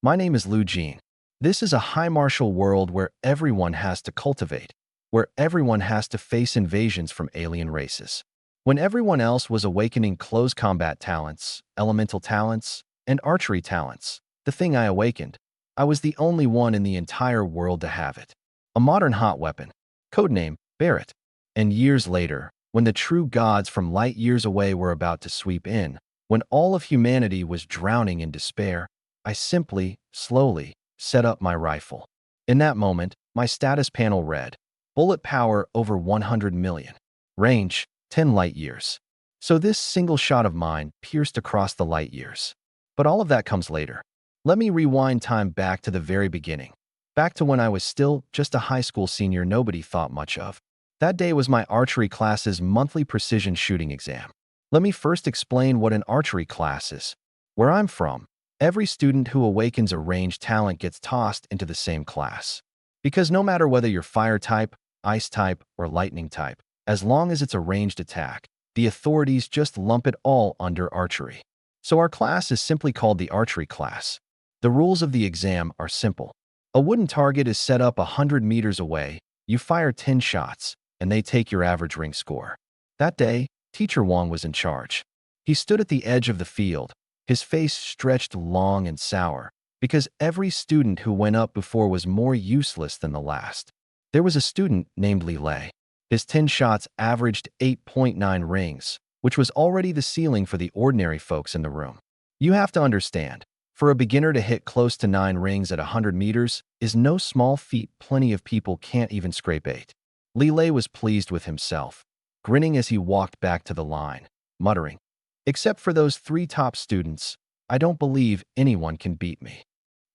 My name is Lu Jean. This is a high martial world where everyone has to cultivate, where everyone has to face invasions from alien races. When everyone else was awakening close combat talents, elemental talents, and archery talents, the thing I awakened, I was the only one in the entire world to have it. A modern hot weapon, codename BARRETT. And years later, when the true gods from light years away were about to sweep in, when all of humanity was drowning in despair, I simply, slowly, set up my rifle. In that moment, my status panel read, bullet power over 100 million. Range, 10 light years. So this single shot of mine pierced across the light years. But all of that comes later. Let me rewind time back to the very beginning. Back to when I was still just a high school senior nobody thought much of. That day was my archery class's monthly precision shooting exam. Let me first explain what an archery class is. Where I'm from, every student who awakens a ranged talent gets tossed into the same class. Because no matter whether you're fire type, ice type, or lightning type, as long as it's a ranged attack, the authorities just lump it all under archery. So our class is simply called the archery class. The rules of the exam are simple. A wooden target is set up 100 meters away, you fire 10 shots, and they take your average ring score. That day, Teacher Wong was in charge. He stood at the edge of the field, his face stretched long and sour, because every student who went up before was more useless than the last. There was a student named Li Lei. His 10 shots averaged 8.9 rings, which was already the ceiling for the ordinary folks in the room. You have to understand, for a beginner to hit close to 9 rings at 100 meters is no small feat. Plenty of people can't even scrape 8. Li Lei was pleased with himself, grinning as he walked back to the line, muttering, "Except for those 3 top students, I don't believe anyone can beat me."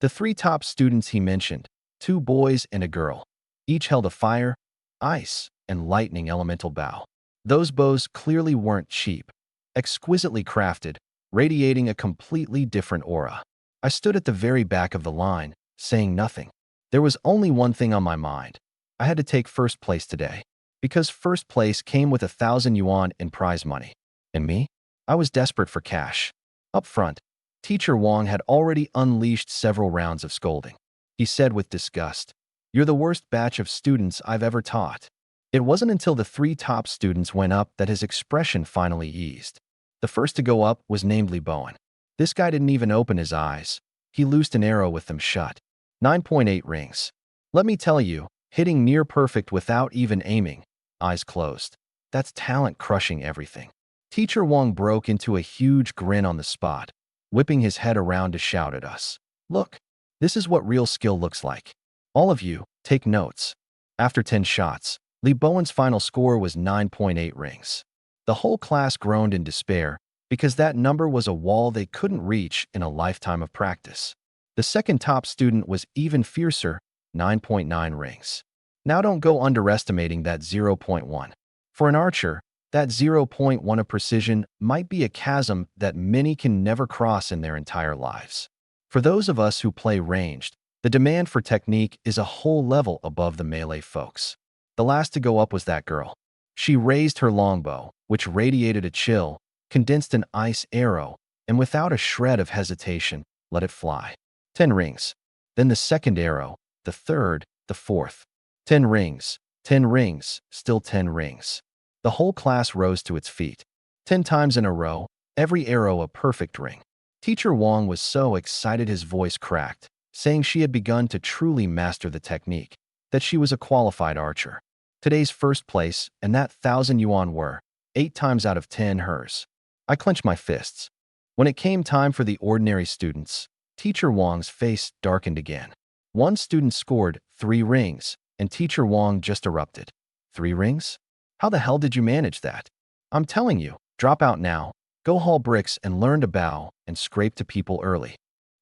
The 3 top students he mentioned, 2 boys and a girl, each held a fire, ice, and lightning elemental bow. Those bows clearly weren't cheap, exquisitely crafted, radiating a completely different aura. I stood at the very back of the line, saying nothing. There was only one thing on my mind. I had to take first place today, because first place came with 1,000 yuan in prize money. And me? I was desperate for cash. Up front, Teacher Wong had already unleashed several rounds of scolding. He said with disgust, "You're the worst batch of students I've ever taught." It wasn't until the 3 top students went up that his expression finally eased. The first to go up was named Li Bowen. This guy didn't even open his eyes. He loosed an arrow with them shut. 9.8 rings. Let me tell you, hitting near perfect without even aiming, eyes closed. That's talent crushing everything. Teacher Wong broke into a huge grin on the spot, whipping his head around to shout at us. "Look, this is what real skill looks like. All of you, take notes." After 10 shots, Li Bowen's final score was 9.8 rings. The whole class groaned in despair because that number was a wall they couldn't reach in a lifetime of practice. The second top student was even fiercer, 9.9 rings. Now don't go underestimating that 0.1. For an archer, that 0.1 of precision might be a chasm that many can never cross in their entire lives. For those of us who play ranged, the demand for technique is a whole level above the melee folks. The last to go up was that girl. She raised her longbow, which radiated a chill, condensed an ice arrow, and without a shred of hesitation, let it fly. 10 rings. Then the second arrow, the third, the fourth. 10 rings, 10 rings, still 10 rings. The whole class rose to its feet. 10 times in a row, every arrow a perfect ring. Teacher Wong was so excited his voice cracked, saying she had begun to truly master the technique, that she was a qualified archer. Today's first place and that 1,000 yuan were, 8 times out of 10 hers. I clenched my fists. When it came time for the ordinary students, Teacher Wong's face darkened again. One student scored 3 rings, and Teacher Wong just erupted. 3 rings? How the hell did you manage that? I'm telling you, drop out now, go haul bricks and learn to bow and scrape to people early.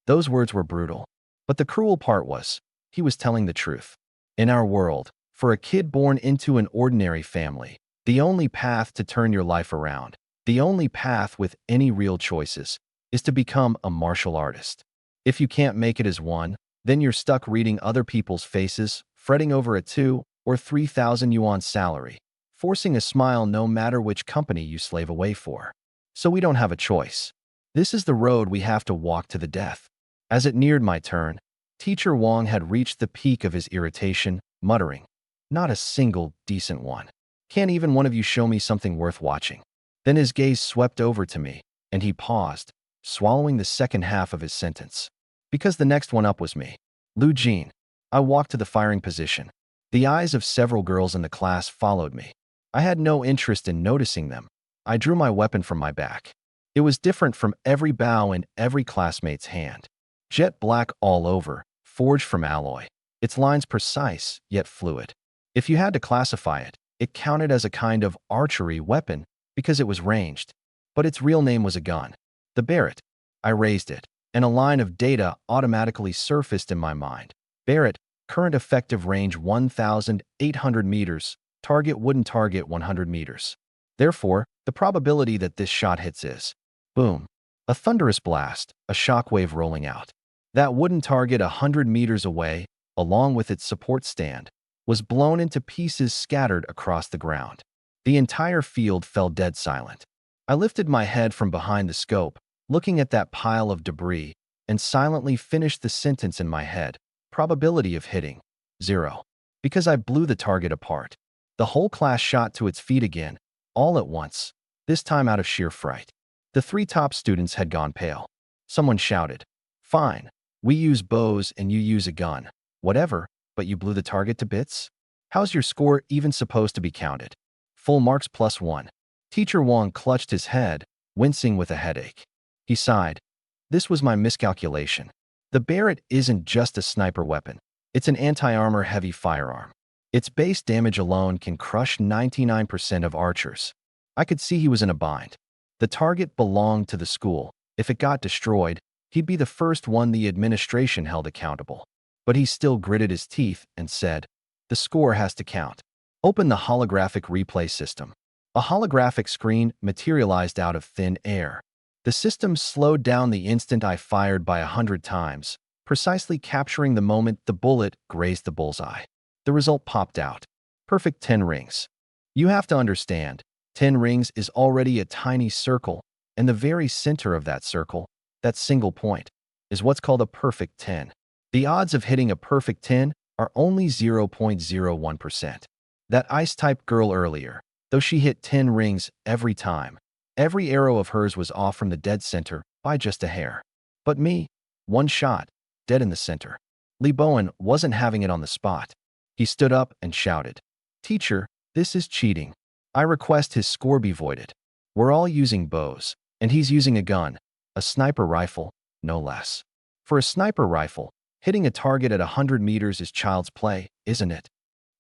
Those words were brutal. But the cruel part was, he was telling the truth. In our world, for a kid born into an ordinary family, the only path to turn your life around, the only path with any real choices, is to become a martial artist. If you can't make it as one, then you're stuck reading other people's faces, fretting over a 2 or 3,000 yuan salary, forcing a smile no matter which company you slave away for. So we don't have a choice. This is the road we have to walk to the death. As it neared my turn, Teacher Wong had reached the peak of his irritation, muttering, "Not a single decent one. Can't even one of you show me something worth watching?" Then his gaze swept over to me, and he paused, swallowing the second half of his sentence. Because the next one up was me. Lu Jin. I walked to the firing position. The eyes of several girls in the class followed me. I had no interest in noticing them. I drew my weapon from my back. It was different from every bow in every classmate's hand. Jet black all over, forged from alloy. Its lines precise, yet fluid. If you had to classify it, it counted as a kind of archery weapon because it was ranged. But its real name was a gun. The Barrett. I raised it, and a line of data automatically surfaced in my mind. Barrett, current effective range 1,800 meters, target wooden target 100 meters. Therefore, the probability that this shot hits is boom. A thunderous blast, a shockwave rolling out. That wooden target 100 meters away, along with its support stand, was blown into pieces scattered across the ground. The entire field fell dead silent. I lifted my head from behind the scope, looking at that pile of debris, and silently finished the sentence in my head. Probability of hitting, 0. Because I blew the target apart. The whole class shot to its feet again, all at once, this time out of sheer fright. The 3 top students had gone pale. Someone shouted, "Fine, we use bows and you use a gun. Whatever, but you blew the target to bits? How's your score even supposed to be counted?" Full marks +1. Teacher Wong clutched his head, wincing with a headache. He sighed. This was my miscalculation. The Barrett isn't just a sniper weapon. It's an anti-armor heavy firearm. Its base damage alone can crush 99% of archers. I could see he was in a bind. The target belonged to the school. If it got destroyed, he'd be the first one the administration held accountable. But he still gritted his teeth and said, "The score has to count." Open the holographic replay system. A holographic screen materialized out of thin air. The system slowed down the instant I fired by 100 times, precisely capturing the moment the bullet grazed the bullseye. The result popped out. Perfect 10 rings. You have to understand, 10 rings is already a tiny circle, and the very center of that circle, that single point, is what's called a perfect 10. The odds of hitting a perfect 10 are only 0.01%. That ice-type girl earlier, though she hit 10 rings every time, every arrow of hers was off from the dead center by just a hair. But me, one shot, dead in the center. Lee Bowen wasn't having it on the spot. He stood up and shouted, "Teacher, this is cheating. I request his score be voided. We're all using bows, and he's using a gun, a sniper rifle, no less. For a sniper rifle, hitting a target at 100 meters is child's play, isn't it?"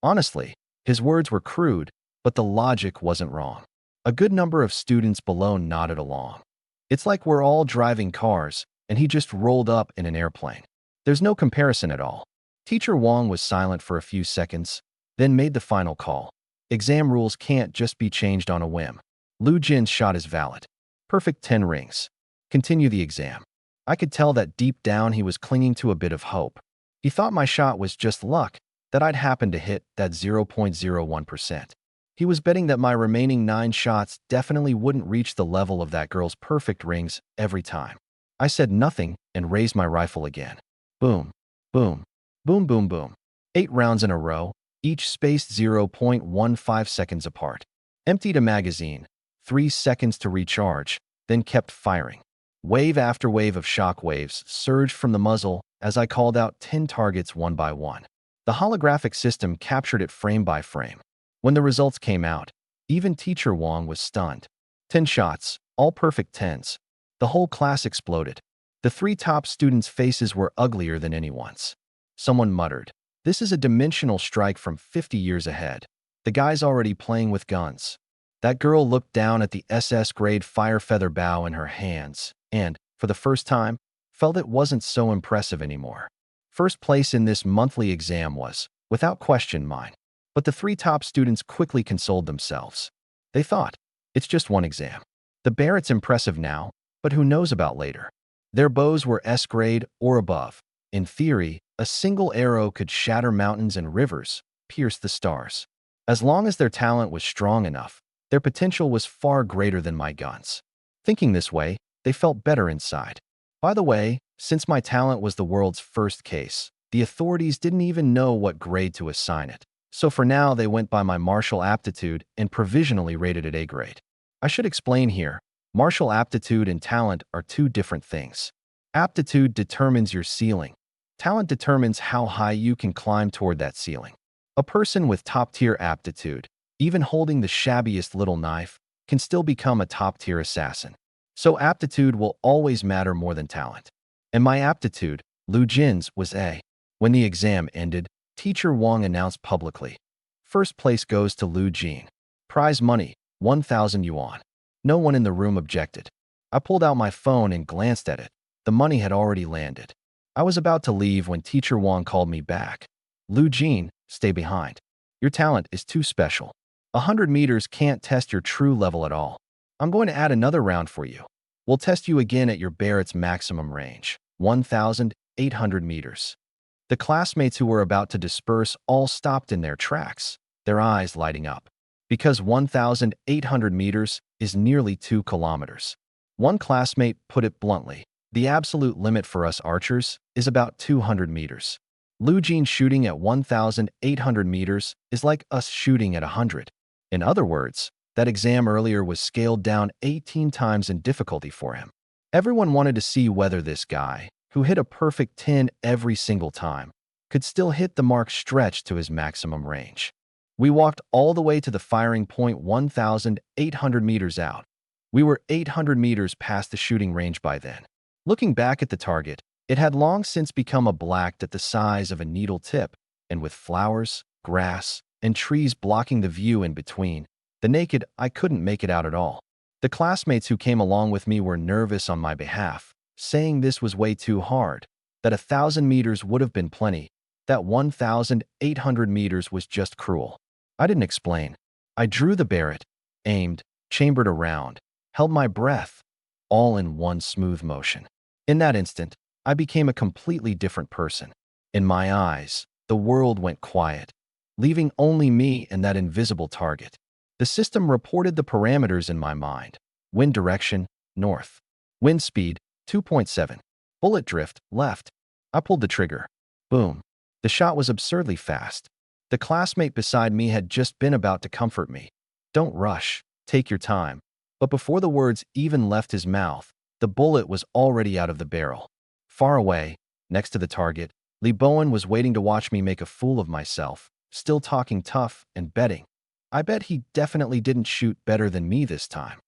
Honestly, his words were crude, but the logic wasn't wrong. A good number of students below nodded along. It's like we're all driving cars, and he just rolled up in an airplane. There's no comparison at all. Teacher Wong was silent for a few seconds, then made the final call. Exam rules can't just be changed on a whim. Lu Jin's shot is valid. Perfect 10 rings. Continue the exam. I could tell that deep down he was clinging to a bit of hope. He thought my shot was just luck, that I'd happen to hit that 0.01%. He was betting that my remaining 9 shots definitely wouldn't reach the level of that girl's perfect rings every time. I said nothing and raised my rifle again. Boom, boom, boom, boom, boom. 8 rounds in a row, each spaced 0.15 seconds apart. Emptied a magazine, 3 seconds to recharge, then kept firing. Wave after wave of shock waves surged from the muzzle as I called out 10 targets one by one. The holographic system captured it frame by frame. When the results came out, even Teacher Wong was stunned. 10 shots, all perfect 10s. The whole class exploded. The 3 top students' faces were uglier than anyone's. Someone muttered, "This is a dimensional strike from 50 years ahead. The guy's already playing with guns." That girl looked down at the SS-grade fire feather bow in her hands and, for the first time, felt it wasn't so impressive anymore. First place in this monthly exam was, without question, mine. But the 3 top students quickly consoled themselves. They thought, it's just one exam. The Barrett's impressive now, but who knows about later? Their bows were S-grade or above. In theory, a single arrow could shatter mountains and rivers, pierce the stars. As long as their talent was strong enough, their potential was far greater than my guns. Thinking this way, they felt better inside. By the way, since my talent was the world's first case, the authorities didn't even know what grade to assign it. So for now, they went by my martial aptitude and provisionally rated it A grade. I should explain here, martial aptitude and talent are two different things. Aptitude determines your ceiling. Talent determines how high you can climb toward that ceiling. A person with top-tier aptitude, even holding the shabbiest little knife, can still become a top-tier assassin. So aptitude will always matter more than talent. And my aptitude, Lu Jin's, was A. When the exam ended, Teacher Wang announced publicly, "First place goes to Lu Jin. Prize money, 1,000 yuan. No one in the room objected. I pulled out my phone and glanced at it. The money had already landed. I was about to leave when Teacher Wang called me back. "Lu Jin, stay behind. Your talent is too special. 100 meters can't test your true level at all. I'm going to add another round for you. We'll test you again at your Barrett's maximum range, 1,800 meters. The classmates who were about to disperse all stopped in their tracks, their eyes lighting up. Because 1,800 meters is nearly 2 kilometers. One classmate put it bluntly, the absolute limit for us archers is about 200 meters. Lu Jin shooting at 1,800 meters is like us shooting at 100. In other words, that exam earlier was scaled down 18 times in difficulty for him. Everyone wanted to see whether this guy, who hit a perfect 10 every single time, could still hit the mark stretched to his maximum range. We walked all the way to the firing point 1,800 meters out. We were 800 meters past the shooting range by then. Looking back at the target, it had long since become a black dot the size of a needle tip, and with flowers, grass, and trees blocking the view in between, the naked eye couldn't make it out at all. The classmates who came along with me were nervous on my behalf, saying this was way too hard, that 1,000 meters would have been plenty, that 1,800 meters was just cruel. I didn't explain. I drew the Barrett, aimed, chambered around, held my breath, all in one smooth motion. In that instant, I became a completely different person. In my eyes, the world went quiet, leaving only me and that invisible target. The system reported the parameters in my mind. Wind direction, north. Wind speed, 2.7. Bullet drift, left. I pulled the trigger. Boom. The shot was absurdly fast. The classmate beside me had just been about to comfort me. "Don't rush. Take your time." But before the words even left his mouth, the bullet was already out of the barrel. Far away, next to the target, Li Bowen was waiting to watch me make a fool of myself, still talking tough and betting. I bet he definitely didn't shoot better than me this time.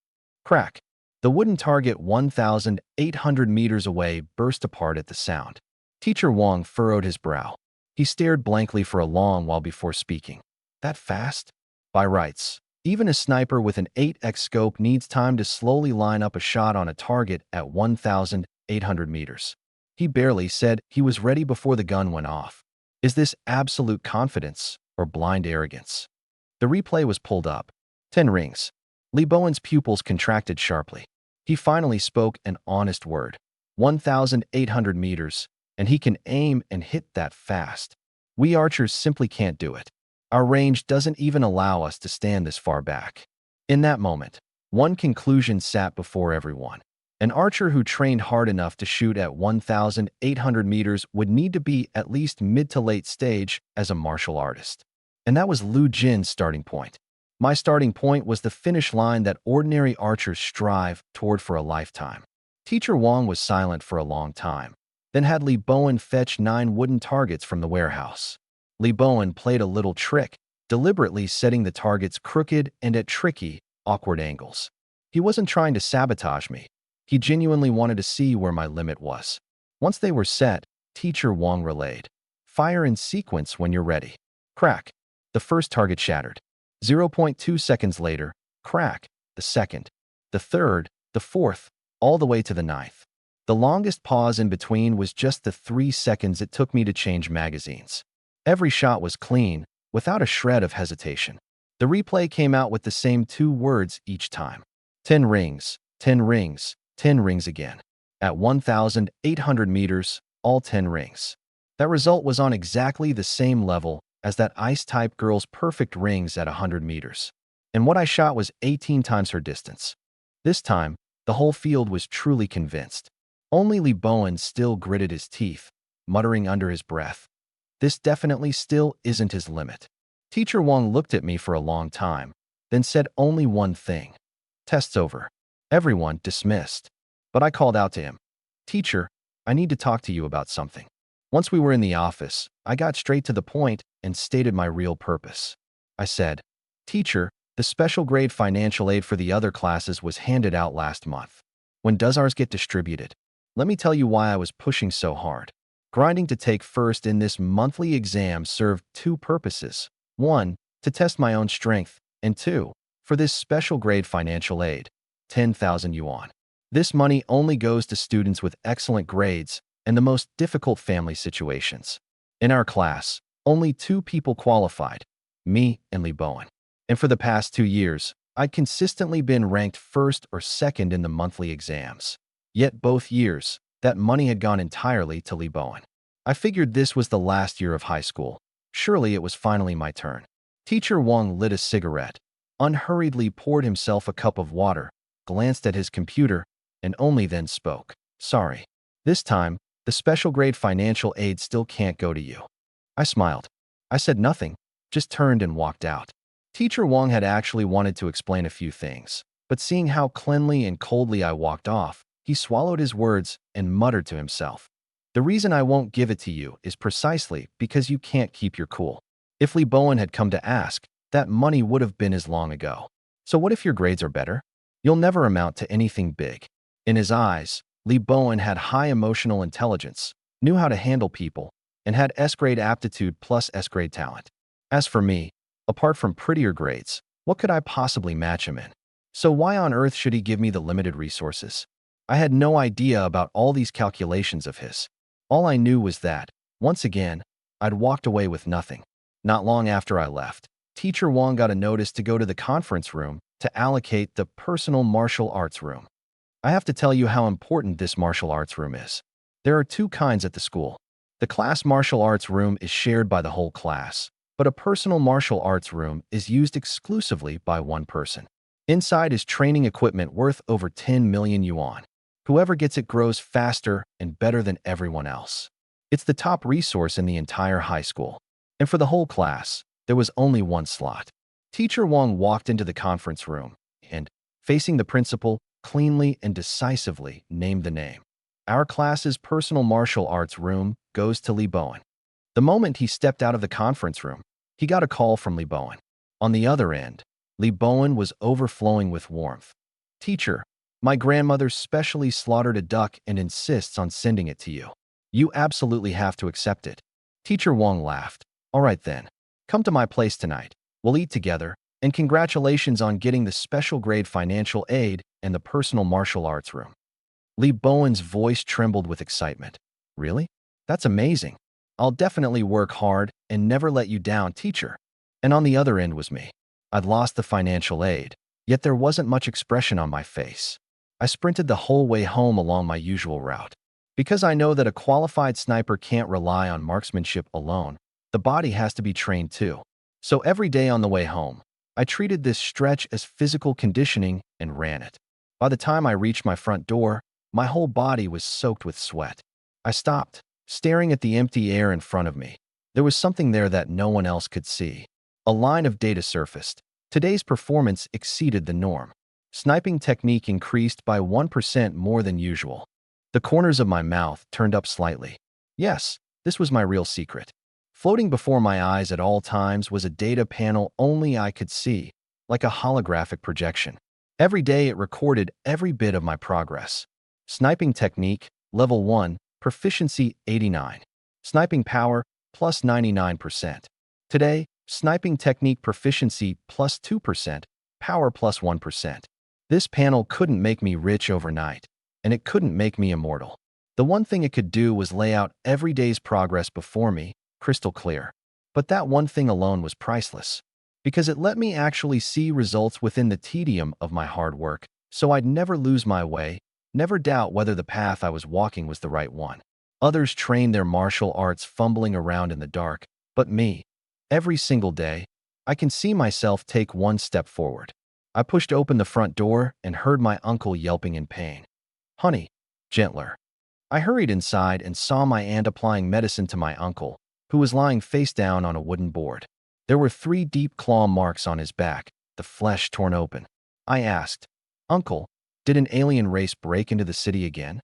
Crack. The wooden target 1,800 meters away burst apart at the sound. Teacher Wang furrowed his brow. He stared blankly for a long while before speaking. "That fast?" "By rights. Even a sniper with an 8x scope needs time to slowly line up a shot on a target at 1,800 meters. He barely said he was ready before the gun went off. Is this absolute confidence or blind arrogance? The replay was pulled up. 10 rings. Li Bowen's pupils contracted sharply. He finally spoke an honest word. 1,800 meters, and he can aim and hit that fast. We archers simply can't do it. Our range doesn't even allow us to stand this far back. In that moment, one conclusion sat before everyone. An archer who trained hard enough to shoot at 1,800 meters would need to be at least mid to late stage as a martial artist. And that was Lu Jin's starting point. My starting point was the finish line that ordinary archers strive toward for a lifetime. Teacher Wang was silent for a long time, then had Li Bowen fetch 9 wooden targets from the warehouse. Li Bowen played a little trick, deliberately setting the targets crooked and at tricky, awkward angles. He wasn't trying to sabotage me. He genuinely wanted to see where my limit was. Once they were set, Teacher Wang relayed, "Fire in sequence when you're ready." Crack. The first target shattered. 0.2 seconds later, crack. The second, the third, the fourth, all the way to the ninth. The longest pause in between was just the 3 seconds it took me to change magazines. Every shot was clean, without a shred of hesitation. The replay came out with the same 2 words each time. 10 rings, 10 rings, 10 rings again. At 1,800 meters, all 10 rings. That result was on exactly the same level as that ice-type girl's perfect rings at 100 meters. And what I shot was 18 times her distance. This time, the whole field was truly convinced. Only Lee Bowen still gritted his teeth, muttering under his breath, "This definitely still isn't his limit." Teacher Wang looked at me for a long time, then said only one thing. "Test's over." Everyone dismissed. But I called out to him, "Teacher, I need to talk to you about something." Once we were in the office, I got straight to the point and stated my real purpose. I said, "Teacher, the special grade financial aid for the other classes was handed out last month. When does ours get distributed? Let me tell you why I was pushing so hard. Grinding to take first in this monthly exam served two purposes. One, to test my own strength, and two, for this special grade financial aid, 10,000 yuan. This money only goes to students with excellent grades and the most difficult family situations. In our class, only two people qualified, me and Lee Bowen. And for the past 2 years, I'd consistently been ranked first or second in the monthly exams. Yet both years, that money had gone entirely to Lee Bowen. I figured this was the last year of high school. Surely it was finally my turn. Teacher Wang lit a cigarette, unhurriedly poured himself a cup of water, glanced at his computer, and only then spoke. "Sorry. This time, the special grade financial aid still can't go to you." I smiled. I said nothing, just turned and walked out. Teacher Wang had actually wanted to explain a few things, but seeing how cleanly and coldly I walked off, he swallowed his words and muttered to himself, "The reason I won't give it to you is precisely because you can't keep your cool." If Lee Bowen had come to ask, that money would have been his long ago. So what if your grades are better? You'll never amount to anything big. In his eyes, Lee Bowen had high emotional intelligence, knew how to handle people, and had S-grade aptitude plus S-grade talent. As for me, apart from prettier grades, what could I possibly match him in? So why on earth should he give me the limited resources? I had no idea about all these calculations of his. All I knew was that, once again, I'd walked away with nothing. Not long after I left, Teacher Wang got a notice to go to the conference room to allocate the personal martial arts room. I have to tell you how important this martial arts room is. There are two kinds at the school. The class martial arts room is shared by the whole class, but a personal martial arts room is used exclusively by one person. Inside is training equipment worth over 10 million yuan. Whoever gets it grows faster and better than everyone else. It's the top resource in the entire high school. And for the whole class, there was only one slot. Teacher Wang walked into the conference room and, facing the principal, cleanly and decisively named the name. Our class's personal martial arts room goes to Lee Bowen. The moment he stepped out of the conference room, he got a call from Lee Bowen. On the other end, Lee Bowen was overflowing with warmth. "Teacher, my grandmother specially slaughtered a duck and insists on sending it to you. You absolutely have to accept it." Teacher Wang laughed. "All right then. Come to my place tonight. We'll eat together, and congratulations on getting the special grade financial aid and the personal martial arts room." Lee Bowen's voice trembled with excitement. "Really? That's amazing. I'll definitely work hard and never let you down, teacher." And on the other end was me. I'd lost the financial aid, yet there wasn't much expression on my face. I sprinted the whole way home along my usual route. Because I know that a qualified sniper can't rely on marksmanship alone, the body has to be trained too. So every day on the way home, I treated this stretch as physical conditioning and ran it. By the time I reached my front door, my whole body was soaked with sweat. I stopped, staring at the empty air in front of me. There was something there that no one else could see. A line of data surfaced. Today's performance exceeded the norm. Sniping technique increased by 1% more than usual. The corners of my mouth turned up slightly. Yes, this was my real secret. Floating before my eyes at all times was a data panel only I could see, like a holographic projection. Every day it recorded every bit of my progress. Sniping technique, level 1, proficiency 89. Sniping power, plus 99%. Today, sniping technique proficiency plus 2%, power plus 1%. This panel couldn't make me rich overnight, and it couldn't make me immortal. The one thing it could do was lay out every day's progress before me, crystal clear. But that one thing alone was priceless, because it let me actually see results within the tedium of my hard work, so I'd never lose my way, never doubt whether the path I was walking was the right one. Others train their martial arts fumbling around in the dark, but me, every single day, I can see myself take one step forward. I pushed open the front door and heard my uncle yelping in pain. "Honey, gentler." I hurried inside and saw my aunt applying medicine to my uncle, who was lying face down on a wooden board. There were 3 deep claw marks on his back, the flesh torn open. I asked, "Uncle, did an alien race break into the city again?"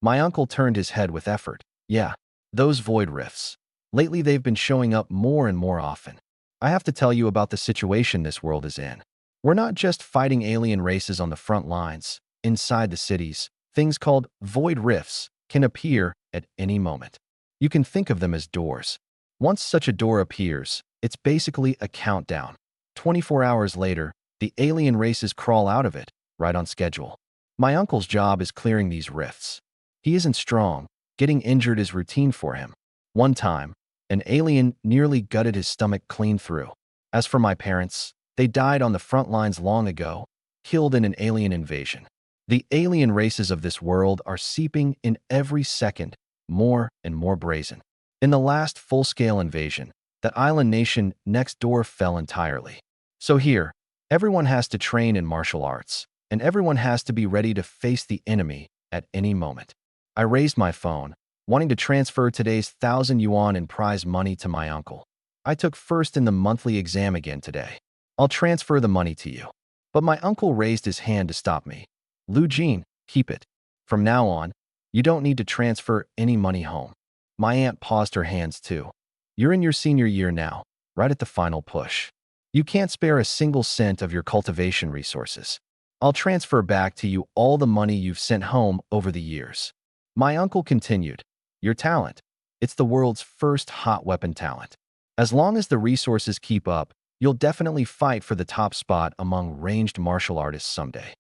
My uncle turned his head with effort. "Yeah, those void rifts. Lately they've been showing up more and more often. I have to tell you about the situation this world is in. We're not just fighting alien races on the front lines. Inside the cities, things called void rifts can appear at any moment. You can think of them as doors. Once such a door appears, it's basically a countdown. 24 hours later, the alien races crawl out of it, right on schedule. My uncle's job is clearing these rifts. He isn't strong. Getting injured is routine for him. One time, an alien nearly gutted his stomach clean through. As for my parents, they died on the front lines long ago, killed in an alien invasion. The alien races of this world are seeping in every second, more and more brazen. In the last full-scale invasion, the island nation next door fell entirely. So here, everyone has to train in martial arts, and everyone has to be ready to face the enemy at any moment. I raised my phone, wanting to transfer today's 1,000 yuan in prize money to my uncle. I took first in the monthly exam again today. I'll transfer the money to you. But my uncle raised his hand to stop me. Lu Jin, keep it. From now on, you don't need to transfer any money home. My aunt paused her hands too. You're in your senior year now, right at the final push. You can't spare a single cent of your cultivation resources. I'll transfer back to you all the money you've sent home over the years. My uncle continued, your talent. It's the world's first hot weapon talent. As long as the resources keep up, you'll definitely fight for the top spot among ranged martial artists someday.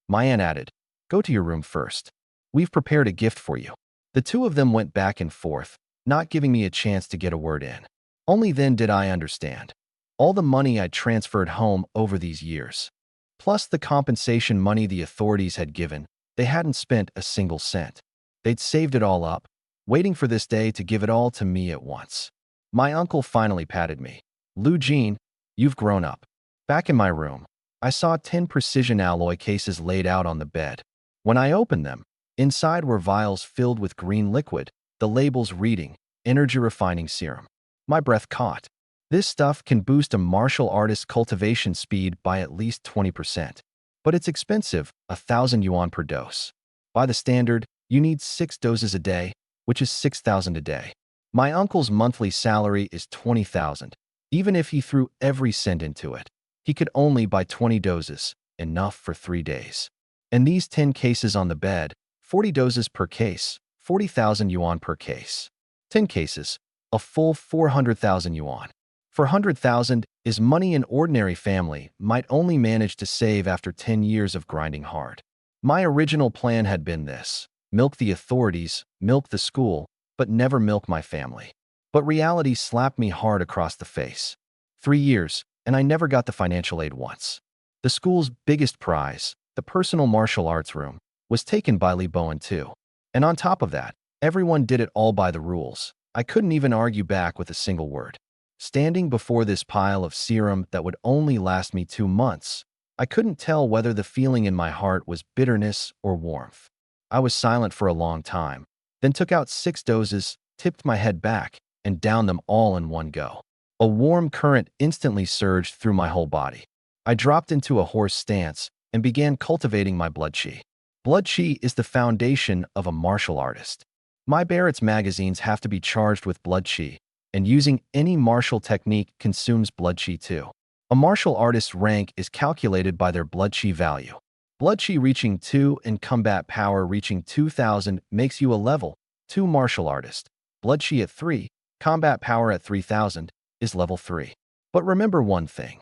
My aunt added, go to your room first. We've prepared a gift for you. The two of them went back and forth, not giving me a chance to get a word in. Only then did I understand. All the money I'd transferred home over these years, plus the compensation money the authorities had given, they hadn't spent a single cent. They'd saved it all up, waiting for this day to give it all to me at once. My uncle finally patted me. Lu Jin, you've grown up. Back in my room, I saw 10 precision alloy cases laid out on the bed. When I opened them, inside were vials filled with green liquid, the labels reading, Energy Refining Serum. My breath caught. This stuff can boost a martial artist's cultivation speed by at least 20%. But it's expensive, 1,000 yuan per dose. By the standard, you need 6 doses a day, which is 6,000 a day. My uncle's monthly salary is 20,000. Even if he threw every cent into it, he could only buy 20 doses, enough for 3 days. And these 10 cases on the bed, 40 doses per case, 40,000 yuan per case. 10 cases, a full 400,000 yuan. 400,000 is money an ordinary family might only manage to save after 10 years of grinding hard. My original plan had been this: milk the authorities, milk the school, but never milk my family. But reality slapped me hard across the face. 3 years, and I never got the financial aid once. The school's biggest prize, the personal martial arts room, was taken by Li Bowen too. And on top of that, everyone did it all by the rules. I couldn't even argue back with a single word. Standing before this pile of serum that would only last me 2 months, I couldn't tell whether the feeling in my heart was bitterness or warmth. I was silent for a long time, then took out 6 doses, tipped my head back, and downed them all in one go. A warm current instantly surged through my whole body. I dropped into a horse stance and began cultivating my blood qi. Blood qi is the foundation of a martial artist. My Barrett's magazines have to be charged with blood qi, and using any martial technique consumes blood qi too. A martial artist's rank is calculated by their blood qi value. Blood qi reaching 2 and combat power reaching 2,000 makes you a level 2 martial artist. Blood qi at 3, combat power at 3,000 is level 3. But remember one thing.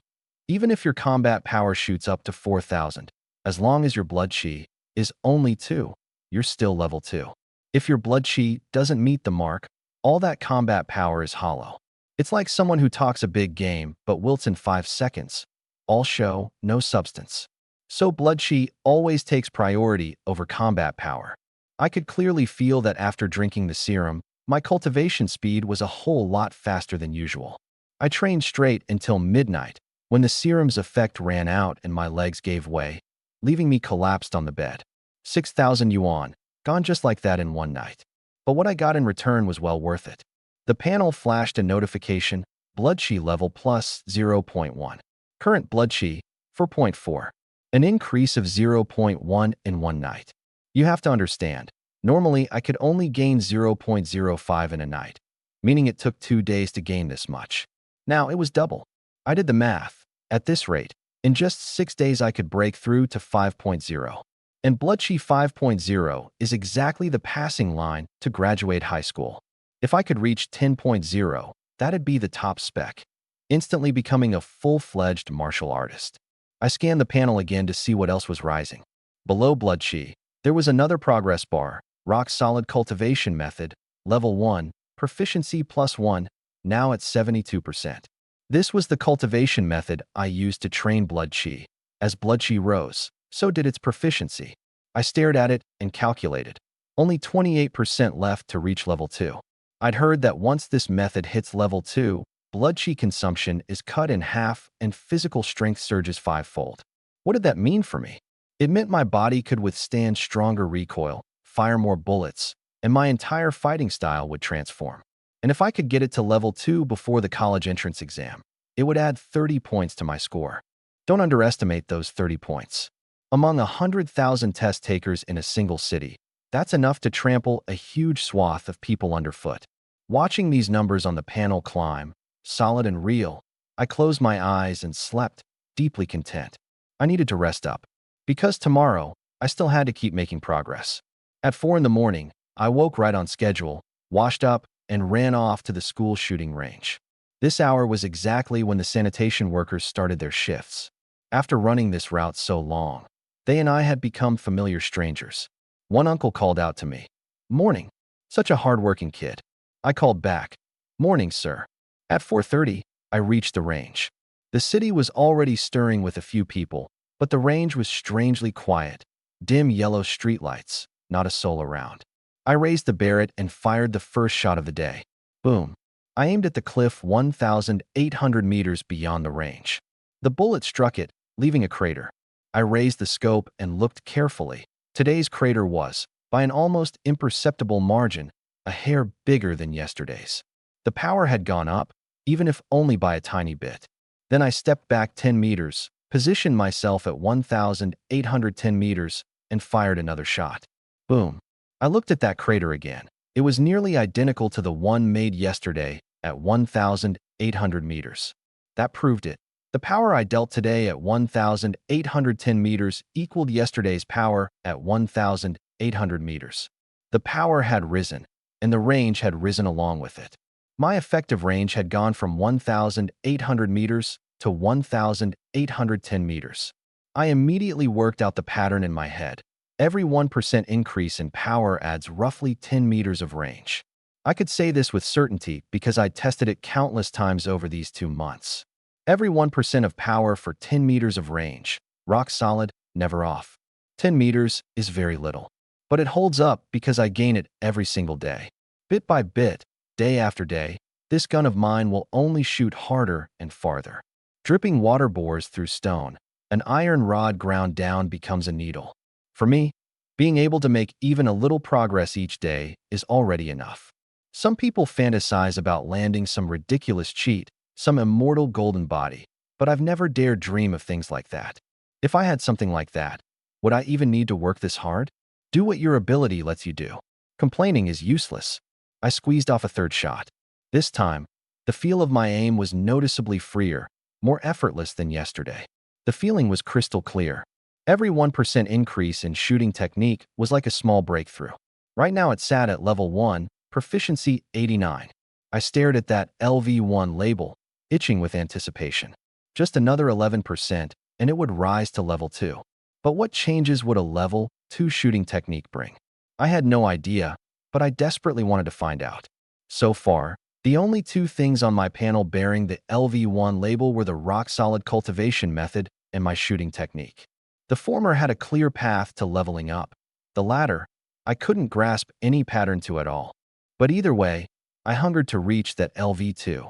Even if your combat power shoots up to 4,000, as long as your blood qi is only 2, you're still level 2. If your blood qi doesn't meet the mark, all that combat power is hollow. It's like someone who talks a big game but wilts in 5 seconds. All show, no substance. So blood qi always takes priority over combat power. I could clearly feel that after drinking the serum, my cultivation speed was a whole lot faster than usual. I trained straight until midnight, when the serum's effect ran out and my legs gave way, leaving me collapsed on the bed. 6,000 yuan, gone just like that in one night. But what I got in return was well worth it. The panel flashed a notification, blood Qi level plus 0.1. Current blood Qi, 4.4. An increase of 0.1 in one night. You have to understand, normally I could only gain 0.05 in a night, meaning it took 2 days to gain this much. Now it was double. I did the math. At this rate, in just 6 days I could break through to 5.0. And blood Qi 5.0 is exactly the passing line to graduate high school. If I could reach 10.0, that'd be the top spec, instantly becoming a full-fledged martial artist. I scanned the panel again to see what else was rising. Below blood Qi, there was another progress bar, rock solid cultivation method, level 1, proficiency +1, now at 72%. This was the cultivation method I used to train blood Qi. As blood Qi rose, so did its proficiency. I stared at it and calculated. Only 28% left to reach level 2. I'd heard that once this method hits level 2, blood Qi consumption is cut in half and physical strength surges 5-fold. What did that mean for me? It meant my body could withstand stronger recoil, fire more bullets, and my entire fighting style would transform. And if I could get it to level 2 before the college entrance exam, it would add 30 points to my score. Don't underestimate those 30 points. Among 100,000 test takers in a single city, that's enough to trample a huge swath of people underfoot. Watching these numbers on the panel climb, solid and real, I closed my eyes and slept, deeply content. I needed to rest up. Because tomorrow, I still had to keep making progress. At 4 in the morning, I woke right on schedule, washed up, and ran off to the school shooting range. This hour was exactly when the sanitation workers started their shifts. After running this route so long, they and I had become familiar strangers. One uncle called out to me, "Morning. Such a hard-working kid." I called back, "Morning, sir." At 4:30, I reached the range. The city was already stirring with a few people, but the range was strangely quiet. Dim yellow streetlights, not a soul around. I raised the Barrett and fired the first shot of the day. Boom. I aimed at the cliff 1,800 meters beyond the range. The bullet struck it, leaving a crater. I raised the scope and looked carefully. Today's crater was, by an almost imperceptible margin, a hair bigger than yesterday's. The power had gone up, even if only by a tiny bit. Then I stepped back 10 meters, positioned myself at 1,810 meters, and fired another shot. Boom. I looked at that crater again. It was nearly identical to the one made yesterday at 1,800 meters. That proved it. The power I dealt today at 1,810 meters equaled yesterday's power at 1,800 meters. The power had risen, and the range had risen along with it. My effective range had gone from 1,800 meters to 1,810 meters. I immediately worked out the pattern in my head. Every 1% increase in power adds roughly 10 meters of range. I could say this with certainty because I tested it countless times over these 2 months. Every 1% of power for 10 meters of range, rock solid, never off. 10 meters is very little, but it holds up because I gain it every single day. Bit by bit, day after day, this gun of mine will only shoot harder and farther. Dripping water bores through stone. An iron rod ground down becomes a needle. For me, being able to make even a little progress each day is already enough. Some people fantasize about landing some ridiculous cheat, some immortal golden body, but I've never dared dream of things like that. If I had something like that, would I even need to work this hard? Do what your ability lets you do. Complaining is useless. I squeezed off a third shot. This time, the feel of my aim was noticeably freer, more effortless than yesterday. The feeling was crystal clear. Every 1% increase in shooting technique was like a small breakthrough. Right now it sat at level 1, proficiency 89. I stared at that LV1 label, itching with anticipation. Just another 11%, and it would rise to level 2. But what changes would a level 2 shooting technique bring? I had no idea, but I desperately wanted to find out. So far, the only 2 things on my panel bearing the LV1 label were the rock-solid cultivation method and my shooting technique. The former had a clear path to leveling up. The latter, I couldn't grasp any pattern to at all. But either way, I hungered to reach that LV2.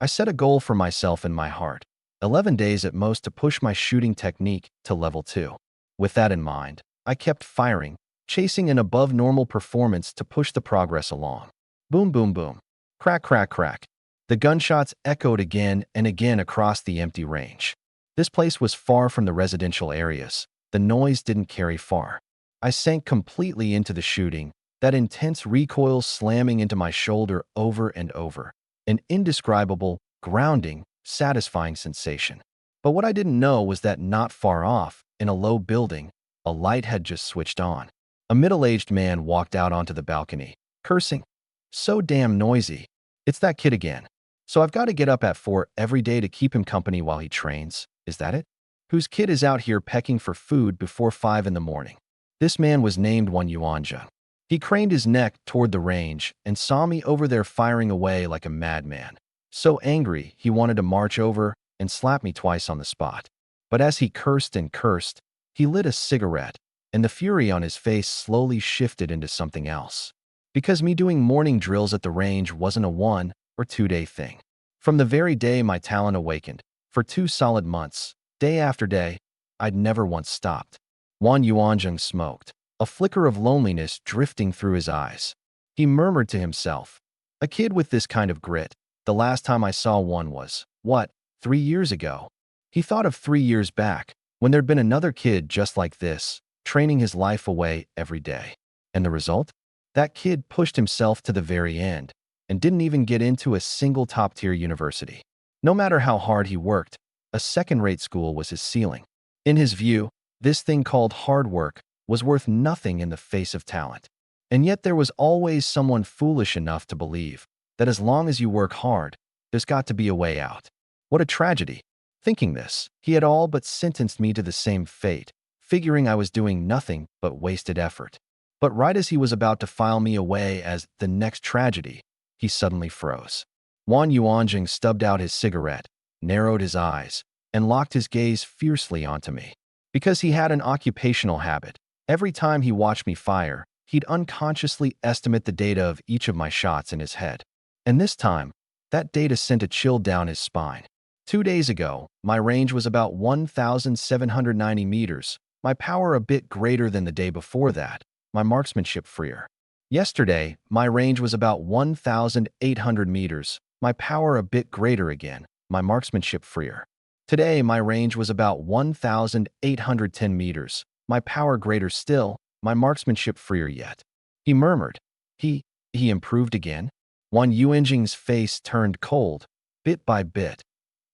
I set a goal for myself in my heart, 11 days at most to push my shooting technique to level 2. With that in mind, I kept firing, chasing an above-normal performance to push the progress along. Boom, boom, boom. Crack, crack, crack. The gunshots echoed again and again across the empty range. This place was far from the residential areas. The noise didn't carry far. I sank completely into the shooting, that intense recoil slamming into my shoulder over and over. An indescribable, grounding, satisfying sensation. But what I didn't know was that not far off, in a low building, a light had just switched on. A middle-aged man walked out onto the balcony, cursing. So damn noisy. It's that kid again. So I've got to get up at 4 every day to keep him company while he trains. Is that it? Whose kid is out here pecking for food before 5 in the morning? This man was named Wan Yuanzheng. He craned his neck toward the range and saw me over there firing away like a madman. So angry, he wanted to march over and slap me twice on the spot. But as he cursed and cursed, he lit a cigarette, and the fury on his face slowly shifted into something else. Because me doing morning drills at the range wasn't a 1 or 2 day thing. From the very day my talent awakened, for 2 solid months, day after day, I'd never once stopped. Wan Yuanzheng smoked, a flicker of loneliness drifting through his eyes. He murmured to himself, a kid with this kind of grit, the last time I saw one was, what, 3 years ago? He thought of 3 years back, when there'd been another kid just like this, training his life away every day. And the result? That kid pushed himself to the very end, and didn't even get into a single top-tier university. No matter how hard he worked, a second-rate school was his ceiling. In his view, this thing called hard work was worth nothing in the face of talent. And yet there was always someone foolish enough to believe that as long as you work hard, there's got to be a way out. What a tragedy. Thinking this, he had all but sentenced me to the same fate, figuring I was doing nothing but wasted effort. But right as he was about to file me away as the next tragedy, he suddenly froze. Wan Yuanzheng stubbed out his cigarette, narrowed his eyes, and locked his gaze fiercely onto me. Because he had an occupational habit, every time he watched me fire, he'd unconsciously estimate the data of each of my shots in his head. And this time, that data sent a chill down his spine. 2 days ago, my range was about 1,790 meters, my power a bit greater than the day before that, my marksmanship freer. Yesterday, my range was about 1,800 meters, my power a bit greater again, my marksmanship freer. Today, my range was about 1,810 meters, my power greater still, my marksmanship freer yet. He murmured. He improved again? Wan Yuanzheng's face turned cold, bit by bit.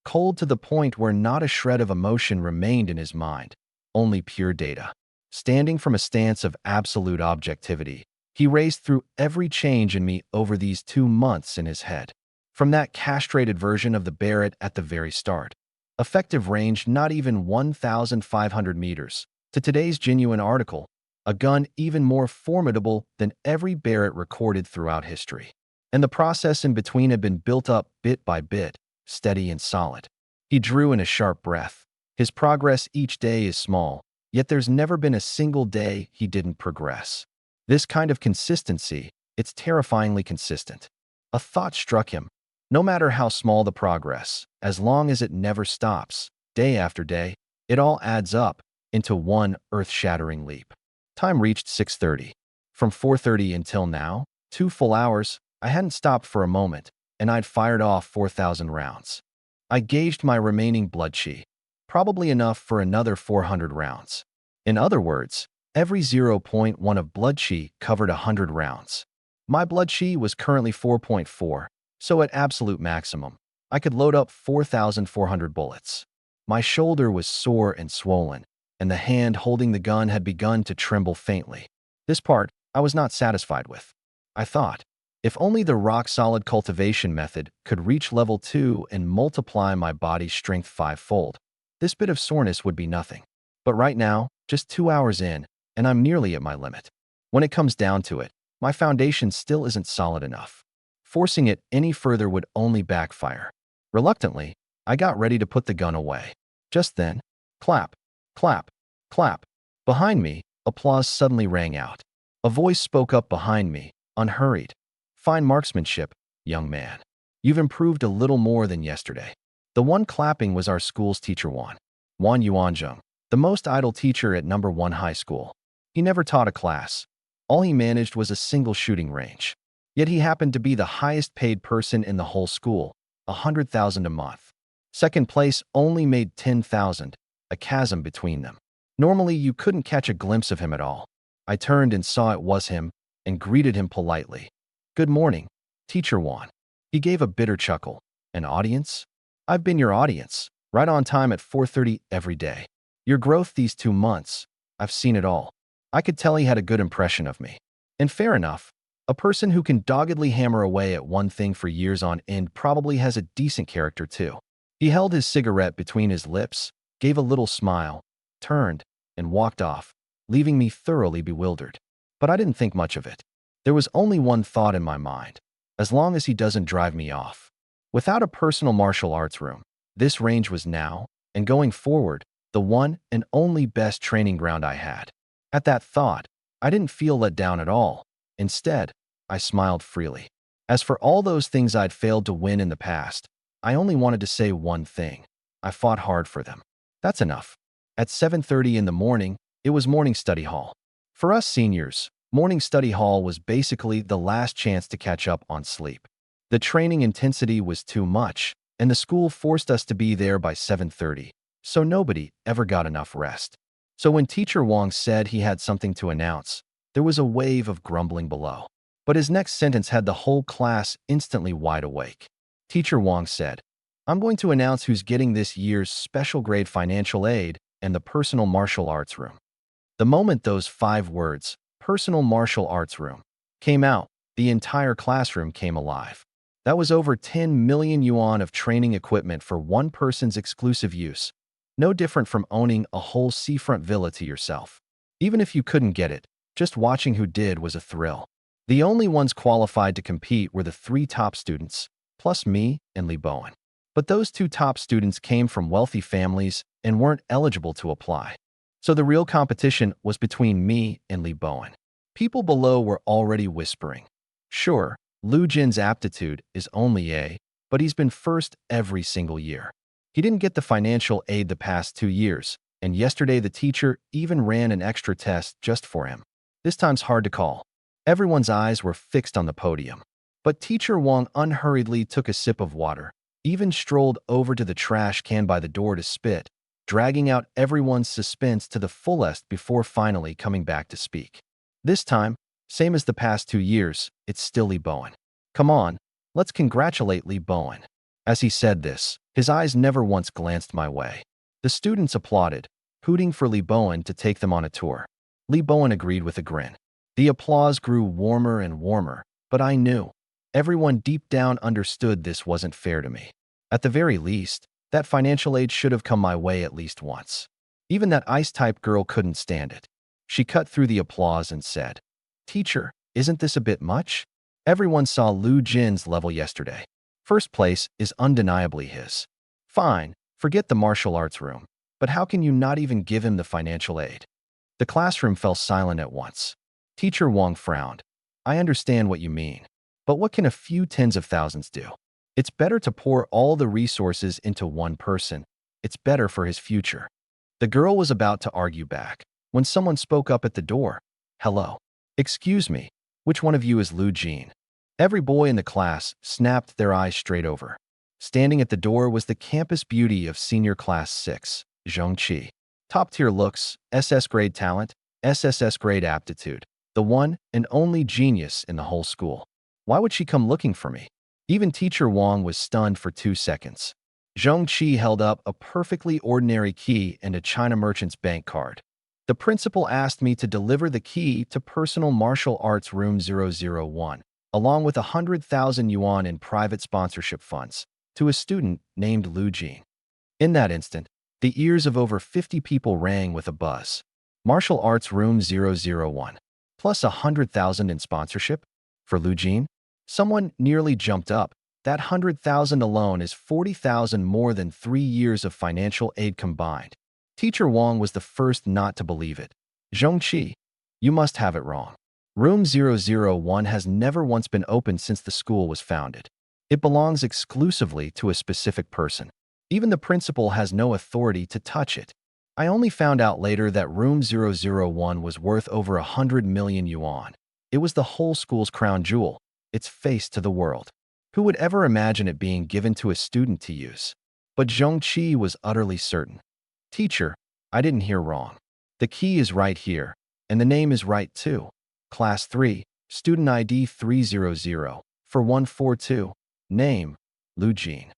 Cold to the point where not a shred of emotion remained in his mind, only pure data. Standing from a stance of absolute objectivity, he raced through every change in me over these 2 months in his head. From that castrated version of the BARRETT at the very start, effective range not even 1,500 meters, to today's genuine article, a gun even more formidable than every BARRETT recorded throughout history. And the process in between had been built up bit by bit, steady and solid. He drew in a sharp breath. His progress each day is small, yet there's never been a single day he didn't progress. This kind of consistency, it's terrifyingly consistent. A thought struck him. No matter how small the progress, as long as it never stops, day after day, it all adds up into one earth-shattering leap. Time reached 6:30. From 4:30 until now, 2 full hours, I hadn't stopped for a moment, and I'd fired off 4,000 rounds. I gauged my remaining blood chi, probably enough for another 400 rounds. In other words, every 0.1 of blood chi covered 100 rounds. My blood chi was currently 4.4, so at absolute maximum, I could load up 4,400 bullets. My shoulder was sore and swollen, and the hand holding the gun had begun to tremble faintly. This part I was not satisfied with. I thought, if only the rock-solid cultivation method could reach level 2 and multiply my body's strength 5-fold, this bit of soreness would be nothing. But right now, just 2 hours in, and I'm nearly at my limit. When it comes down to it, my foundation still isn't solid enough. Forcing it any further would only backfire. Reluctantly, I got ready to put the gun away. Just then, clap, clap, clap. Behind me, applause suddenly rang out. A voice spoke up behind me, unhurried. Fine marksmanship, young man. You've improved a little more than yesterday. The one clapping was our school's teacher Wan Yuanzheng, the most idle teacher at number 1 high school. He never taught a class. All he managed was a single shooting range. Yet he happened to be the highest paid person in the whole school, 100,000 a month. Second place only made 10,000, a chasm between them. Normally, you couldn't catch a glimpse of him at all. I turned and saw it was him and greeted him politely. "Good morning, Teacher Juan." He gave a bitter chuckle. "An audience? I've been your audience, right on time at 4:30 every day. Your growth these 2 months, I've seen it all." I could tell he had a good impression of me. And fair enough, a person who can doggedly hammer away at one thing for years on end probably has a decent character too. He held his cigarette between his lips, gave a little smile, turned, and walked off, leaving me thoroughly bewildered. But I didn't think much of it. There was only one thought in my mind: as long as he doesn't drive me off. Without a personal martial arts room, this range was now, and going forward, the one and only best training ground I had. At that thought, I didn't feel let down at all. Instead, I smiled freely. As for all those things I'd failed to win in the past, I only wanted to say one thing: I fought hard for them. That's enough. At 7:30 in the morning, it was morning study hall. For us seniors, morning study hall was basically the last chance to catch up on sleep. The training intensity was too much, and the school forced us to be there by 7:30, so nobody ever got enough rest. So when Teacher Wong said he had something to announce, there was a wave of grumbling below. But his next sentence had the whole class instantly wide awake. Teacher Wong said, "I'm going to announce who's getting this year's special grade financial aid and the personal martial arts room." The moment those 5 words, personal martial arts room, came out, the entire classroom came alive. That was over 10 million yuan of training equipment for one person's exclusive use. No different from owning a whole seafront villa to yourself. Even if you couldn't get it, just watching who did was a thrill. The only ones qualified to compete were the 3 top students, plus me and Li Bowen. But those 2 top students came from wealthy families and weren't eligible to apply. So the real competition was between me and Li Bowen. People below were already whispering, "Sure, Lu Jin's aptitude is only A, but he's been first every single year. He didn't get the financial aid the past 2 years, and yesterday the teacher even ran an extra test just for him. This time's hard to call." Everyone's eyes were fixed on the podium. But Teacher Wong unhurriedly took a sip of water, even strolled over to the trash can by the door to spit, dragging out everyone's suspense to the fullest before finally coming back to speak. This time, same as the past 2 years, it's still Li Bowen. "Come on, let's congratulate Li Bowen." As he said this, his eyes never once glanced my way. The students applauded, hooting for Li Bowen to take them on a tour. Li Bowen agreed with a grin. The applause grew warmer and warmer, but I knew. Everyone deep down understood this wasn't fair to me. At the very least, that financial aid should have come my way at least once. Even that ice-type girl couldn't stand it. She cut through the applause and said, "Teacher, isn't this a bit much? Everyone saw Lu Jin's level yesterday. First place is undeniably his. Fine, forget the martial arts room, but how can you not even give him the financial aid?" The classroom fell silent at once. Teacher Wong frowned. "I understand what you mean, but what can a few tens of thousands do? It's better to pour all the resources into one person. It's better for his future." The girl was about to argue back when someone spoke up at the door. "Hello. Excuse me, which one of you is Lu Jin?" Every boy in the class snapped their eyes straight over. Standing at the door was the campus beauty of senior class 6, Zhong Qi. Top-tier looks, SS grade talent, SSS grade aptitude. The one and only genius in the whole school. Why would she come looking for me? Even Teacher Wong was stunned for 2 seconds. Zhong Qi held up a perfectly ordinary key and a China Merchant's bank card. "The principal asked me to deliver the key to Personal Martial Arts Room 001, along with 100,000 yuan in private sponsorship funds, to a student named Lu Jin." In that instant, the ears of over 50 people rang with a buzz. Martial Arts Room 001, plus 100,000 in sponsorship? For Lu Jin? Someone nearly jumped up. That 100,000 alone is 40,000 more than 3 years of financial aid combined. Teacher Wong was the first not to believe it. "Zhong Qi, you must have it wrong. Room 001 has never once been opened since the school was founded. It belongs exclusively to a specific person. Even the principal has no authority to touch it." I only found out later that room 001 was worth over 100 million yuan. It was the whole school's crown jewel, its face to the world. Who would ever imagine it being given to a student to use? But Zhongqi was utterly certain. Teacher, I didn't hear wrong. The key is right here, and the name is right too. Class 3, student ID 300 for 142. Name, Lu Jin.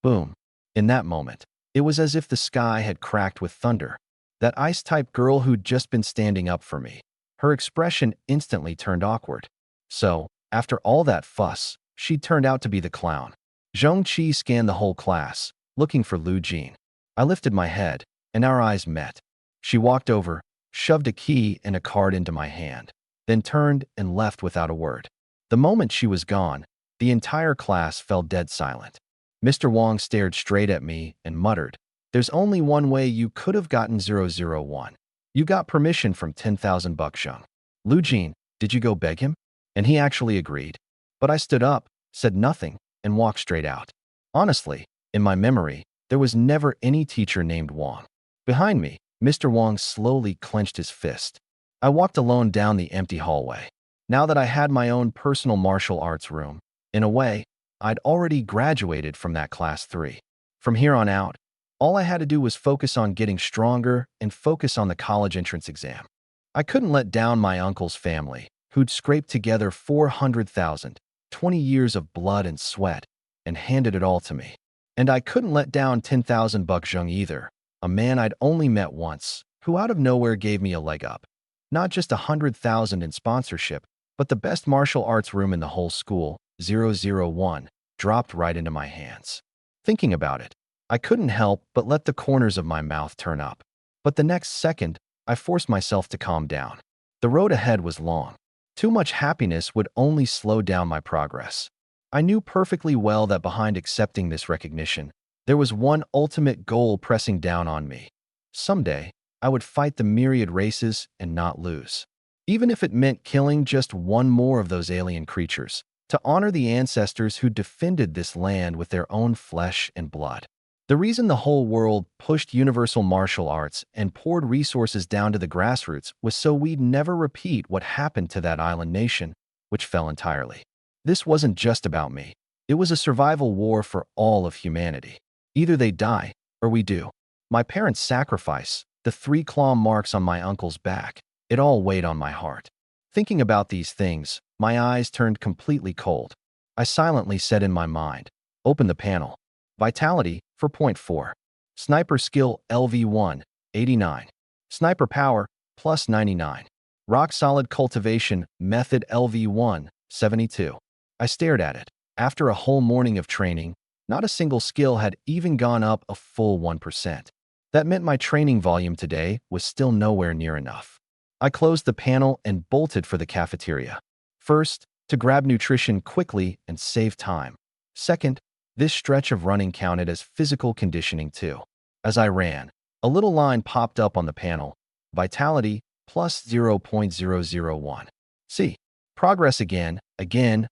Boom. In that moment, it was as if the sky had cracked with thunder. That ice-type girl who'd just been standing up for me. Her expression instantly turned awkward. So, after all that fuss, she turned out to be the clown. Zhongqi scanned the whole class, looking for Lu Jin. I lifted my head, and our eyes met. She walked over, shoved a key and a card into my hand, then turned and left without a word. The moment she was gone, the entire class fell dead silent. Mr. Wang stared straight at me and muttered, "There's only one way you could have gotten 001. You got permission from 10,000 buckshung. Lu Jin, did you go beg him?" And he actually agreed. But I stood up, said nothing, and walked straight out. Honestly, in my memory, there was never any teacher named Wang. Behind me, Mr. Wang slowly clenched his fist. I walked alone down the empty hallway. Now that I had my own personal martial arts room, in a way, I'd already graduated from that class 3. From here on out, all I had to do was focus on getting stronger and focus on the college entrance exam. I couldn't let down my uncle's family, who'd scraped together 400,000, 20 years of blood and sweat, and handed it all to me. And I couldn't let down 10,000 buckshung either, a man I'd only met once, who out of nowhere gave me a leg up. Not just 100,000 in sponsorship, but the best martial arts room in the whole school, 001, dropped right into my hands. Thinking about it, I couldn't help but let the corners of my mouth turn up. But the next second, I forced myself to calm down. The road ahead was long. Too much happiness would only slow down my progress. I knew perfectly well that behind accepting this recognition, there was one ultimate goal pressing down on me. Someday, I would fight the myriad races and not lose. Even if it meant killing just one more of those alien creatures, to honor the ancestors who defended this land with their own flesh and blood. The reason the whole world pushed universal martial arts and poured resources down to the grassroots was so we'd never repeat what happened to that island nation, which fell entirely. This wasn't just about me. It was a survival war for all of humanity. Either they die, or we do. My parents' sacrifice, the 3 claw marks on my uncle's back, it all weighed on my heart. Thinking about these things, my eyes turned completely cold. I silently said in my mind, "Open the panel. Vitality, for point 4. Sniper skill, LV1, 89. Sniper power, plus 99. Rock solid cultivation, method LV1, 72. I stared at it. After a whole morning of training, not a single skill had even gone up a full 1%. That meant my training volume today was still nowhere near enough. I closed the panel and bolted for the cafeteria. First, to grab nutrition quickly and save time. Second, this stretch of running counted as physical conditioning too. As I ran, a little line popped up on the panel. Vitality, plus 0.001. See, progress again, and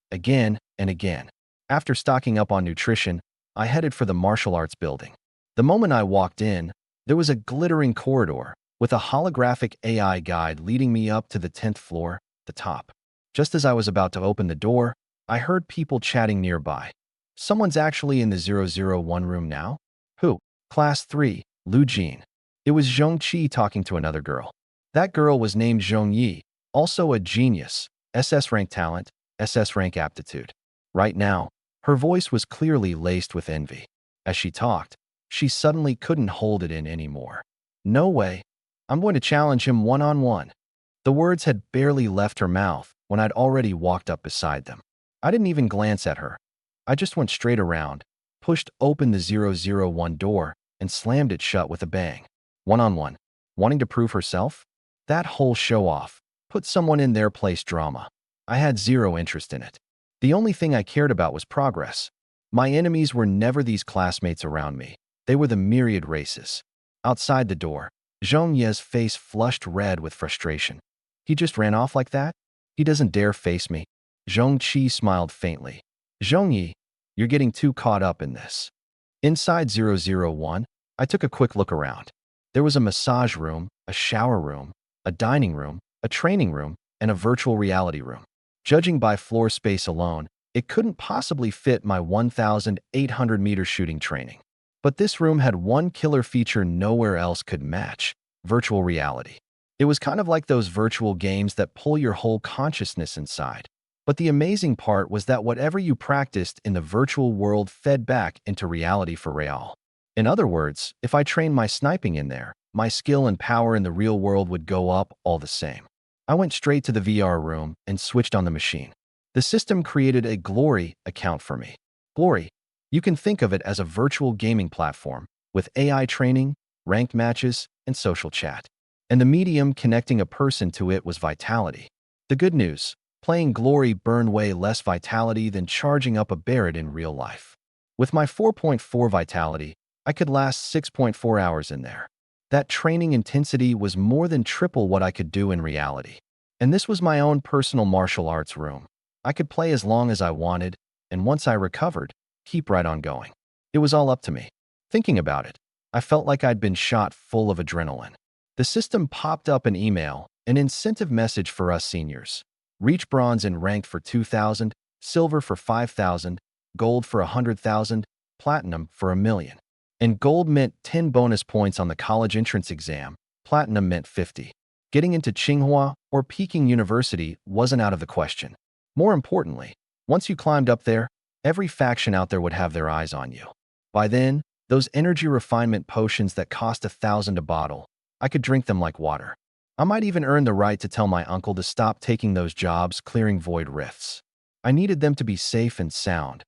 again. After stocking up on nutrition, I headed for the martial arts building. The moment I walked in, there was a glittering corridor with a holographic AI guide leading me up to the 10th floor, the top. Just as I was about to open the door, I heard people chatting nearby. Someone's actually in the 001 room now? Who? Class 3, Lu Jin. It was Zhongqi talking to another girl. That girl was named Zhong Yi, also a genius, SS rank talent, SS rank aptitude. Right now, her voice was clearly laced with envy. As she talked, she suddenly couldn't hold it in anymore. "No way. I'm going to challenge him one-on-one." The words had barely left her mouth when I'd already walked up beside them. I didn't even glance at her. I just went straight around, pushed open the 001 door, and slammed it shut with a bang. One-on-one. Wanting to prove herself? That whole show-off, put someone in their place drama. I had zero interest in it. The only thing I cared about was progress. My enemies were never these classmates around me. They were the myriad races. Outside the door, Zhong Ye's face flushed red with frustration. He just ran off like that? He doesn't dare face me. Zhong Qi smiled faintly. Zhong Yi, you're getting too caught up in this. Inside 001, I took a quick look around. There was a massage room, a shower room, a dining room, a training room, and a virtual reality room. Judging by floor space alone, it couldn't possibly fit my 1,800-meter shooting training. But this room had one killer feature nowhere else could match: virtual reality. It was kind of like those virtual games that pull your whole consciousness inside. But the amazing part was that whatever you practiced in the virtual world fed back into reality for real. In other words, if I trained my sniping in there, my skill and power in the real world would go up all the same. I went straight to the VR room and switched on the machine. The system created a Glory account for me. Glory, you can think of it as a virtual gaming platform with AI training, ranked matches, and social chat. And the medium connecting a person to it was vitality. The good news: playing Glory burned way less vitality than charging up a Barrett in real life. With my 4.4 vitality, I could last 6.4 hours in there. That training intensity was more than triple what I could do in reality. And this was my own personal martial arts room. I could play as long as I wanted, and once I recovered, keep right on going. It was all up to me. Thinking about it, I felt like I'd been shot full of adrenaline. The system popped up an email, an incentive message for us seniors. Reach bronze in ranked for 2,000, silver for 5,000, gold for 100,000, platinum for 1,000,000. And gold meant 10 bonus points on the college entrance exam, platinum meant 50. Getting into Tsinghua or Peking University wasn't out of the question. More importantly, once you climbed up there, every faction out there would have their eyes on you. By then, those energy refinement potions that cost 1,000 a bottle, I could drink them like water. I might even earn the right to tell my uncle to stop taking those jobs clearing void rifts. I needed them to be safe and sound.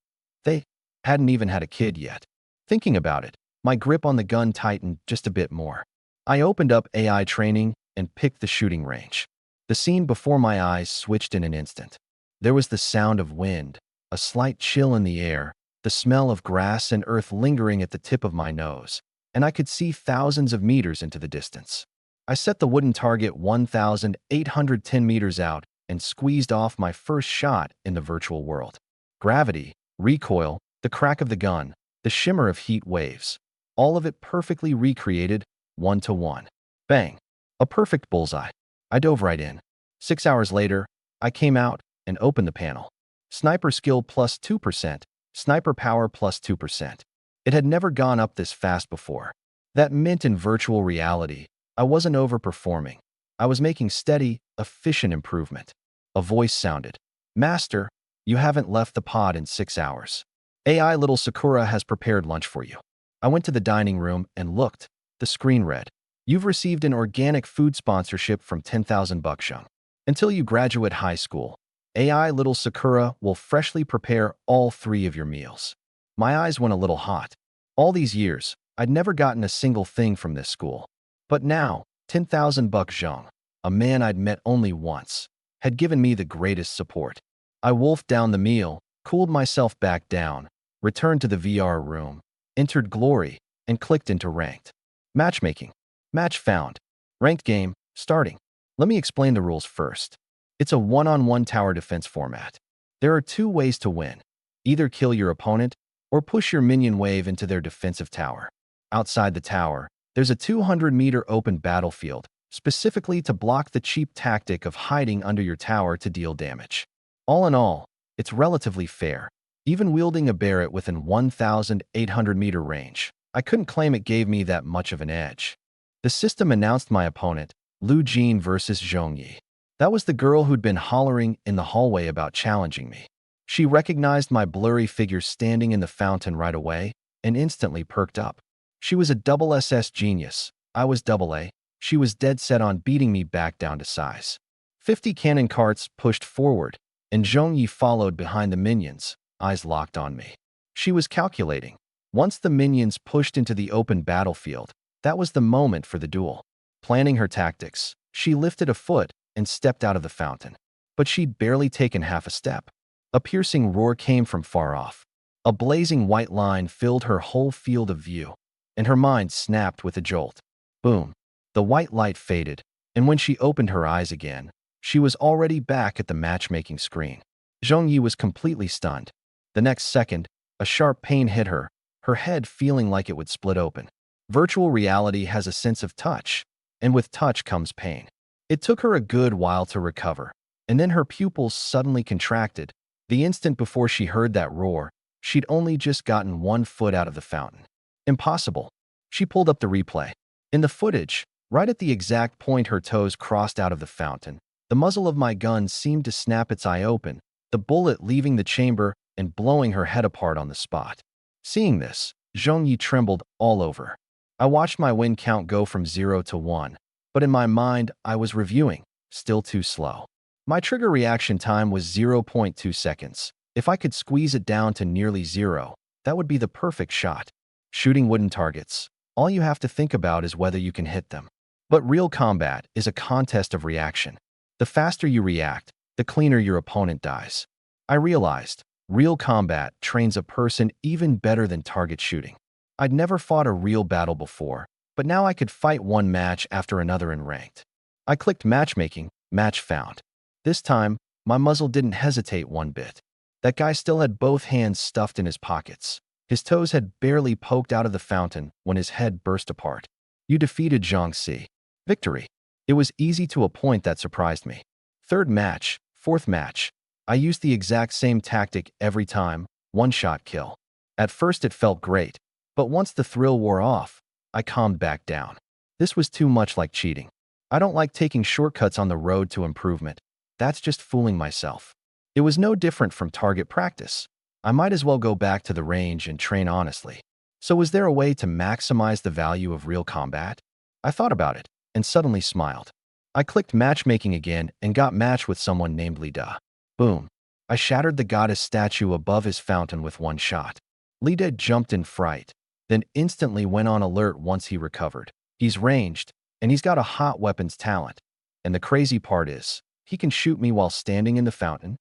They hadn't even had a kid yet. Thinking about it, my grip on the gun tightened just a bit more. I opened up AI training and picked the shooting range. The scene before my eyes switched in an instant. There was the sound of wind, a slight chill in the air, the smell of grass and earth lingering at the tip of my nose, and I could see thousands of meters into the distance. I set the wooden target 1,810 meters out and squeezed off my first shot in the virtual world. Gravity, recoil, the crack of the gun, the shimmer of heat waves, all of it perfectly recreated, 1-to-1. Bang! A perfect bullseye. I dove right in. 6 hours later, I came out and opened the panel. Sniper skill plus 2%, sniper power plus 2%. It had never gone up this fast before. That meant in virtual reality, I wasn't overperforming. I was making steady, efficient improvement. A voice sounded. "Master, you haven't left the pod in 6 hours. AI Little Sakura has prepared lunch for you." I went to the dining room and looked. The screen read, "You've received an organic food sponsorship from 10,000 buckshung. Until you graduate high school, AI Little Sakura will freshly prepare all 3 of your meals." My eyes went a little hot. All these years, I'd never gotten a single thing from this school. But now, 10,000 buckshung, a man I'd met only once, had given me the greatest support. I wolfed down the meal, cooled myself back down, returned to the VR room, entered Glory, and clicked into Ranked. Matchmaking. Match found. Ranked game, starting. Let me explain the rules first. It's a one-on-one tower defense format. There are 2 ways to win. Either kill your opponent, or push your minion wave into their defensive tower. Outside the tower, there's a 200-meter open battlefield, specifically to block the cheap tactic of hiding under your tower to deal damage. All in all, it's relatively fair. Even wielding a Barrett within 1,800-meter range, I couldn't claim it gave me that much of an edge. The system announced my opponent, Lu Jin versus Zhongyi. That was the girl who'd been hollering in the hallway about challenging me. She recognized my blurry figure standing in the fountain right away and instantly perked up. She was a double SS genius. I was double A. She was dead set on beating me back down to size. 50 cannon carts pushed forward, and Zhongyi followed behind the minions, eyes locked on me. She was calculating. Once the minions pushed into the open battlefield, that was the moment for the duel. Planning her tactics, she lifted a foot and stepped out of the fountain. But she'd barely taken half a step. A piercing roar came from far off. A blazing white line filled her whole field of view, and her mind snapped with a jolt. Boom. The white light faded, and when she opened her eyes again, she was already back at the matchmaking screen. Zhongyi was completely stunned. The next second, a sharp pain hit her, her head feeling like it would split open. Virtual reality has a sense of touch, and with touch comes pain. It took her a good while to recover, and then her pupils suddenly contracted. The instant before she heard that roar, she'd only just gotten 1 foot out of the fountain. Impossible. She pulled up the replay. In the footage, right at the exact point her toes crossed out of the fountain, the muzzle of my gun seemed to snap its eye open, the bullet leaving the chamber and blowing her head apart on the spot. Seeing this, Zhong Yi trembled all over. I watched my win count go from 0 to 1, but in my mind, I was reviewing, still too slow. My trigger reaction time was 0.2 seconds. If I could squeeze it down to nearly 0, that would be the perfect shot. Shooting wooden targets, all you have to think about is whether you can hit them. But real combat is a contest of reaction. The faster you react, the cleaner your opponent dies. I realized, real combat trains a person even better than target shooting. I'd never fought a real battle before, but now I could fight one match after another in ranked. I clicked matchmaking, match found. This time, my muzzle didn't hesitate one bit. That guy still had both hands stuffed in his pockets. His toes had barely poked out of the fountain when his head burst apart. You defeated Zhang Si. Victory. It was easy to a point that surprised me. Third match, fourth match. I used the exact same tactic every time, one-shot kill. At first it felt great, but once the thrill wore off, I calmed back down. This was too much like cheating. I don't like taking shortcuts on the road to improvement. That's just fooling myself. It was no different from target practice. I might as well go back to the range and train honestly. So was there a way to maximize the value of real combat? I thought about it and suddenly smiled. I clicked matchmaking again and got matched with someone named Li Da. Boom. I shattered the goddess statue above his fountain with one shot. Li Da jumped in fright, then instantly went on alert once he recovered. He's ranged, and he's got a hot weapons talent. And the crazy part is, he can shoot me while standing in the fountain.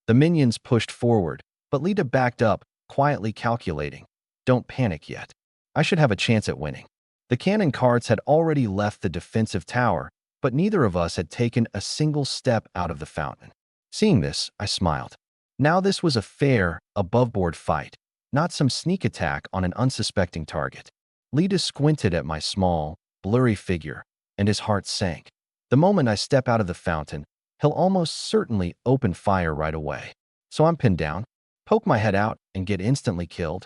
The minions pushed forward, but Li Da backed up, quietly calculating. Don't panic yet. I should have a chance at winning. The cannon carts had already left the defensive tower, but neither of us had taken a single step out of the fountain. Seeing this, I smiled. Now this was a fair, above-board fight, not some sneak attack on an unsuspecting target. Li Da squinted at my small, blurry figure, and his heart sank. The moment I step out of the fountain, he'll almost certainly open fire right away. So I'm pinned down, poke my head out, and get instantly killed.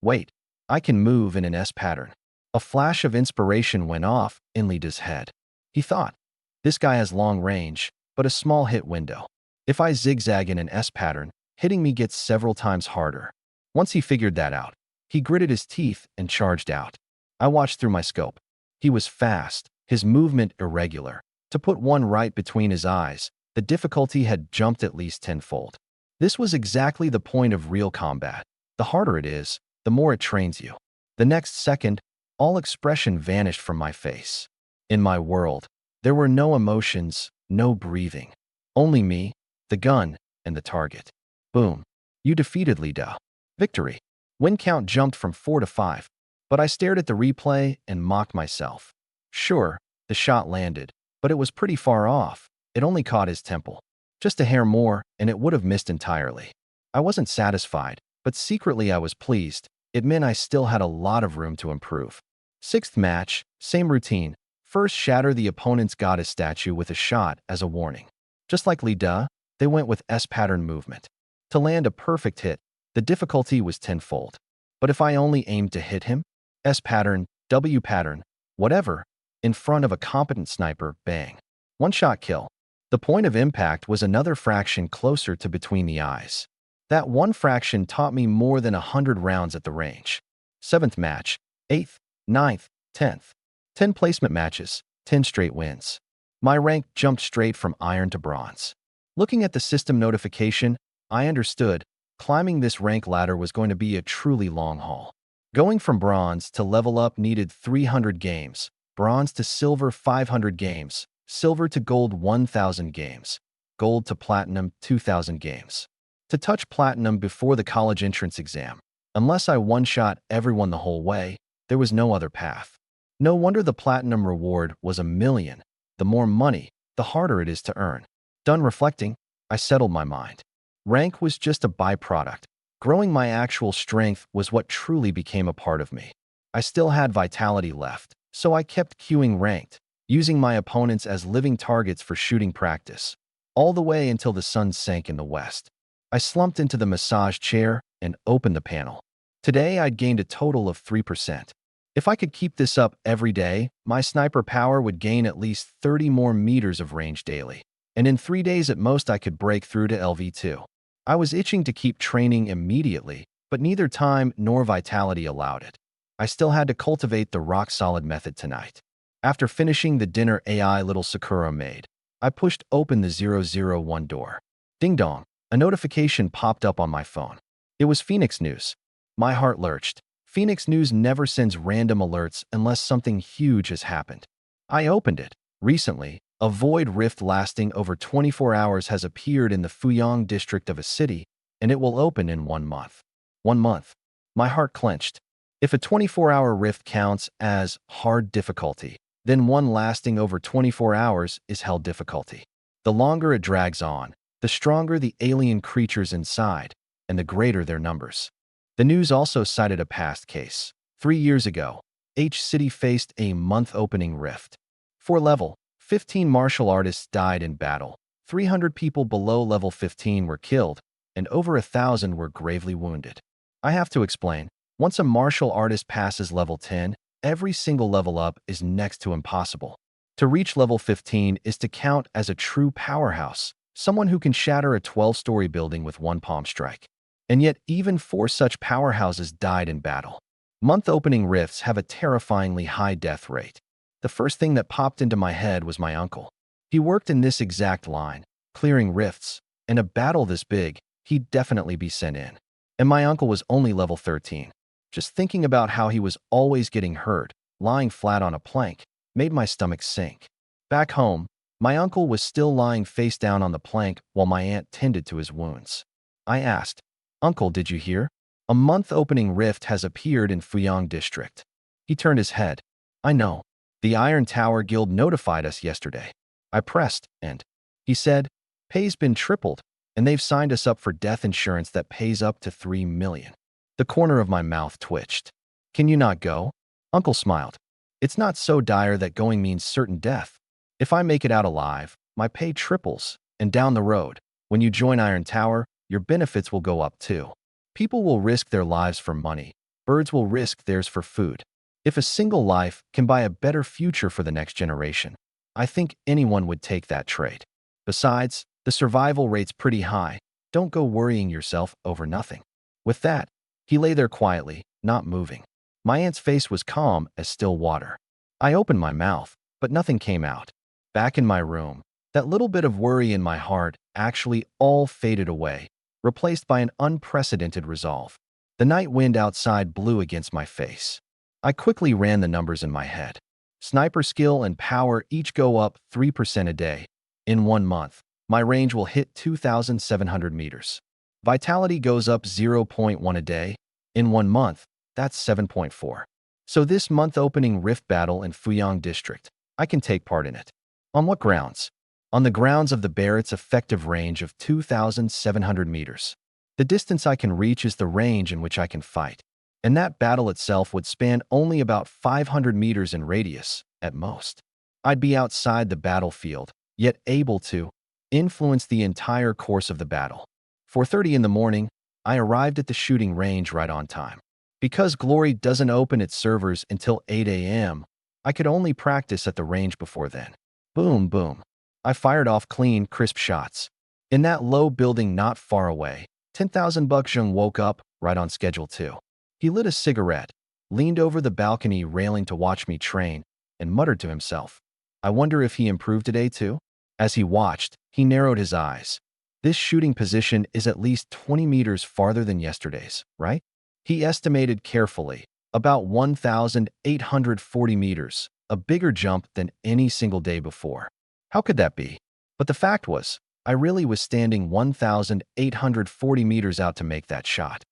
Wait, I can move in an S pattern. A flash of inspiration went off in Li Da's head. He thought, this guy has long range, but a small hit window. If I zigzag in an S pattern, hitting me gets several times harder. Once he figured that out, he gritted his teeth and charged out. I watched through my scope. He was fast, his movement irregular. To put one right between his eyes, the difficulty had jumped at least tenfold. This was exactly the point of real combat. The harder it is, the more it trains you. The next second, all expression vanished from my face. In my world, there were no emotions, no breathing. Only me, the gun, and the target. Boom. You defeated Li Da. Victory. Win count jumped from 4 to 5, but I stared at the replay and mocked myself. Sure, the shot landed, but it was pretty far off. It only caught his temple. Just a hair more, and it would have missed entirely. I wasn't satisfied, but secretly I was pleased. It meant I still had a lot of room to improve. Sixth match, same routine. First, shatter the opponent's goddess statue with a shot as a warning. Just like Li Da, they went with S-pattern movement. To land a perfect hit, the difficulty was tenfold. But if I only aimed to hit him, S-pattern, W-pattern, whatever, in front of a competent sniper, bang. One-shot kill. The point of impact was another fraction closer to between the eyes. That one fraction taught me more than 100 rounds at the range. Seventh match, 8th, 9th, 10th. 10 placement matches, 10 straight wins. My rank jumped straight from iron to bronze. Looking at the system notification, I understood climbing this rank ladder was going to be a truly long haul. Going from bronze to level up needed 300 games, bronze to silver 500 games, silver to gold 1,000 games, gold to platinum 2,000 games. To touch platinum before the college entrance exam, unless I one-shot everyone the whole way, there was no other path. No wonder the platinum reward was 1 million. The more money, the harder it is to earn. Done reflecting, I settled my mind. Rank was just a byproduct. Growing my actual strength was what truly became a part of me. I still had vitality left, so I kept queuing ranked, using my opponents as living targets for shooting practice, all the way until the sun sank in the west. I slumped into the massage chair and opened the panel. Today, I'd gained a total of 3%. If I could keep this up every day, my sniper power would gain at least 30 more meters of range daily. And in 3 days at most, I could break through to LV2. I was itching to keep training immediately, but neither time nor vitality allowed it. I still had to cultivate the rock-solid method tonight. After finishing the dinner AI little Sakura made, I pushed open the 001 door. Ding dong, a notification popped up on my phone. It was Phoenix News. My heart lurched. Phoenix News never sends random alerts unless something huge has happened. I opened it. Recently, a void rift lasting over 24 hours has appeared in the Fuyang district of a city, and it will open in 1 month. 1 month. My heart clenched. If a 24-hour rift counts as hard difficulty, then one lasting over 24 hours is hell difficulty. The longer it drags on, the stronger the alien creatures inside, and the greater their numbers. The news also cited a past case. 3 years ago, H City faced a month-opening rift. 4 level, 15 martial artists died in battle. 300 people below level 15 were killed, and over 1,000 were gravely wounded. I have to explain, once a martial artist passes level 10, every single level up is next to impossible. To reach level 15 is to count as a true powerhouse, someone who can shatter a 12-story building with one palm strike. And yet, even 4 such powerhouses died in battle. Month-opening rifts have a terrifyingly high death rate. The first thing that popped into my head was my uncle. He worked in this exact line, clearing rifts. In a battle this big, he'd definitely be sent in. And my uncle was only level 13. Just thinking about how he was always getting hurt, lying flat on a plank, made my stomach sink. Back home, my uncle was still lying face down on the plank while my aunt tended to his wounds. I asked, "Uncle, did you hear? A month-opening rift has appeared in Fuyang District." He turned his head. "I know. The Iron Tower Guild notified us yesterday." I pressed, and he said, "Pay's been tripled, and they've signed us up for death insurance that pays up to 3 million. The corner of my mouth twitched. "Can you not go?" Uncle smiled. "It's not so dire that going means certain death. If I make it out alive, my pay triples, and down the road, when you join Iron Tower, your benefits will go up too. People will risk their lives for money. Birds will risk theirs for food. If a single life can buy a better future for the next generation, I think anyone would take that trade. Besides, the survival rate's pretty high. Don't go worrying yourself over nothing." With that, he lay there quietly, not moving. My aunt's face was calm as still water. I opened my mouth, but nothing came out. Back in my room, that little bit of worry in my heart actually all faded away, replaced by an unprecedented resolve. The night wind outside blew against my face. I quickly ran the numbers in my head. Sniper skill and power each go up 3% a day. In 1 month, my range will hit 2,700 meters. Vitality goes up 0.1 a day. In 1 month, that's 7.4. So this month-opening rift battle in Fuyang District, I can take part in it. On what grounds? On the grounds of the BARRETT's effective range of 2,700 meters. The distance I can reach is the range in which I can fight. And that battle itself would span only about 500 meters in radius, at most. I'd be outside the battlefield, yet able to influence the entire course of the battle. 4:30 in the morning, I arrived at the shooting range right on time. Because Glory doesn't open its servers until 8 a.m., I could only practice at the range before then. Boom, boom. I fired off clean, crisp shots. In that low building not far away, 10,000 Bukjung woke up right on schedule too. He lit a cigarette, leaned over the balcony railing to watch me train, and muttered to himself, "I wonder if he improved today too?" As he watched, he narrowed his eyes. "This shooting position is at least 20 meters farther than yesterday's, right?" He estimated carefully, about 1,840 meters, a bigger jump than any single day before. How could that be? But the fact was, I really was standing 1,840 meters out to make that shot.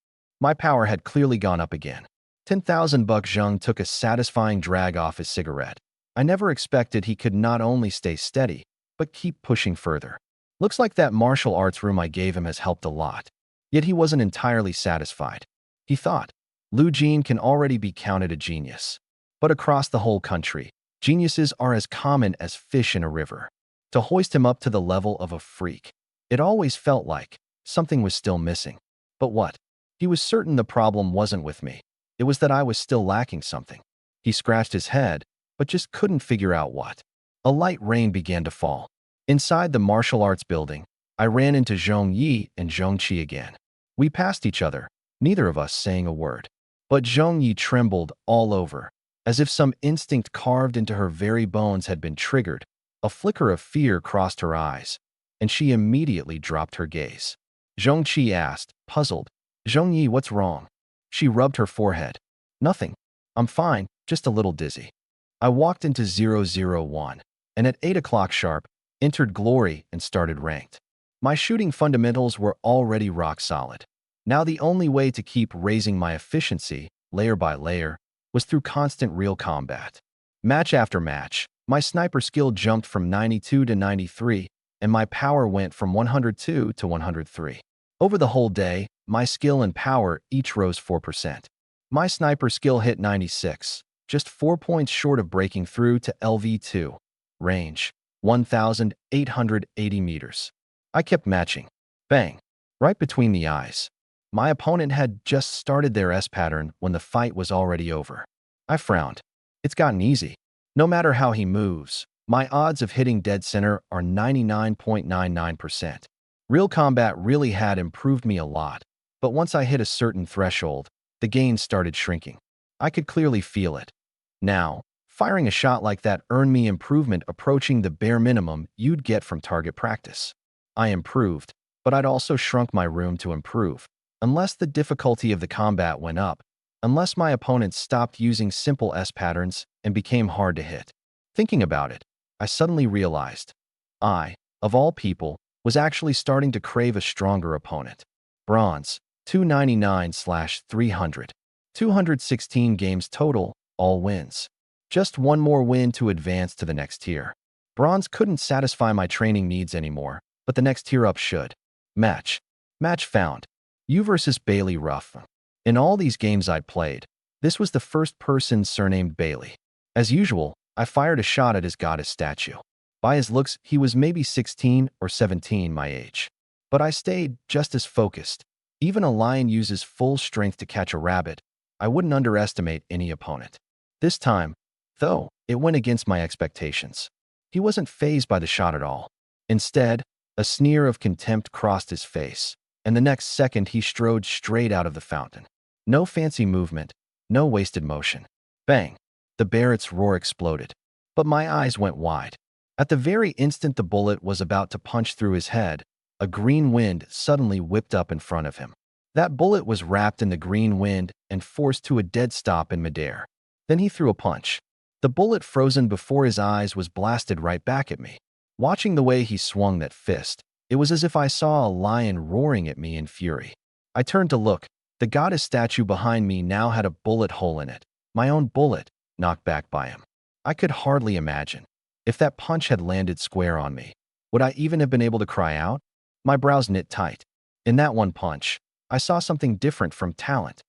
My power had clearly gone up again. 10,000 Bukjung took a satisfying drag off his cigarette. I never expected he could not only stay steady, but keep pushing further. Looks like that martial arts room I gave him has helped a lot. Yet he wasn't entirely satisfied. He thought, Lu Jin can already be counted a genius. But across the whole country, geniuses are as common as fish in a river. To hoist him up to the level of a freak, it always felt like something was still missing. But what? He was certain the problem wasn't with me. It was that I was still lacking something. He scratched his head, but just couldn't figure out what. A light rain began to fall. Inside the martial arts building, I ran into Zhong Yi and Zhong Qi again. We passed each other, neither of us saying a word. But Zhong Yi trembled all over, as if some instinct carved into her very bones had been triggered. A flicker of fear crossed her eyes, and she immediately dropped her gaze. Zhong Qi asked, puzzled, Zhong Yi, what's wrong? She rubbed her forehead. Nothing. I'm fine, just a little dizzy. I walked into 001, and at 8 o'clock sharp, entered Glory and started ranked. My shooting fundamentals were already rock solid. Now the only way to keep raising my efficiency, layer by layer, was through constant real combat. Match after match, my sniper skill jumped from 92 to 93, and my power went from 102 to 103. Over the whole day, my skill and power each rose 4%. My sniper skill hit 96, just 4 points short of breaking through to LV2. Range, 1,880 meters. I kept matching. Bang. Right between the eyes. My opponent had just started their S pattern when the fight was already over. I frowned. It's gotten easy. No matter how he moves, my odds of hitting dead center are 99.99%. Real combat really had improved me a lot, but once I hit a certain threshold, the gains started shrinking. I could clearly feel it. Now, firing a shot like that earned me improvement approaching the bare minimum you'd get from target practice. I improved, but I'd also shrunk my room to improve. Unless the difficulty of the combat went up, unless my opponents stopped using simple S patterns and became hard to hit. Thinking about it, I suddenly realized I, of all people, was actually starting to crave a stronger opponent. Bronze, 299/300. 216 games total, all wins. Just one more win to advance to the next tier. Bronze couldn't satisfy my training needs anymore, but the next tier up should. Match. Match found. You versus Bailey Ruff. In all these games I'd played, this was the first person surnamed Bailey. As usual, I fired a shot at his goddess statue. By his looks, he was maybe 16 or 17 my age. But I stayed just as focused. Even a lion uses full strength to catch a rabbit. I wouldn't underestimate any opponent. This time, though, it went against my expectations. He wasn't fazed by the shot at all. Instead, a sneer of contempt crossed his face, and the next second he strode straight out of the fountain. No fancy movement, no wasted motion. Bang! The Barrett's roar exploded. But my eyes went wide. At the very instant the bullet was about to punch through his head, a green wind suddenly whipped up in front of him. That bullet was wrapped in the green wind and forced to a dead stop in midair. Then he threw a punch. The bullet, frozen before his eyes, was blasted right back at me. Watching the way he swung that fist, it was as if I saw a lion roaring at me in fury. I turned to look. The goddess statue behind me now had a bullet hole in it. My own bullet, knocked back by him. I could hardly imagine. If that punch had landed square on me, would I even have been able to cry out? My brows knit tight. In that one punch, I saw something different from talent.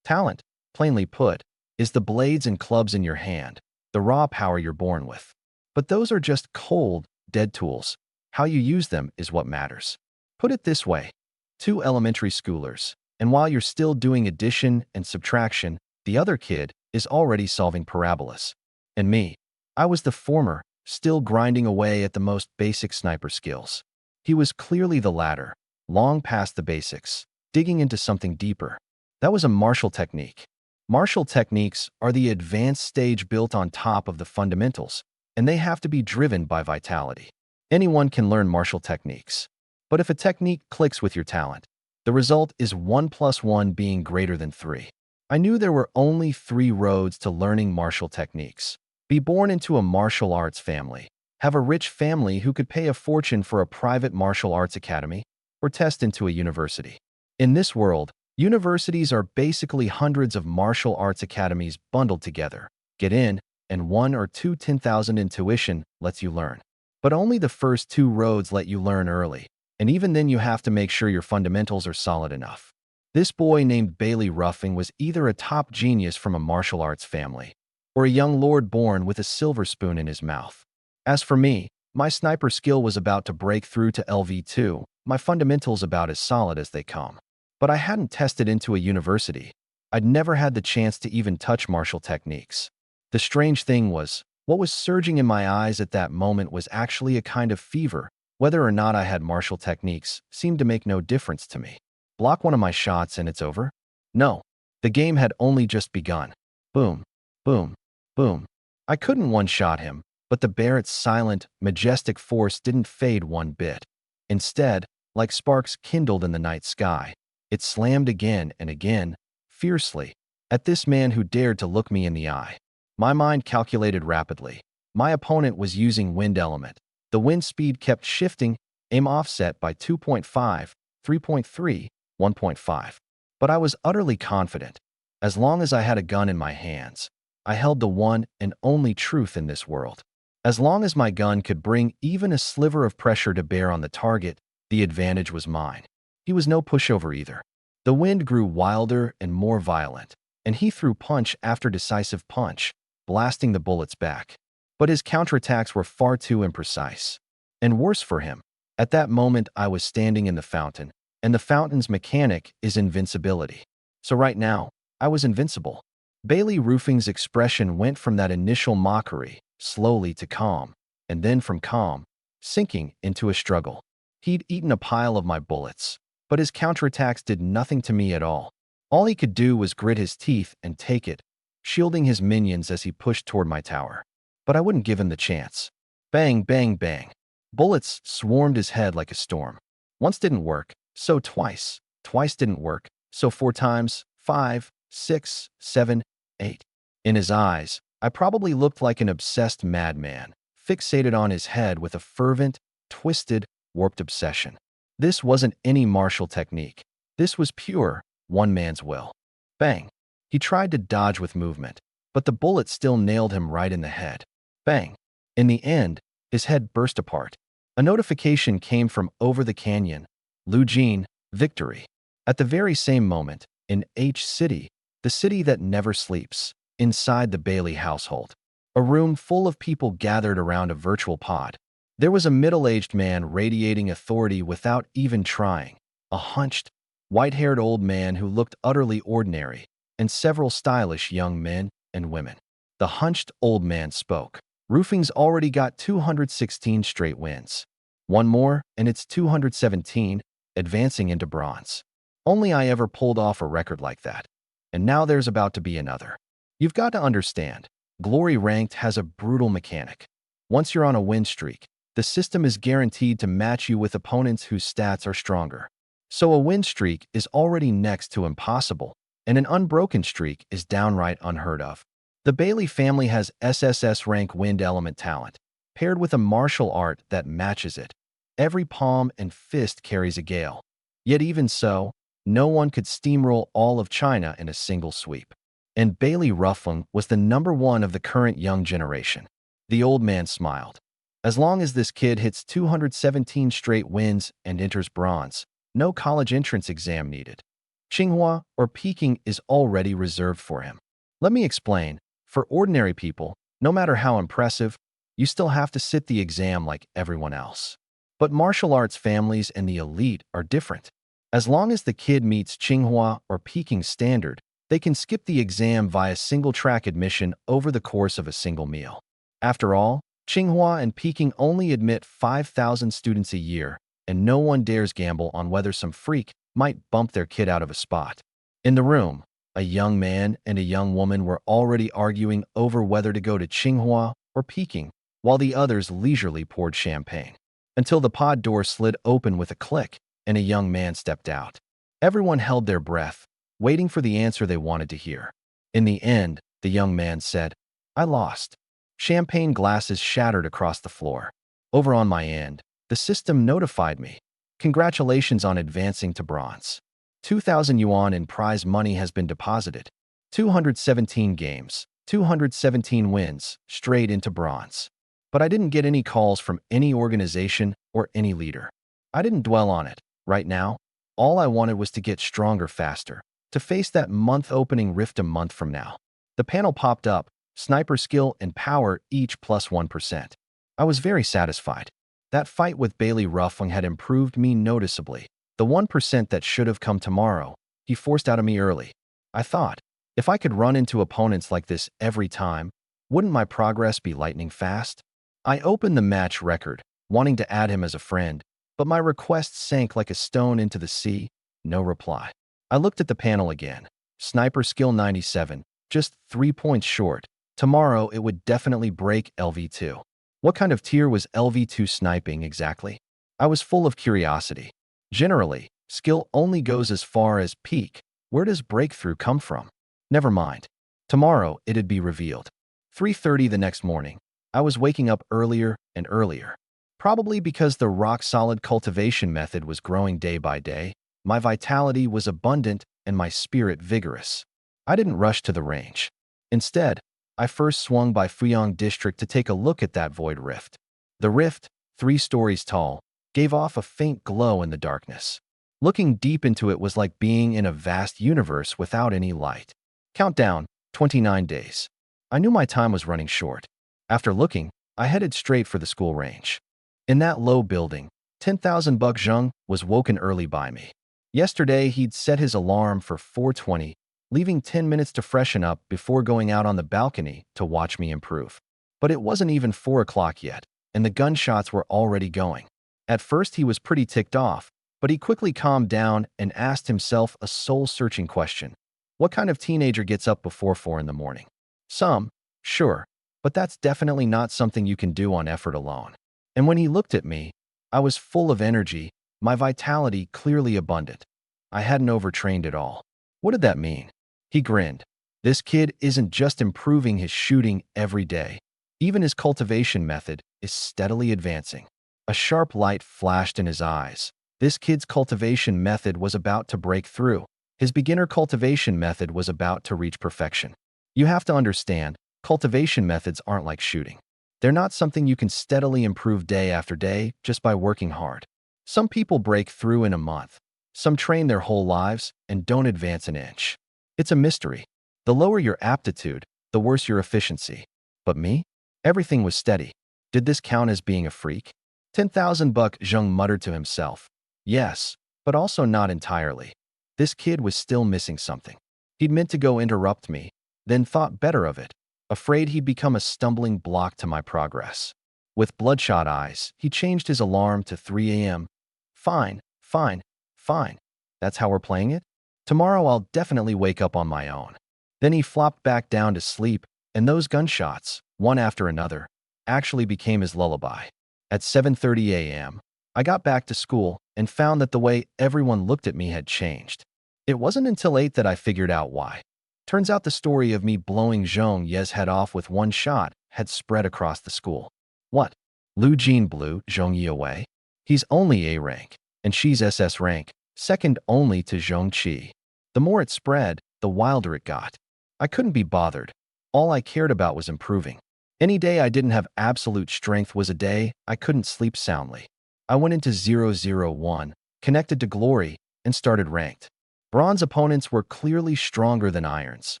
Talent, plainly put, is the blades and clubs in your hand, the raw power you're born with. But those are just cold, dead tools. How you use them is what matters. Put it this way. 2 elementary schoolers, and while you're still doing addition and subtraction, the other kid is already solving parabolas. And me, I was the former, still grinding away at the most basic sniper skills. He was clearly the latter, long past the basics, digging into something deeper. That was a martial technique. Martial techniques are the advanced stage built on top of the fundamentals, and they have to be driven by vitality. Anyone can learn martial techniques. But if a technique clicks with your talent, the result is 1 + 1 being greater than 3. I knew there were only 3 roads to learning martial techniques. Be born into a martial arts family, have a rich family who could pay a fortune for a private martial arts academy, or test into a university. In this world, universities are basically hundreds of martial arts academies bundled together. Get in, and 1 or 2 $10,000 in tuition lets you learn. But only the first 2 roads let you learn early, and even then you have to make sure your fundamentals are solid enough. This boy named Bailey Ruffing was either a top genius from a martial arts family or a young lord born with a silver spoon in his mouth. As for me, my sniper skill was about to break through to LV2, my fundamentals about as solid as they come. But I hadn't tested into a university. I'd never had the chance to even touch martial techniques. The strange thing was, what was surging in my eyes at that moment was actually a kind of fever. Whether or not I had martial techniques seemed to make no difference to me. Block one of my shots and it's over? No. The game had only just begun. Boom, boom, boom. I couldn't one-shot him, but the BARRETT's silent, majestic force didn't fade one bit. Instead, like sparks kindled in the night sky, it slammed again and again, fiercely, at this man who dared to look me in the eye. My mind calculated rapidly. My opponent was using wind element. The wind speed kept shifting, aim offset by 2.5, 3.3, 1.5. But I was utterly confident. As long as I had a gun in my hands, I held the one and only truth in this world. As long as my gun could bring even a sliver of pressure to bear on the target, the advantage was mine. He was no pushover either. The wind grew wilder and more violent, and he threw punch after decisive punch, blasting the bullets back. But his counterattacks were far too imprecise. And worse for him, at that moment I was standing in the fountain, and the fountain's mechanic is invincibility. So right now, I was invincible. Bailey Ruffing's expression went from that initial mockery, slowly to calm, and then from calm, sinking into a struggle. He'd eaten a pile of my bullets, but his counterattacks did nothing to me at all. All he could do was grit his teeth and take it, shielding his minions as he pushed toward my tower. But I wouldn't give him the chance. Bang, bang, bang. Bullets swarmed his head like a storm. Once didn't work, so twice. Twice didn't work, so 4 times, 5, 6, 7, 8. In his eyes, I probably looked like an obsessed madman, fixated on his head with a fervent, twisted, warped obsession. This wasn't any martial technique. This was pure, one man's will. Bang. He tried to dodge with movement, but the bullet still nailed him right in the head. Bang. In the end, his head burst apart. A notification came from over the canyon. Lujin, victory. At the very same moment, in H City, the city that never sleeps, inside the Bailey household, a room full of people gathered around a virtual pod. There was a middle-aged man radiating authority without even trying, a hunched, white-haired old man who looked utterly ordinary, and several stylish young men and women. The hunched old man spoke. Ruffing's already got 216 straight wins. One more, and it's 217, advancing into bronze. Only I ever pulled off a record like that. And now there's about to be another. You've got to understand, Glory Ranked has a brutal mechanic. Once you're on a win streak, the system is guaranteed to match you with opponents whose stats are stronger. So a win streak is already next to impossible, and an unbroken streak is downright unheard of. The Bailey family has SSS rank wind element talent, paired with a martial art that matches it. Every palm and fist carries a gale. Yet even so, no one could steamroll all of China in a single sweep. And Bailey Ruffing was the #1 of the current young generation. The old man smiled. As long as this kid hits 217 straight wins and enters bronze, no college entrance exam needed. Tsinghua or Peking is already reserved for him. Let me explain. For ordinary people, no matter how impressive, you still have to sit the exam like everyone else. But martial arts families and the elite are different. As long as the kid meets Tsinghua or Peking standard, they can skip the exam via single-track admission over the course of a single meal. After all, Tsinghua and Peking only admit 5,000 students a year, and no one dares gamble on whether some freak might bump their kid out of a spot. In the room, a young man and a young woman were already arguing over whether to go to Tsinghua or Peking, while the others leisurely poured champagne. Until the pod door slid open with a click, and a young man stepped out. Everyone held their breath, waiting for the answer they wanted to hear. In the end, the young man said, "I lost." Champagne glasses shattered across the floor. Over on my end, the system notified me. "Congratulations on advancing to bronze. 2,000 yuan in prize money has been deposited. 217 games, 217 wins, straight into bronze." But I didn't get any calls from any organization or any leader. I didn't dwell on it. Right now, All I wanted was to get stronger faster, to face that month-opening rift a month from now. The panel popped up, sniper skill and power each plus 1%. I was very satisfied. That fight with Bailey Ruffling had improved me noticeably. The 1% that should have come tomorrow, he forced out of me early. I thought, if I could run into opponents like this every time, wouldn't my progress be lightning fast? I opened the match record, wanting to add him as a friend, but my request sank like a stone into the sea. No reply. I looked at the panel again. Sniper skill 97, just 3 points short. Tomorrow it would definitely break LV2. What kind of tier was LV2 sniping exactly? I was full of curiosity. Generally, skill only goes as far as peak. Where does breakthrough come from? Never mind. Tomorrow it'd be revealed. 3:30 the next morning. I was waking up earlier and earlier. Probably because the rock-solid cultivation method was growing day by day, my vitality was abundant and my spirit vigorous. I didn't rush to the range. Instead, I first swung by Fuyang District to take a look at that void rift. The rift, 3 stories tall, gave off a faint glow in the darkness. Looking deep into it was like being in a vast universe without any light. Countdown, 29 days. I knew my time was running short. After looking, I headed straight for the school range. In that low building, 10,000 Buck Zheng was woken early by me. Yesterday, he'd set his alarm for 4:20, leaving 10 minutes to freshen up before going out on the balcony to watch me improve. But it wasn't even 4 o'clock yet, and the gunshots were already going. At first, he was pretty ticked off, but he quickly calmed down and asked himself a soul-searching question. What kind of teenager gets up before 4 in the morning? Some, sure, but that's definitely not something you can do on effort alone. And when he looked at me, I was full of energy, my vitality clearly abundant. I hadn't overtrained at all. What did that mean? He grinned. This kid isn't just improving his shooting every day. Even his cultivation method is steadily advancing. A sharp light flashed in his eyes. This kid's cultivation method was about to break through. His beginner cultivation method was about to reach perfection. You have to understand, cultivation methods aren't like shooting. They're not something you can steadily improve day after day just by working hard. Some people break through in a month. Some train their whole lives and don't advance an inch. It's a mystery. The lower your aptitude, the worse your efficiency. But me? Everything was steady. Did this count as being a freak? 10,000 Buck Zheng muttered to himself. Yes, but also not entirely. This kid was still missing something. He'd meant to go interrupt me, then thought better of it, afraid he'd become a stumbling block to my progress. With bloodshot eyes, he changed his alarm to 3 a.m. Fine, fine, fine. That's how we're playing it? Tomorrow I'll definitely wake up on my own. Then he flopped back down to sleep, and those gunshots, one after another, actually became his lullaby. At 7:30 a.m., I got back to school and found that the way everyone looked at me had changed. It wasn't until 8 that I figured out why. Turns out the story of me blowing Zhong Ye's head off with one shot had spread across the school. What? Lu Jin blew Zhong Yi away? He's only A rank, and she's SS rank, second only to Zhong Qi. The more it spread, the wilder it got. I couldn't be bothered. All I cared about was improving. Any day I didn't have absolute strength was a day I couldn't sleep soundly. I went into 001, connected to Glory, and started ranked. Bronze opponents were clearly stronger than irons,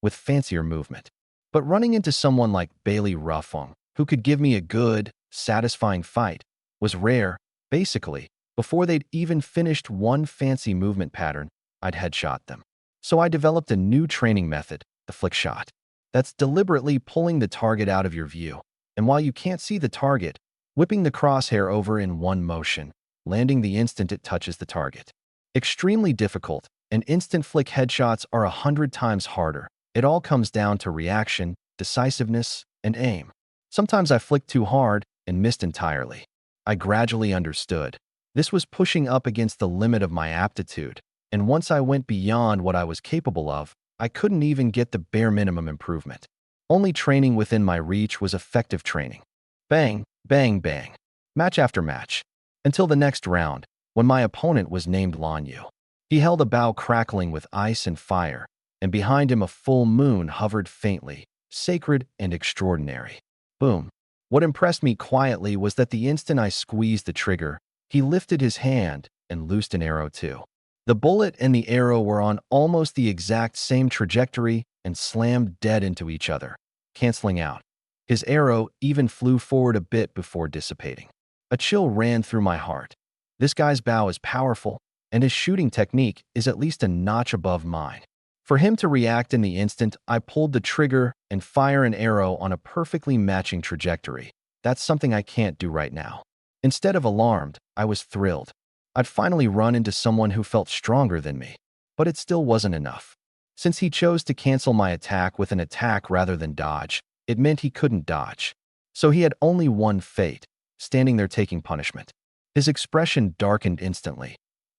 with fancier movement. But running into someone like Bailey Ruffong, who could give me a good, satisfying fight, was rare. Basically, before they'd even finished one fancy movement pattern, I'd headshot them. So I developed a new training method, the flick shot. That's deliberately pulling the target out of your view, and while you can't see the target, whipping the crosshair over in one motion, landing the instant it touches the target. Extremely difficult, and instant flick headshots are 100 times harder. It all comes down to reaction, decisiveness, and aim. Sometimes I flicked too hard and missed entirely. I gradually understood. This was pushing up against the limit of my aptitude, and once I went beyond what I was capable of, I couldn't even get the bare minimum improvement. Only training within my reach was effective training. Bang, bang, bang. Match after match. Until the next round, when my opponent was named Lan Yu. He held a bow crackling with ice and fire, and behind him a full moon hovered faintly, sacred and extraordinary. Boom. What impressed me quietly was that the instant I squeezed the trigger, he lifted his hand and loosed an arrow too. The bullet and the arrow were on almost the exact same trajectory and slammed dead into each other, canceling out. His arrow even flew forward a bit before dissipating. A chill ran through my heart. This guy's bow is powerful, and his shooting technique is at least a notch above mine. For him to react in the instant, I pulled the trigger and fire an arrow on a perfectly matching trajectory. That's something I can't do right now. Instead of alarmed, I was thrilled. I'd finally run into someone who felt stronger than me. But it still wasn't enough. Since he chose to cancel my attack with an attack rather than dodge, it meant he couldn't dodge. So he had only one fate, standing there taking punishment. His expression darkened instantly.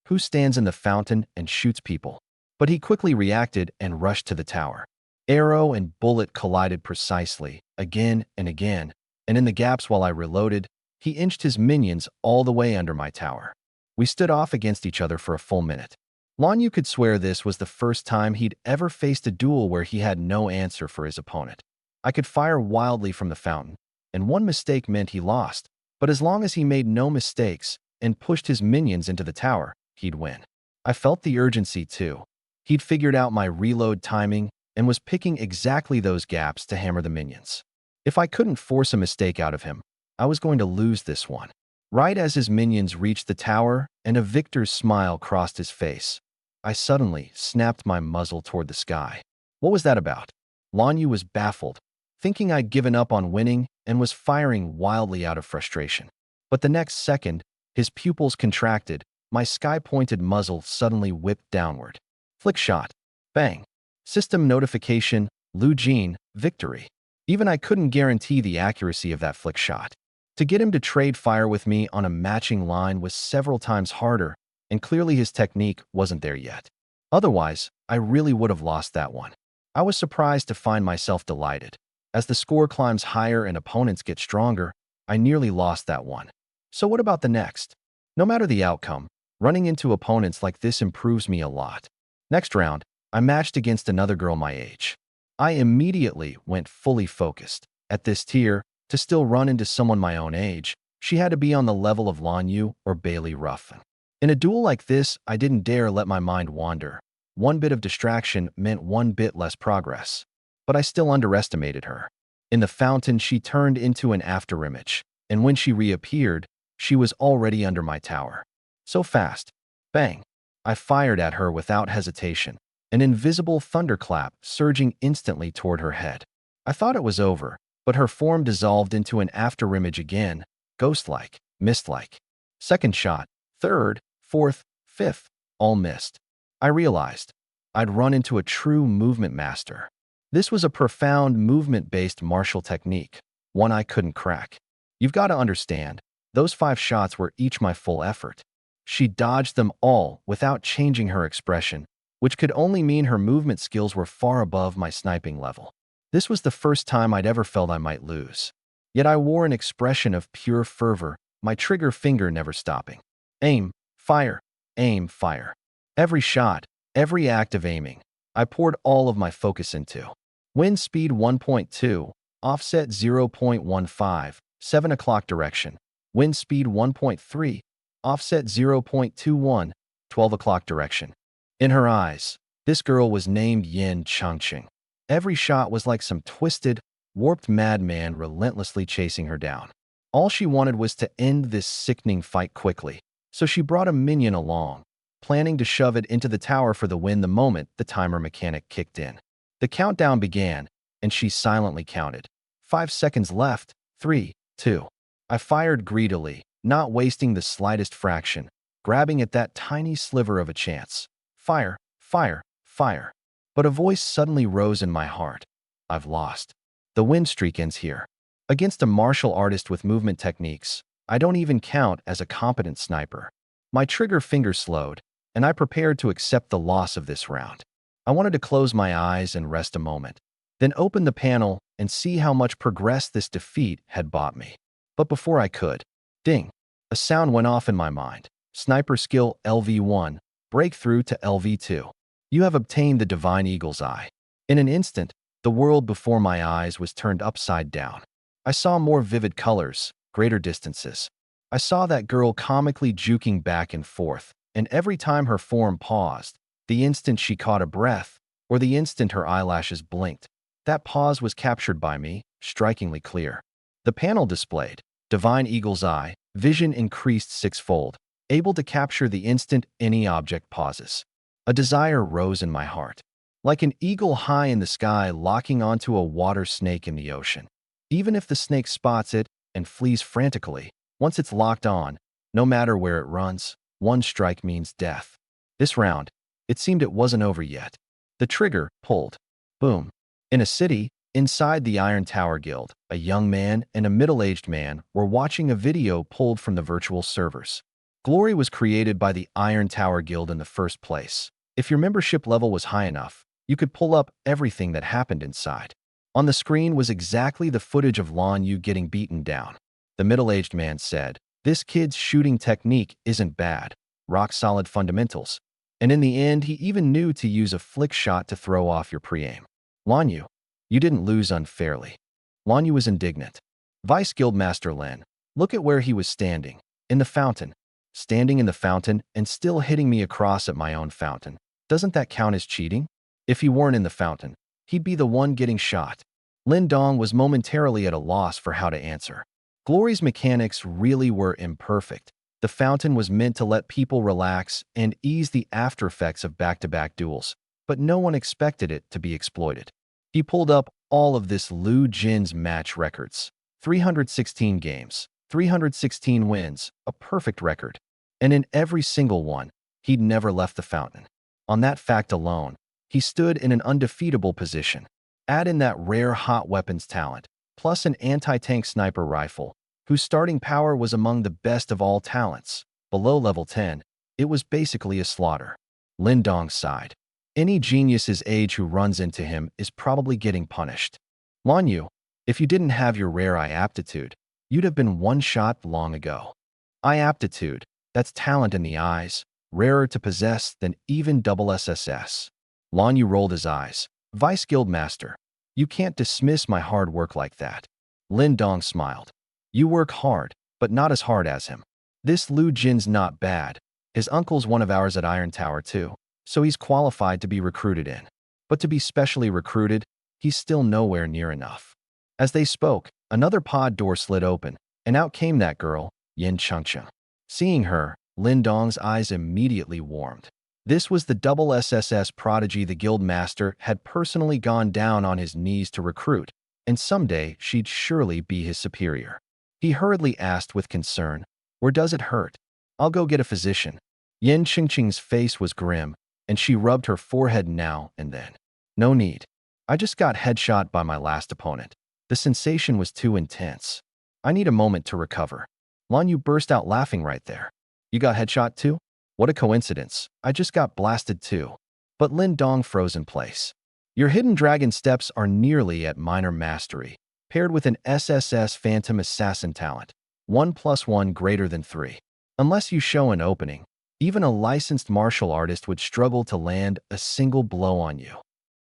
Who stands in the fountain and shoots people? But he quickly reacted and rushed to the tower. Arrow and bullet collided precisely, again and again, and in the gaps while I reloaded, he inched his minions all the way under my tower. We stood off against each other for a full minute. Lanyu could swear this was the first time he'd ever faced a duel where he had no answer for his opponent. I could fire wildly from the fountain, and one mistake meant he lost, but as long as he made no mistakes and pushed his minions into the tower, he'd win. I felt the urgency too. He'd figured out my reload timing and was picking exactly those gaps to hammer the minions. If I couldn't force a mistake out of him, I was going to lose this one. Right as his minions reached the tower and a victor's smile crossed his face, I suddenly snapped my muzzle toward the sky. What was that about? Lanyu was baffled, thinking I'd given up on winning and was firing wildly out of frustration. But the next second, his pupils contracted, my sky-pointed muzzle suddenly whipped downward. Flick shot. Bang. System notification, Lu Jin, victory. Even I couldn't guarantee the accuracy of that flick shot. To get him to trade fire with me on a matching line was several times harder, and clearly his technique wasn't there yet. Otherwise, I really would have lost that one. I was surprised to find myself delighted. As the score climbs higher and opponents get stronger, I nearly lost that one. So what about the next? No matter the outcome, running into opponents like this improves me a lot. Next round, I matched against another girl my age. I immediately went fully focused. At this tier, to still run into someone my own age, she had to be on the level of Lanyu or Bailey Ruffin. In a duel like this, I didn't dare let my mind wander. One bit of distraction meant one bit less progress. But I still underestimated her. In the fountain, she turned into an afterimage, and when she reappeared, she was already under my tower. So fast. Bang. I fired at her without hesitation, an invisible thunderclap surging instantly toward her head. I thought it was over, but her form dissolved into an afterimage again, ghost-like, mist-like. Second shot, third, fourth, fifth, all missed. I realized I'd run into a true movement master. This was a profound movement-based martial technique, one I couldn't crack. You've got to understand, those 5 shots were each my full effort. She dodged them all without changing her expression, which could only mean her movement skills were far above my sniping level. This was the first time I'd ever felt I might lose. Yet I wore an expression of pure fervor, my trigger finger never stopping. Aim, fire, aim, fire. Every shot, every act of aiming, I poured all of my focus into. Wind speed 1.2, offset 0.15, 7 o'clock direction. Wind speed 1.3, offset 0.21, 12 o'clock direction. In her eyes, this girl was named Yin Changqing. Every shot was like some twisted, warped madman relentlessly chasing her down. All she wanted was to end this sickening fight quickly, so she brought a minion along, planning to shove it into the tower for the win the moment the timer mechanic kicked in. The countdown began, and she silently counted. 5 seconds left, 3, 2. I fired greedily, not wasting the slightest fraction, grabbing at that tiny sliver of a chance. Fire, fire, fire. But a voice suddenly rose in my heart. I've lost. The win streak ends here. Against a martial artist with movement techniques, I don't even count as a competent sniper. My trigger finger slowed, and I prepared to accept the loss of this round. I wanted to close my eyes and rest a moment, then open the panel and see how much progress this defeat had bought me. But before I could, ding, a sound went off in my mind. Sniper skill LV1, breakthrough to LV2. You have obtained the Divine Eagle's Eye. In an instant, the world before my eyes was turned upside down. I saw more vivid colors, greater distances. I saw that girl comically juking back and forth, and every time her form paused, the instant she caught a breath, or the instant her eyelashes blinked, that pause was captured by me, strikingly clear. The panel displayed Divine Eagle's Eye, vision increased sixfold, able to capture the instant any object pauses. A desire rose in my heart, like an eagle high in the sky locking onto a water snake in the ocean. Even if the snake spots it and flees frantically, once it's locked on, no matter where it runs, one strike means death. This round, it seemed it wasn't over yet. The trigger pulled. Boom. In a city, inside the Iron Tower Guild, a young man and a middle-aged man were watching a video pulled from the virtual servers. Glory was created by the Iron Tower Guild in the first place. If your membership level was high enough, you could pull up everything that happened inside. On the screen was exactly the footage of Lan Yu getting beaten down. The middle-aged man said, "This kid's shooting technique isn't bad. Rock-solid fundamentals." And in the end, he even knew to use a flick shot to throw off your pre-aim. Lan Yu, you didn't lose unfairly. Lan Yu was indignant. Vice Guildmaster Lin, look at where he was standing. In the fountain. Standing in the fountain and still hitting me across at my own fountain. Doesn't that count as cheating? If he weren't in the fountain, he'd be the one getting shot. Lin Dong was momentarily at a loss for how to answer. Glory's mechanics really were imperfect. The fountain was meant to let people relax and ease the after effects of back-to-back duels, but no one expected it to be exploited. He pulled up all of this Lu Jin's match records. 316 games, 316 wins, a perfect record. And in every single one, he'd never left the fountain. On that fact alone, he stood in an undefeatable position. Add in that rare hot weapons talent, plus an anti-tank sniper rifle, whose starting power was among the best of all talents. Below level 10, it was basically a slaughter. Lin Dong sighed. Any genius his age who runs into him is probably getting punished. Lan Yu, if you didn't have your rare eye aptitude, you'd have been one-shot long ago. Eye aptitude, that's talent in the eyes, rarer to possess than even double SSS. Lan Yu rolled his eyes. Vice Guildmaster, you can't dismiss my hard work like that. Lin Dong smiled. You work hard, but not as hard as him. This Lu Jin's not bad. His uncle's one of ours at Iron Tower too, so he's qualified to be recruited in. But to be specially recruited, he's still nowhere near enough. As they spoke, another pod door slid open, and out came that girl, Yin Chengcheng. Seeing her, Lin Dong's eyes immediately warmed. This was the double SSS prodigy the guild master had personally gone down on his knees to recruit, and someday she'd surely be his superior. He hurriedly asked with concern, "Where does it hurt? I'll go get a physician." Yin Chengcheng's face was grim, and she rubbed her forehead now and then. "No need. I just got headshot by my last opponent. The sensation was too intense. I need a moment to recover." Lan Yu burst out laughing right there. "You got headshot too? What a coincidence. I just got blasted too." But Lin Dong froze in place. "Your hidden dragon steps are nearly at minor mastery, paired with an SSS Phantom Assassin talent. 1 + 1 greater than 3. Unless you show an opening, even a licensed martial artist would struggle to land a single blow on you."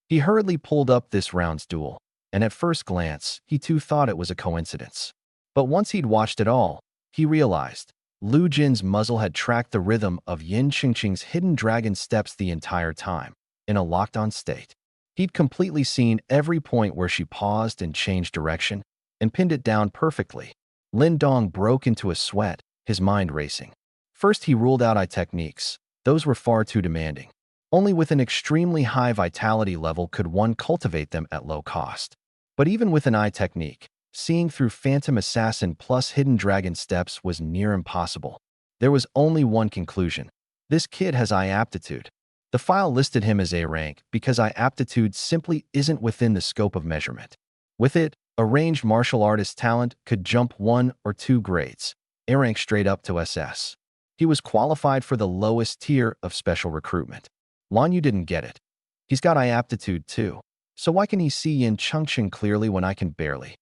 He hurriedly pulled up this round's duel, and at first glance, he too thought it was a coincidence. But once he'd watched it all, he realized Lu Jin's muzzle had tracked the rhythm of Yin Chengcheng's hidden dragon steps the entire time, in a locked-on state. He'd completely seen every point where she paused and changed direction, and pinned it down perfectly. Lin Dong broke into a sweat, his mind racing. First, he ruled out eye techniques. Those were far too demanding. Only with an extremely high vitality level could one cultivate them at low cost. But even with an eye technique, seeing through Phantom Assassin plus Hidden Dragon steps was near impossible. There was only one conclusion. This kid has eye aptitude. The file listed him as A rank because eye aptitude simply isn't within the scope of measurement. With it, a ranged martial artist talent could jump 1 or 2 grades, A rank straight up to SS. He was qualified for the lowest tier of special recruitment. Lan Yu didn't get it. He's got eye aptitude too, so why can he see Yin Chengcheng clearly when I can barely?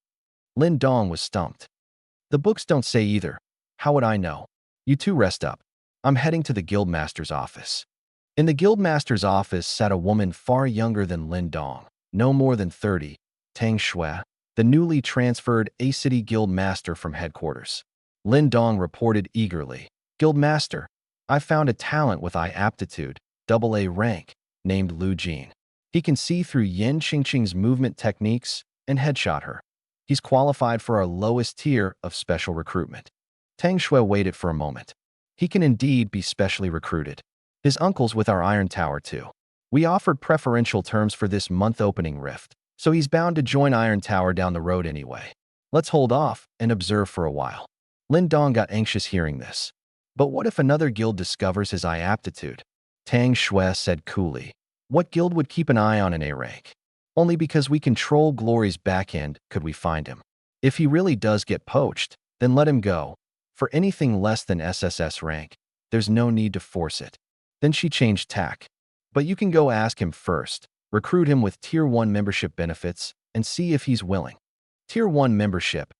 Lin Dong was stumped. The books don't say either. How would I know? You two rest up. I'm heading to the Guildmaster's office. In the Guildmaster's office sat a woman far younger than Lin Dong, no more than 30, Tang Shui, the newly transferred A-City Guild Master from headquarters. Lin Dong reported eagerly, "Guild Master, I found a talent with eye aptitude, AA rank, named Lu Jin. He can see through Yin Qingqing's movement techniques and headshot her. He's qualified for our lowest tier of special recruitment. Tang Shui waited for a moment. He can indeed be specially recruited. His uncle's with our Iron Tower too. We offered preferential terms for this month opening rift, so he's bound to join Iron Tower down the road anyway. Let's hold off and observe for a while. Lin Dong got anxious hearing this. But what if another guild discovers his eye aptitude? Tang Shui said coolly. What guild would keep an eye on an A rank? Only because we control Glory's backend could we find him. If he really does get poached, then let him go. For anything less than SSS rank, there's no need to force it. Then she changed tack. But you can go ask him first, recruit him with Tier 1 membership benefits, and see if he's willing. Tier 1 membership,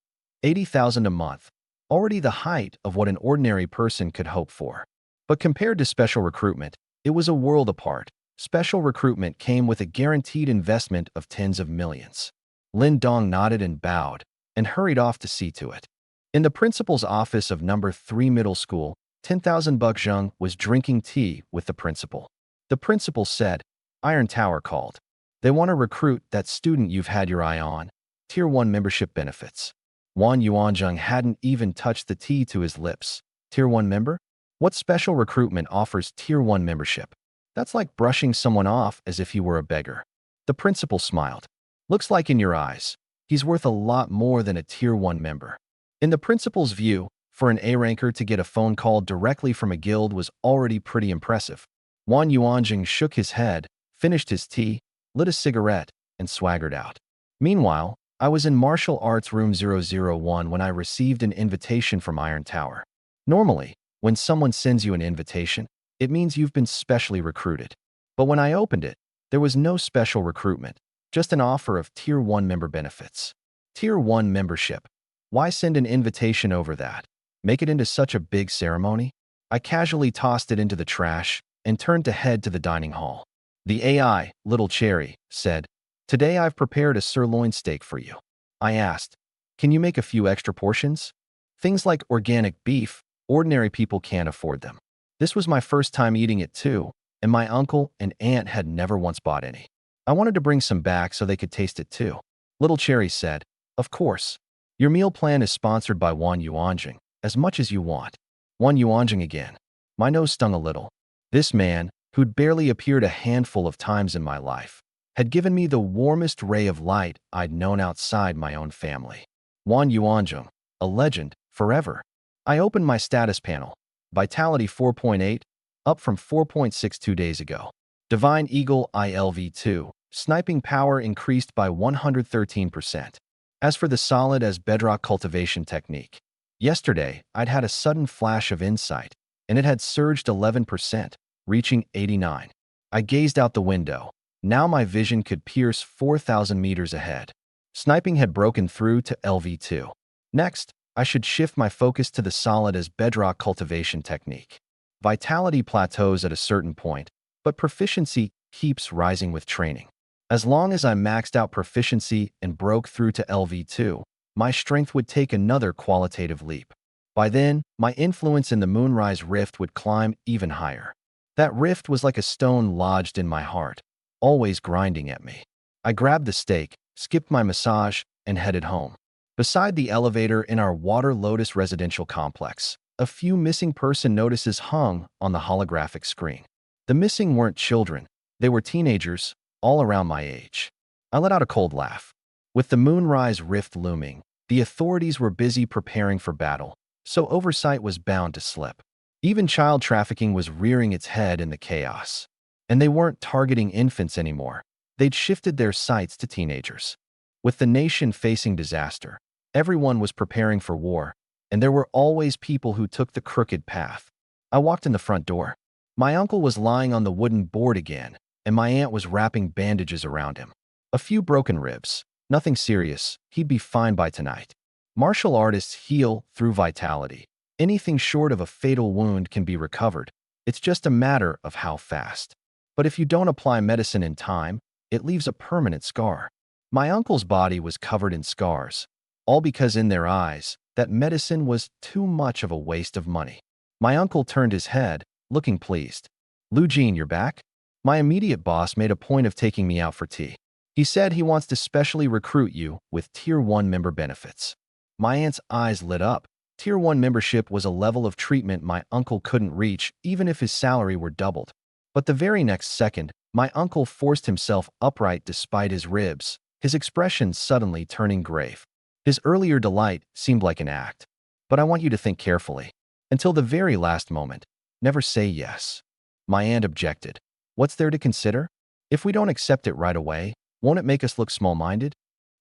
80,000 a month, already the height of what an ordinary person could hope for. But compared to special recruitment, it was a world apart. Special recruitment came with a guaranteed investment of tens of millions. Lin Dong nodded and bowed, and hurried off to see to it. In the principal's office of number 3 middle school, 10,000 Zheng was drinking tea with the principal. The principal said, Iron Tower called. They want to recruit that student you've had your eye on. Tier 1 membership benefits. Wang Yuanzheng hadn't even touched the tea to his lips. Tier 1 member? What special recruitment offers Tier 1 membership? That's like brushing someone off as if he were a beggar. The principal smiled. Looks like in your eyes, he's worth a lot more than a Tier 1 member. In the principal's view, for an A-ranker to get a phone call directly from a guild was already pretty impressive. Wang Yuanjing shook his head, finished his tea, lit a cigarette, and swaggered out. Meanwhile, I was in Martial Arts Room 001 when I received an invitation from Iron Tower. Normally, when someone sends you an invitation, it means you've been specially recruited. But when I opened it, there was no special recruitment, just an offer of Tier 1 member benefits. Tier 1 membership. Why send an invitation over that? Make it into such a big ceremony? I casually tossed it into the trash and turned to head to the dining hall. The AI, Little Cherry, said, Today I've prepared a sirloin steak for you. I asked, Can you make a few extra portions? Things like organic beef, ordinary people can't afford them. This was my first time eating it too, and my uncle and aunt had never once bought any. I wanted to bring some back so they could taste it too. Little Cherry said, Of course. Your meal plan is sponsored by Wang Yuanjing, as much as you want. Wang Yuanjing again. My nose stung a little. This man, who'd barely appeared a handful of times in my life, had given me the warmest ray of light I'd known outside my own family. Wang Yuanjing, a legend, forever. I opened my status panel. Vitality 4.8, up from 4.62 days ago. Divine Eagle ILV2, sniping power increased by 113%. As for the solid as bedrock cultivation technique, yesterday I'd had a sudden flash of insight, and it had surged 11%, reaching 89. I gazed out the window. Now my vision could pierce 4,000 meters ahead. Sniping had broken through to LV2. Next, I should shift my focus to the solid as bedrock cultivation technique. Vitality plateaus at a certain point, but proficiency keeps rising with training. As long as I maxed out proficiency and broke through to LV2, my strength would take another qualitative leap. By then, my influence in the Moonrise Rift would climb even higher. That rift was like a stone lodged in my heart, always grinding at me. I grabbed the steak, skipped my massage, and headed home. Beside the elevator in our Water Lotus residential complex, a few missing person notices hung on the holographic screen. The missing weren't children, they were teenagers, all around my age. I let out a cold laugh. With the Moonrise Rift looming, the authorities were busy preparing for battle, so oversight was bound to slip. Even child trafficking was rearing its head in the chaos. And they weren't targeting infants anymore. They'd shifted their sights to teenagers. With the nation facing disaster, everyone was preparing for war, and there were always people who took the crooked path. I walked in the front door. My uncle was lying on the wooden board again, and my aunt was wrapping bandages around him. A few broken ribs. Nothing serious. He'd be fine by tonight. Martial artists heal through vitality. Anything short of a fatal wound can be recovered. It's just a matter of how fast. But if you don't apply medicine in time, it leaves a permanent scar. My uncle's body was covered in scars, all because in their eyes, that medicine was too much of a waste of money. My uncle turned his head, looking pleased. Lu Jin, you're back? My immediate boss made a point of taking me out for tea. He said he wants to specially recruit you with Tier 1 member benefits. My aunt's eyes lit up. Tier 1 membership was a level of treatment my uncle couldn't reach even if his salary were doubled. But the very next second, my uncle forced himself upright despite his ribs, his expression suddenly turning grave. His earlier delight seemed like an act. But I want you to think carefully. Until the very last moment, never say yes. My aunt objected. What's there to consider? If we don't accept it right away, won't it make us look small-minded?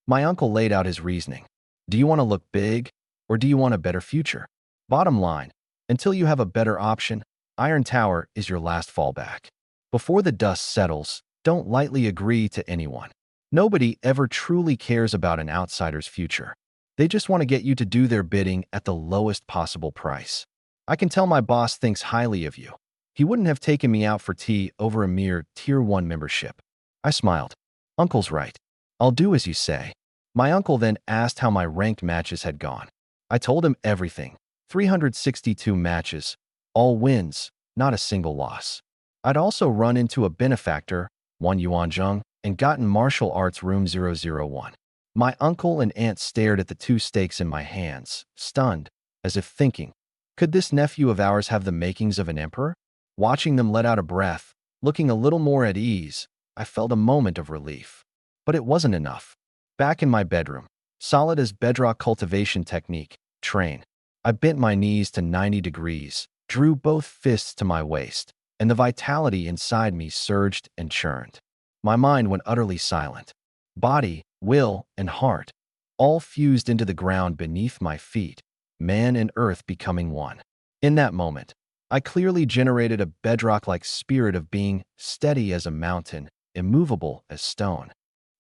My uncle laid out his reasoning. Do you want to look big, or do you want a better future? Bottom line, until you have a better option, Iron Tower is your last fallback. Before the dust settles, don't lightly agree to anyone. Nobody ever truly cares about an outsider's future. They just want to get you to do their bidding at the lowest possible price. I can tell my boss thinks highly of you. He wouldn't have taken me out for tea over a mere Tier 1 membership. I smiled. Uncle's right. I'll do as you say. My uncle then asked how my ranked matches had gone. I told him everything. 362 matches, all wins, not a single loss. I'd also run into a benefactor, Wan Yuanzheng, and gotten martial arts room 001. My uncle and aunt stared at the two stakes in my hands, stunned, as if thinking, could this nephew of ours have the makings of an emperor? Watching them let out a breath, looking a little more at ease, I felt a moment of relief. But it wasn't enough. Back in my bedroom, solid as bedrock cultivation technique, train. I bent my knees to 90 degrees, drew both fists to my waist, and the vitality inside me surged and churned. My mind went utterly silent. Body, will, and heart, all fused into the ground beneath my feet, man and earth becoming one. In that moment, I clearly generated a bedrock-like spirit of being steady as a mountain, immovable as stone.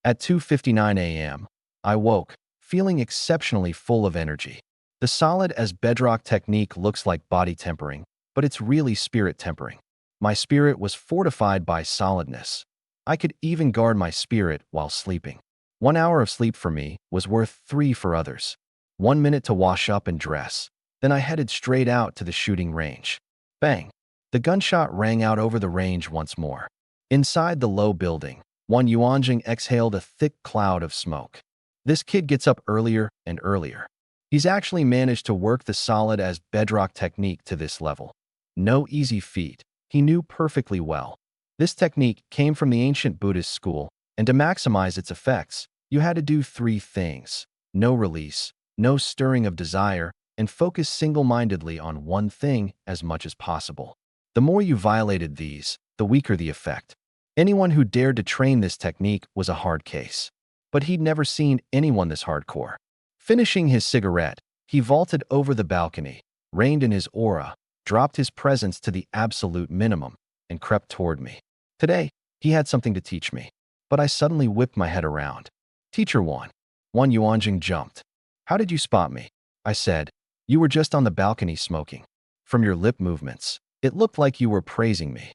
At 2:59 a.m., I woke, feeling exceptionally full of energy. The solid as bedrock technique looks like body tempering, but it's really spirit tempering. My spirit was fortified by solidness. I could even guard my spirit while sleeping. 1 hour of sleep for me was worth 3 for others. 1 minute to wash up and dress. Then I headed straight out to the shooting range. Bang! The gunshot rang out over the range once more. Inside the low building, Wan Yuanjing exhaled a thick cloud of smoke. This kid gets up earlier and earlier. He's actually managed to work the solid as bedrock technique to this level. No easy feat. He knew perfectly well. This technique came from the ancient Buddhist school, and to maximize its effects, you had to do 3 things. No release, no stirring of desire, and focus single-mindedly on one thing as much as possible. The more you violated these, the weaker the effect. Anyone who dared to train this technique was a hard case. But he'd never seen anyone this hardcore. Finishing his cigarette, he vaulted over the balcony, reined in his aura, dropped his presence to the absolute minimum, and crept toward me. Today, he had something to teach me. But I suddenly whipped my head around. Teacher Wan Yuanjing jumped. How did you spot me? I said. You were just on the balcony smoking. From your lip movements, it looked like you were praising me.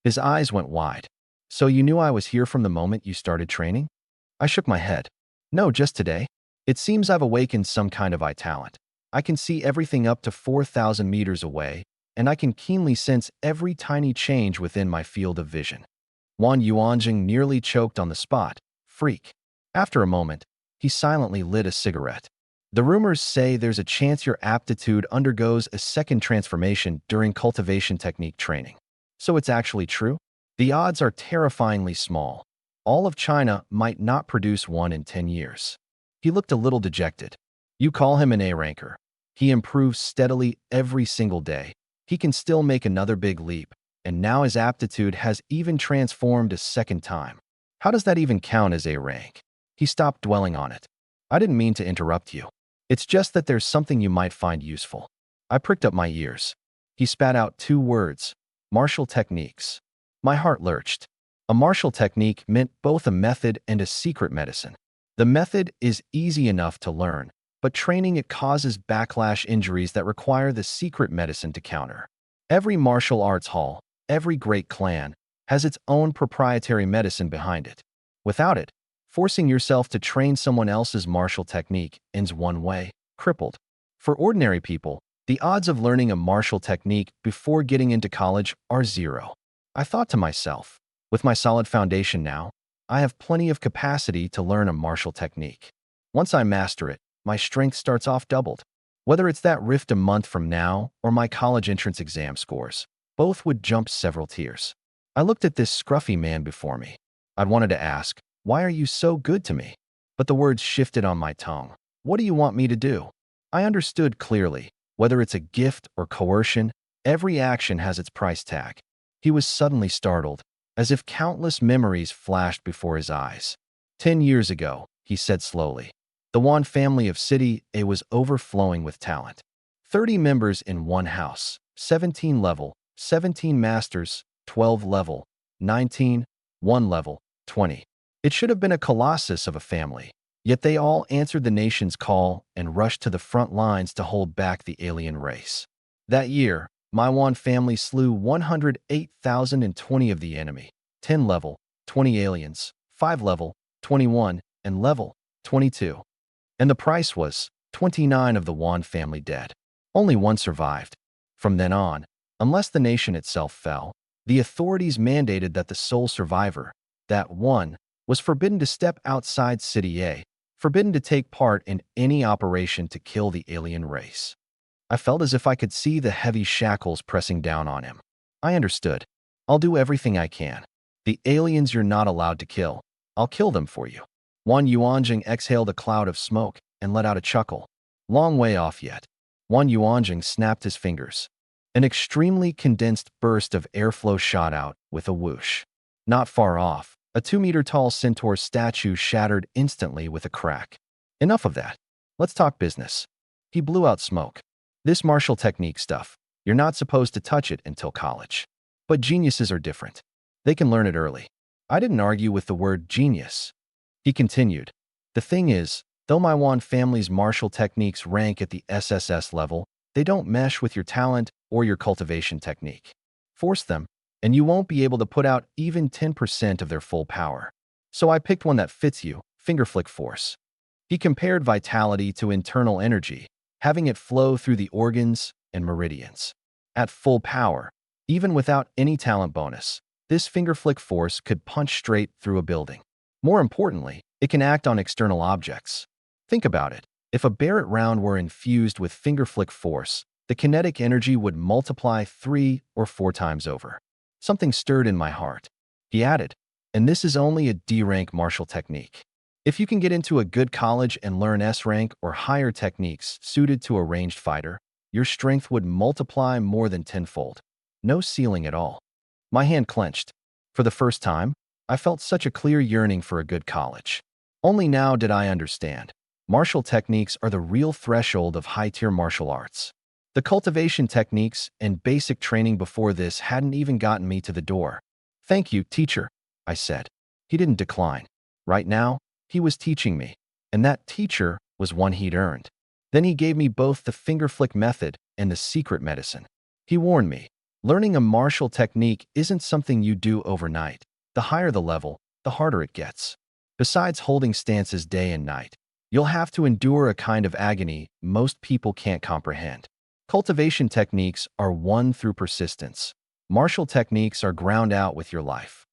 His eyes went wide. So you knew I was here from the moment you started training? I shook my head. No, just today. It seems I've awakened some kind of talent. I can see everything up to 4,000 meters away, and I can keenly sense every tiny change within my field of vision. Wan Yuanjing nearly choked on the spot. Freak. After a moment, he silently lit a cigarette. The rumors say there's a chance your aptitude undergoes a second transformation during cultivation technique training. So it's actually true? The odds are terrifyingly small. All of China might not produce one in 10 years. He looked a little dejected. You call him an A-ranker. He improves steadily every single day. He can still make another big leap, and now his aptitude has even transformed a second time. How does that even count as A-rank? He stopped dwelling on it. I didn't mean to interrupt you. It's just that there's something you might find useful. I pricked up my ears. He spat out 2 words. Martial techniques. My heart lurched. A martial technique meant both a method and a secret medicine. The method is easy enough to learn, but training it causes backlash injuries that require the secret medicine to counter. Every martial arts hall, every great clan, has its own proprietary medicine behind it. Without it, forcing yourself to train someone else's martial technique ends one way, crippled. For ordinary people, The odds of learning a martial technique before getting into college are zero. I thought to myself, with my solid foundation now, I have plenty of capacity to learn a martial technique. Once I master it, my strength starts off doubled. Whether it's that rift a month from now or my college entrance exam scores, both would jump several tiers. I looked at this scruffy man before me. I'd wanted to ask, "Why are you so good to me?" But the words shifted on my tongue. "What do you want me to do?" I understood clearly. Whether it's a gift or coercion, every action has its price tag. He was suddenly startled, as if countless memories flashed before his eyes. 10 years ago, he said slowly, the Wan family of City A was overflowing with talent. 30 members in one house, 17 level, 17 masters, 12 level, 19, 1 level, 20. It should have been a colossus of a family. Yet they all answered the nation's call and rushed to the front lines to hold back the alien race. That year, my Wan family slew 108,020 of the enemy, 10 level, 20 aliens, 5 level, 21, and level, 22. And the price was 29 of the Wan family dead. Only one survived. From then on, unless the nation itself fell, the authorities mandated that the sole survivor, that one, was forbidden to step outside City A, forbidden to take part in any operation to kill the alien race. I felt as if I could see the heavy shackles pressing down on him. I understood. I'll do everything I can. The aliens you're not allowed to kill, I'll kill them for you. Wan Yuanjing exhaled a cloud of smoke and let out a chuckle. Long way off yet. Wan Yuanjing snapped his fingers. An extremely condensed burst of airflow shot out with a whoosh. Not far off, a 2-meter-tall centaur statue shattered instantly with a crack. Enough of that. Let's talk business. He blew out smoke. This martial technique stuff, you're not supposed to touch it until college. But geniuses are different. They can learn it early. I didn't argue with the word genius. He continued. The thing is, though my Wan family's martial techniques rank at the SSS level, they don't mesh with your talent or your cultivation technique. Force them, and you won't be able to put out even 10% of their full power. So I picked one that fits you, fingerflick force. He compared vitality to internal energy, having it flow through the organs and meridians. At full power, even without any talent bonus, this fingerflick force could punch straight through a building. More importantly, it can act on external objects. Think about it. If a Barrett round were infused with fingerflick force, the kinetic energy would multiply 3 or 4 times over. Something stirred in my heart. He added, and this is only a D-rank martial technique. If you can get into a good college and learn S-rank or higher techniques suited to a ranged fighter, your strength would multiply more than tenfold. No ceiling at all. My hand clenched. For the first time, I felt such a clear yearning for a good college. Only now did I understand. Martial techniques are the real threshold of high-tier martial arts. The cultivation techniques and basic training before this hadn't even gotten me to the door. "Thank you, teacher," I said. He didn't decline. Right now, he was teaching me, and that teacher was one he'd earned. Then he gave me both the fingerflick method and the secret medicine. He warned me, learning a martial technique isn't something you do overnight. The higher the level, the harder it gets. Besides holding stances day and night, you'll have to endure a kind of agony most people can't comprehend. Cultivation techniques are won through persistence. Martial techniques are ground out with your life.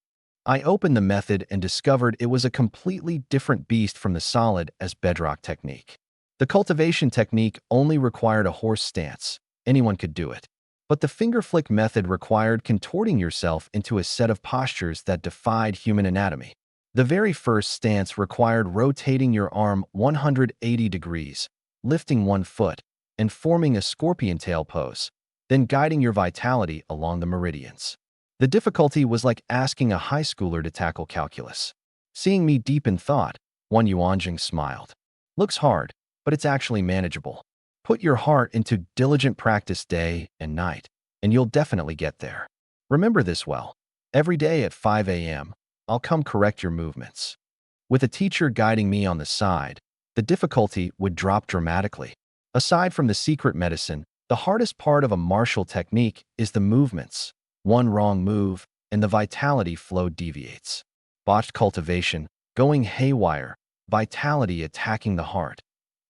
I opened the method and discovered it was a completely different beast from the solid as bedrock technique. The cultivation technique only required a horse stance. Anyone could do it. But the fingerflick method required contorting yourself into a set of postures that defied human anatomy. The very first stance required rotating your arm 180 degrees, lifting one foot, and forming a scorpion tail pose, then guiding your vitality along the meridians. The difficulty was like asking a high schooler to tackle calculus. Seeing me deep in thought, Wan Yuanjing smiled. "Looks hard, but it's actually manageable. Put your heart into diligent practice day and night, and you'll definitely get there. Remember this well. Every day at 5 a.m., I'll come correct your movements." With a teacher guiding me on the side, the difficulty would drop dramatically. Aside from the secret medicine, the hardest part of a martial technique is the movements. One wrong move, and the vitality flow deviates. Botched cultivation, going haywire, vitality attacking the heart.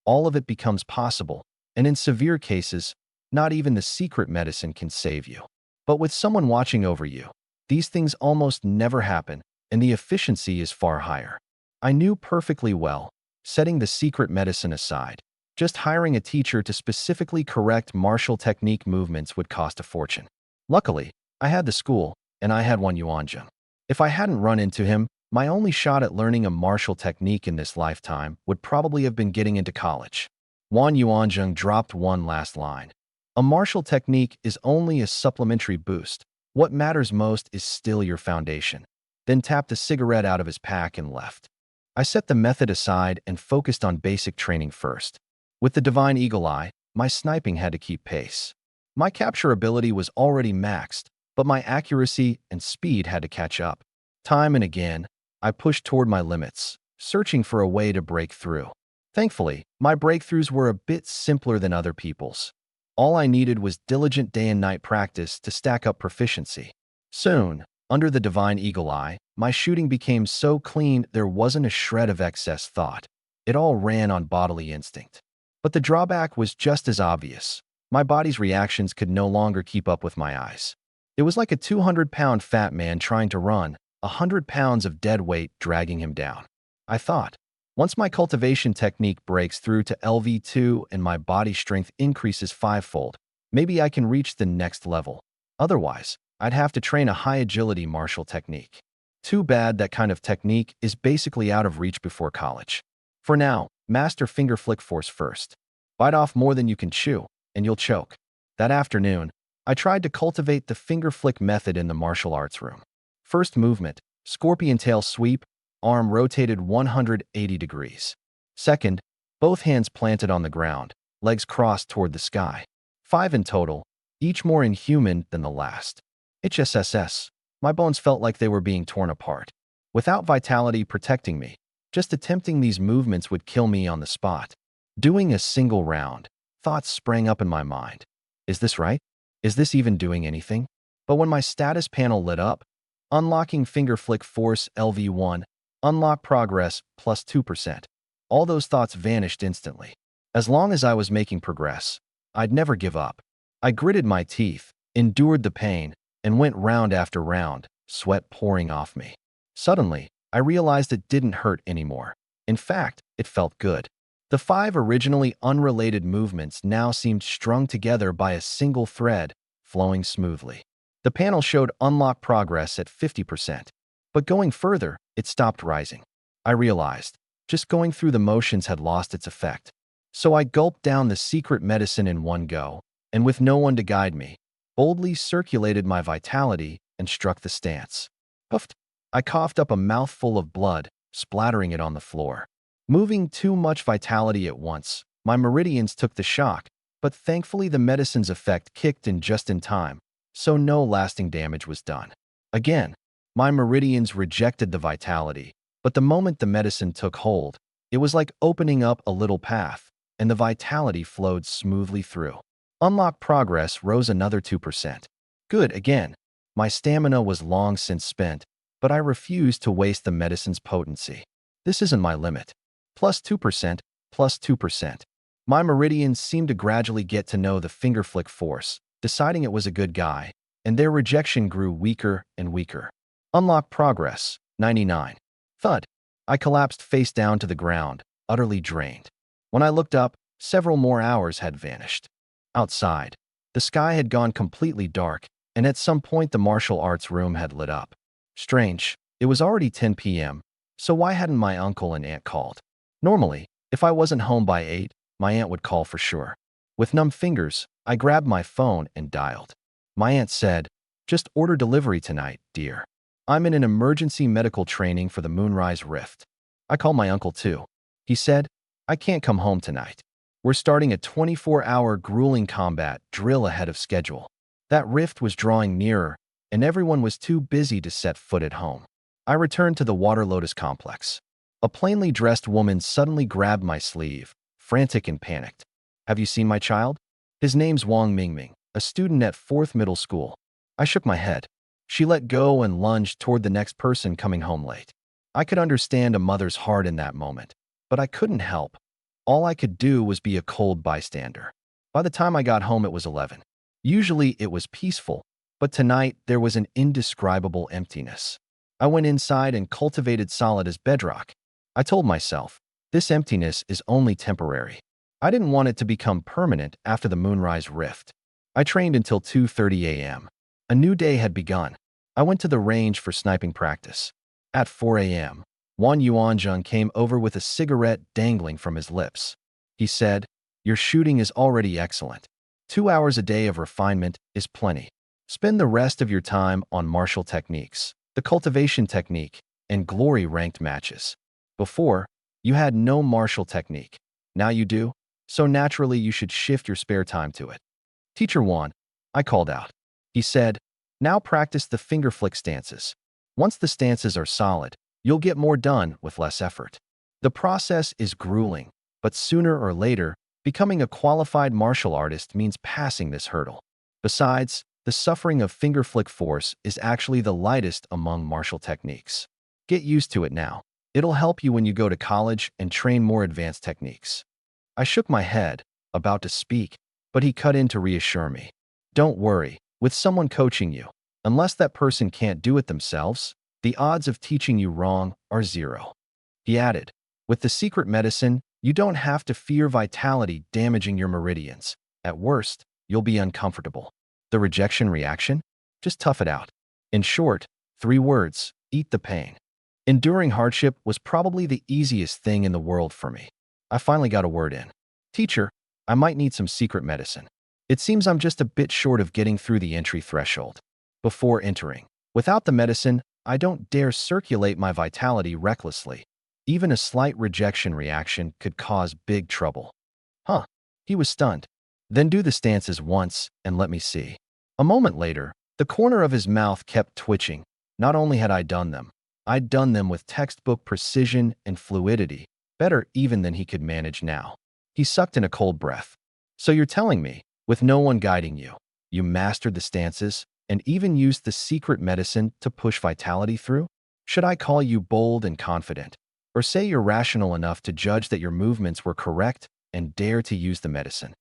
All of it becomes possible, and in severe cases, Not even the secret medicine can save you. But with someone watching over you, these things almost never happen, and the efficiency is far higher. I knew perfectly well, setting the secret medicine aside, just hiring a teacher to specifically correct martial technique movements would cost a fortune. Luckily, I had the school, and I had Wan Yuanzheng. If I hadn't run into him, my only shot at learning a martial technique in this lifetime would probably have been getting into college. Wan Yuanzheng dropped one last line. A martial technique is only a supplementary boost. What matters most is still your foundation. Then tapped a cigarette out of his pack and left. I set the method aside and focused on basic training first. With the Divine Eagle Eye, my sniping had to keep pace. My capture ability was already maxed, but my accuracy and speed had to catch up. Time and again, I pushed toward my limits, searching for a way to break through. Thankfully, my breakthroughs were a bit simpler than other people's. All I needed was diligent day and night practice to stack up proficiency. Soon, under the Divine Eagle Eye, my shooting became so clean there wasn't a shred of excess thought. It all ran on bodily instinct. But the drawback was just as obvious. My body's reactions could no longer keep up with my eyes. It was like a 200-pound fat man trying to run, 100 pounds of dead weight dragging him down. I thought, once my cultivation technique breaks through to LV2 and my body strength increases fivefold, maybe I can reach the next level. Otherwise, I'd have to train a high-agility martial technique. Too bad that kind of technique is basically out of reach before college. For now, master finger flick force first. Bite off more than you can chew, and you'll choke. That afternoon, I tried to cultivate the finger flick method in the martial arts room. First movement, scorpion tail sweep, arm rotated 180 degrees. Second, both hands planted on the ground, legs crossed toward the sky. 5 in total, each more inhuman than the last. HSSS, my bones felt like they were being torn apart. Without vitality protecting me, just attempting these movements would kill me on the spot. Doing a single round, thoughts sprang up in my mind. Is this right? Is this even doing anything? But when my status panel lit up, unlocking finger flick force LV1, unlock progress plus 2%. All those thoughts vanished instantly. As long as I was making progress, I'd never give up. I gritted my teeth, endured the pain, and went round after round, sweat pouring off me. Suddenly, I realized it didn't hurt anymore. In fact, it felt good. The 5 originally unrelated movements now seemed strung together by a single thread, flowing smoothly. The panel showed unlock progress at 50%. But going further, it stopped rising. I realized, just going through the motions had lost its effect. So I gulped down the secret medicine in one go, and with no one to guide me, boldly circulated my vitality and struck the stance. Puffed. I coughed up a mouthful of blood, splattering it on the floor. Moving too much vitality at once, my meridians took the shock, but thankfully the medicine's effect kicked in just in time, so no lasting damage was done. Again, my meridians rejected the vitality, but the moment the medicine took hold, it was like opening up a little path, and the vitality flowed smoothly through. Unlock progress rose another 2%. Good again. My stamina was long since spent, but I refused to waste the medicine's potency. This isn't my limit. Plus 2%, plus 2%. My meridians seemed to gradually get to know the finger flick force, deciding it was a good guy, and their rejection grew weaker and weaker. Unlock progress, 99. Thud. I collapsed face down to the ground, utterly drained. When I looked up, several more hours had vanished. Outside, the sky had gone completely dark, and at some point the martial arts room had lit up. Strange, it was already 10 p.m., so why hadn't my uncle and aunt called? Normally, if I wasn't home by 8, my aunt would call for sure. With numb fingers, I grabbed my phone and dialed. My aunt said, "Just order delivery tonight, dear. I'm in an emergency medical training for the Moonrise Rift." I called my uncle too. He said, "I can't come home tonight. We're starting a 24-hour grueling combat drill ahead of schedule." That rift was drawing nearer, and everyone was too busy to set foot at home. I returned to the Water Lotus complex. A plainly dressed woman suddenly grabbed my sleeve, frantic and panicked. "Have you seen my child? His name's Wang Mingming, a student at 4th middle school." I shook my head. She let go and lunged toward the next person coming home late. I could understand a mother's heart in that moment, but I couldn't help. All I could do was be a cold bystander. By the time I got home, it was 11. Usually it was peaceful, but tonight there was an indescribable emptiness. I went inside and cultivated solid as bedrock. I told myself, this emptiness is only temporary. I didn't want it to become permanent after the moonrise rift. I trained until 2:30 a.m. A new day had begun. I went to the range for sniping practice. At 4 a.m., Wan Yuanzheng came over with a cigarette dangling from his lips. He said, "Your shooting is already excellent. 2 hours a day of refinement is plenty. Spend the rest of your time on martial techniques, the cultivation technique, and glory-ranked matches. Before, you had no martial technique. Now you do, so naturally you should shift your spare time to it." "Teacher Wan," I called out. He said, "Now practice the finger flick stances. Once the stances are solid, you'll get more done with less effort. The process is grueling, but sooner or later, becoming a qualified martial artist means passing this hurdle. Besides, the suffering of finger flick force is actually the lightest among martial techniques. Get used to it now. It'll help you when you go to college and train more advanced techniques." I shook my head, about to speak, but he cut in to reassure me. "Don't worry, with someone coaching you, unless that person can't do it themselves, the odds of teaching you wrong are 0. He added, "With the secret medicine, you don't have to fear vitality damaging your meridians. At worst, you'll be uncomfortable. The rejection reaction? Just tough it out. In short, 3 words, eat the pain." Enduring hardship was probably the easiest thing in the world for me. I finally got a word in. "Teacher, I might need some secret medicine. It seems I'm just a bit short of getting through the entry threshold." Before entering, without the medicine, I don't dare circulate my vitality recklessly. Even a slight rejection reaction could cause big trouble. "Huh." He was stunned. "Then do the stances once and let me see." A moment later, the corner of his mouth kept twitching. Not only had I done them, I'd done them with textbook precision and fluidity, better even than he could manage now. He sucked in a cold breath. "So you're telling me, with no one guiding you, you mastered the stances and even used the secret medicine to push vitality through? Should I call you bold and confident, or say you're rational enough to judge that your movements were correct and dare to use the medicine?"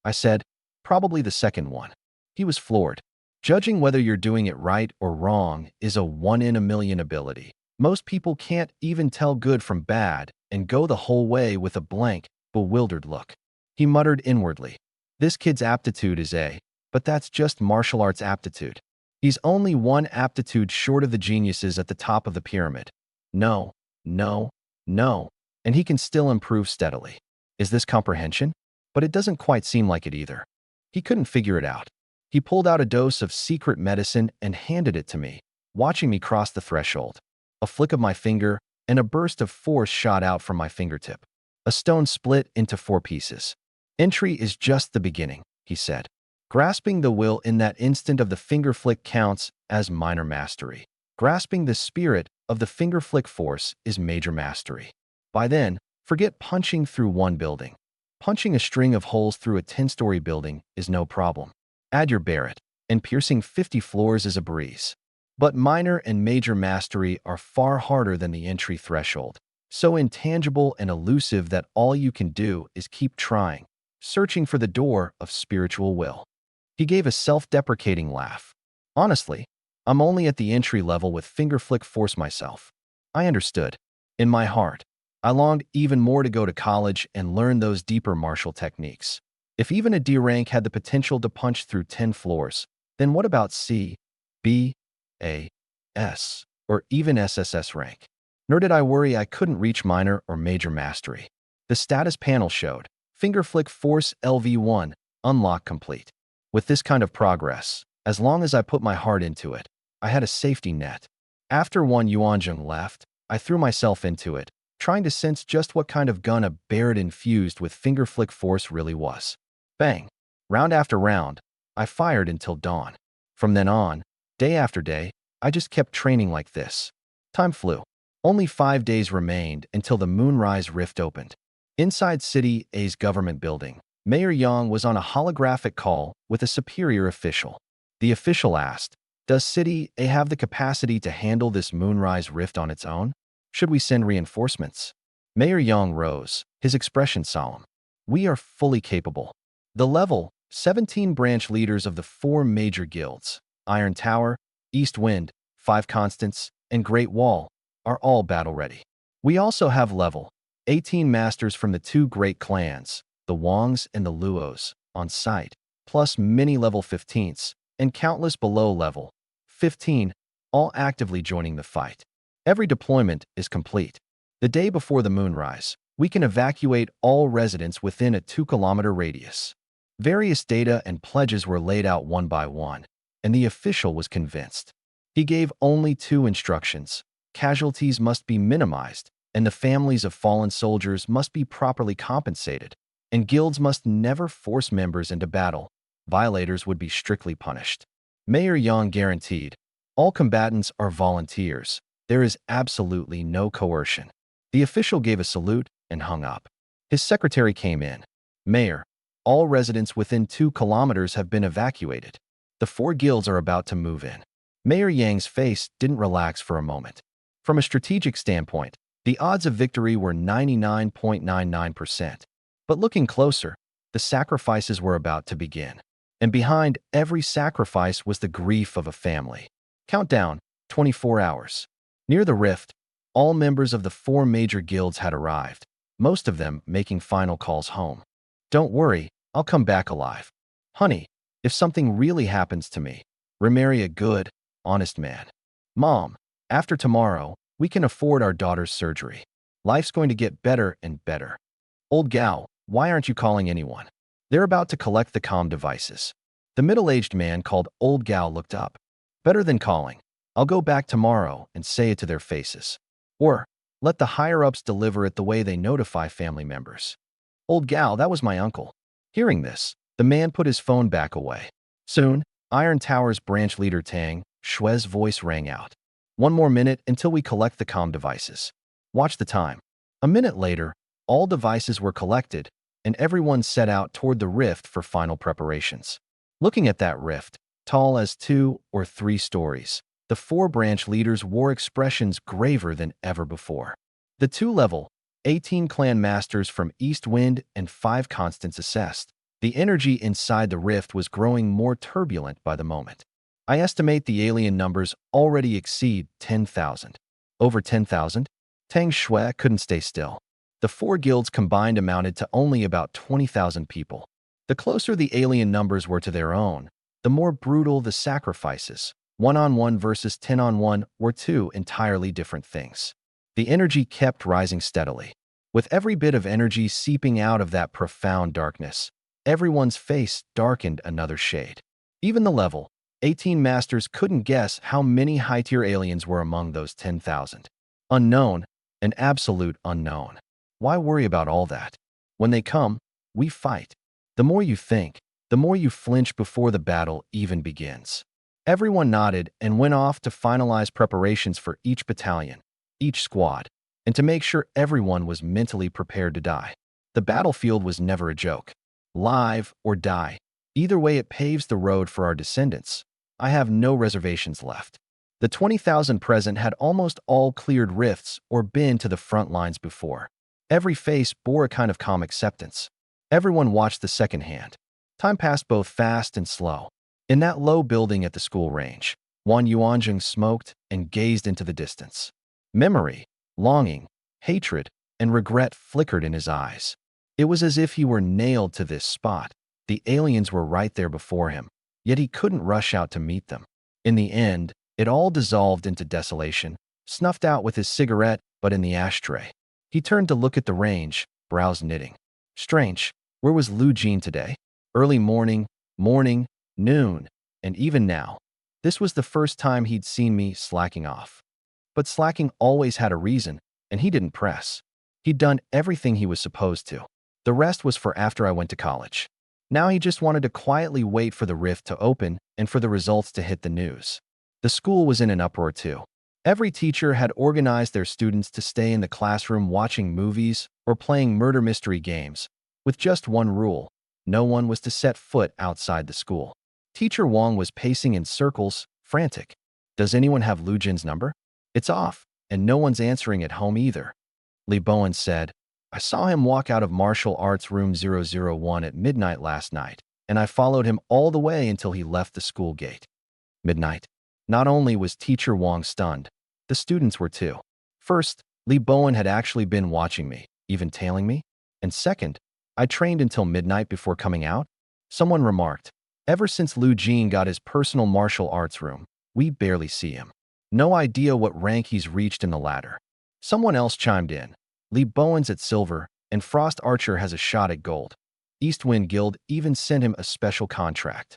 I said, "Probably the second one." He was floored. Judging whether you're doing it right or wrong is a 1 in a million ability. Most people can't even tell good from bad and go the whole way with a blank, bewildered look. He muttered inwardly, "This kid's aptitude is A, but that's just martial arts aptitude. He's only one aptitude short of the geniuses at the top of the pyramid. No, no, no, and he can still improve steadily. Is this comprehension? But it doesn't quite seem like it either." He couldn't figure it out. He pulled out a dose of secret medicine and handed it to me, watching me cross the threshold. A flick of my finger, and a burst of force shot out from my fingertip. A stone split into 4 pieces. "Entry is just the beginning," he said. "Grasping the will in that instant of the finger flick counts as minor mastery. Grasping the spirit of the finger flick force is major mastery. By then, forget punching through one building. Punching a string of holes through a 10-story building is no problem. Add your Barrett, and piercing 50 floors is a breeze. But minor and major mastery are far harder than the entry threshold, so intangible and elusive that all you can do is keep trying, searching for the door of spiritual will." He gave a self-deprecating laugh. "Honestly, I'm only at the entry level with finger flick force myself." I understood. In my heart, I longed even more to go to college and learn those deeper martial techniques. If even a D rank had the potential to punch through 10 floors, then what about C, B, A, S, or even SSS rank? Nor did I worry I couldn't reach minor or major mastery. The status panel showed, Finger Flick Force LV1, unlock complete. With this kind of progress, as long as I put my heart into it, I had a safety net. After Wan Yuanzheng left, I threw myself into it, trying to sense just what kind of gun a Barrett infused with finger flick force really was. Bang! Round after round, I fired until dawn. From then on, day after day, I just kept training like this. Time flew. Only 5 days remained until the Moonrise Rift opened. Inside City A's government building, Mayor Yang was on a holographic call with a superior official. The official asked, "Does City A have the capacity to handle this Moonrise Rift on its own? Should we send reinforcements?" Mayor Yang rose, his expression solemn. "We are fully capable. The level, 17 branch leaders of the four major guilds, Iron Tower, East Wind, Five Constants, and Great Wall, are all battle-ready. We also have level, 18 masters from the two great clans, the Wongs and the Luos, on site, plus many level 15s, and countless below level 15, all actively joining the fight. Every deployment is complete. The day before the moonrise, we can evacuate all residents within a 2-kilometer radius. Various data and pledges were laid out one by one, and the official was convinced. He gave only 2 instructions. Casualties must be minimized, and the families of fallen soldiers must be properly compensated, and guilds must never force members into battle. Violators would be strictly punished. Mayor Yang guaranteed, all combatants are volunteers. There is absolutely no coercion. The official gave a salute and hung up. His secretary came in. Mayor, all residents within 2 kilometers have been evacuated. The 4 guilds are about to move in. Mayor Yang's face didn't relax for a moment. From a strategic standpoint, the odds of victory were 99.99%. But looking closer, the sacrifices were about to begin. And behind every sacrifice was the grief of a family. Countdown, 24 hours. Near the rift, all members of the 4 major guilds had arrived, most of them making final calls home. Don't worry, I'll come back alive. Honey, if something really happens to me, remarry a good, honest man. Mom, after tomorrow, we can afford our daughter's surgery. Life's going to get better and better. Old gal, why aren't you calling anyone? They're about to collect the comm devices. The middle-aged man called Old gal looked up. Better than calling. I'll go back tomorrow and say it to their faces. Or, let the higher-ups deliver it the way they notify family members. Old gal, that was my uncle. Hearing this, the man put his phone back away. Soon, Iron Tower's branch leader Tang Shui's voice rang out. 1 more minute until we collect the comm devices. Watch the time. A minute later, all devices were collected, and everyone set out toward the rift for final preparations. Looking at that rift, tall as 2 or 3 stories, the 4 branch leaders wore expressions graver than ever before. The 2 level, 18 clan masters from East Wind and 5 Constants assessed. The energy inside the rift was growing more turbulent by the moment. I estimate the alien numbers already exceed 10,000. Over 10,000? Tang Shui couldn't stay still. The 4 guilds combined amounted to only about 20,000 people. The closer the alien numbers were to their own, the more brutal the sacrifices. 1-on-1 versus 10-on-1 were 2 entirely different things. The energy kept rising steadily. With every bit of energy seeping out of that profound darkness, everyone's face darkened another shade. Even the level, 18 masters couldn't guess how many high-tier aliens were among those 10,000. Unknown, an absolute unknown. Why worry about all that? When they come, we fight. The more you think, the more you flinch before the battle even begins. Everyone nodded and went off to finalize preparations for each battalion, each squad, and to make sure everyone was mentally prepared to die. The battlefield was never a joke. Live or die. Either way, it paves the road for our descendants. I have no reservations left. The 20,000 present had almost all cleared rifts or been to the front lines before. Every face bore a kind of calm acceptance. Everyone watched the second hand. Time passed both fast and slow. In that low building at the school range, Wan Yuanjing smoked and gazed into the distance. Memory, longing, hatred, and regret flickered in his eyes. It was as if he were nailed to this spot. The aliens were right there before him, yet he couldn't rush out to meet them. In the end, it all dissolved into desolation, snuffed out with his cigarette but in the ashtray. He turned to look at the range, brows knitting. Strange, where was Lu Jin today? Early morning, noon, and even now. This was the first time he'd seen me slacking off. But slacking always had a reason, and he didn't press. He'd done everything he was supposed to. The rest was for after I went to college. Now he just wanted to quietly wait for the rift to open and for the results to hit the news. The school was in an uproar too. Every teacher had organized their students to stay in the classroom watching movies or playing murder mystery games, with just one rule: no one was to set foot outside the school. Teacher Wang was pacing in circles, frantic. Does anyone have Lu Jin's number? It's off, and no one's answering at home either. Li Bowen said, I saw him walk out of martial arts room 001 at midnight last night, and I followed him all the way until he left the school gate. Midnight. Not only was Teacher Wong stunned, the students were too. First, Lee Bowen had actually been watching me, even tailing me. And second, I trained until midnight before coming out. Someone remarked, ever since Liu Jin got his personal martial arts room, we barely see him. No idea what rank he's reached in the ladder. Someone else chimed in, Lee Bowen's at silver, and Frost Archer has a shot at gold. Eastwind Guild even sent him a special contract.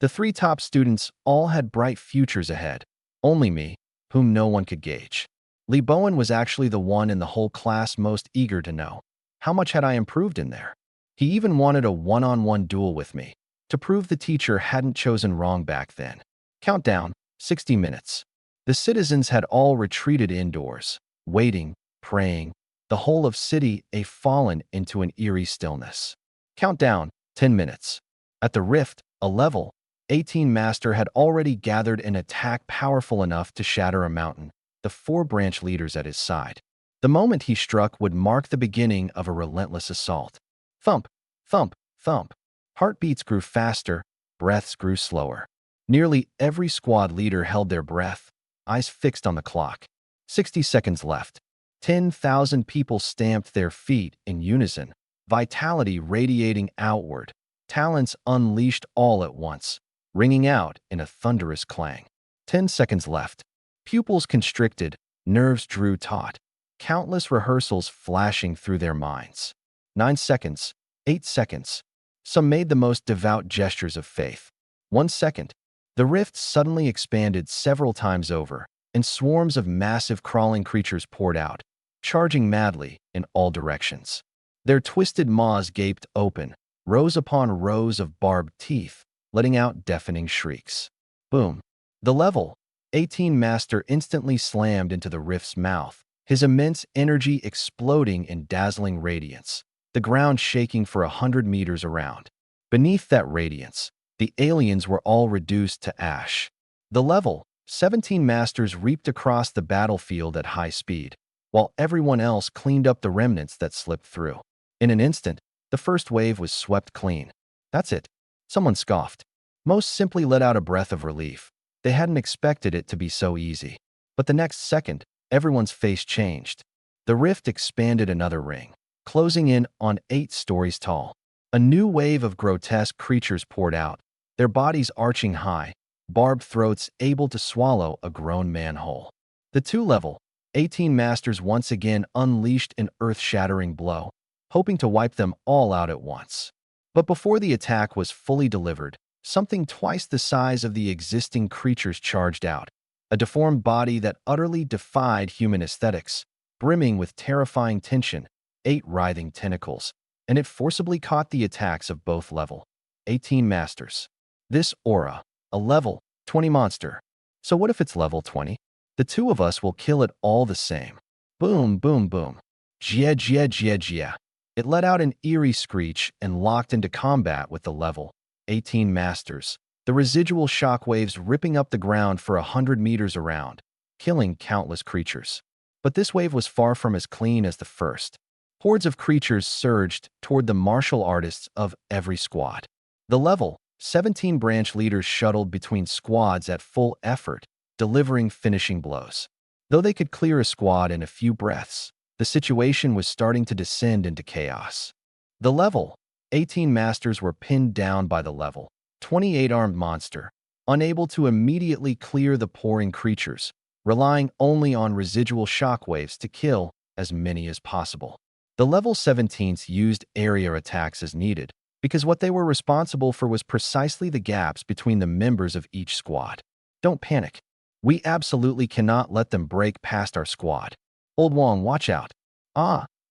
The three top students all had bright futures ahead. Only me, whom no one could gauge. Lee Bowen was actually the one in the whole class most eager to know. How much had I improved in there? He even wanted a one-on-one duel with me, to prove the teacher hadn't chosen wrong back then. Countdown, 60 minutes. The citizens had all retreated indoors, waiting, praying. The whole of city a fallen into an eerie stillness. Countdown, 10 minutes. At the rift, a level 18 master had already gathered an attack powerful enough to shatter a mountain, the 4 branch leaders at his side. The moment he struck would mark the beginning of a relentless assault. Thump, thump, thump. Heartbeats grew faster, breaths grew slower. Nearly every squad leader held their breath, eyes fixed on the clock. 60 seconds left. 10,000 people stamped their feet in unison, vitality radiating outward, talents unleashed all at once, ringing out in a thunderous clang. 10 seconds left. Pupils constricted, nerves drew taut, countless rehearsals flashing through their minds. 9 seconds, 8 seconds. Some made the most devout gestures of faith. 1 second. The rift suddenly expanded several times over, and swarms of massive crawling creatures poured out, charging madly in all directions. Their twisted maws gaped open, rows upon rows of barbed teeth, letting out deafening shrieks. Boom. The level 18 master instantly slammed into the rift's mouth, his immense energy exploding in dazzling radiance, the ground shaking for 100 meters around. Beneath that radiance, the aliens were all reduced to ash. The level 17 masters reaped across the battlefield at high speed, while everyone else cleaned up the remnants that slipped through. In an instant, the first wave was swept clean. That's it. Someone scoffed. Most simply let out a breath of relief. They hadn't expected it to be so easy. But the next second, everyone's face changed. The rift expanded another ring, closing in on 8 stories tall. A new wave of grotesque creatures poured out, their bodies arching high, barbed throats able to swallow a grown man whole. The 2 level 18 masters once again unleashed an earth-shattering blow, hoping to wipe them all out at once. But before the attack was fully delivered, something twice the size of the existing creatures charged out, a deformed body that utterly defied human aesthetics, brimming with terrifying tension, 8 writhing tentacles, and it forcibly caught the attacks of both level 18 masters. This aura, a level 20 monster. So what if it's level 20? The 2 of us will kill it all the same. Boom, boom, boom. Jia, jia, jia, jia. It let out an eerie screech and locked into combat with the level 18 masters, the residual shockwaves ripping up the ground for 100 meters around, killing countless creatures. But this wave was far from as clean as the first. Hordes of creatures surged toward the martial artists of every squad. The level 17 branch leaders shuttled between squads at full effort, delivering finishing blows. Though they could clear a squad in a few breaths, the situation was starting to descend into chaos. The level 18 masters were pinned down by the level 28 armed monster, unable to immediately clear the pouring creatures, relying only on residual shockwaves to kill as many as possible. The level 17s used area attacks as needed, because what they were responsible for was precisely the gaps between the members of each squad. Don't panic. We absolutely cannot let them break past our squad. Old Wong, watch out.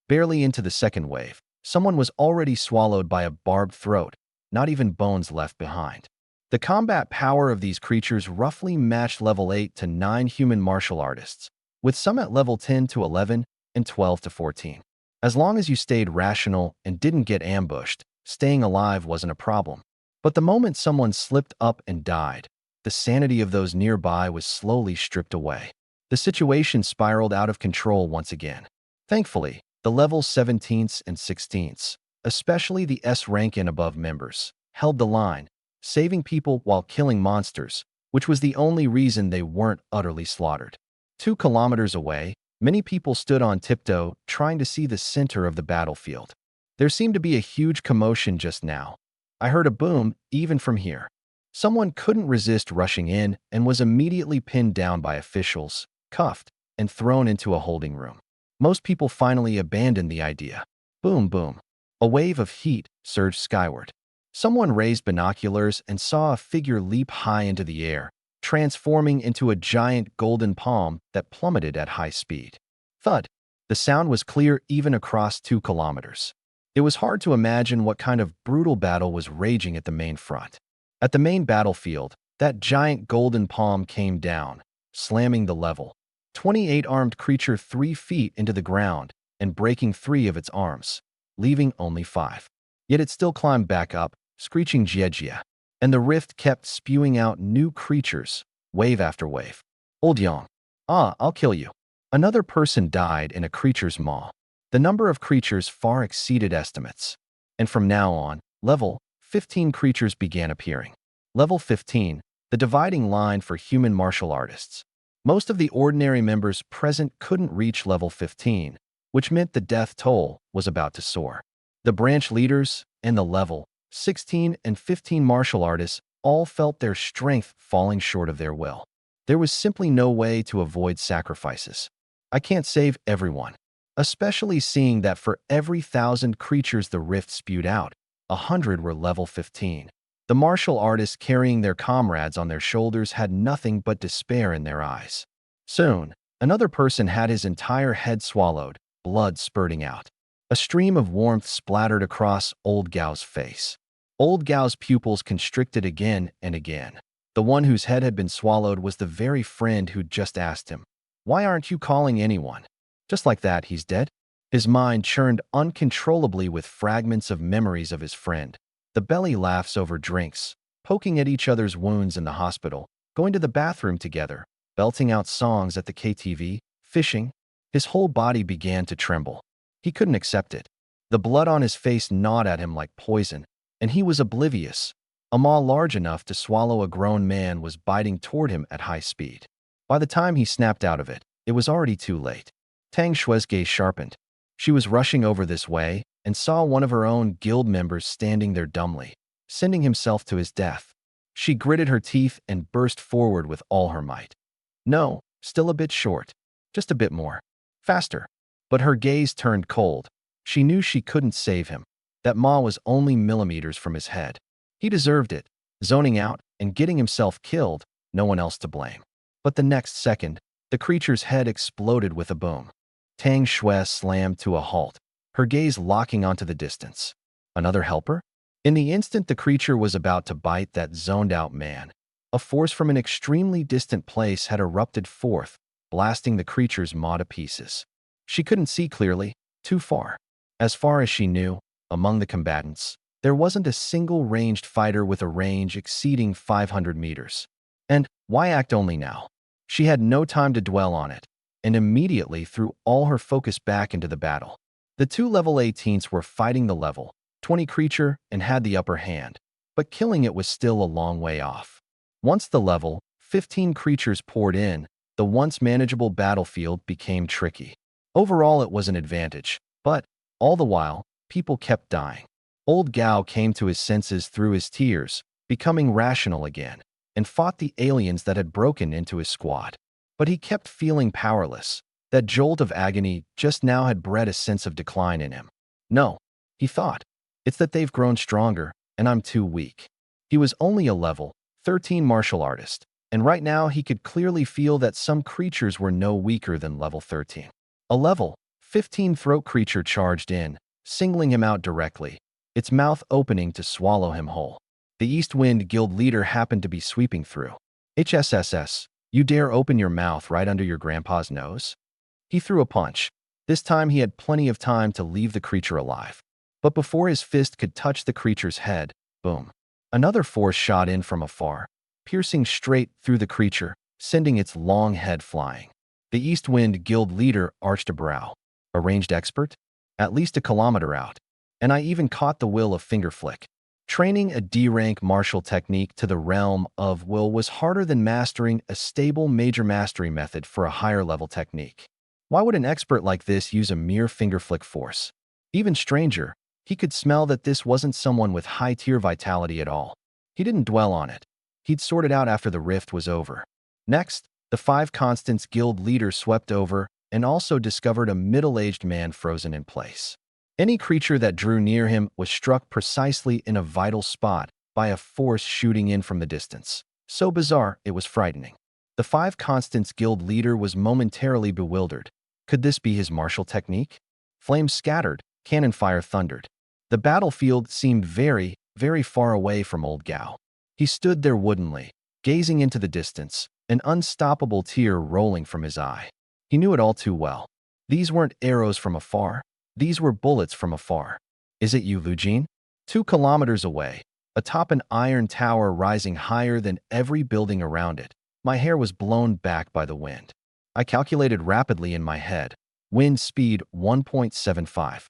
Barely into the second wave, someone was already swallowed by a barbed throat, not even bones left behind. The combat power of these creatures roughly matched level 8 to 9 human martial artists, with some at level 10 to 11 and 12 to 14. As long as you stayed rational and didn't get ambushed, staying alive wasn't a problem. But the moment someone slipped up and died, the sanity of those nearby was slowly stripped away. The situation spiraled out of control once again. Thankfully, The levels 17ths and 16ths, especially the S rank and above members, held the line, saving people while killing monsters, which was the only reason they weren't utterly slaughtered. 2 kilometers away, many people stood on tiptoe, trying to see the center of the battlefield. There seemed to be a huge commotion just now. I heard a boom, even from here. Someone couldn't resist rushing in and was immediately pinned down by officials, cuffed, and thrown into a holding room. Most people finally abandoned the idea. Boom, boom. A wave of heat surged skyward. Someone raised binoculars and saw a figure leap high into the air, transforming into a giant golden palm that plummeted at high speed. Thud. The sound was clear even across 2 kilometers. It was hard to imagine what kind of brutal battle was raging at the main front. At the main battlefield, that giant golden palm came down, slamming the level 28 armed creature 3 feet into the ground and breaking 3 of its arms, leaving only 5. Yet it still climbed back up, screeching jia, and the rift kept spewing out new creatures, wave after wave. Old Yang. I'll kill you. Another person died in a creature's maw. The number of creatures far exceeded estimates. And from now on, level 15 creatures began appearing. Level 15, the dividing line for human martial artists. Most of the ordinary members present couldn't reach level 15, which meant the death toll was about to soar. The branch leaders and the level 16 and 15 martial artists all felt their strength falling short of their will. There was simply no way to avoid sacrifices. I can't save everyone, especially seeing that for every 1,000 creatures the rift spewed out, 100 were level 15. The martial artists carrying their comrades on their shoulders had nothing but despair in their eyes. Soon, another person had his entire head swallowed, blood spurting out. A stream of warmth splattered across Old Gao's face. Old Gao's pupils constricted again and again. The one whose head had been swallowed was the very friend who'd just asked him, "Why aren't you calling anyone?" Just like that, he's dead? His mind churned uncontrollably with fragments of memories of his friend. The belly laughs over drinks, poking at each other's wounds in the hospital, going to the bathroom together, belting out songs at the KTV, fishing. His whole body began to tremble. He couldn't accept it. The blood on his face gnawed at him like poison, and he was oblivious. A maw large enough to swallow a grown man was biting toward him at high speed. By the time he snapped out of it, it was already too late. Tang Shui's gaze sharpened. She was rushing over this way and saw one of her own guild members standing there dumbly, sending himself to his death. She gritted her teeth and burst forward with all her might. No, still a bit short. Just a bit more. Faster. But her gaze turned cold. She knew she couldn't save him. That maw was only millimeters from his head. He deserved it, zoning out and getting himself killed, no one else to blame. But the next second, the creature's head exploded with a boom. Tang Shui slammed to a halt, her gaze locking onto the distance. Another helper? In the instant the creature was about to bite that zoned-out man, a force from an extremely distant place had erupted forth, blasting the creature's maw to pieces. She couldn't see clearly, too far. As far as she knew, among the combatants, there wasn't a single ranged fighter with a range exceeding 500 meters. And why act only now? She had no time to dwell on it, and immediately threw all her focus back into the battle. The 2 level 18s were fighting the level 20 creature and had the upper hand, but killing it was still a long way off. Once the level 15 creatures poured in, the once manageable battlefield became tricky. Overall, it was an advantage, but all the while, people kept dying. Old Gao came to his senses through his tears, becoming rational again, and fought the aliens that had broken into his squad. But he kept feeling powerless. That jolt of agony just now had bred a sense of decline in him. No, he thought. It's that they've grown stronger, and I'm too weak. He was only a level 13 martial artist, and right now he could clearly feel that some creatures were no weaker than level 13. A level 15 throat creature charged in, singling him out directly, its mouth opening to swallow him whole. The East Wind Guild leader happened to be sweeping through. HSSS, you dare open your mouth right under your grandpa's nose? He threw a punch. This time he had plenty of time to leave the creature alive. But before his fist could touch the creature's head, boom. Another force shot in from afar, piercing straight through the creature, sending its long head flying. The East Wind Guild leader arched a brow. A ranged expert? at least a kilometer out. And I even caught the will of finger flick. Training a D-rank martial technique to the realm of will was harder than mastering a stable major mastery method for a higher level technique. Why would an expert like this use a mere finger flick force? Even stranger, he could smell that this wasn't someone with high-tier vitality at all. He didn't dwell on it. He'd sort it out after the rift was over. Next, the Five Constants Guild leader swept over and also discovered a middle-aged man frozen in place. Any creature that drew near him was struck precisely in a vital spot by a force shooting in from the distance. So bizarre, it was frightening. The Five Constants Guild leader was momentarily bewildered. Could this be his martial technique? Flames scattered, cannon fire thundered. The battlefield seemed very, very far away from old Gao. He stood there woodenly, gazing into the distance, an unstoppable tear rolling from his eye. He knew it all too well. These weren't arrows from afar. These were bullets from afar. Is it you, Lu Jin? 2 kilometers away, atop an iron tower rising higher than every building around it, my hair was blown back by the wind. I calculated rapidly in my head. Wind speed 1.75.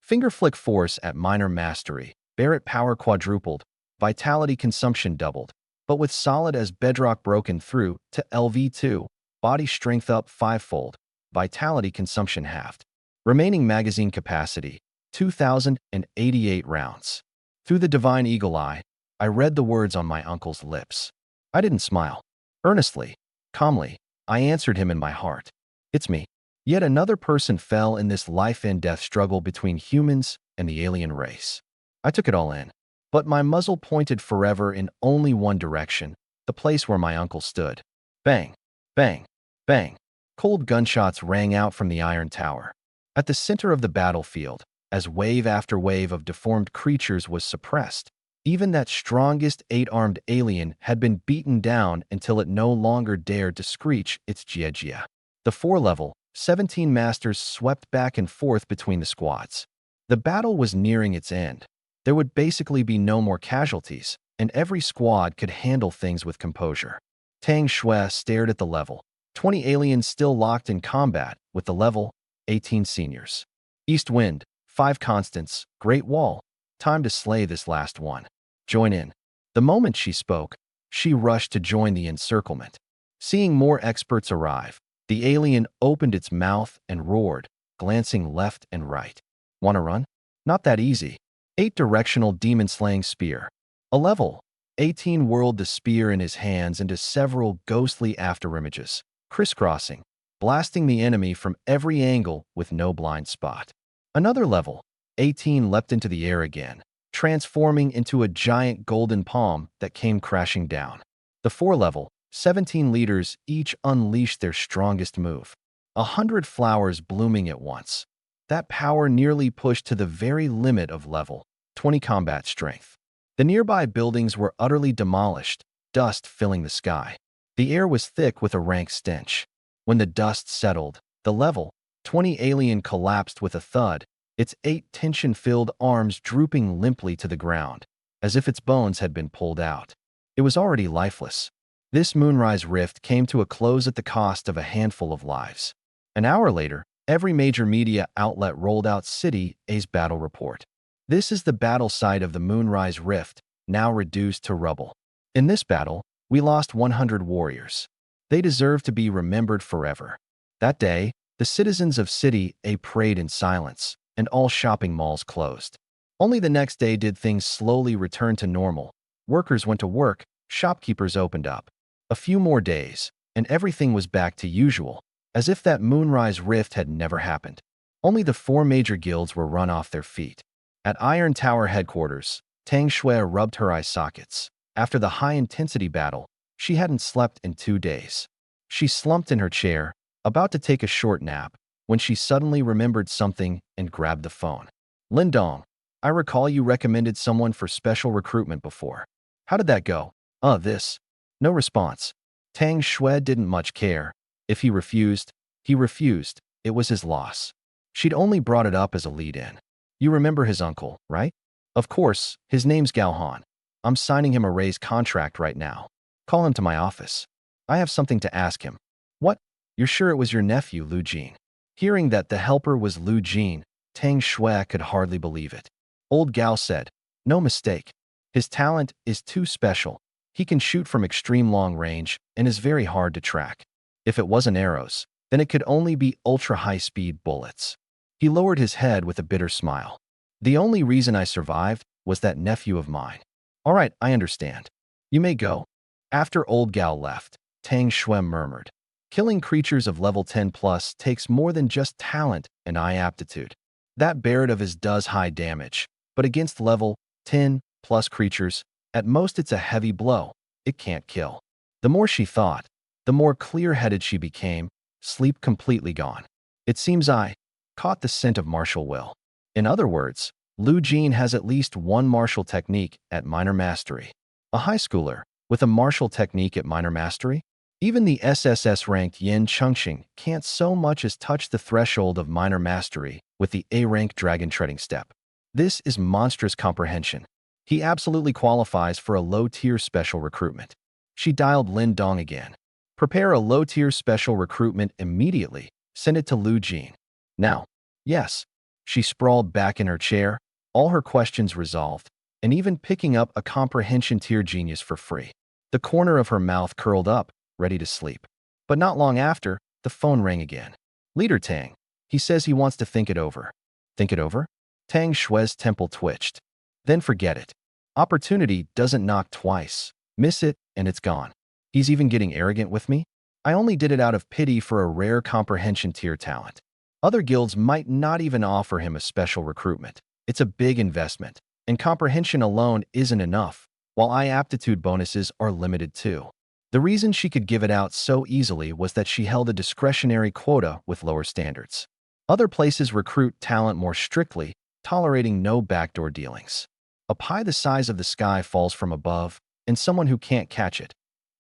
Finger flick force at minor mastery. Barrett power quadrupled. Vitality consumption doubled. But with solid as bedrock broken through to LV2, body strength up 5-fold. Vitality consumption halved. Remaining magazine capacity, 2,088 rounds. Through the divine eagle eye, I read the words on my uncle's lips. I didn't smile. Earnestly, calmly, I answered him in my heart. It's me. Yet another person fell in this life-and-death struggle between humans and the alien race. I took it all in. But my muzzle pointed forever in only one direction, the place where my uncle stood. Bang, bang, bang. Cold gunshots rang out from the iron tower. At the center of the battlefield, as wave after wave of deformed creatures was suppressed, even that strongest 8-armed alien had been beaten down until it no longer dared to screech its jia. The 4-level, 17 masters swept back and forth between the squads. The battle was nearing its end. There would basically be no more casualties, and every squad could handle things with composure. Tang Shui stared at the level. 20 aliens still locked in combat with the level 18 seniors. East Wind, 5 constants, Great Wall. Time to slay this last one. Join in. The moment she spoke, she rushed to join the encirclement. Seeing more experts arrive, the alien opened its mouth and roared, glancing left and right. Wanna run? Not that easy. 8-directional demon-slaying spear. A level 18 whirled the spear in his hands into several ghostly afterimages, crisscrossing, blasting the enemy from every angle with no blind spot. Another level 18 leapt into the air again, transforming into a giant golden palm that came crashing down. The 4-level 17 leaders each unleashed their strongest move. 100 flowers blooming at once. That power nearly pushed to the very limit of level 20 combat strength. The nearby buildings were utterly demolished, dust filling the sky. The air was thick with a rank stench. When the dust settled, the level 20 alien collapsed with a thud, its 8 tension-filled arms drooping limply to the ground, as if its bones had been pulled out. It was already lifeless. This Moonrise Rift came to a close at the cost of a handful of lives. An hour later, every major media outlet rolled out City A's battle report. This is the battle site of the Moonrise Rift, now reduced to rubble. In this battle, we lost 100 warriors. They deserve to be remembered forever. That day, the citizens of City A prayed in silence, and all shopping malls closed. Only the next day did things slowly return to normal. Workers went to work, shopkeepers opened up. A few more days, and everything was back to usual, as if that Moonrise Rift had never happened. Only the 4 major guilds were run off their feet. At Iron Tower headquarters, Tang Shui rubbed her eye sockets. After the high-intensity battle, she hadn't slept in 2 days. She slumped in her chair, about to take a short nap, when she suddenly remembered something and grabbed the phone. Lindong, I recall you recommended someone for special recruitment before. How did that go? This. No response. Tang Shui didn't much care. If he refused, he refused. It was his loss. She'd only brought it up as a lead-in. You remember his uncle, right? Of course, his name's Gao Han. I'm signing him a raise contract right now. Call him to my office. I have something to ask him. What? You're sure it was your nephew, Lu Jin? Hearing that the helper was Lu Jin, Tang Shui could hardly believe it. Old Gao said, "No mistake. His talent is too special. He can shoot from extreme long range and is very hard to track. If it wasn't arrows, then it could only be ultra-high-speed bullets." He lowered his head with a bitter smile. "The only reason I survived was that nephew of mine." "All right, I understand. You may go." After Old Gao left, Tang Shui murmured, "Killing creatures of level 10 plus takes more than just talent and eye aptitude. That Barrett of his does high damage, but against level 10 plus creatures, at most it's a heavy blow. It can't kill." The more she thought, the more clear-headed she became, sleep completely gone. "It seems I caught the scent of martial will." In other words, Lu Jin has at least one martial technique at minor mastery. A high schooler with a martial technique at minor mastery? Even the SSS-ranked Yin Chengxing can't so much as touch the threshold of minor mastery with the A-rank dragon treading step. This is monstrous comprehension. He absolutely qualifies for a low-tier special recruitment. She dialed Lin Dong again. "Prepare a low-tier special recruitment immediately. Send it to Lu Jin. Now." "Yes." She sprawled back in her chair, all her questions resolved, and even picking up a comprehension tier genius for free. The corner of her mouth curled up, ready to sleep. But not long after, the phone rang again. "Leader Tang. He says he wants to think it over." "Think it over?" Tang Shui's temple twitched. "Then forget it. Opportunity doesn't knock twice. Miss it, and it's gone. He's even getting arrogant with me. I only did it out of pity for a rare comprehension tier talent. Other guilds might not even offer him a special recruitment. It's a big investment, and comprehension alone isn't enough, while eye aptitude bonuses are limited too." The reason she could give it out so easily was that she held a discretionary quota with lower standards. Other places recruit talent more strictly, tolerating no backdoor dealings. A pie the size of the sky falls from above, and someone who can't catch it,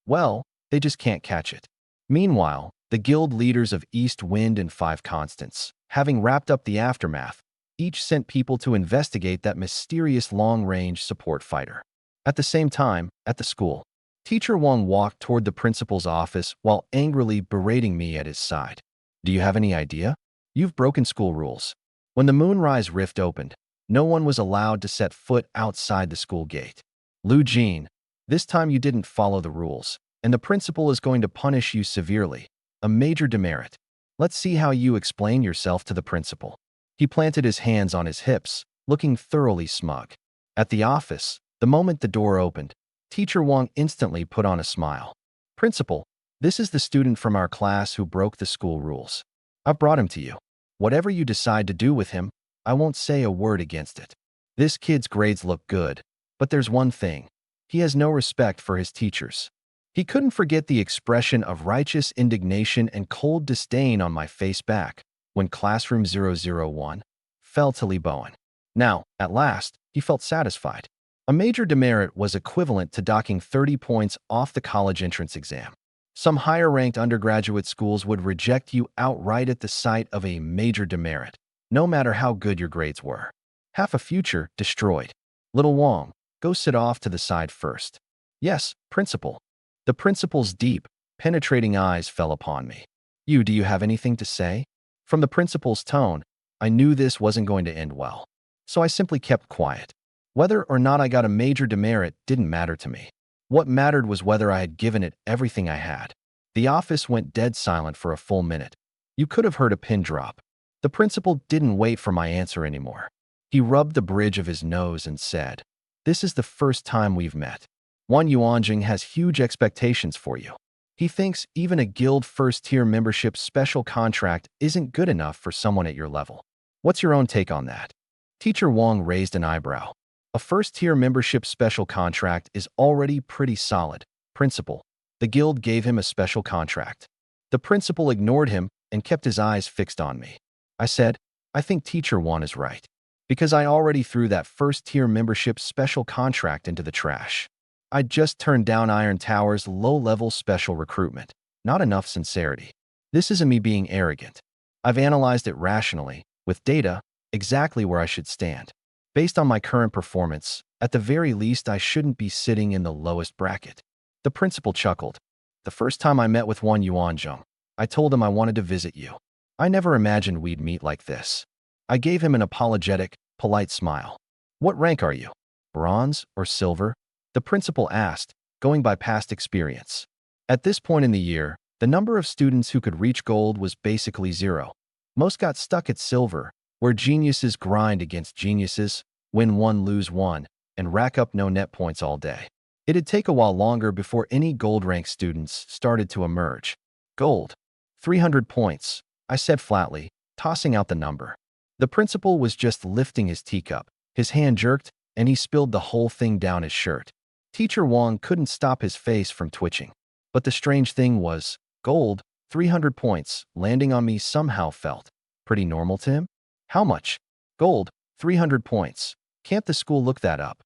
well, they just can't catch it. Meanwhile, the guild leaders of East Wind and Five Constants, having wrapped up the aftermath, each sent people to investigate that mysterious long-range support fighter. At the same time, at the school, Teacher Wang walked toward the principal's office while angrily berating me at his side. "Do you have any idea? You've broken school rules. When the Moonrise Rift opened, no one was allowed to set foot outside the school gate. Lu Jin, this time you didn't follow the rules, and the principal is going to punish you severely. A major demerit. Let's see how you explain yourself to the principal." He planted his hands on his hips, looking thoroughly smug. At the office, the moment the door opened, Teacher Wang instantly put on a smile. "Principal, this is the student from our class who broke the school rules. I've brought him to you. Whatever you decide to do with him, I won't say a word against it. This kid's grades look good, but there's one thing. He has no respect for his teachers." He couldn't forget the expression of righteous indignation and cold disdain on my face back when Classroom 001 fell to Li Bowen. Now, at last, he felt satisfied. A major demerit was equivalent to docking 30 points off the college entrance exam. Some higher-ranked undergraduate schools would reject you outright at the sight of a major demerit, no matter how good your grades were. Half a future destroyed. "Little Wang, go sit off to the side first." "Yes, principal." The principal's deep, penetrating eyes fell upon me. Do you have anything to say?" From the principal's tone, I knew this wasn't going to end well. So I simply kept quiet. Whether or not I got a major demerit didn't matter to me. What mattered was whether I had given it everything I had. The office went dead silent for a full minute. You could have heard a pin drop. The principal didn't wait for my answer anymore. He rubbed the bridge of his nose and said, "This is the first time we've met. Wan Yuanjing has huge expectations for you. He thinks even a guild first-tier membership special contract isn't good enough for someone at your level. What's your own take on that?" Teacher Wang raised an eyebrow. "A first-tier membership special contract is already pretty solid, principal. The guild gave him a special contract." The principal ignored him and kept his eyes fixed on me. I said, "I think Teacher Wang is right, because I already threw that first-tier membership special contract into the trash. I'd just turned down Iron Tower's low-level special recruitment. Not enough sincerity. This isn't me being arrogant. I've analyzed it rationally, with data, exactly where I should stand. Based on my current performance, at the very least I shouldn't be sitting in the lowest bracket." The principal chuckled. "The first time I met with Wan Yuanzhong, I told him I wanted to visit you. I never imagined we'd meet like this. I gave him an apologetic, polite smile. What rank are you? Bronze or silver? The principal asked, going by past experience. At this point in the year, the number of students who could reach gold was basically zero. Most got stuck at silver, where geniuses grind against geniuses, win one, lose one, and rack up no net points all day. It'd take a while longer before any gold-ranked students started to emerge. Gold. 300 points, I said flatly, tossing out the number. The principal was just lifting his teacup. His hand jerked, and he spilled the whole thing down his shirt. Teacher Wang couldn't stop his face from twitching. But the strange thing was, gold, 300 points, landing on me somehow felt pretty normal to him. How much? Gold, 300 points. Can't the school look that up?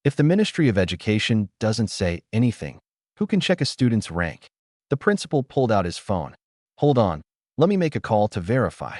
If the Ministry of Education doesn't say anything, who can check a student's rank? The principal pulled out his phone. Hold on, let me make a call to verify.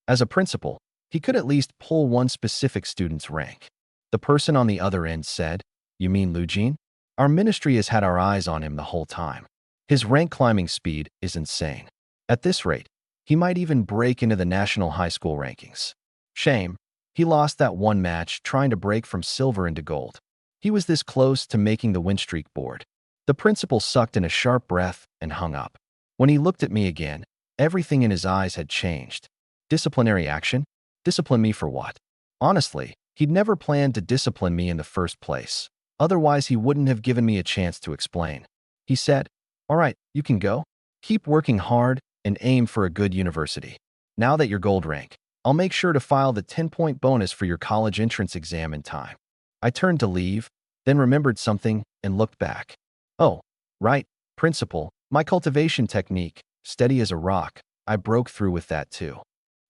As a principal, he could at least pull one specific student's rank. The person on the other end said, You mean Lu Jin? Our ministry has had our eyes on him the whole time. His rank climbing speed is insane. At this rate, he might even break into the national high school rankings. Shame. He lost that one match trying to break from silver into gold. He was this close to making the win streak board. The principal sucked in a sharp breath and hung up. When he looked at me again, everything in his eyes had changed. Disciplinary action? Discipline me for what? Honestly, he'd never planned to discipline me in the first place. Otherwise, he wouldn't have given me a chance to explain. He said, All right, you can go. Keep working hard and aim for a good university. Now that you're gold rank, I'll make sure to file the 10-point bonus for your college entrance exam in time. I turned to leave, then remembered something and looked back. Oh, right, principal, my cultivation technique, steady as a rock, I broke through with that too.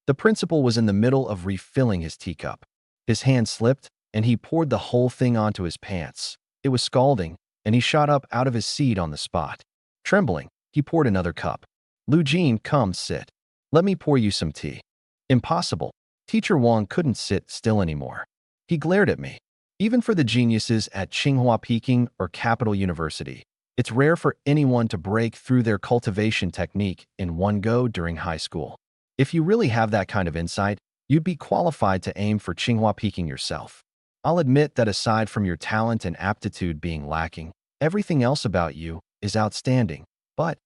The principal was in the middle of refilling his teacup. His hand slipped, and he poured the whole thing onto his pants. It was scalding, and he shot up out of his seat on the spot. Trembling, he poured another cup. Lu Jin, come sit. Let me pour you some tea. Impossible. Teacher Wang couldn't sit still anymore. He glared at me. Even for the geniuses at Tsinghua Peking or Capital University, it's rare for anyone to break through their cultivation technique in one go during high school. If you really have that kind of insight, you'd be qualified to aim for Tsinghua Peking yourself. I'll admit that aside from your talent and aptitude being lacking, everything else about you is outstanding. But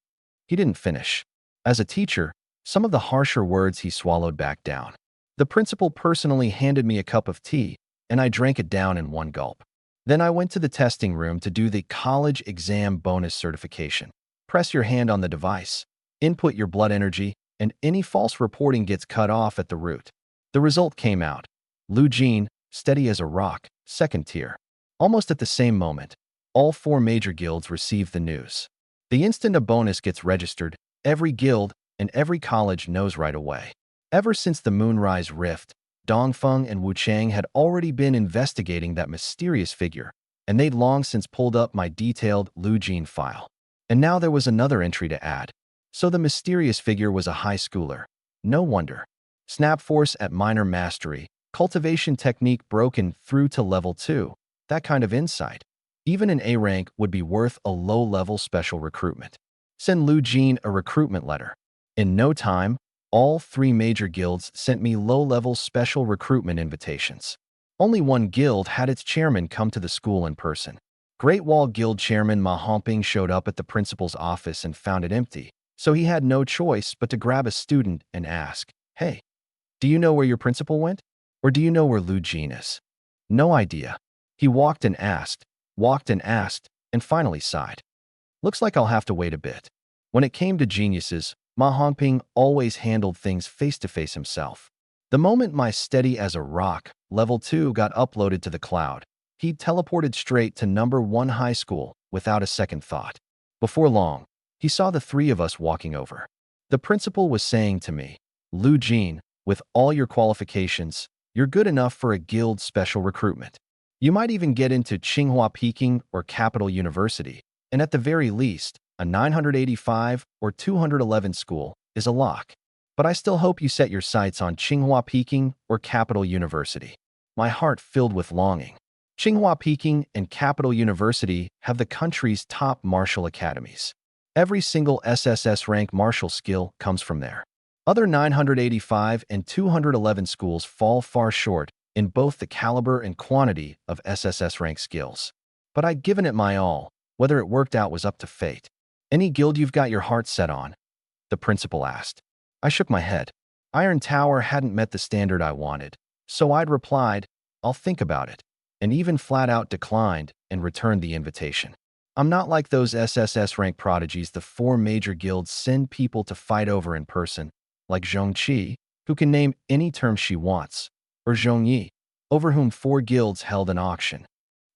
he didn't finish. As a teacher, some of the harsher words he swallowed back down. The principal personally handed me a cup of tea, and I drank it down in one gulp. Then I went to the testing room to do the college exam bonus certification. Press your hand on the device, input your blood energy, and any false reporting gets cut off at the root. The result came out. Lu Jin, steady as a rock, second tier. Almost at the same moment, all 4 major guilds received the news. The instant a bonus gets registered, every guild and every college knows right away. Ever since the Moonrise Rift, Dongfeng and Wuchang had already been investigating that mysterious figure, and they'd long since pulled up my detailed Lu Jin file. And now there was another entry to add. So the mysterious figure was a high schooler. No wonder. Snap force at minor mastery, cultivation technique broken through to level 2. That kind of insight. Even an A rank would be worth a low-level special recruitment. Send Lu Jin a recruitment letter. In no time, all 3 major guilds sent me low-level special recruitment invitations. Only one guild had its chairman come to the school in person. Great Wall Guild Chairman Ma Hongping showed up at the principal's office and found it empty, so he had no choice but to grab a student and ask, Hey, do you know where your principal went? Or do you know where Lu Jin is? No idea. He walked and asked, and finally sighed. Looks like I'll have to wait a bit. When it came to geniuses, Ma Hongping always handled things face-to-face himself. The moment my steady as a rock, level 2 got uploaded to the cloud, he teleported straight to number 1 high school without a second thought. Before long, he saw the 3 of us walking over. The principal was saying to me, Lu Jin, with all your qualifications, you're good enough for a guild special recruitment. You might even get into Tsinghua Peking or Capital University, and at the very least, a 985 or 211 school is a lock. But I still hope you set your sights on Tsinghua Peking or Capital University. My heart filled with longing. Tsinghua Peking and Capital University have the country's top martial academies. Every single SSS rank martial skill comes from there. Other 985 and 211 schools fall far short in both the caliber and quantity of SSS rank skills. But I'd given it my all. Whether it worked out was up to fate. Any guild you've got your heart set on? The principal asked. I shook my head. Iron Tower hadn't met the standard I wanted, so I'd replied, I'll think about it, and even flat out declined and returned the invitation. I'm not like those SSS rank prodigies the four major guilds send people to fight over in person, like Zhong Qi, who can name any term she wants, or Zhong Yi, over whom four guilds held an auction.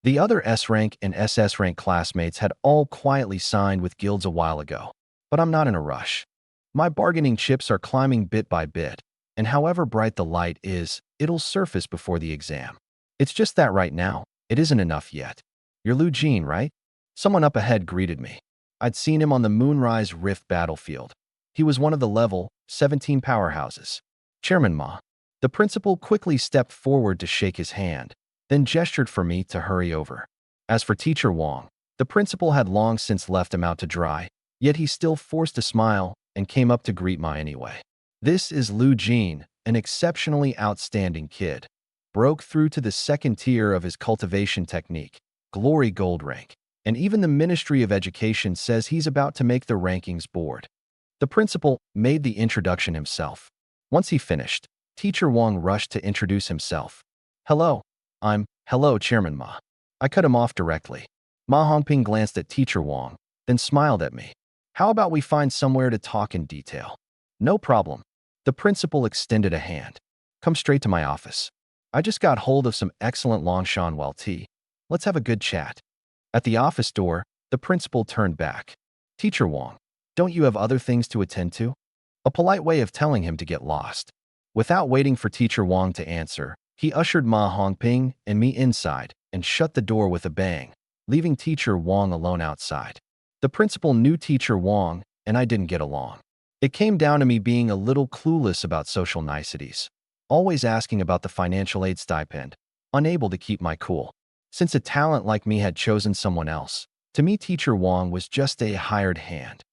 The other S-rank and SS-rank classmates had all quietly signed with guilds a while ago, but I'm not in a rush. My bargaining chips are climbing bit by bit, and however bright the light is, it'll surface before the exam. It's just that right now, it isn't enough yet. You're Lu Jin, right? Someone up ahead greeted me. I'd seen him on the Moonrise Rift battlefield. He was one of the level 17 powerhouses. Chairman Ma. The principal quickly stepped forward to shake his hand, then gestured for me to hurry over. As for Teacher Wang, the principal had long since left him out to dry, yet he still forced a smile and came up to greet Ma anyway. This is Lu Jin, an exceptionally outstanding kid. Broke through to the second tier of his cultivation technique, Glory Gold rank, and even the Ministry of Education says he's about to make the rankings board. The principal made the introduction himself. Once he finished, Teacher Wang rushed to introduce himself. Hello, Chairman Ma. I cut him off directly. Ma Hongping glanced at Teacher Wang, then smiled at me. How about we find somewhere to talk in detail? No problem. The principal extended a hand. Come straight to my office. I just got hold of some excellent Longshan tea. Let's have a good chat. At the office door, the principal turned back. Teacher Wang, don't you have other things to attend to? A polite way of telling him to get lost. Without waiting for Teacher Wang to answer, he ushered Ma Hongping and me inside and shut the door with a bang, leaving Teacher Wang alone outside. The principal knew Teacher Wang, and I didn't get along. It came down to me being a little clueless about social niceties, always asking about the financial aid stipend, unable to keep my cool. Since a talent like me had chosen someone else, to me Teacher Wang was just a hired hand.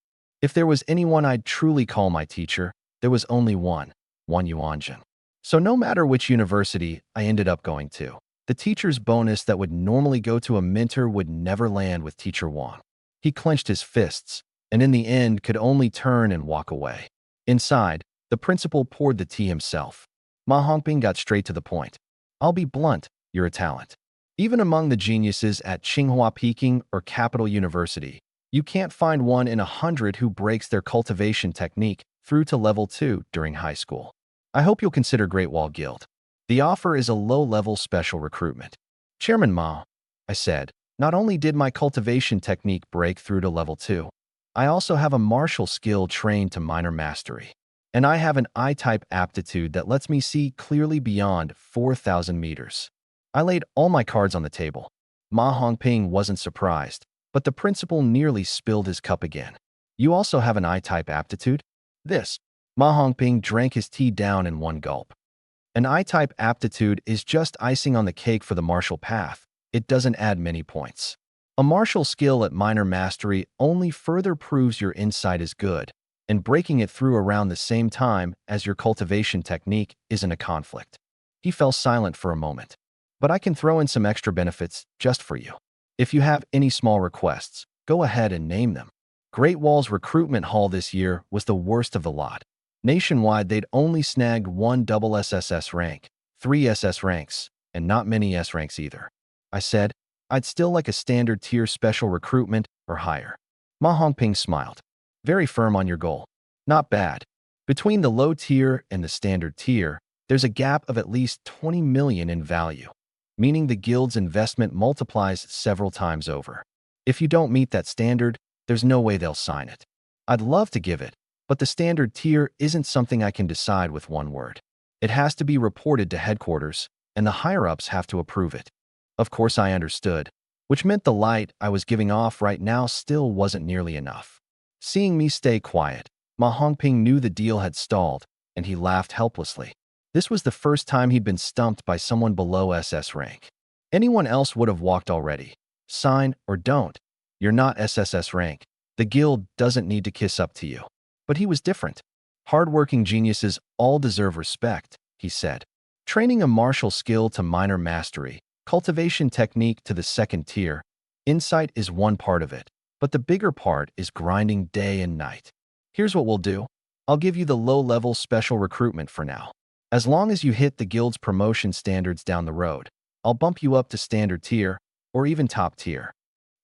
If there was anyone I'd truly call my teacher, there was only one Yuanjun. So no matter which university I ended up going to, the teacher's bonus that would normally go to a mentor would never land with Teacher Wang. He clenched his fists, and in the end could only turn and walk away. Inside, the principal poured the tea himself. Ma Hongping got straight to the point. I'll be blunt, you're a talent. Even among the geniuses at Tsinghua Peking or Capital University, you can't find one in 100 who breaks their cultivation technique through to level 2 during high school. I hope you'll consider Great Wall Guild. The offer is a low-level special recruitment. Chairman Ma, I said, not only did my cultivation technique break through to level 2, I also have a martial skill trained to minor mastery. And I have an I-type aptitude that lets me see clearly beyond 4,000 meters. I laid all my cards on the table. Ma Hongping wasn't surprised, but the principal nearly spilled his cup again. You also have an I-type aptitude? Ma Hongping drank his tea down in one gulp. An I-type aptitude is just icing on the cake for the martial path. It doesn't add many points. A martial skill at minor mastery only further proves your insight is good, and breaking it through around the same time as your cultivation technique isn't a conflict. He fell silent for a moment. But I can throw in some extra benefits just for you. If you have any small requests, go ahead and name them. Great Wall's recruitment haul this year was the worst of the lot. Nationwide, they'd only snagged one double SSS rank, 3 SS ranks, and not many S ranks either. I said, I'd still like a standard tier special recruitment or higher. Ma Hongping smiled. Very firm on your goal. Not bad. Between the low tier and the standard tier, there's a gap of at least 20 million in value, meaning the guild's investment multiplies several times over. If you don't meet that standard, there's no way they'll sign it. I'd love to give it, but the standard tier isn't something I can decide with one word. It has to be reported to headquarters, and the higher-ups have to approve it. Of course I understood, which meant the light I was giving off right now still wasn't nearly enough. Seeing me stay quiet, Ma Hongping knew the deal had stalled, and he laughed helplessly. This was the first time he'd been stumped by someone below SS rank. Anyone else would have walked already. Sign or don't. You're not SSS rank. The guild doesn't need to kiss up to you. But he was different. Hardworking geniuses all deserve respect, he said. Training a martial skill to minor mastery, cultivation technique to the second tier, insight is one part of it, but the bigger part is grinding day and night. Here's what we'll do. I'll give you the low-level special recruitment for now. As long as you hit the guild's promotion standards down the road, I'll bump you up to standard tier or even top tier.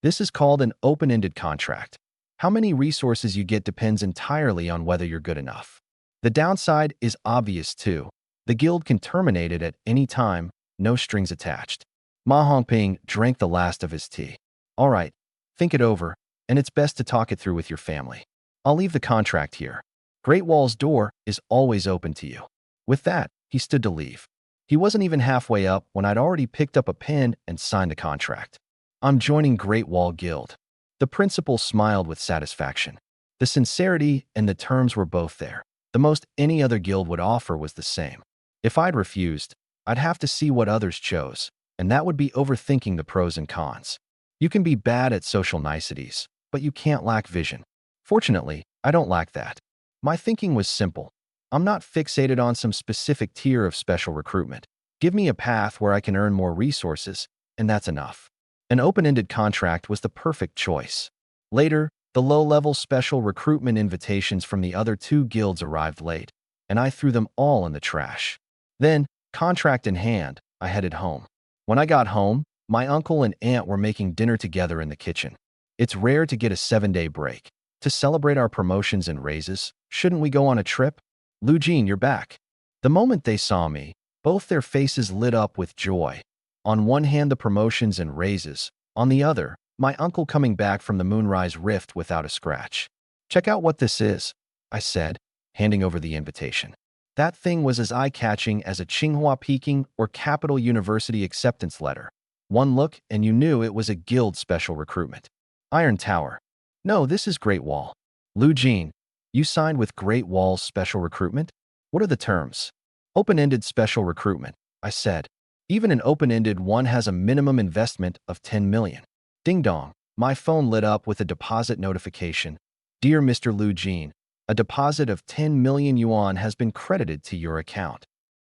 This is called an open-ended contract. How many resources you get depends entirely on whether you're good enough. The downside is obvious too. The guild can terminate it at any time, no strings attached. Ma Hongping drank the last of his tea. All right, think it over, and it's best to talk it through with your family. I'll leave the contract here. Great Wall's door is always open to you. With that, he stood to leave. He wasn't even halfway up when I'd already picked up a pen and signed the contract. I'm joining Great Wall Guild. The principal smiled with satisfaction. The sincerity and the terms were both there. The most any other guild would offer was the same. If I'd refused, I'd have to see what others chose, and that would be overthinking the pros and cons. You can be bad at social niceties, but you can't lack vision. Fortunately, I don't lack that. My thinking was simple. I'm not fixated on some specific tier of special recruitment. Give me a path where I can earn more resources, and that's enough. An open-ended contract was the perfect choice. Later, the low-level special recruitment invitations from the other two guilds arrived late, and I threw them all in the trash. Then, contract in hand, I headed home. When I got home, my uncle and aunt were making dinner together in the kitchen. It's rare to get a 7-day break. To celebrate our promotions and raises, shouldn't we go on a trip? Lu Jin, you're back. The moment they saw me, both their faces lit up with joy. On one hand, the promotions and raises. On the other, my uncle coming back from the Moonrise Rift without a scratch. Check out what this is, I said, handing over the invitation. That thing was as eye-catching as a Tsinghua Peking or Capital University acceptance letter. One look and you knew it was a guild special recruitment. Iron Tower. No, this is Great Wall. Lu Jin, you signed with Great Wall's special recruitment? What are the terms? Open-ended special recruitment, I said. Even an open-ended one has a minimum investment of 10 million. Ding dong, my phone lit up with a deposit notification. Dear Mr. Lu Jin, a deposit of 10 million yuan has been credited to your account.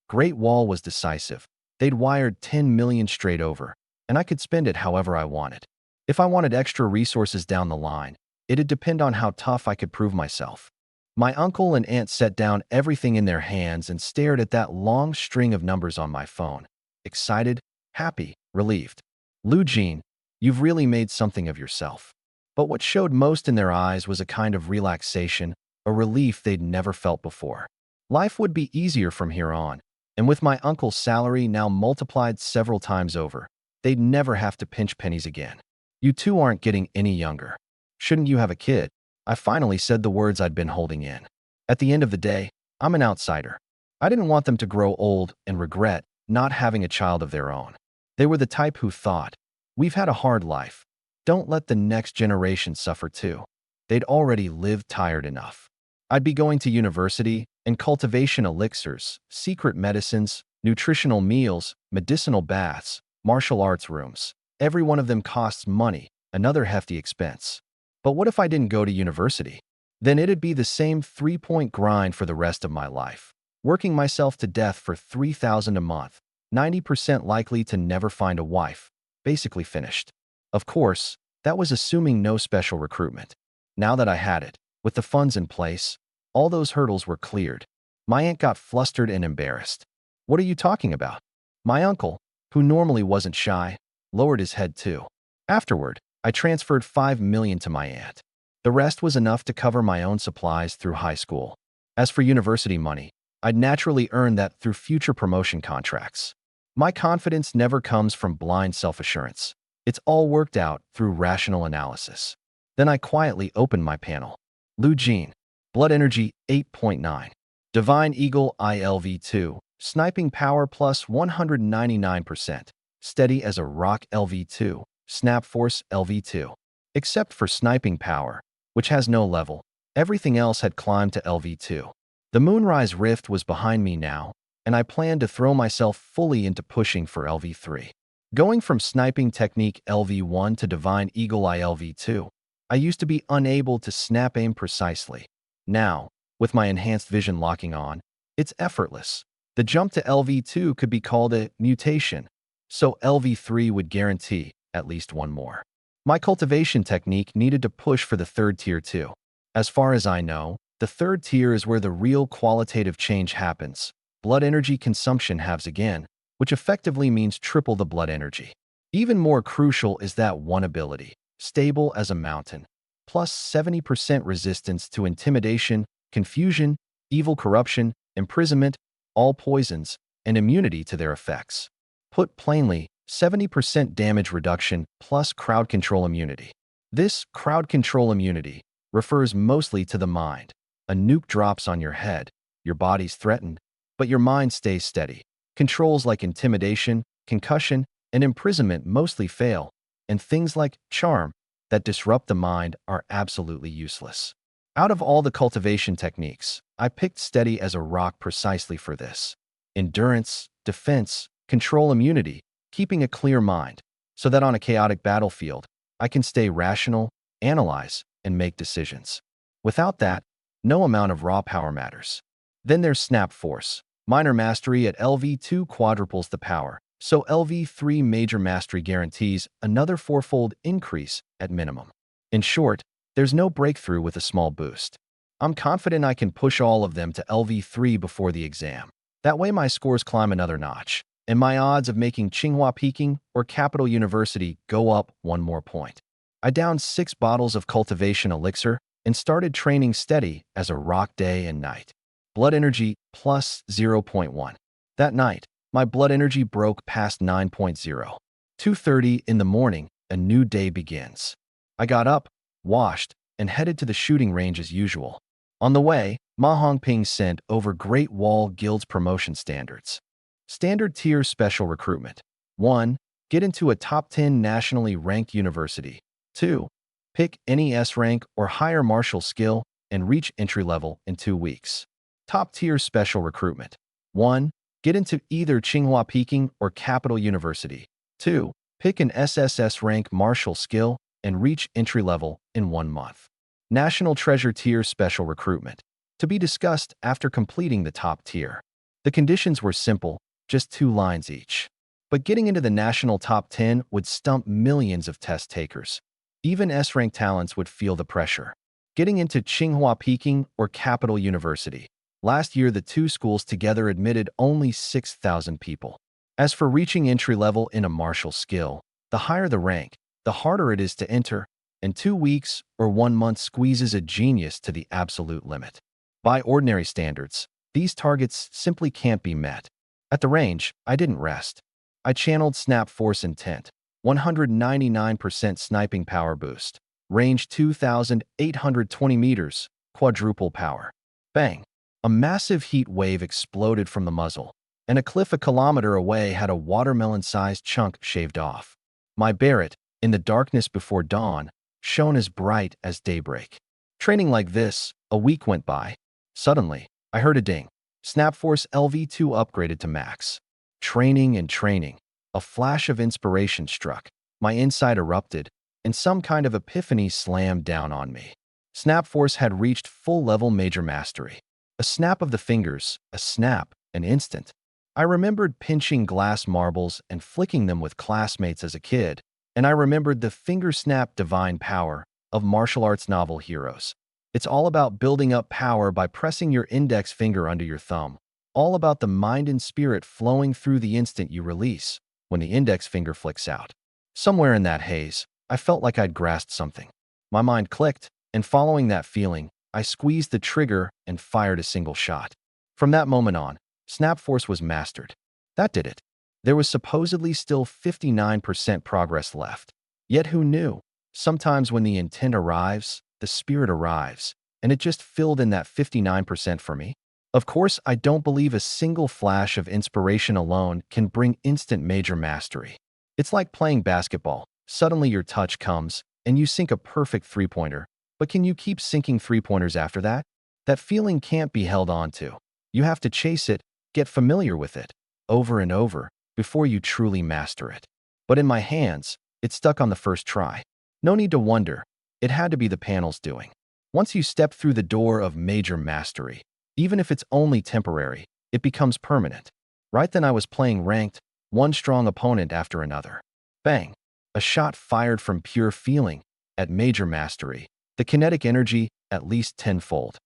Great Wall was decisive. They'd wired 10 million straight over, and I could spend it however I wanted. If I wanted extra resources down the line, it'd depend on how tough I could prove myself. My uncle and aunt set down everything in their hands and stared at that long string of numbers on my phone. Excited, happy, relieved. Lu Jin, you've really made something of yourself. But what showed most in their eyes was a kind of relaxation, a relief they'd never felt before. Life would be easier from here on, and with my uncle's salary now multiplied several times over, they'd never have to pinch pennies again. You two aren't getting any younger. Shouldn't you have a kid? I finally said the words I'd been holding in. At the end of the day, I'm an outsider. I didn't want them to grow old and regret not having a child of their own. They were the type who thought, we've had a hard life. Don't let the next generation suffer too. They'd already lived tired enough. I'd be going to university, and cultivation elixirs, secret medicines, nutritional meals, medicinal baths, martial arts rooms. Every one of them costs money, another hefty expense. But what if I didn't go to university? Then it'd be the same 3-point grind for the rest of my life. Working myself to death for 3,000 a month, 90% likely to never find a wife. Basically finished. Of course, that was assuming no special recruitment. Now that I had it, with the funds in place, all those hurdles were cleared. My aunt got flustered and embarrassed. What are you talking about? My uncle, who normally wasn't shy, lowered his head too. Afterward, I transferred 5 million to my aunt. The rest was enough to cover my own supplies through high school. As for university money, I'd naturally earn that through future promotion contracts. My confidence never comes from blind self-assurance. It's all worked out through rational analysis. Then I quietly opened my panel. Lu Jin, Blood Energy 8.9. Divine Eagle ILV2, Sniping Power plus 199%. Steady as a rock LV2, Snap Force LV2. Except for Sniping Power, which has no level, everything else had climbed to LV2. The Moonrise Rift was behind me now, and I planned to throw myself fully into pushing for LV3. Going from Sniping Technique LV1 to Divine Eagle ILV2, I used to be unable to snap aim precisely. Now, With my enhanced vision locking on, it's effortless. The jump to LV2 could be called a mutation, so LV3 would guarantee at least one more. My cultivation technique needed to push for the third tier too. As far as I know, the third tier is where the real qualitative change happens. Blood energy consumption halves again, which effectively means triple the blood energy. Even more crucial is that one ability, stable as a mountain, plus 70% resistance to intimidation, confusion, evil corruption, imprisonment, all poisons, and immunity to their effects. Put plainly, 70% damage reduction plus crowd control immunity. This crowd control immunity refers mostly to the mind. A nuke drops on your head, your body's threatened, but your mind stays steady. Controls like intimidation, concussion, and imprisonment mostly fail, and things like charm that disrupt the mind are absolutely useless. Out of all the cultivation techniques, I picked steady as a rock precisely for this. Endurance, defense, control immunity, keeping a clear mind, so that on a chaotic battlefield, I can stay rational, analyze, and make decisions. Without that, no amount of raw power matters. Then there's Snap Force. Minor mastery at LV2 quadruples the power, so LV3 major mastery guarantees another fourfold increase at minimum. In short, there's no breakthrough with a small boost. I'm confident I can push all of them to LV3 before the exam. That way my scores climb another notch, and my odds of making Tsinghua Peking or Capital University go up one more point. I downed 6 bottles of cultivation elixir and started training steady as a rock day and night. Blood energy plus 0.1. That night, my blood energy broke past 9.0. 2:30 in the morning, a new day begins. I got up, washed, and headed to the shooting range as usual. On the way, Ma Hongping sent over Great Wall Guild's promotion standards. Standard tier special recruitment. 1. Get into a top 10 nationally ranked university. 2. Pick any S rank or higher martial skill and reach entry level in 2 weeks. Top tier special recruitment. 1. Get into either Tsinghua Peking or Capital University. 2. Pick an SSS rank martial skill and reach entry level in 1 month. National Treasure Tier Special Recruitment. To be discussed after completing the top tier. The conditions were simple, just 2 lines each. But getting into the national top 10 would stump millions of test takers. Even S-rank talents would feel the pressure. Getting into Tsinghua Peking or Capital University. Last year, the 2 schools together admitted only 6,000 people. As for reaching entry level in a martial skill, the higher the rank, the harder it is to enter, and 2 weeks or 1 month squeezes a genius to the absolute limit. By ordinary standards, these targets simply can't be met. At the range, I didn't rest. I channeled Snap Force Intent, 199% sniping power boost, range 2,820 meters, quadruple power. Bang! A massive heat wave exploded from the muzzle, and a cliff a kilometer away had a watermelon-sized chunk shaved off. My Barrett, in the darkness before dawn, shone as bright as daybreak. Training like this, a week went by. Suddenly, I heard a ding. Snapforce LV2 upgraded to max. Training and training. A flash of inspiration struck. My inside erupted, and some kind of epiphany slammed down on me. Snapforce had reached full-level major mastery. A snap of the fingers, a snap, an instant. I remembered pinching glass marbles and flicking them with classmates as a kid, and I remembered the finger snap divine power of martial arts novel heroes. It's all about building up power by pressing your index finger under your thumb. All about the mind and spirit flowing through the instant you release, when the index finger flicks out. Somewhere in that haze, I felt like I'd grasped something. My mind clicked, and following that feeling, I squeezed the trigger and fired a single shot. From that moment on, Snap Force was mastered. That did it. There was supposedly still 59% progress left. Yet who knew? Sometimes when the intent arrives, the spirit arrives, and it just filled in that 59% for me. Of course, I don't believe a single flash of inspiration alone can bring instant major mastery. It's like playing basketball. Suddenly your touch comes, and you sink a perfect three-pointer. But can you keep sinking three-pointers after that? That feeling can't be held on to. You have to chase it, get familiar with it, over and over, before you truly master it. But in my hands, it stuck on the first try. No need to wonder. It had to be the panel's doing. Once you step through the door of major mastery, even if it's only temporary, it becomes permanent. Right then I was playing ranked, one strong opponent after another. Bang! A shot fired from pure feeling. At major mastery, the kinetic energy at least tenfold.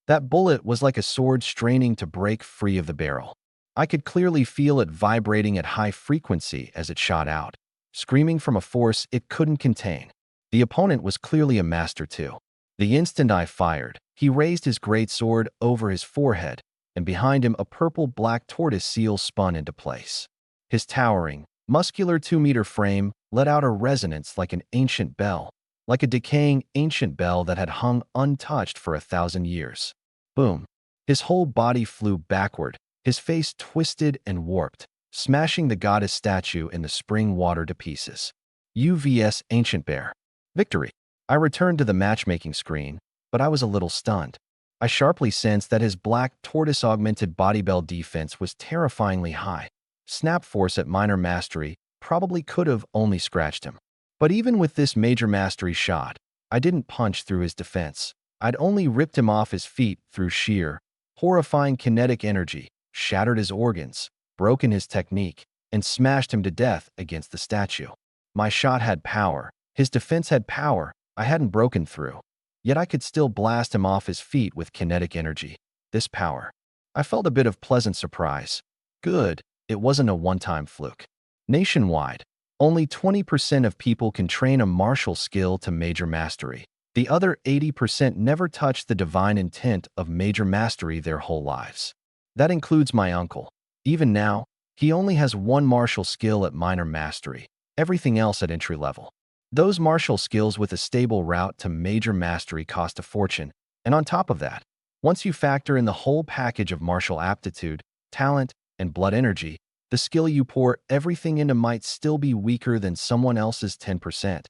That bullet was like a sword straining to break free of the barrel. I could clearly feel it vibrating at high frequency as it shot out, screaming from a force it couldn't contain. The opponent was clearly a master too. The instant I fired, he raised his great sword over his forehead, and behind him a purple-black tortoise seal spun into place. His towering, muscular 2-meter frame let out a resonance like an ancient bell, like a decaying ancient bell that had hung untouched for 1,000 years. Boom! His whole body flew backward, his face twisted and warped, smashing the goddess statue in the spring water to pieces. UVS Ancient Bear. Victory! I returned to the matchmaking screen, but I was a little stunned. I sharply sensed that his black tortoise-augmented bodybell defense was terrifyingly high. Snap force at minor mastery probably could have only scratched him. But even with this major mastery shot, I didn't punch through his defense. I'd only ripped him off his feet through sheer, horrifying kinetic energy, shattered his organs, broken his technique, and smashed him to death against the statue. My shot had power. His defense had power I hadn't broken through. Yet I could still blast him off his feet with kinetic energy. This power. I felt a bit of pleasant surprise. Good, it wasn't a one-time fluke. Nationwide, only 20% of people can train a martial skill to major mastery. The other 80% never touch the divine intent of major mastery their whole lives. That includes my uncle. Even now, he only has one martial skill at minor mastery, everything else at entry level. Those martial skills with a stable route to major mastery cost a fortune, and on top of that, once you factor in the whole package of martial aptitude, talent, and blood energy, the skill you pour everything into might still be weaker than someone else's 10%.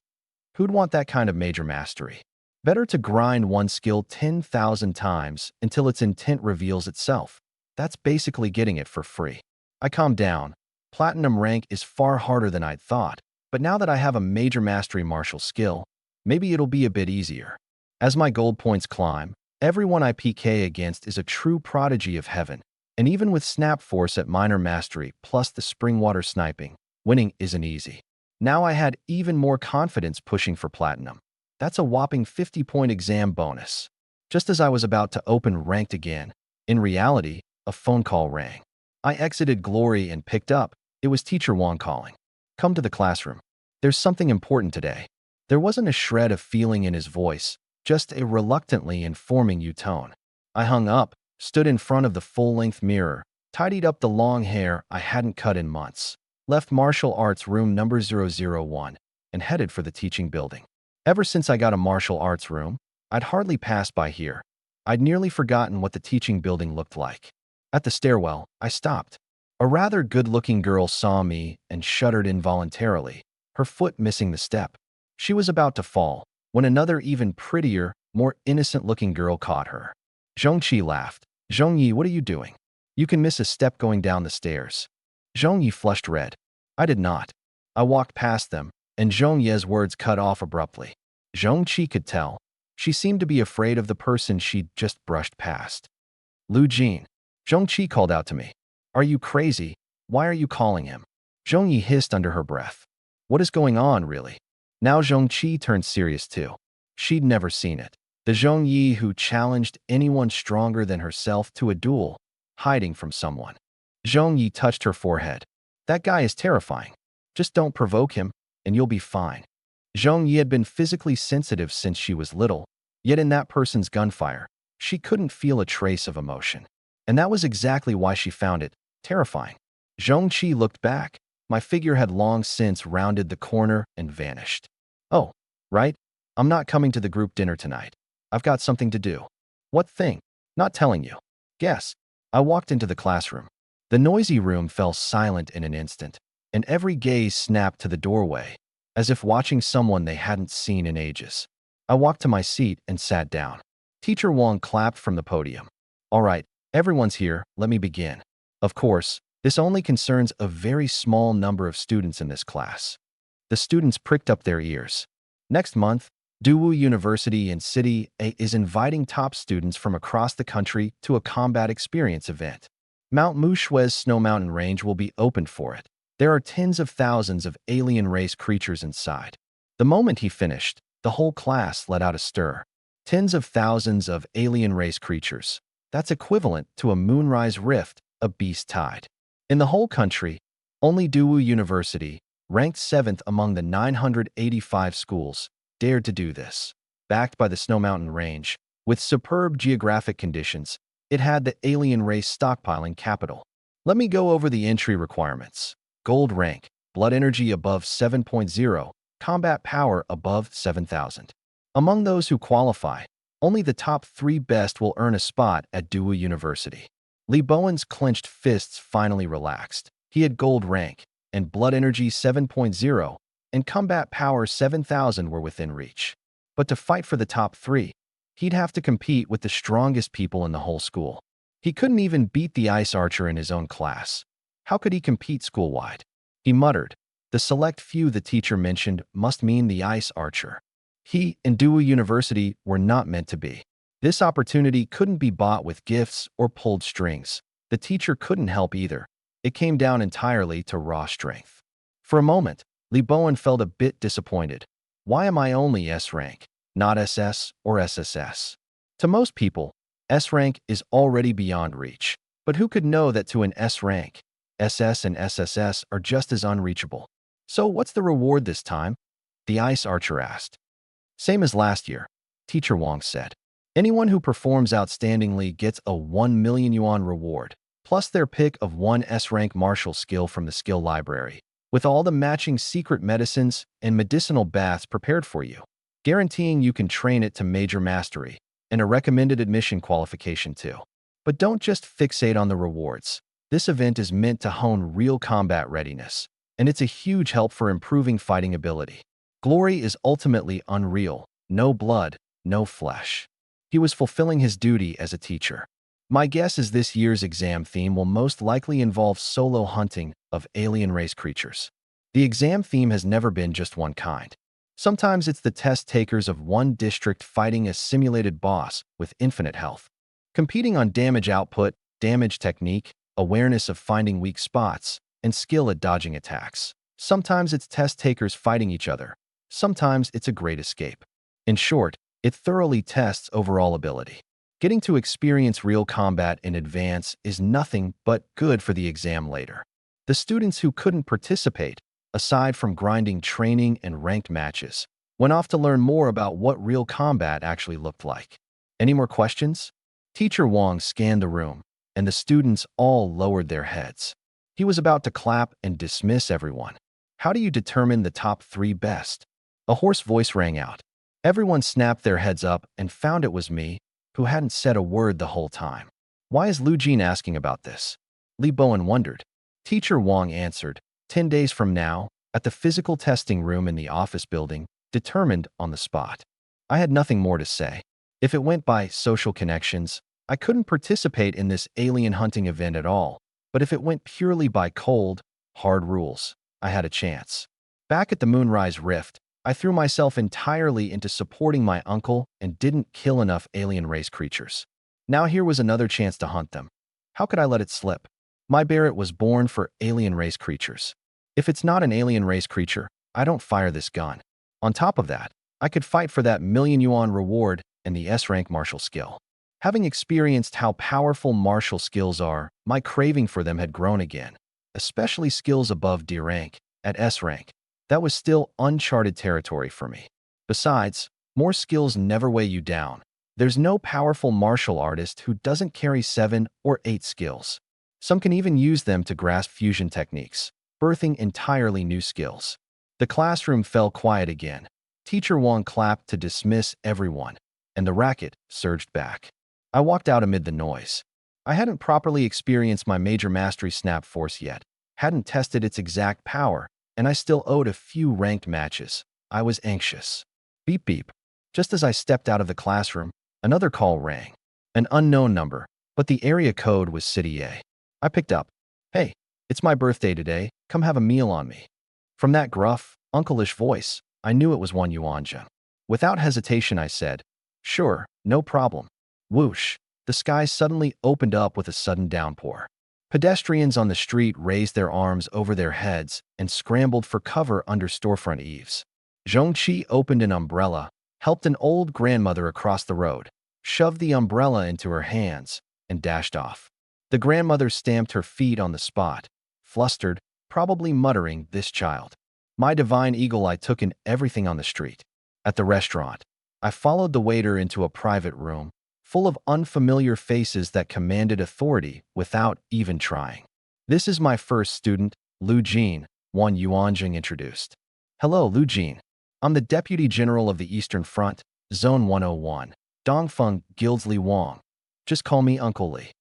Who'd want that kind of major mastery? Better to grind one skill 10,000 times until its intent reveals itself. That's basically getting it for free. I calmed down. Platinum rank is far harder than I'd thought. But now that I have a major mastery martial skill, maybe it'll be a bit easier. As my gold points climb, everyone I PK against is a true prodigy of heaven. And even with snap force at minor mastery plus the spring water sniping, winning isn't easy. Now I had even more confidence pushing for platinum. That's a whopping 50-point exam bonus. Just as I was about to open ranked again, in reality, a phone call rang. I exited Glory and picked up. It was Teacher Wang calling. Come to the classroom. There's something important today. There wasn't a shred of feeling in his voice, just a reluctantly informing you tone. I hung up, stood in front of the full-length mirror, tidied up the long hair I hadn't cut in months, left martial arts room number 001, and headed for the teaching building. Ever since I got a martial arts room, I'd hardly passed by here. I'd nearly forgotten what the teaching building looked like. At the stairwell, I stopped. A rather good-looking girl saw me and shuddered involuntarily, her foot missing the step. She was about to fall, when another even prettier, more innocent-looking girl caught her. Zhongqi laughed. Zhongyi, what are you doing? You can miss a step going down the stairs. Zhongyi flushed red. I did not. I walked past them, and Zhongye's words cut off abruptly. Zhongqi could tell. She seemed to be afraid of the person she'd just brushed past. Lu Jin. Zhongqi called out to me. Are you crazy? Why are you calling him? Zhongyi hissed under her breath. What is going on, really? Now Zhongqi turned serious too. She'd never seen it. The Zhongyi who challenged anyone stronger than herself to a duel, hiding from someone. Zhongyi touched her forehead. That guy is terrifying. Just don't provoke him, and you'll be fine. Zhongyi had been physically sensitive since she was little, yet in that person's gunfire, she couldn't feel a trace of emotion. And that was exactly why she found it terrifying. Zhongqi looked back. My figure had long since rounded the corner and vanished. Oh, right? I'm not coming to the group dinner tonight. I've got something to do. What thing? Not telling you. Guess. I walked into the classroom. The noisy room fell silent in an instant, and every gaze snapped to the doorway, as if watching someone they hadn't seen in ages. I walked to my seat and sat down. Teacher Wang clapped from the podium. All right, everyone's here, let me begin. Of course, this only concerns a very small number of students in this class. The students pricked up their ears. Next month, Daewoo University in City A is inviting top students from across the country to a combat experience event. Mount Mushue's snow mountain range will be opened for it. There are tens of thousands of alien race creatures inside. The moment he finished, the whole class let out a stir. Tens of thousands of alien race creatures. That's equivalent to a moonrise rift, a beast tide. In the whole country, only Daewoo University, ranked 7th among the 985 schools, dared to do this. Backed by the Snow Mountain Range, with superb geographic conditions, it had the alien race stockpiling capital. Let me go over the entry requirements. Gold rank, blood energy above 7.0, combat power above 7,000. Among those who qualify, only the top 3 best will earn a spot at Daewoo University. Lee Bowen's clenched fists finally relaxed. He had gold rank, and blood energy 7.0, and combat power 7,000 were within reach. But to fight for the top 3, he'd have to compete with the strongest people in the whole school. He couldn't even beat the ice archer in his own class. How could he compete school-wide? He muttered. The select few the teacher mentioned must mean the ice archer. He and Daewoo University were not meant to be. This opportunity couldn't be bought with gifts or pulled strings. The teacher couldn't help either. It came down entirely to raw strength. For a moment, Lee Bowen felt a bit disappointed. Why am I only S rank, not SS or SSS? To most people, S rank is already beyond reach. But who could know that to an S rank, SS and SSS are just as unreachable? So what's the reward this time? The ice archer asked. Same as last year, Teacher Wong said. Anyone who performs outstandingly gets a 1 million yuan reward, plus their pick of one S-rank martial skill from the skill library, with all the matching secret medicines and medicinal baths prepared for you, guaranteeing you can train it to major mastery, and a recommended admission qualification too. But don't just fixate on the rewards. This event is meant to hone real combat readiness, and it's a huge help for improving fighting ability. Glory is ultimately unreal, no blood, no flesh. He was fulfilling his duty as a teacher. My guess is this year's exam theme will most likely involve solo hunting of alien race creatures. The exam theme has never been just one kind. Sometimes it's the test takers of one district fighting a simulated boss with infinite health, competing on damage output, damage technique, awareness of finding weak spots, and skill at dodging attacks. Sometimes it's test takers fighting each other. Sometimes it's a great escape. In short, it thoroughly tests overall ability. Getting to experience real combat in advance is nothing but good for the exam later. The students who couldn't participate, aside from grinding training and ranked matches, went off to learn more about what real combat actually looked like. Any more questions? Teacher Wong scanned the room, and the students all lowered their heads. He was about to clap and dismiss everyone. How do you determine the top 3 best? A hoarse voice rang out. Everyone snapped their heads up and found it was me, who hadn't said a word the whole time. Why is Lu Jin asking about this? Lee Bowen wondered. Teacher Wong answered, 10 days from now, at the physical testing room in the office building, determined on the spot. I had nothing more to say. If it went by social connections, I couldn't participate in this alien hunting event at all. But if it went purely by cold, hard rules, I had a chance. Back at the Moonrise Rift, I threw myself entirely into supporting my uncle and didn't kill enough alien race creatures. Now here was another chance to hunt them. How could I let it slip? My Barrett was born for alien race creatures. If it's not an alien race creature, I don't fire this gun. On top of that, I could fight for that million yuan reward and the S-rank martial skill. Having experienced how powerful martial skills are, my craving for them had grown again, especially skills above D rank, at S rank. That was still uncharted territory for me. Besides, more skills never weigh you down. There's no powerful martial artist who doesn't carry 7 or 8 skills. Some can even use them to grasp fusion techniques, birthing entirely new skills. The classroom fell quiet again. Teacher Wong clapped to dismiss everyone, and the racket surged back. I walked out amid the noise. I hadn't properly experienced my major mastery snap force yet, hadn't tested its exact power, and I still owed a few ranked matches. I was anxious. Beep beep. Just as I stepped out of the classroom, another call rang. An unknown number, but the area code was City A. I picked up. Hey, it's my birthday today, come have a meal on me. From that gruff, uncle-ish voice, I knew it was Wang Yuanzhen. Without hesitation, I said, "Sure, no problem." Whoosh! The sky suddenly opened up with a sudden downpour. Pedestrians on the street raised their arms over their heads and scrambled for cover under storefront eaves. Zhongqi opened an umbrella, helped an old grandmother across the road, shoved the umbrella into her hands, and dashed off. The grandmother stamped her feet on the spot, flustered, probably muttering, "This child." My divine eagle eye took in everything on the street. At the restaurant, I followed the waiter into a private room, full of unfamiliar faces that commanded authority without even trying. "This is my first student, Lu Jin," Wan Yuanjing introduced. "Hello, Lu Jin. I'm the Deputy General of the Eastern Front, Zone 101, Dongfeng Gildesley Wang. Just call me Uncle Li.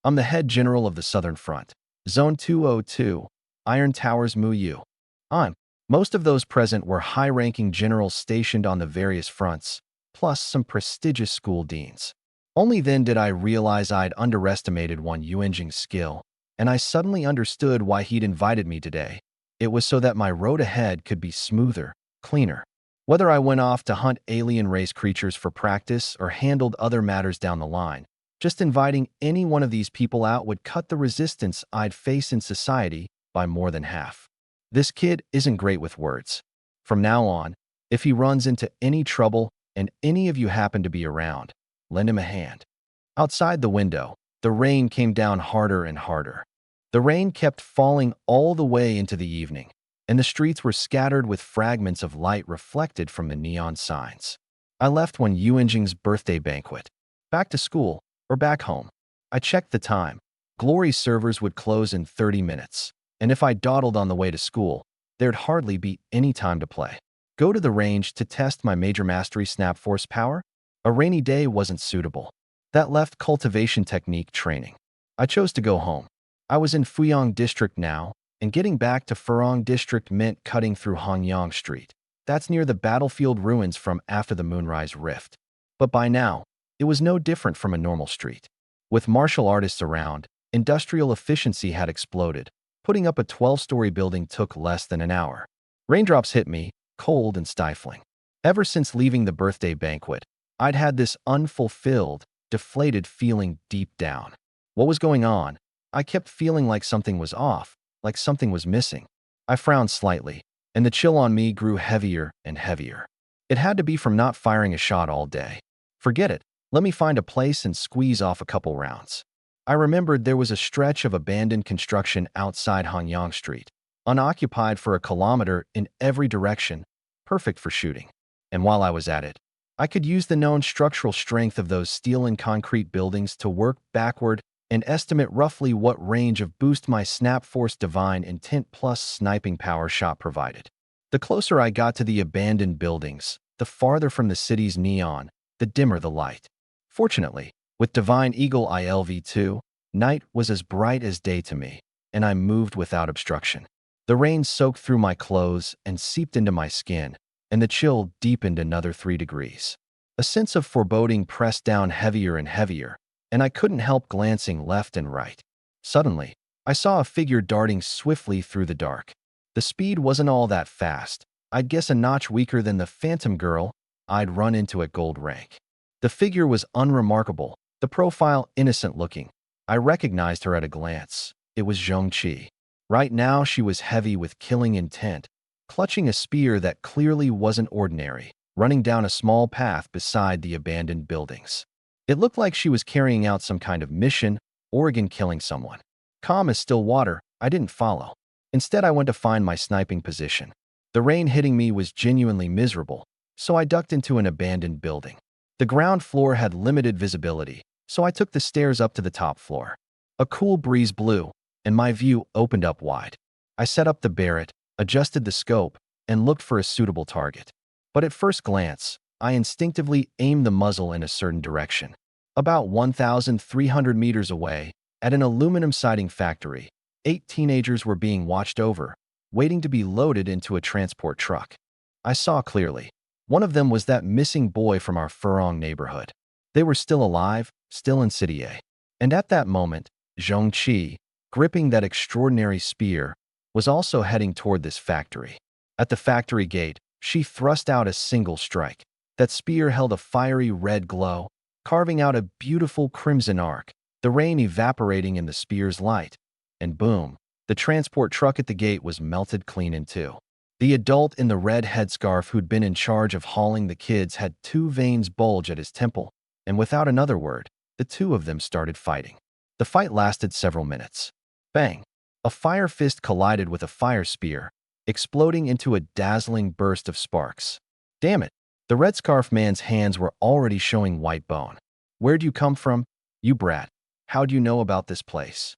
I'm the Head General of the Southern Front, Zone 202, Iron Towers Mu Yu. I'm." Most of those present were high-ranking generals stationed on the various fronts, plus some prestigious school deans. Only then did I realize I'd underestimated Wan Yuanjing's skill, and I suddenly understood why he'd invited me today. It was so that my road ahead could be smoother, cleaner. Whether I went off to hunt alien race creatures for practice or handled other matters down the line, just inviting any one of these people out would cut the resistance I'd face in society by more than half. This kid isn't great with words. From now on, if he runs into any trouble and any of you happen to be around, lend him a hand. Outside the window, the rain came down harder and harder. The rain kept falling all the way into the evening, and the streets were scattered with fragments of light reflected from the neon signs. I left Wan Yuanjing's birthday banquet. Back to school or back home? I checked the time. Glory's servers would close in 30 minutes. And if I dawdled on the way to school, there'd hardly be any time to play. Go to the range to test my Major Mastery Snap Force power? A rainy day wasn't suitable. That left cultivation technique training. I chose to go home. I was in Fuyang District now, and getting back to Furong District meant cutting through Hongyang Street. That's near the battlefield ruins from after the Moonrise Rift. But by now, it was no different from a normal street. With martial artists around, industrial efficiency had exploded. Putting up a 12-story building took less than an hour. Raindrops hit me, cold and stifling. Ever since leaving the birthday banquet, I'd had this unfulfilled, deflated feeling deep down. What was going on? I kept feeling like something was off, like something was missing. I frowned slightly, and the chill on me grew heavier and heavier. It had to be from not firing a shot all day. Forget it. Let me find a place and squeeze off a couple rounds. I remembered there was a stretch of abandoned construction outside Hongyang Street, unoccupied for a kilometer in every direction, perfect for shooting. And while I was at it, I could use the known structural strength of those steel and concrete buildings to work backward and estimate roughly what range of boost my Snap Force Divine Intent plus sniping power shot provided. The closer I got to the abandoned buildings, the farther from the city's neon, the dimmer the light. Fortunately, with Divine Eagle ILV2, night was as bright as day to me, and I moved without obstruction. The rain soaked through my clothes and seeped into my skin, and the chill deepened another 3 degrees. A sense of foreboding pressed down heavier and heavier, and I couldn't help glancing left and right. Suddenly, I saw a figure darting swiftly through the dark. The speed wasn't all that fast. I'd guess a notch weaker than the Phantom Girl I'd run into at Gold Rank. The figure was unremarkable, the profile innocent-looking. I recognized her at a glance. It was Zhongqi. Right now, she was heavy with killing intent, clutching a spear that clearly wasn't ordinary, running down a small path beside the abandoned buildings. It looked like she was carrying out some kind of mission, or again killing someone. Calm as still water, I didn't follow. Instead, I went to find my sniping position. The rain hitting me was genuinely miserable, so I ducked into an abandoned building. The ground floor had limited visibility, so I took the stairs up to the top floor. A cool breeze blew, and my view opened up wide. I set up the Barrett, adjusted the scope, and looked for a suitable target. But at first glance, I instinctively aimed the muzzle in a certain direction. About 1,300 meters away, at an aluminum siding factory, 8 teenagers were being watched over, waiting to be loaded into a transport truck. I saw clearly. One of them was that missing boy from our Furong neighborhood. They were still alive, still in City A. And at that moment, Zhongqi, gripping that extraordinary spear, was also heading toward this factory. At the factory gate, she thrust out a single strike. That spear held a fiery red glow, carving out a beautiful crimson arc, the rain evaporating in the spear's light. And boom, the transport truck at the gate was melted clean in two. The adult in the red headscarf who'd been in charge of hauling the kids had two veins bulge at his temple, and without another word, the two of them started fighting. The fight lasted several minutes. Bang! A fire fist collided with a fire spear, exploding into a dazzling burst of sparks. Damn it! The red scarf man's hands were already showing white bone. Where'd you come from, you brat? How'd you know about this place?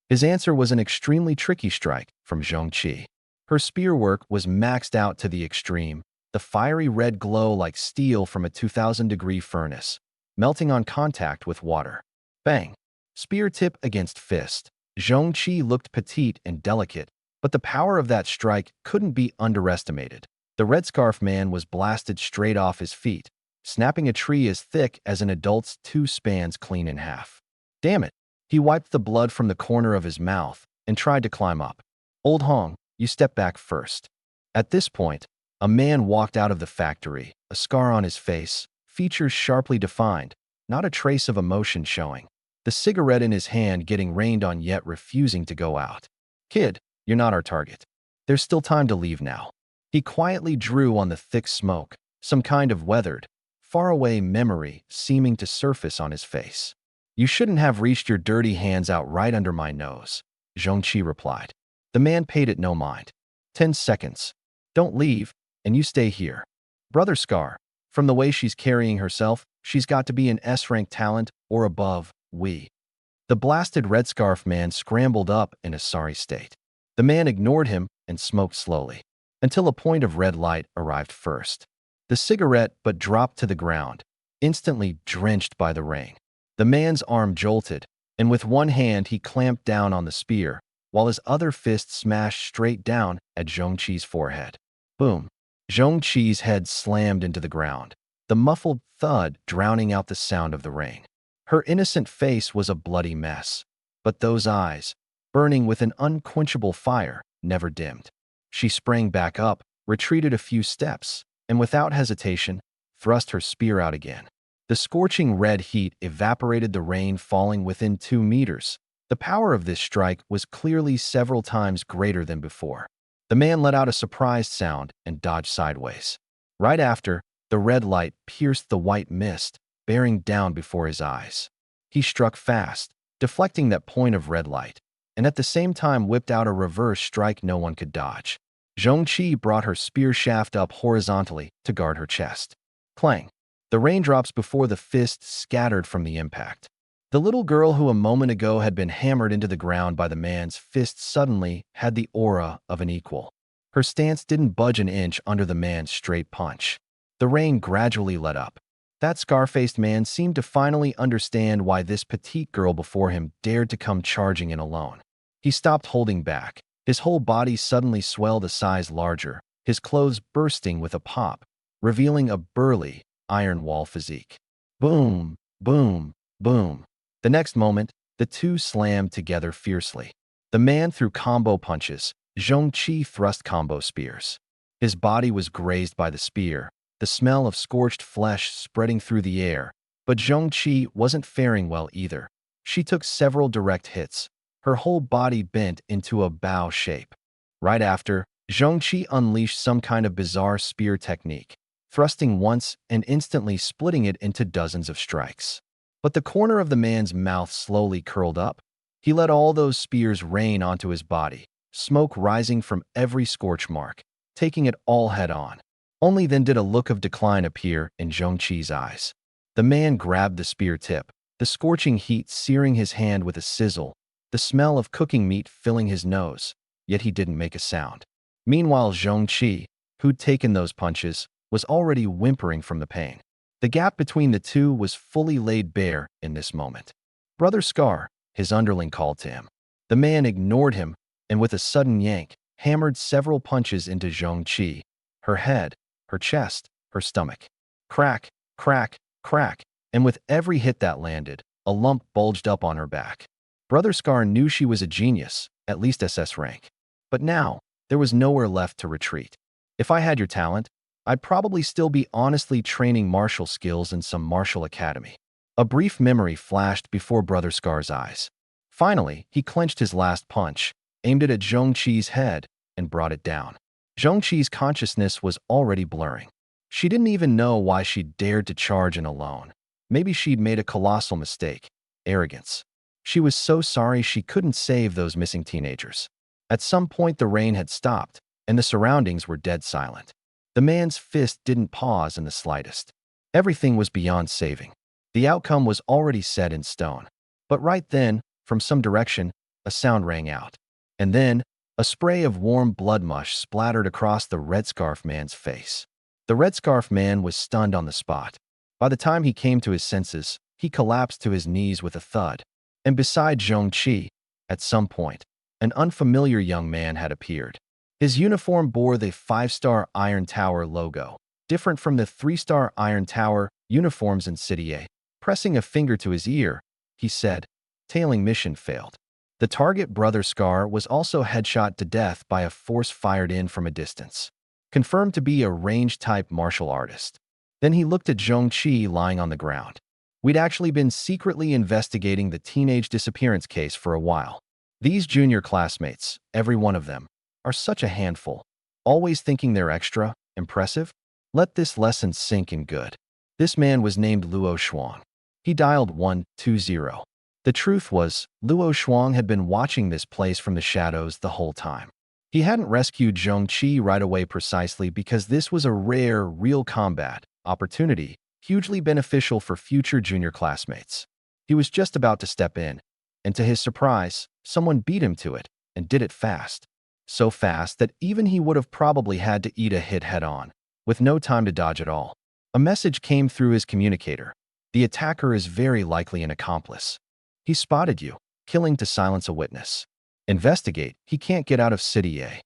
His answer was an extremely tricky strike from Zhongqi. Her spear work was maxed out to the extreme, the fiery red glow like steel from a 2,000-degree furnace, melting on contact with water. Bang! Spear tip against fist. Zhongqi looked petite and delicate, but the power of that strike couldn't be underestimated. The red scarf man was blasted straight off his feet, snapping a tree as thick as an adult's two spans clean in half. Damn it! He wiped the blood from the corner of his mouth and tried to climb up. Old Hong, you step back first. At this point, a man walked out of the factory, a scar on his face, features sharply defined, not a trace of emotion showing. The cigarette in his hand getting rained on yet refusing to go out. Kid, you're not our target. There's still time to leave now. He quietly drew on the thick smoke, some kind of weathered, faraway memory seeming to surface on his face. You shouldn't have reached your dirty hands out right under my nose, Zhongqi replied. The man paid it no mind. 10 seconds. Don't leave, and you stay here. Brother Scar, from the way she's carrying herself, she's got to be an S-rank talent or above, The blasted red scarf man scrambled up in a sorry state. The man ignored him and smoked slowly, until a point of red light arrived first. The cigarette but dropped to the ground, instantly drenched by the rain. The man's arm jolted, and with one hand he clamped down on the spear, while his other fist smashed straight down at Zhongqi's forehead. Boom! Zhongqi's head slammed into the ground, the muffled thud drowning out the sound of the rain. Her innocent face was a bloody mess, but those eyes, burning with an unquenchable fire, never dimmed. She sprang back up, retreated a few steps, and without hesitation, thrust her spear out again. The scorching red heat evaporated the rain falling within 2 meters. The power of this strike was clearly several times greater than before. The man let out a surprised sound and dodged sideways. Right after, the red light pierced the white mist, bearing down before his eyes. He struck fast, deflecting that point of red light, and at the same time whipped out a reverse strike no one could dodge. Zhongqi brought her spear shaft up horizontally to guard her chest. Clang! The raindrops before the fist scattered from the impact. The little girl who a moment ago had been hammered into the ground by the man's fist suddenly had the aura of an equal. Her stance didn't budge an inch under the man's straight punch. The rain gradually let up. That scar-faced man seemed to finally understand why this petite girl before him dared to come charging in alone. He stopped holding back. His whole body suddenly swelled a size larger, his clothes bursting with a pop, revealing a burly, iron wall physique. Boom, boom, boom. The next moment, the two slammed together fiercely. The man threw combo punches. Zhongqi thrust combo spears. His body was grazed by the spear, the smell of scorched flesh spreading through the air. But Zhongqi wasn't faring well either. She took several direct hits, her whole body bent into a bow shape. Right after, Zhongqi unleashed some kind of bizarre spear technique, thrusting once and instantly splitting it into dozens of strikes. But the corner of the man's mouth slowly curled up. He let all those spears rain onto his body, smoke rising from every scorch mark, taking it all head-on. Only then did a look of decline appear in Zhongqi's eyes. The man grabbed the spear tip, the scorching heat searing his hand with a sizzle, the smell of cooking meat filling his nose, yet he didn't make a sound. Meanwhile, Zhongqi, who'd taken those punches, was already whimpering from the pain. The gap between the two was fully laid bare in this moment. Brother Scar, his underling called to him. The man ignored him, and with a sudden yank, hammered several punches into Zhongqi, her head, her chest, her stomach. Crack, crack, crack, and with every hit that landed, a lump bulged up on her back. Brother Scar knew she was a genius, at least SS rank. But now, there was nowhere left to retreat. If I had your talent, I'd probably still be honestly training martial skills in some martial academy. A brief memory flashed before Brother Scar's eyes. Finally, he clenched his last punch, aimed it at Zhongqi's head, and brought it down. Zhongqi's consciousness was already blurring. She didn't even know why she'd dared to charge in alone. Maybe she'd made a colossal mistake. Arrogance. She was so sorry she couldn't save those missing teenagers. At some point, the rain had stopped, and the surroundings were dead silent. The man's fist didn't pause in the slightest. Everything was beyond saving. The outcome was already set in stone. But right then, from some direction, a sound rang out. And then, a spray of warm blood mush splattered across the red scarf man's face. The red scarf man was stunned on the spot. By the time he came to his senses, he collapsed to his knees with a thud. And beside Zhongqi, at some point, an unfamiliar young man had appeared. His uniform bore the 5-star Iron Tower logo, different from the 3-star Iron Tower uniforms in City A. Pressing a finger to his ear, he said, "Tailing mission failed." The target, Brother Scar, was also headshot to death by a force fired in from a distance. Confirmed to be a range-type martial artist. Then he looked at Zhongqi lying on the ground. We'd actually been secretly investigating the teenage disappearance case for a while. These junior classmates, every one of them, are such a handful, always thinking they're extra impressive. Let this lesson sink in good. This man was named Luo Shuang. He dialed 120. The truth was, Luo Shuang had been watching this place from the shadows the whole time. He hadn't rescued Zhongqi right away precisely because this was a rare, real combat opportunity, hugely beneficial for future junior classmates. He was just about to step in, and to his surprise, someone beat him to it, and did it fast. So fast that even he would have probably had to eat a hit head-on, with no time to dodge at all. A message came through his communicator. The attacker is very likely an accomplice. He spotted you, killing to silence a witness. Investigate, he can't get out of City A.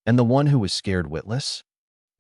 And the one who was scared witless?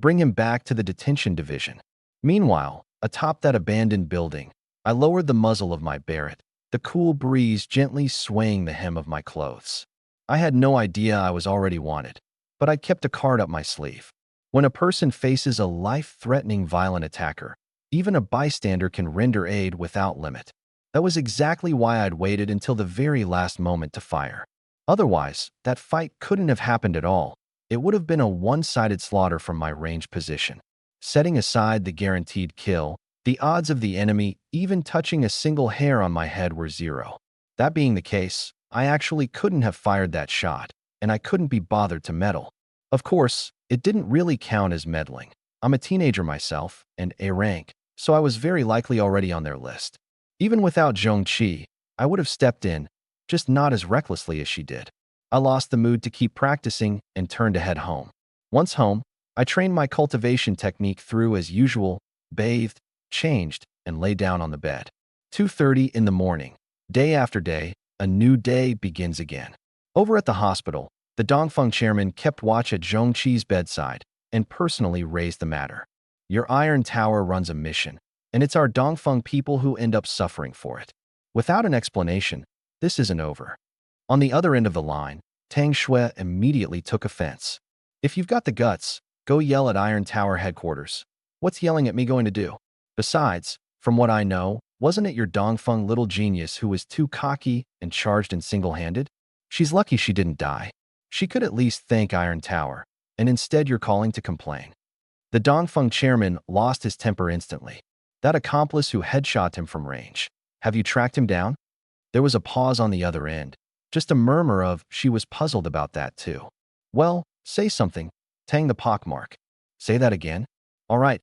Bring him back to the detention division. Meanwhile, atop that abandoned building, I lowered the muzzle of my Barrett, the cool breeze gently swaying the hem of my clothes. I had no idea I was already wanted, but I kept a card up my sleeve. When a person faces a life-threatening violent attacker, even a bystander can render aid without limit. That was exactly why I'd waited until the very last moment to fire. Otherwise, that fight couldn't have happened at all. It would have been a one-sided slaughter from my range position. Setting aside the guaranteed kill, the odds of the enemy even touching a single hair on my head were 0. That being the case, I actually couldn't have fired that shot, and I couldn't be bothered to meddle. Of course, it didn't really count as meddling. I'm a teenager myself, and A rank, so I was very likely already on their list. Even without Zhongqi, I would have stepped in, just not as recklessly as she did. I lost the mood to keep practicing and turned to head home. Once home, I trained my cultivation technique through as usual, bathed, changed, and lay down on the bed. 2:30 in the morning. Day after day, a new day begins again. Over at the hospital, the Dongfeng chairman kept watch at Zhongqi's bedside and personally raised the matter. Your Iron Tower runs a mission, and it's our Dongfeng people who end up suffering for it. Without an explanation, this isn't over. On the other end of the line, Tang Shui immediately took offense. If you've got the guts, go yell at Iron Tower headquarters. What's yelling at me going to do? Besides, from what I know, wasn't it your Dongfeng little genius who was too cocky and charged in single-handed? She's lucky she didn't die. She could at least thank Iron Tower, and instead you're calling to complain. The Dongfeng chairman lost his temper instantly. That accomplice who headshot him from range. Have you tracked him down? There was a pause on the other end. Just a murmur of, she was puzzled about that too. Well, say something. Tang the pockmark. Say that again? All right,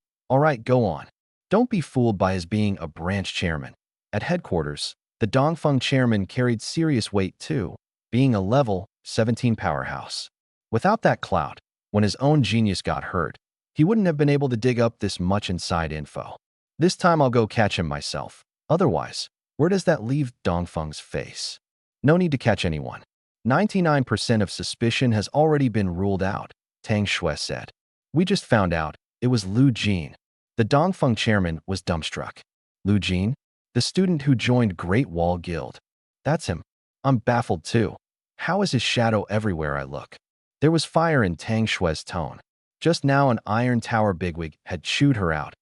go on. Don't be fooled by his being a branch chairman. At headquarters, the Dongfeng chairman carried serious weight too, being a level 17 powerhouse. Without that clout, when his own genius got hurt, he wouldn't have been able to dig up this much inside info. This time I'll go catch him myself. Otherwise, where does that leave Dongfeng's face? No need to catch anyone. 99% of suspicion has already been ruled out, Tang Shui said. We just found out it was Lu Jin. The Dongfeng chairman was dumbstruck. Lu Jin? The student who joined Great Wall Guild. That's him. I'm baffled too. How is his shadow everywhere I look? There was fire in Tang Shui's tone. Just now an Iron Tower bigwig had chewed her out.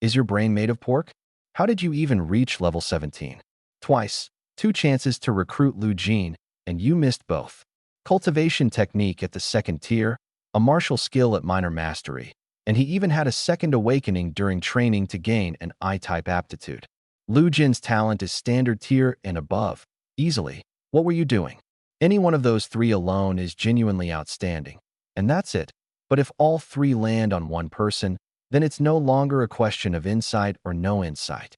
Is your brain made of pork? How did you even reach level 17? Twice. 2 chances to recruit Lu Jin, and you missed both. Cultivation technique at the second tier, a martial skill at minor mastery, and he even had a second awakening during training to gain an I-type aptitude. Lu Jin's talent is standard tier and above, easily. What were you doing? Any one of those 3 alone is genuinely outstanding. And that's it. But if all 3 land on one person, then it's no longer a question of insight or no insight.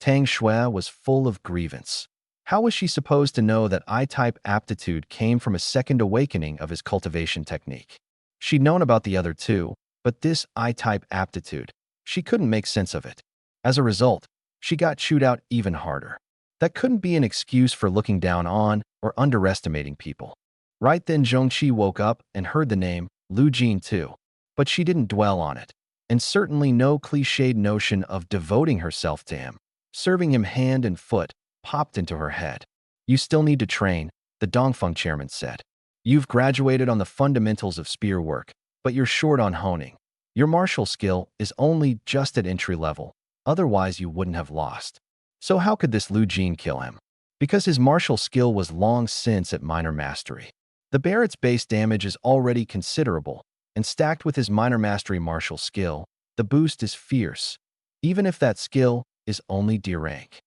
Tang Shui was full of grievance. How was she supposed to know that I-type aptitude came from a second awakening of his cultivation technique? She'd known about the other 2, but this I-type aptitude, she couldn't make sense of it. As a result, she got chewed out even harder. That couldn't be an excuse for looking down on or underestimating people. Right then Zhongqi woke up and heard the name Lu Jin too, but she didn't dwell on it, and certainly no cliched notion of devoting herself to him, serving him hand and foot, popped into her head. You still need to train, the Dongfeng chairman said. You've graduated on the fundamentals of spear work, but you're short on honing. Your martial skill is only just at entry level, otherwise you wouldn't have lost. So how could this Lu Jin kill him? Because his martial skill was long since at minor mastery. The Barrett's base damage is already considerable, and stacked with his minor mastery martial skill, the boost is fierce, even if that skill is only D rank.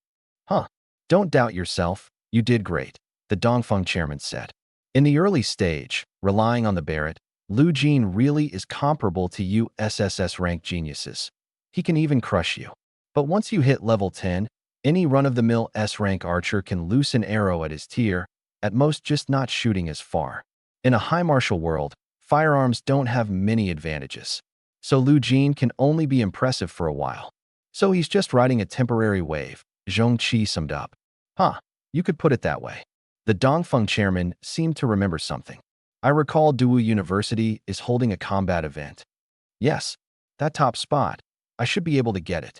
Huh. Don't doubt yourself, you did great, the Dongfeng chairman said. In the early stage, relying on the Barrett, Lu Jin really is comparable to you SSS rank geniuses. He can even crush you. But once you hit level 10, any run-of-the-mill S-rank archer can loose an arrow at his tier, at most just not shooting as far. In a high martial world, firearms don't have many advantages. So Lu Jin can only be impressive for a while. So he's just riding a temporary wave, Zhongqi summed up. Huh, you could put it that way. The Dongfeng chairman seemed to remember something. I recall Dawu University is holding a combat event. Yes, that top spot. I should be able to get it.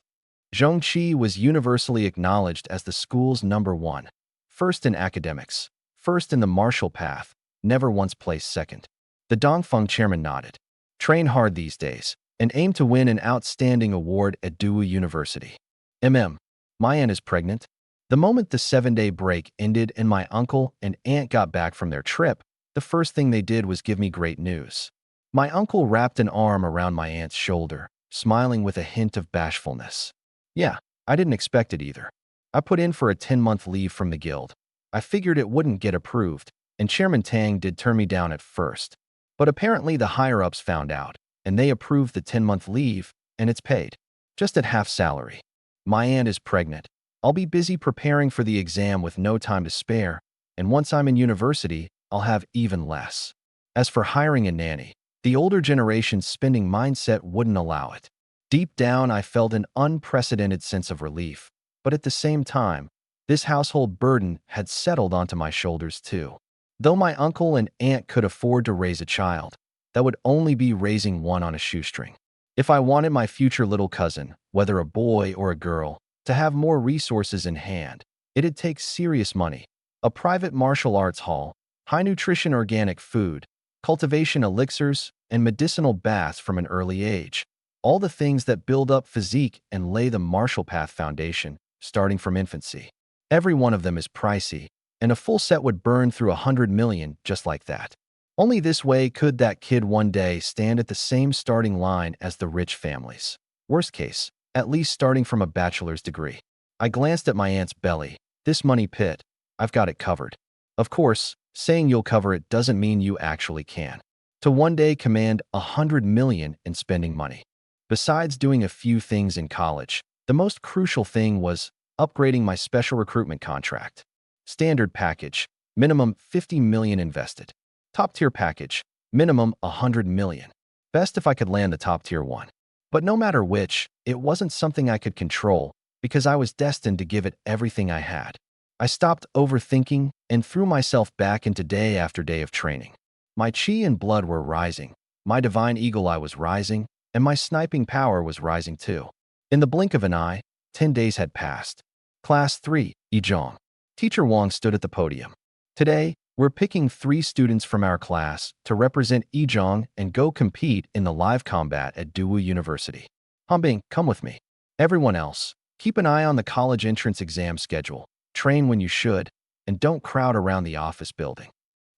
Zhongqi was universally acknowledged as the school's #1. First in academics, first in the martial path, never once placed second. The Dongfeng chairman nodded. Train hard these days, and aim to win an outstanding award at Dawu University. My aunt is pregnant. The moment the 7-day break ended and my uncle and aunt got back from their trip, the first thing they did was give me great news. My uncle wrapped an arm around my aunt's shoulder, smiling with a hint of bashfulness. Yeah, I didn't expect it either. I put in for a 10-month leave from the guild. I figured it wouldn't get approved, and Chairman Tang did turn me down at first. But apparently the higher-ups found out, and they approved the 10-month leave, and it's paid. Just at half salary. My aunt is pregnant. I'll be busy preparing for the exam with no time to spare, and once I'm in university, I'll have even less. As for hiring a nanny, the older generation's spending mindset wouldn't allow it. Deep down, I felt an unprecedented sense of relief, but at the same time, this household burden had settled onto my shoulders too. Though my uncle and aunt could afford to raise a child, that would only be raising one on a shoestring. If I wanted my future little cousin, whether a boy or a girl, to have more resources in hand, it'd take serious money. A private martial arts hall, high-nutrition organic food, cultivation elixirs, and medicinal baths from an early age. All the things that build up physique and lay the martial path foundation, starting from infancy. Every one of them is pricey, and a full set would burn through 100 million just like that. Only this way could that kid one day stand at the same starting line as the rich families. Worst case, at least starting from a bachelor's degree. I glanced at my aunt's belly. This money pit, I've got it covered. Of course, saying you'll cover it doesn't mean you actually can. To one day command 100 million in spending money. Besides doing a few things in college, the most crucial thing was upgrading my special recruitment contract. Standard package, minimum 50 million invested. Top tier package, minimum 100 million. Best if I could land the top tier one. But no matter which, it wasn't something I could control because I was destined to give it everything I had. I stopped overthinking and threw myself back into day after day of training. My chi and blood were rising, my divine eagle eye was rising, and my sniping power was rising too. In the blink of an eye, 10 days had passed. Class 3, Yizhong. Teacher Wang stood at the podium. Today, We're picking 3 students from our class to represent Ejong and go compete in the live combat at Daewoo University. Hanbing, come with me. Everyone else, keep an eye on the college entrance exam schedule, train when you should, and don't crowd around the office building.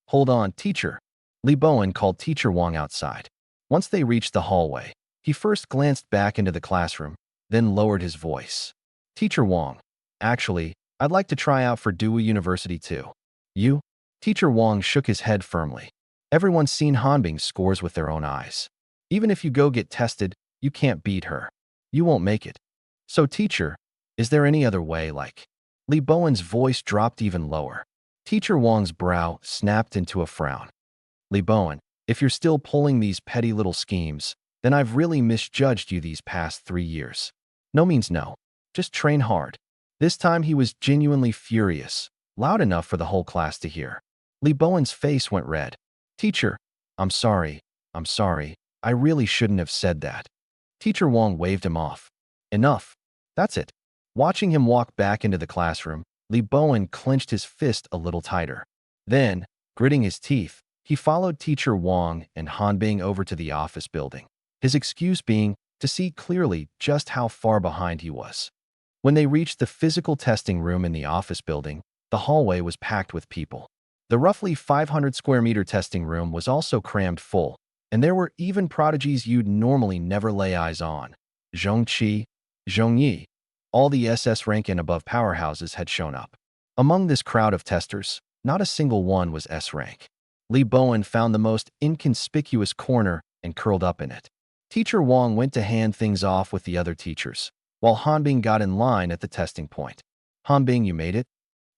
Hold on, teacher. Li Bowen called Teacher Wang outside. Once they reached the hallway, he first glanced back into the classroom, then lowered his voice. Teacher Wang, actually, I'd like to try out for Daewoo University too. You? Teacher Wang shook his head firmly. Everyone's seen Hanbing's scores with their own eyes. Even if you go get tested, you can't beat her. You won't make it. So teacher, is there any other way like? Li Bowen's voice dropped even lower. Teacher Wang's brow snapped into a frown. Li Bowen, if you're still pulling these petty little schemes, then I've really misjudged you these past 3 years. No means no. Just train hard. This time he was genuinely furious, loud enough for the whole class to hear. Li Bowen's face went red. Teacher, I'm sorry. I really shouldn't have said that. Teacher Wang waved him off. Enough. That's it. Watching him walk back into the classroom, Li Bowen clenched his fist a little tighter. Then, gritting his teeth, he followed Teacher Wang and Hanbing over to the office building, his excuse being to see clearly just how far behind he was. When they reached the physical testing room in the office building, the hallway was packed with people. The roughly 500 square meter testing room was also crammed full, and there were even prodigies you'd normally never lay eyes on. Zhong Qi, Zhong Yi, all the SS rank and above powerhouses had shown up. Among this crowd of testers, not a single one was S rank. Li Bowen found the most inconspicuous corner and curled up in it. Teacher Wang went to hand things off with the other teachers, while Hanbing got in line at the testing point. Hanbing, you made it?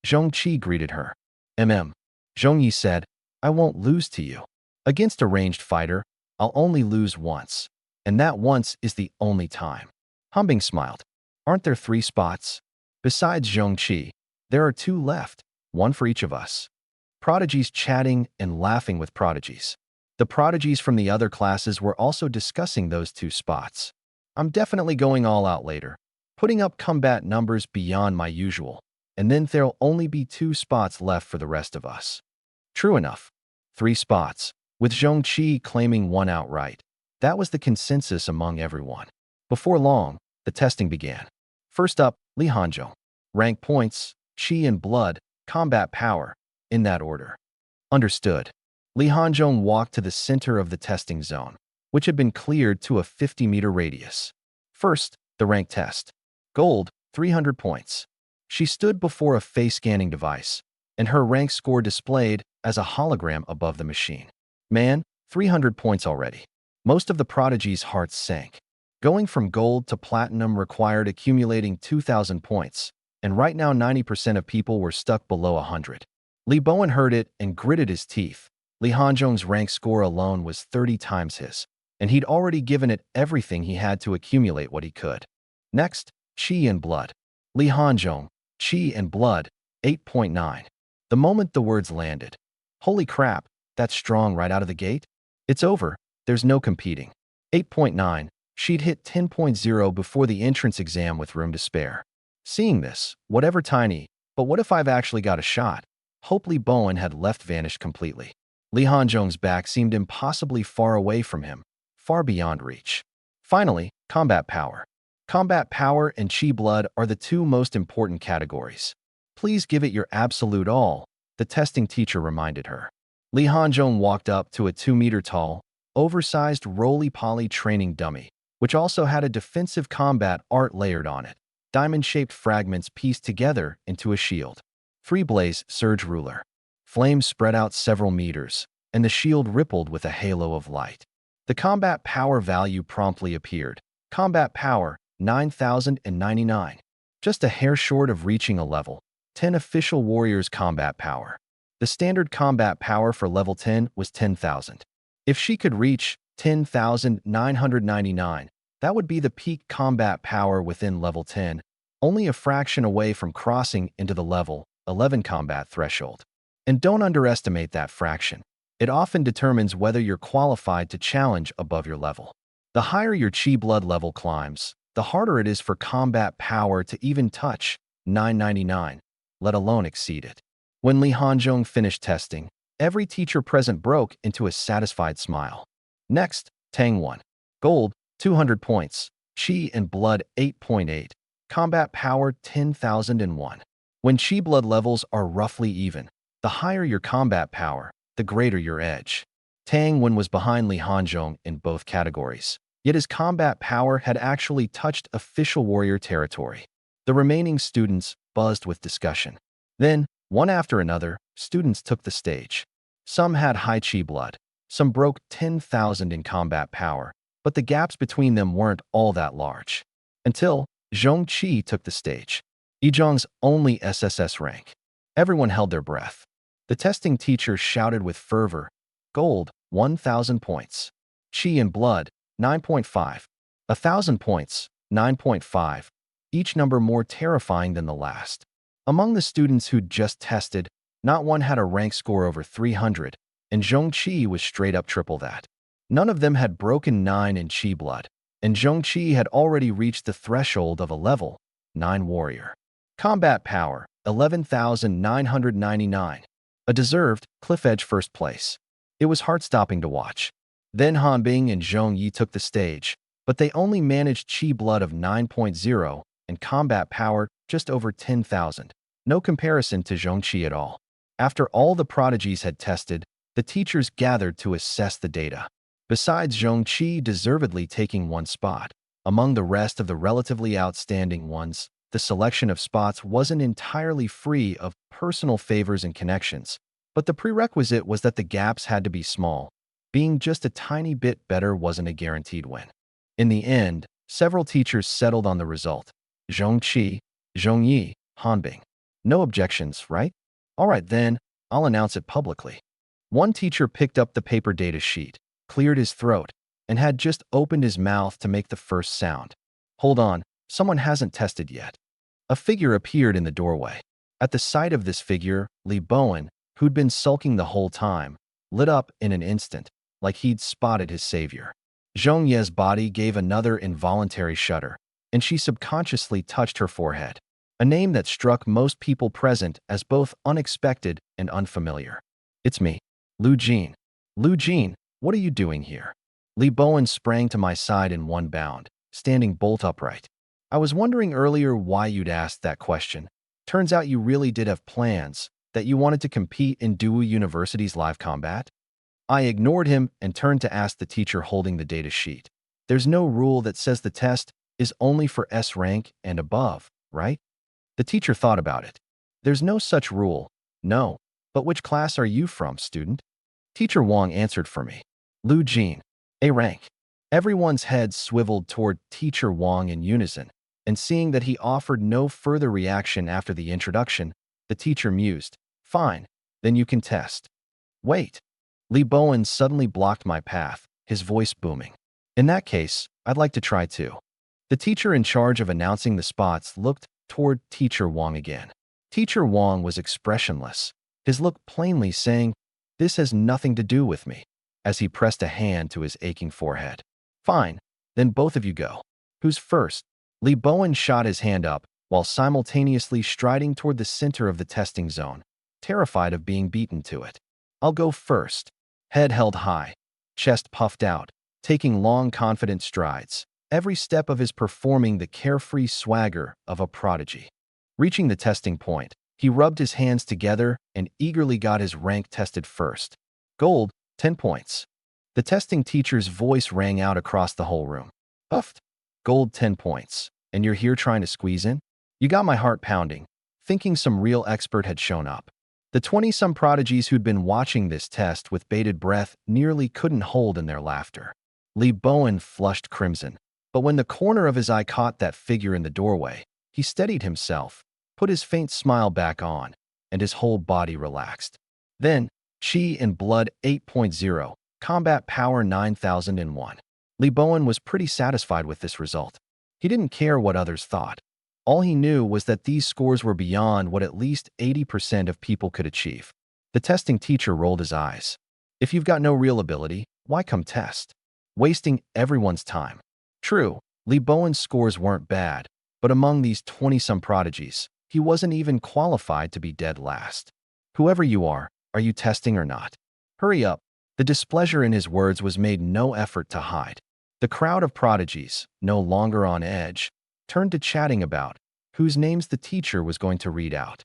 Zhong Qi greeted her. Zhong Yi said, I won't lose to you. Against a ranged fighter, I'll only lose once, and that once is the only time. Hanbing smiled. Aren't there 3 spots? Besides Zhong Qi, there are 2 left, one for each of us. Prodigies chatting and laughing with prodigies. The prodigies from the other classes were also discussing those 2 spots. I'm definitely going all out later, putting up combat numbers beyond my usual, and then there'll only be 2 spots left for the rest of us. True enough, 3 spots, with Zhong Qi claiming one outright. That was the consensus among everyone. Before long, the testing began. First up, Li Hanzhong. Rank points, Qi and blood, combat power, in that order. Understood. Li Hanzhong walked to the center of the testing zone, which had been cleared to a 50-meter radius. First, the rank test. Gold, 300 points. She stood before a face-scanning device, and her rank score displayed as a hologram above the machine. Man, 300 points already. Most of the prodigy's hearts sank. Going from gold to platinum required accumulating 2,000 points, and right now 90% of people were stuck below 100. Li Bowen heard it and gritted his teeth. Li Hanzhong's rank score alone was 30 times his, and he'd already given it everything he had to accumulate what he could. Next, Qi and blood. Li Hanzhong, Qi and blood, 8.9. The moment the words landed, holy crap, that's strong right out of the gate? It's over, there's no competing. 8.9, she'd hit 10.0 before the entrance exam with room to spare. Seeing this, whatever tiny, but what if I've actually got a shot? Hope Li Bowen had left vanished completely. Li Hanzhong's back seemed impossibly far away from him, far beyond reach. Finally, combat power. Combat power and Qi blood are the 2 most important categories. Please give it your absolute all, the testing teacher reminded her. Li Hanzhong walked up to a 2-meter-tall, oversized roly-poly training dummy, which also had a defensive combat art layered on it, diamond-shaped fragments pieced together into a shield. 3-blaze surge ruler. Flames spread out several meters, and the shield rippled with a halo of light. The combat power value promptly appeared. Combat power, 9,099. Just a hair short of reaching a level 10 official warrior's combat power. The standard combat power for level 10 was 10,000. If she could reach 10,999, that would be the peak combat power within level 10, only a fraction away from crossing into the level 11 combat threshold. And don't underestimate that fraction. It often determines whether you're qualified to challenge above your level. The higher your Qi blood level climbs, the harder it is for combat power to even touch 999, let alone exceed it. When Li Hanzhong finished testing, every teacher present broke into a satisfied smile. Next, Tang won. Gold, 200 points. Qi and Blood, 8.8. Combat Power, 10,001. When Qi Blood levels are roughly even, the higher your combat power, the greater your edge. Tang Wen was behind Li Hanzhong in both categories, yet his combat power had actually touched official warrior territory. The remaining students buzzed with discussion. Then, one after another, students took the stage. Some had high Qi Blood. Some broke 10,000 in combat power, but the gaps between them weren't all that large. Until Zhong Qi took the stage. Yizhang's only SSS rank. Everyone held their breath. The testing teacher shouted with fervor, Gold, 1,000 points. Qi and Blood, 9.5. 1,000 points, 9.5. Each number more terrifying than the last. Among the students who'd just tested, not one had a rank score over 300, and Zhong Qi was straight up triple that. None of them had broken 9 in Qi Blood, and Zhong Qi had already reached the threshold of a level 9 warrior. Combat Power, 11,999. A deserved, cliff-edge first place. It was heart-stopping to watch. Then Hanbing and Zhong Yi took the stage, but they only managed Qi Blood of 9.0 and combat power just over 10,000. No comparison to Zhong Qi at all. After all the prodigies had tested, the teachers gathered to assess the data. Besides Zhong Qi deservedly taking one spot, among the rest of the relatively outstanding ones, the selection of spots wasn't entirely free of personal favors and connections, but the prerequisite was that the gaps had to be small. Being just a tiny bit better wasn't a guaranteed win. In the end, several teachers settled on the result. Zhong Qi, Zhong Yi, Hanbing. No objections, right? All right then, I'll announce it publicly. One teacher picked up the paper data sheet, cleared his throat, and had just opened his mouth to make the first sound. Hold on, someone hasn't tested yet. A figure appeared in the doorway. At the sight of this figure, Li Bowen, who'd been sulking the whole time, lit up in an instant, like he'd spotted his savior. Zhong Ye's body gave another involuntary shudder, and she subconsciously touched her forehead. A name that struck most people present as both unexpected and unfamiliar. It's me, Lu Jin. Lu Jin, what are you doing here? Li Bowen sprang to my side in one bound, standing bolt upright. I was wondering earlier why you'd asked that question. Turns out you really did have plans, that you wanted to compete in Daewoo University's live combat? I ignored him and turned to ask the teacher holding the data sheet. There's no rule that says the test is only for S rank and above, right? The teacher thought about it. There's no such rule. No. But which class are you from, student? Teacher Wang answered for me. Lu Jin. A rank. Everyone's heads swiveled toward Teacher Wang in unison, and seeing that he offered no further reaction after the introduction, the teacher mused, Fine, then you can test. Wait. Li Bowen suddenly blocked my path, his voice booming. In that case, I'd like to try too. The teacher in charge of announcing the spots looked toward Teacher Wang again. Teacher Wang was expressionless, his look plainly saying, This has nothing to do with me, as he pressed a hand to his aching forehead. Fine, then both of you go. Who's first? Li Bowen shot his hand up while simultaneously striding toward the center of the testing zone, terrified of being beaten to it. I'll go first. Head held high, chest puffed out, taking long, confident strides, every step of his performing the carefree swagger of a prodigy. Reaching the testing point, he rubbed his hands together and eagerly got his rank tested first. Gold, 10 points. The testing teacher's voice rang out across the whole room. Puffed. Gold, 10 points. And you're here trying to squeeze in? You got my heart pounding, thinking some real expert had shown up. The 20-some prodigies who'd been watching this test with bated breath nearly couldn't hold in their laughter. Li Bowen flushed crimson, but when the corner of his eye caught that figure in the doorway, he steadied himself, put his faint smile back on, and his whole body relaxed. Then, Qi and Blood 8.0, Combat Power 9001. Li Bowen was pretty satisfied with this result. He didn't care what others thought. All he knew was that these scores were beyond what at least 80% of people could achieve. The testing teacher rolled his eyes. If you've got no real ability, why come test? Wasting everyone's time. True, Li Bowen's scores weren't bad, but among these 20-some prodigies, he wasn't even qualified to be dead last. Whoever you are you testing or not? Hurry up. The displeasure in his words was made no effort to hide. The crowd of prodigies, no longer on edge, turned to chatting about whose names the teacher was going to read out.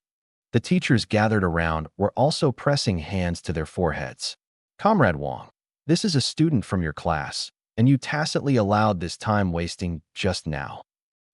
The teachers gathered around were also pressing hands to their foreheads. Comrade Wang, this is a student from your class, and you tacitly allowed this time wasting just now.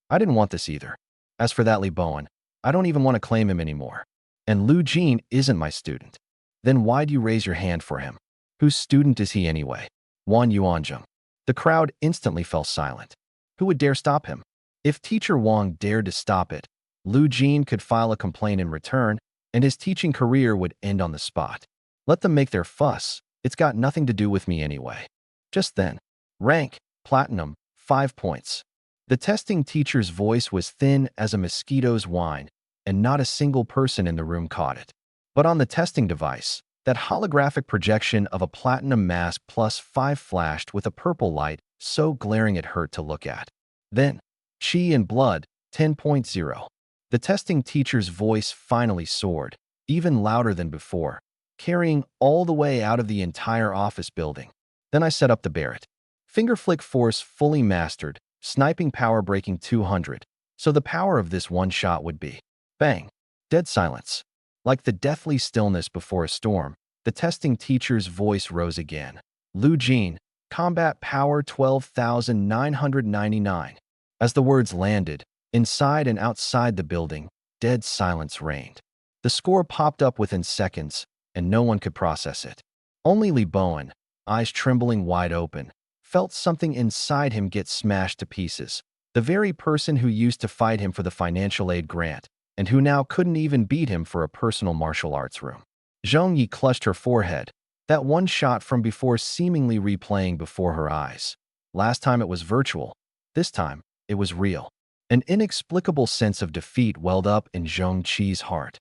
I didn't want this either. As for that Li Bowen, I don't even want to claim him anymore. And Lu Jin isn't my student. Then why'd you raise your hand for him? Whose student is he anyway? Wan Yuanzheng. The crowd instantly fell silent. Who would dare stop him? If Teacher Wang dared to stop it, Lu Jin could file a complaint in return, and his teaching career would end on the spot. Let them make their fuss. It's got nothing to do with me anyway. Just then, rank, platinum, 5 points. The testing teacher's voice was thin as a mosquito's whine, and not a single person in the room caught it. But on the testing device, that holographic projection of a platinum mask plus 5 flashed with a purple light so glaring it hurt to look at. Then, Chi and Blood, 10.0. The testing teacher's voice finally soared, even louder than before, carrying all the way out of the entire office building. Then I set up the Barrett. Finger flick force fully mastered, sniping power breaking 200, so the power of this one shot would be bang. Dead silence. Like the deathly stillness before a storm, the testing teacher's voice rose again. Lu Jin, combat power 12,999. As the words landed, inside and outside the building, dead silence reigned. The score popped up within seconds, and no one could process it. Only Li Bowen, eyes trembling wide open, felt something inside him get smashed to pieces. The very person who used to fight him for the financial aid grant, and who now couldn't even beat him for a personal martial arts room. Zhong Yi clutched her forehead, that one shot from before seemingly replaying before her eyes. Last time it was virtual. This time, it was real. An inexplicable sense of defeat welled up in Zhong Qi's heart.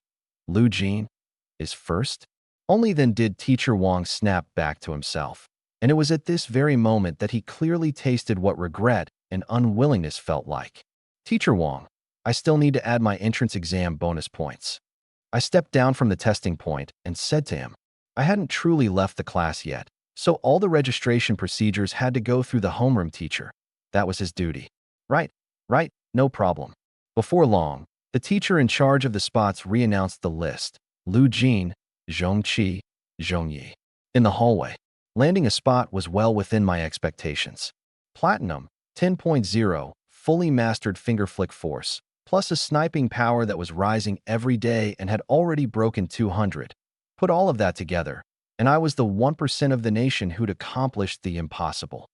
Lu Jin is first? Only then did Teacher Wang snap back to himself. And it was at this very moment that he clearly tasted what regret and unwillingness felt like. Teacher Wang, I still need to add my entrance exam bonus points. I stepped down from the testing point and said to him, I hadn't truly left the class yet, so all the registration procedures had to go through the homeroom teacher. That was his duty. Right, no problem. Before long, the teacher in charge of the spots re-announced the list. Lu Jin, Zhong Qi, Zhong Yi. In the hallway, landing a spot was well within my expectations. Platinum, 10.0, fully mastered finger flick force, plus a sniping power that was rising every day and had already broken 200. Put all of that together, and I was the 1% of the nation who'd accomplished the impossible.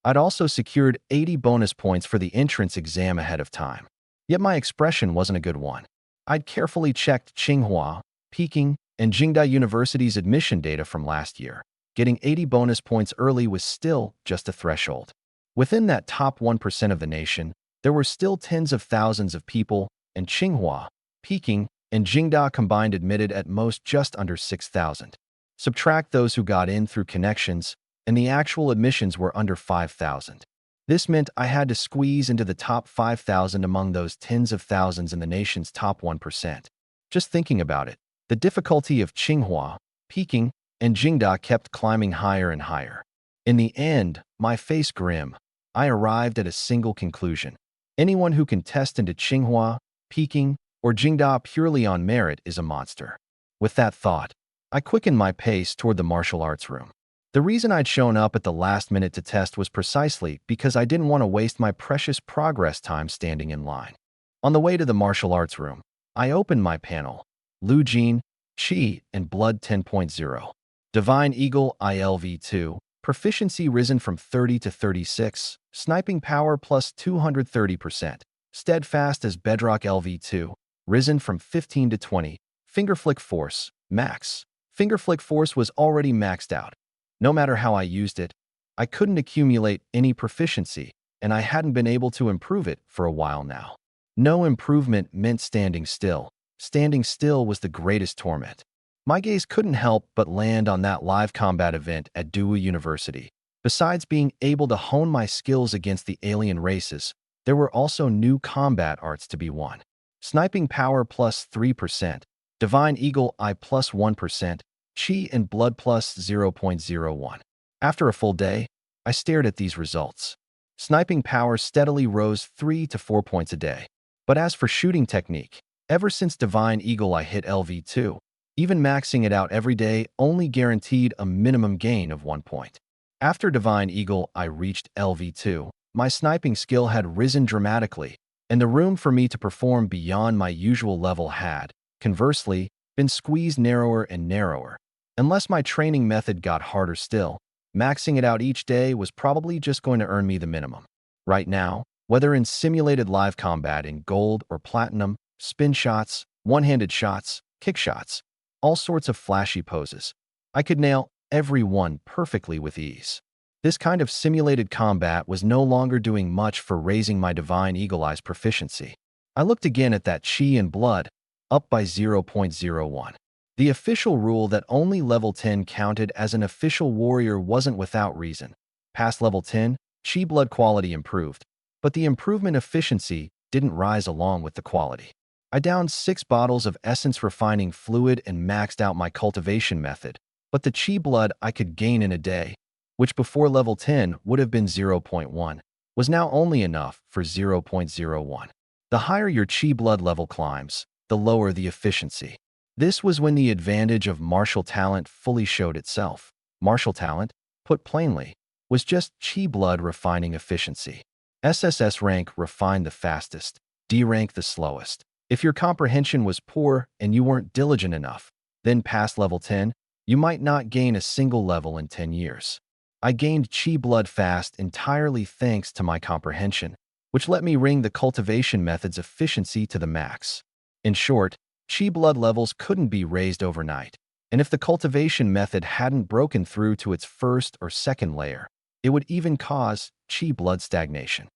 I'd also secured 80 bonus points for the entrance exam ahead of time. Yet my expression wasn't a good one. I'd carefully checked Tsinghua, Peking, and Jingda University's admission data from last year. Getting 80 bonus points early was still just a threshold. Within that top 1% of the nation, there were still tens of thousands of people, and Tsinghua, Peking, and Jingda combined admitted at most just under 6,000. Subtract those who got in through connections, and the actual admissions were under 5,000. This meant I had to squeeze into the top 5,000 among those tens of thousands in the nation's top 1%. Just thinking about it, the difficulty of Tsinghua, Peking, and Jingda kept climbing higher and higher. In the end, my face grim, I arrived at a single conclusion. Anyone who can test into Tsinghua, Peking, or Jingda purely on merit is a monster. With that thought, I quickened my pace toward the martial arts room. The reason I'd shown up at the last minute to test was precisely because I didn't want to waste my precious progress time standing in line. On the way to the martial arts room, I opened my panel. Lu Jin, Qi, and Blood 10.0. Divine Eagle ILV2, proficiency risen from 30 to 36, sniping power plus 230%. Steadfast as Bedrock LV2, risen from 15 to 20. Finger flick force, max. Finger flick force was already maxed out. No matter how I used it, I couldn't accumulate any proficiency, and I hadn't been able to improve it for a while now. No improvement meant standing still. Standing still was the greatest torment. My gaze couldn't help but land on that live combat event at Daewoo University. Besides being able to hone my skills against the alien races, there were also new combat arts to be won. Sniping power plus 3%, Divine Eagle Eye plus 1%, Chi and Blood plus 0.01. After a full day, I stared at these results. Sniping power steadily rose 3 to 4 points a day. But as for shooting technique, ever since Divine Eagle I hit LV2, even maxing it out every day only guaranteed a minimum gain of 1 point. After Divine Eagle I reached LV2, my sniping skill had risen dramatically, and the room for me to perform beyond my usual level had, conversely, been squeezed narrower and narrower. Unless my training method got harder still, maxing it out each day was probably just going to earn me the minimum. Right now, whether in simulated live combat in gold or platinum, spin shots, one-handed shots, kick shots, all sorts of flashy poses, I could nail every one perfectly with ease. This kind of simulated combat was no longer doing much for raising my Divine Eagle Eye's proficiency. I looked again at that Chi and Blood, up by 0.01. The official rule that only level 10 counted as an official warrior wasn't without reason. Past level 10, Chi Blood quality improved, but the improvement efficiency didn't rise along with the quality. I downed 6 bottles of essence refining fluid and maxed out my cultivation method, but the Chi Blood I could gain in a day, which before level 10 would have been 0.1, was now only enough for 0.01. The higher your Chi Blood level climbs, the lower the efficiency. This was when the advantage of martial talent fully showed itself. Martial talent, put plainly, was just Chi Blood refining efficiency. SSS rank refined the fastest, D rank the slowest. If your comprehension was poor and you weren't diligent enough, then past level 10, you might not gain a single level in 10 years. I gained Chi Blood fast entirely thanks to my comprehension, which let me wring the cultivation method's efficiency to the max. In short, Chi Blood levels couldn't be raised overnight, and if the cultivation method hadn't broken through to its first or second layer, it would even cause Chi Blood stagnation.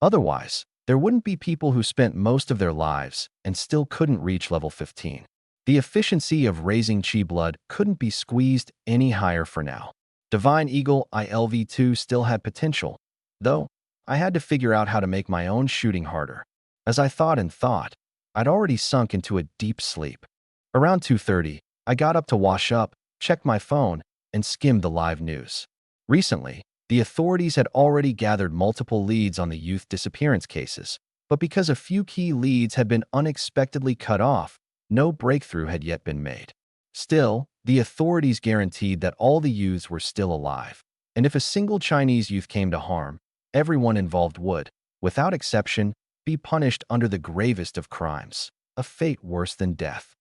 Otherwise, there wouldn't be people who spent most of their lives and still couldn't reach level 15. The efficiency of raising Chi Blood couldn't be squeezed any higher for now. Divine Eagle ILV2 still had potential, though I had to figure out how to make my own shooting harder. As I thought, I'd already sunk into a deep sleep. Around 2:30, I got up to wash up, checked my phone, and skimmed the live news. Recently, the authorities had already gathered multiple leads on the youth disappearance cases, but because a few key leads had been unexpectedly cut off, no breakthrough had yet been made. Still, the authorities guaranteed that all the youths were still alive, and if a single Chinese youth came to harm, everyone involved would, without exception, be punished under the gravest of crimes, a fate worse than death.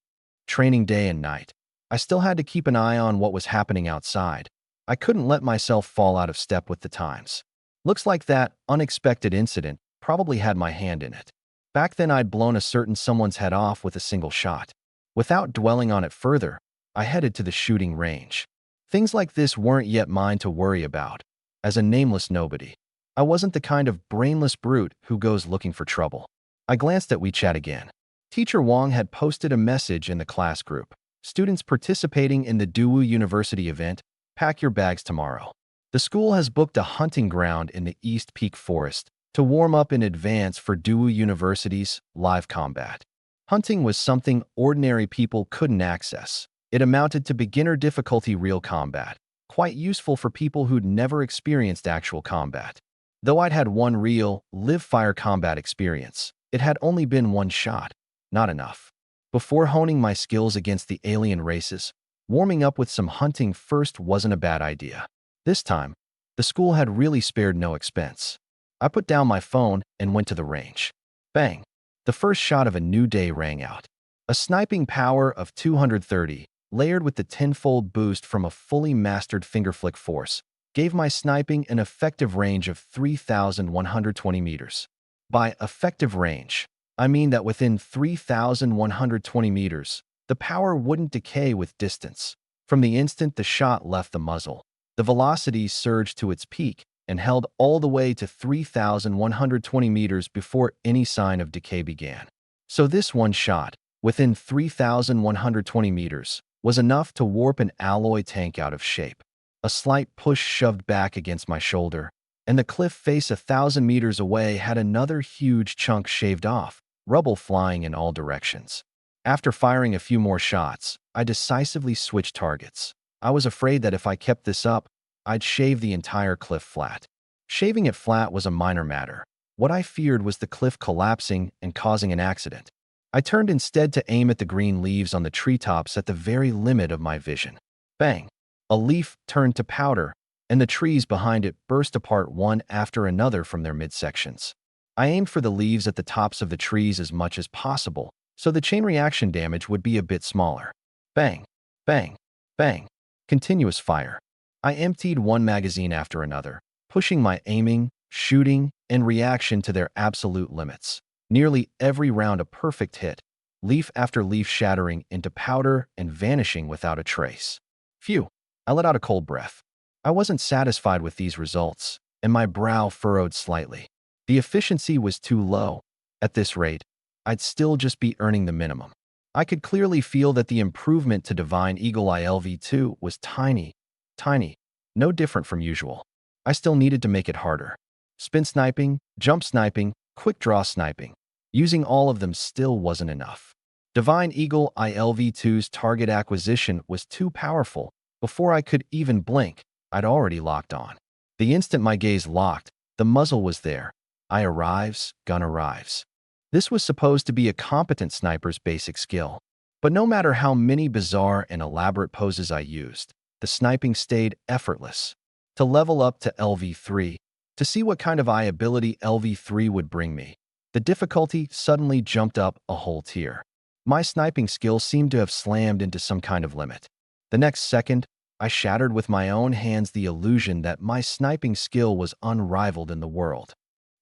Training day and night, I still had to keep an eye on what was happening outside. I couldn't let myself fall out of step with the times. Looks like that unexpected incident probably had my hand in it. Back then I'd blown a certain someone's head off with a single shot. Without dwelling on it further, I headed to the shooting range. Things like this weren't yet mine to worry about. As a nameless nobody, I wasn't the kind of brainless brute who goes looking for trouble. I glanced at WeChat again. Teacher Wang had posted a message in the class group. Students participating in the Daewoo University event, pack your bags tomorrow. The school has booked a hunting ground in the East Peak Forest to warm up in advance for Daewoo University's live combat. Hunting was something ordinary people couldn't access. It amounted to beginner difficulty real combat, quite useful for people who'd never experienced actual combat. Though I'd had one real, live-fire combat experience, it had only been one shot, not enough. Before honing my skills against the alien races, warming up with some hunting first wasn't a bad idea. This time, the school had really spared no expense. I put down my phone and went to the range. Bang! The first shot of a new day rang out. A sniping power of 230, layered with the tenfold boost from a fully mastered fingerflick force, gave my sniping an effective range of 3,120 meters. By effective range, I mean that within 3,120 meters, the power wouldn't decay with distance. From the instant the shot left the muzzle, the velocity surged to its peak and held all the way to 3,120 meters before any sign of decay began. So this one shot, within 3,120 meters, was enough to warp an alloy tank out of shape. A slight push shoved back against my shoulder, and the cliff face 1,000 meters away had another huge chunk shaved off, rubble flying in all directions. After firing a few more shots, I decisively switched targets. I was afraid that if I kept this up, I'd shave the entire cliff flat. Shaving it flat was a minor matter. What I feared was the cliff collapsing and causing an accident. I turned instead to aim at the green leaves on the treetops at the very limit of my vision. Bang! A leaf turned to powder, and the trees behind it burst apart one after another from their midsections. I aimed for the leaves at the tops of the trees as much as possible, so the chain reaction damage would be a bit smaller. Bang! Bang! Bang! Continuous fire. I emptied one magazine after another, pushing my aiming, shooting, and reaction to their absolute limits. Nearly every round a perfect hit, leaf after leaf shattering into powder and vanishing without a trace. Phew! I let out a cold breath. I wasn't satisfied with these results, and my brow furrowed slightly. The efficiency was too low. At this rate, I'd still just be earning the minimum. I could clearly feel that the improvement to Divine Eagle ILV2 was tiny, no different from usual. I still needed to make it harder. Spin sniping, jump sniping, quick draw sniping. Using all of them still wasn't enough. Divine Eagle ILV2's target acquisition was too powerful. Before I could even blink, I'd already locked on. The instant my gaze locked, the muzzle was there. Eye arrives, gun arrives. This was supposed to be a competent sniper's basic skill. But no matter how many bizarre and elaborate poses I used, the sniping stayed effortless. To level up to LV3, to see what kind of eye ability LV3 would bring me, the difficulty suddenly jumped up a whole tier. My sniping skill seemed to have slammed into some kind of limit. The next second, I shattered with my own hands the illusion that my sniping skill was unrivaled in the world.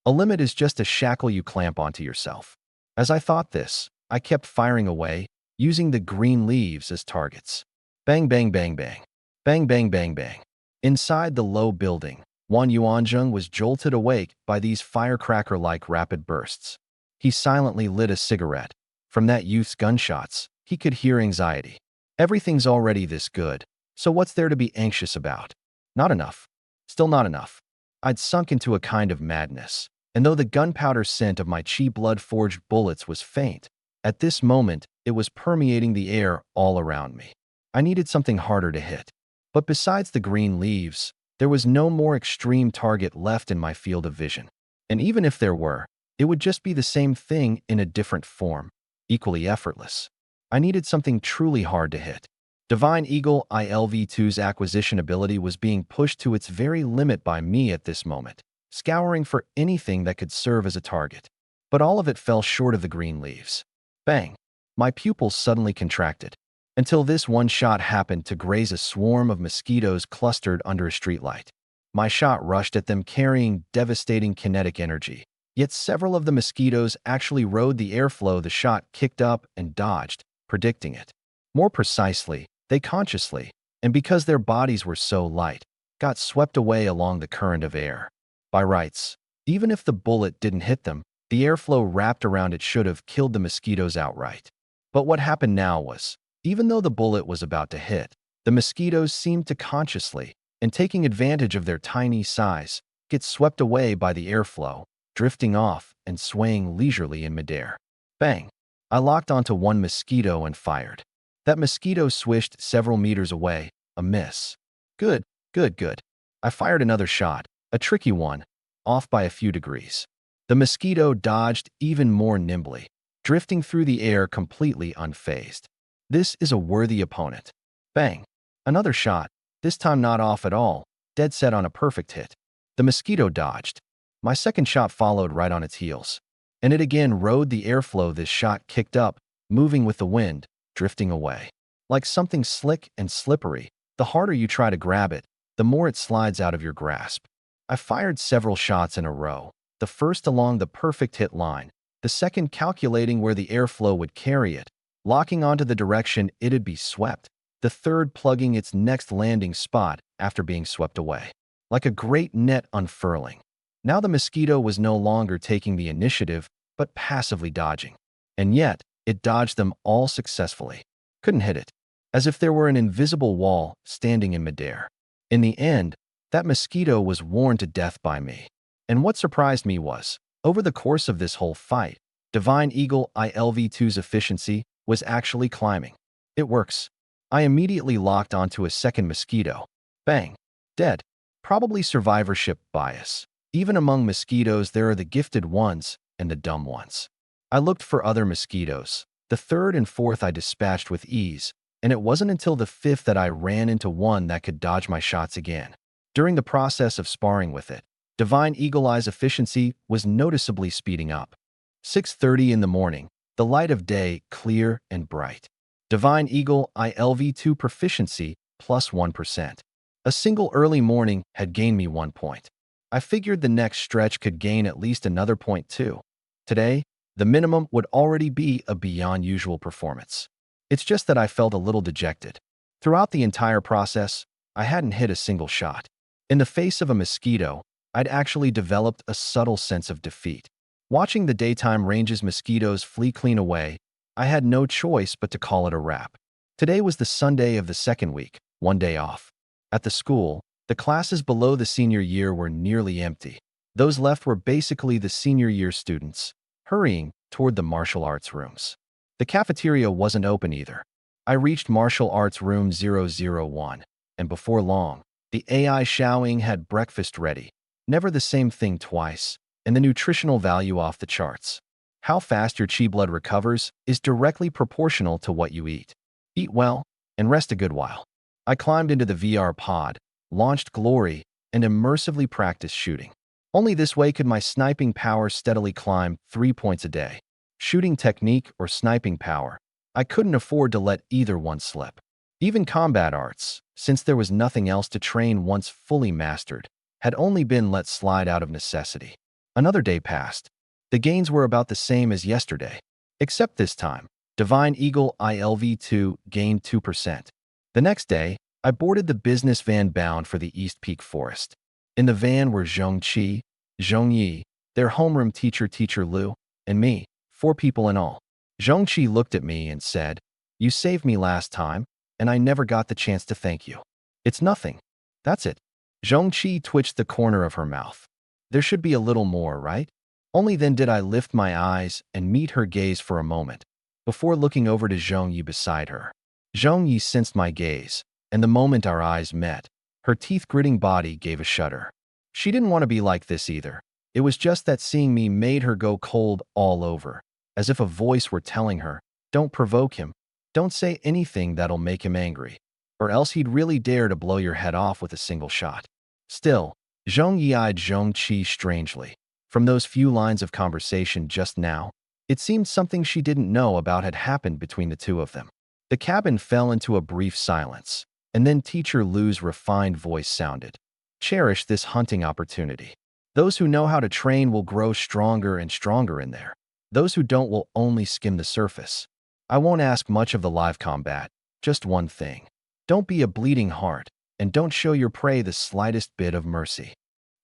A limit is just a shackle you clamp onto yourself. As I thought this, I kept firing away, using the green leaves as targets. Bang, bang, bang, bang. Bang, bang, bang, bang. Inside the low building, Wan Yuanzheng was jolted awake by these firecracker-like rapid bursts. He silently lit a cigarette. From that youth's gunshots, he could hear anxiety. Everything's already this good, so what's there to be anxious about? Not enough. Still not enough. I'd sunk into a kind of madness, and though the gunpowder scent of my chi blood-forged bullets was faint, at this moment it was permeating the air all around me. I needed something harder to hit. But besides the green leaves, there was no more extreme target left in my field of vision. And even if there were, it would just be the same thing in a different form, equally effortless. I needed something truly hard to hit. Divine Eagle ILV2's acquisition ability was being pushed to its very limit by me at this moment, scouring for anything that could serve as a target. But all of it fell short of the green leaves. Bang! My pupils suddenly contracted, until this one shot happened to graze a swarm of mosquitoes clustered under a streetlight. My shot rushed at them carrying devastating kinetic energy, yet several of the mosquitoes actually rode the airflow the shot kicked up and dodged, predicting it. More precisely, they consciously, and because their bodies were so light, got swept away along the current of air. By rights, even if the bullet didn't hit them, the airflow wrapped around it should have killed the mosquitoes outright. But what happened now was, even though the bullet was about to hit, the mosquitoes seemed to consciously, and taking advantage of their tiny size, get swept away by the airflow, drifting off and swaying leisurely in midair. Bang! I locked onto one mosquito and fired. That mosquito swished several meters away, a miss. Good, good, good. I fired another shot, a tricky one, off by a few degrees. The mosquito dodged even more nimbly, drifting through the air completely unfazed. This is a worthy opponent. Bang! Another shot, this time not off at all, dead set on a perfect hit. The mosquito dodged. My second shot followed right on its heels, and it again rode the airflow this shot kicked up, moving with the wind, drifting away. Like something slick and slippery, the harder you try to grab it, the more it slides out of your grasp. I fired several shots in a row, the first along the perfect hit line, the second calculating where the airflow would carry it, locking onto the direction it'd be swept, the third plugging its next landing spot after being swept away. Like a great net unfurling. Now the mosquito was no longer taking the initiative, but passively dodging. And yet, it dodged them all successfully. Couldn't hit it. As if there were an invisible wall standing in midair. In the end, that mosquito was worn to death by me. And what surprised me was, over the course of this whole fight, Divine Eagle ILV2's efficiency was actually climbing. It works. I immediately locked onto a second mosquito. Bang. Dead. Probably survivorship bias. Even among mosquitoes, there are the gifted ones and the dumb ones. I looked for other mosquitoes. The third and fourth I dispatched with ease, and it wasn't until the fifth that I ran into one that could dodge my shots again. During the process of sparring with it, Divine Eagle Eye's efficiency was noticeably speeding up. 6:30 in the morning, the light of day clear and bright. Divine Eagle Eye LV2 proficiency plus 1%. A single early morning had gained me 1 point. I figured the next stretch could gain at least another point too. Today, the minimum would already be a beyond usual performance. It's just that I felt a little dejected. Throughout the entire process, I hadn't hit a single shot. In the face of a mosquito, I'd actually developed a subtle sense of defeat. Watching the daytime range's mosquitoes flee clean away, I had no choice but to call it a wrap. Today was the Sunday of the second week, 1 day off. At the school, the classes below the senior year were nearly empty. Those left were basically the senior year students, hurrying toward the martial arts rooms. The cafeteria wasn't open either. I reached martial arts room 001, and before long, the AI Xiaoying had breakfast ready. Never the same thing twice, and the nutritional value off the charts. How fast your qi blood recovers is directly proportional to what you eat. Eat well, and rest a good while. I climbed into the VR pod, launched Glory, and immersively practiced shooting. Only this way could my sniping power steadily climb 3 points a day. Shooting technique or sniping power, I couldn't afford to let either one slip. Even combat arts, since there was nothing else to train once fully mastered, had only been let slide out of necessity. Another day passed. The gains were about the same as yesterday, except this time, Divine Eagle ILV2 gained 2%. The next day, I boarded the business van bound for the East Peak Forest. In the van were Zhongqi, Zhongyi, their homeroom teacher, Teacher Lu, and me, 4 people in all. Zhongqi looked at me and said, "You saved me last time, and I never got the chance to thank you." "It's nothing. That's it." Zhongqi twitched the corner of her mouth. "There should be a little more, right?" Only then did I lift my eyes and meet her gaze for a moment, before looking over to Zhongyi beside her. Zhongyi sensed my gaze, and the moment our eyes met, her teeth-gritting body gave a shudder. She didn't want to be like this either. It was just that seeing me made her go cold all over, as if a voice were telling her, "Don't provoke him. Don't say anything that'll make him angry, or else he'd really dare to blow your head off with a single shot." Still, Zhongyi eyed Zhongqi strangely. From those few lines of conversation just now, it seemed something she didn't know about had happened between the two of them. The cabin fell into a brief silence, and then Teacher Lu's refined voice sounded. "Cherish this hunting opportunity. Those who know how to train will grow stronger and stronger in there. Those who don't will only skim the surface. I won't ask much of the live combat, just one thing. Don't be a bleeding heart, and don't show your prey the slightest bit of mercy."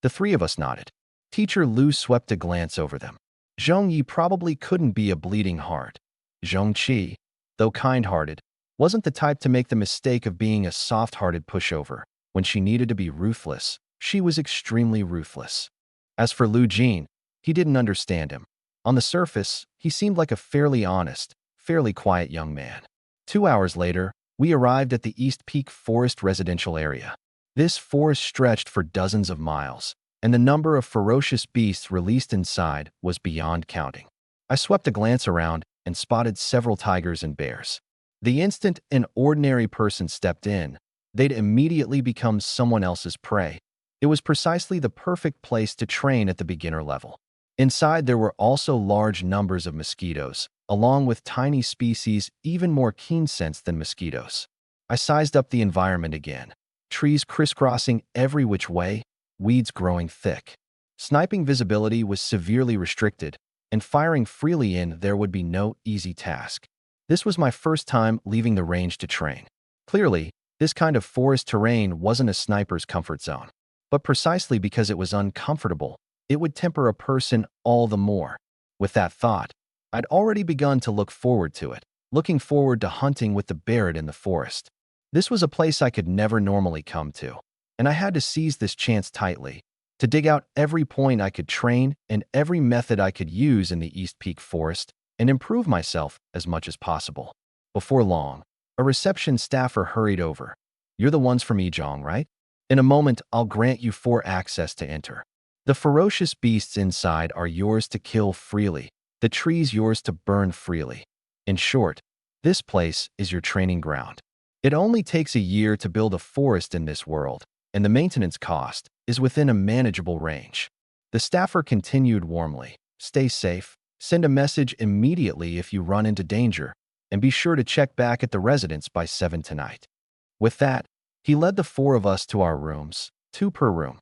The 3 of us nodded. Teacher Lu swept a glance over them. Zhongyi probably couldn't be a bleeding heart. Zhongqi, though kind-hearted, wasn't the type to make the mistake of being a soft-hearted pushover. When she needed to be ruthless, she was extremely ruthless. As for Lu Jin, he didn't understand him. On the surface, he seemed like a fairly honest, fairly quiet young man. 2 hours later, we arrived at the East Peak Forest residential area. This forest stretched for dozens of miles, and the number of ferocious beasts released inside was beyond counting. I swept a glance around and spotted several tigers and bears. The instant an ordinary person stepped in, they'd immediately become someone else's prey. It was precisely the perfect place to train at the beginner level. Inside there were also large numbers of mosquitoes, along with tiny species even more keen-sensed than mosquitoes. I sized up the environment again. Trees crisscrossing every which way, weeds growing thick. Sniping visibility was severely restricted, and firing freely in there would be no easy task. This was my first time leaving the range to train. Clearly, this kind of forest terrain wasn't a sniper's comfort zone. But precisely because it was uncomfortable, it would temper a person all the more. With that thought, I'd already begun to look forward to it, looking forward to hunting with the BARRETT in the forest. This was a place I could never normally come to, and I had to seize this chance tightly, to dig out every point I could train and every method I could use in the East Peak Forest, and improve myself as much as possible. Before long, a reception staffer hurried over. "You're the ones from Ejong, right? In a moment, I'll grant you 4 access to enter. The ferocious beasts inside are yours to kill freely, the trees yours to burn freely. In short, this place is your training ground. It only takes a year to build a forest in this world, and the maintenance cost is within a manageable range." The staffer continued warmly. "Stay safe, send a message immediately if you run into danger, and be sure to check back at the residence by 7 tonight." With that, he led the 4 of us to our rooms, 2 per room.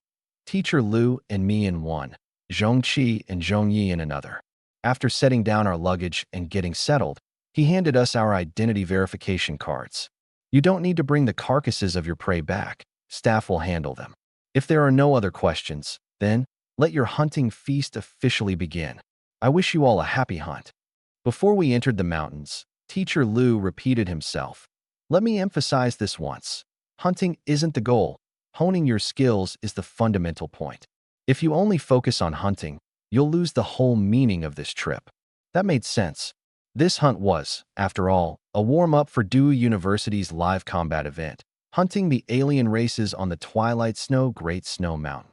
Teacher Lu and me in one, Zhongqi and Zhongyi in another. After setting down our luggage and getting settled, he handed us our identity verification cards. "You don't need to bring the carcasses of your prey back. Staff will handle them. If there are no other questions, then let your hunting feast officially begin. I wish you all a happy hunt." Before we entered the mountains, Teacher Lu repeated himself. "Let me emphasize this once. Hunting isn't the goal. Honing your skills is the fundamental point. If you only focus on hunting, you'll lose the whole meaning of this trip." That made sense. This hunt was, after all, a warm-up for Dewey University's live combat event, hunting the alien races on the Twilight Snow Great Snow Mountain.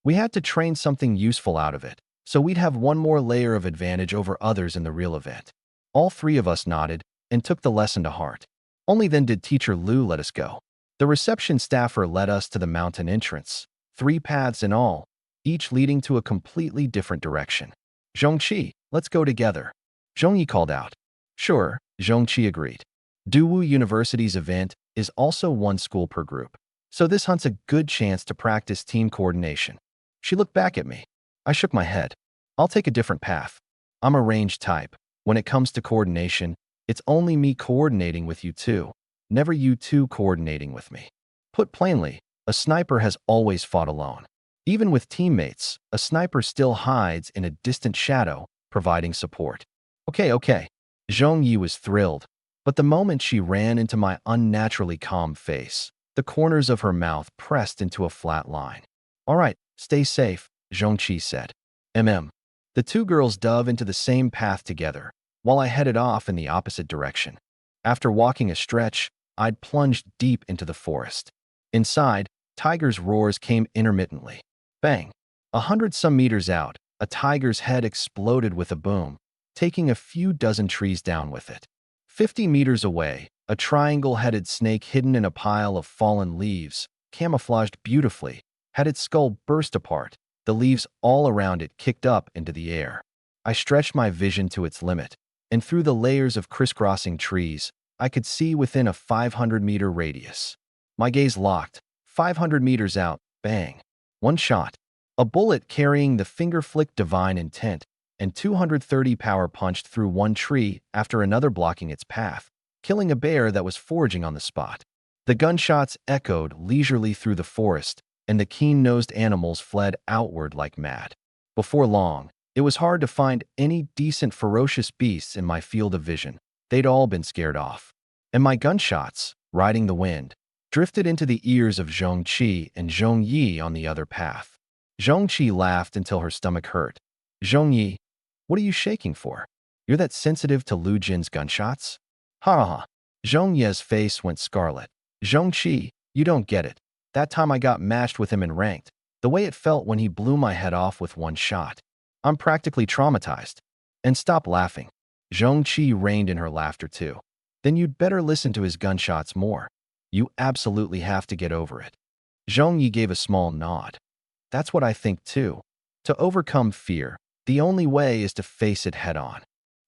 We had to train something useful out of it, so we'd have one more layer of advantage over others in the real event. All 3 of us nodded and took the lesson to heart. Only then did Teacher Lu let us go. The reception staffer led us to the mountain entrance, 3 paths in all, each leading to a completely different direction. "Zhongqi, let's go together," Zhongyi called out. "Sure," Zhongqi agreed. Daewoo University's event is also 1 school per group, so this hunt's a good chance to practice team coordination. She looked back at me. I shook my head. "I'll take a different path. I'm a ranged type. When it comes to coordination, it's only me coordinating with you 2. Never you 2 coordinating with me." Put plainly, a sniper has always fought alone. Even with teammates, a sniper still hides in a distant shadow, providing support. Okay. Zhongyi was thrilled, but the moment she ran into my unnaturally calm face, the corners of her mouth pressed into a flat line. "All right, stay safe," Zhongqi said. The 2 girls dove into the same path together, while I headed off in the opposite direction. After walking a stretch, I'd plunged deep into the forest. Inside, tigers' roars came intermittently. Bang! 100-some meters out, a tiger's head exploded with a boom, taking a few dozen trees down with it. 50 meters away, a triangle-headed snake hidden in a pile of fallen leaves, camouflaged beautifully, had its skull burst apart, the leaves all around it kicked up into the air. I stretched my vision to its limit, and through the layers of crisscrossing trees, I could see within a 500-meter radius. My gaze locked. 500 meters out, bang. 1 shot. A bullet carrying the finger-flick divine intent, and 230 power punched through 1 tree after another blocking its path, killing a bear that was foraging on the spot. The gunshots echoed leisurely through the forest, and the keen-nosed animals fled outward like mad. Before long, it was hard to find any decent ferocious beasts in my field of vision. They'd all been scared off. And my gunshots, riding the wind, drifted into the ears of Zhongqi and Zhongyi on the other path. Zhongqi laughed until her stomach hurt. "Zhongyi, what are you shaking for? You're that sensitive to Lu Jin's gunshots?" "Ha ha ha." Zhongye's face went scarlet. "Zhongqi, you don't get it. That time I got matched with him in ranked. The way it felt when he blew my head off with 1 shot. I'm practically traumatized." "And stop laughing." Zhongqi reined in her laughter too. "Then you'd better listen to his gunshots more. You absolutely have to get over it." Zhongyi gave a small nod. "That's what I think too. To overcome fear, the only way is to face it head-on."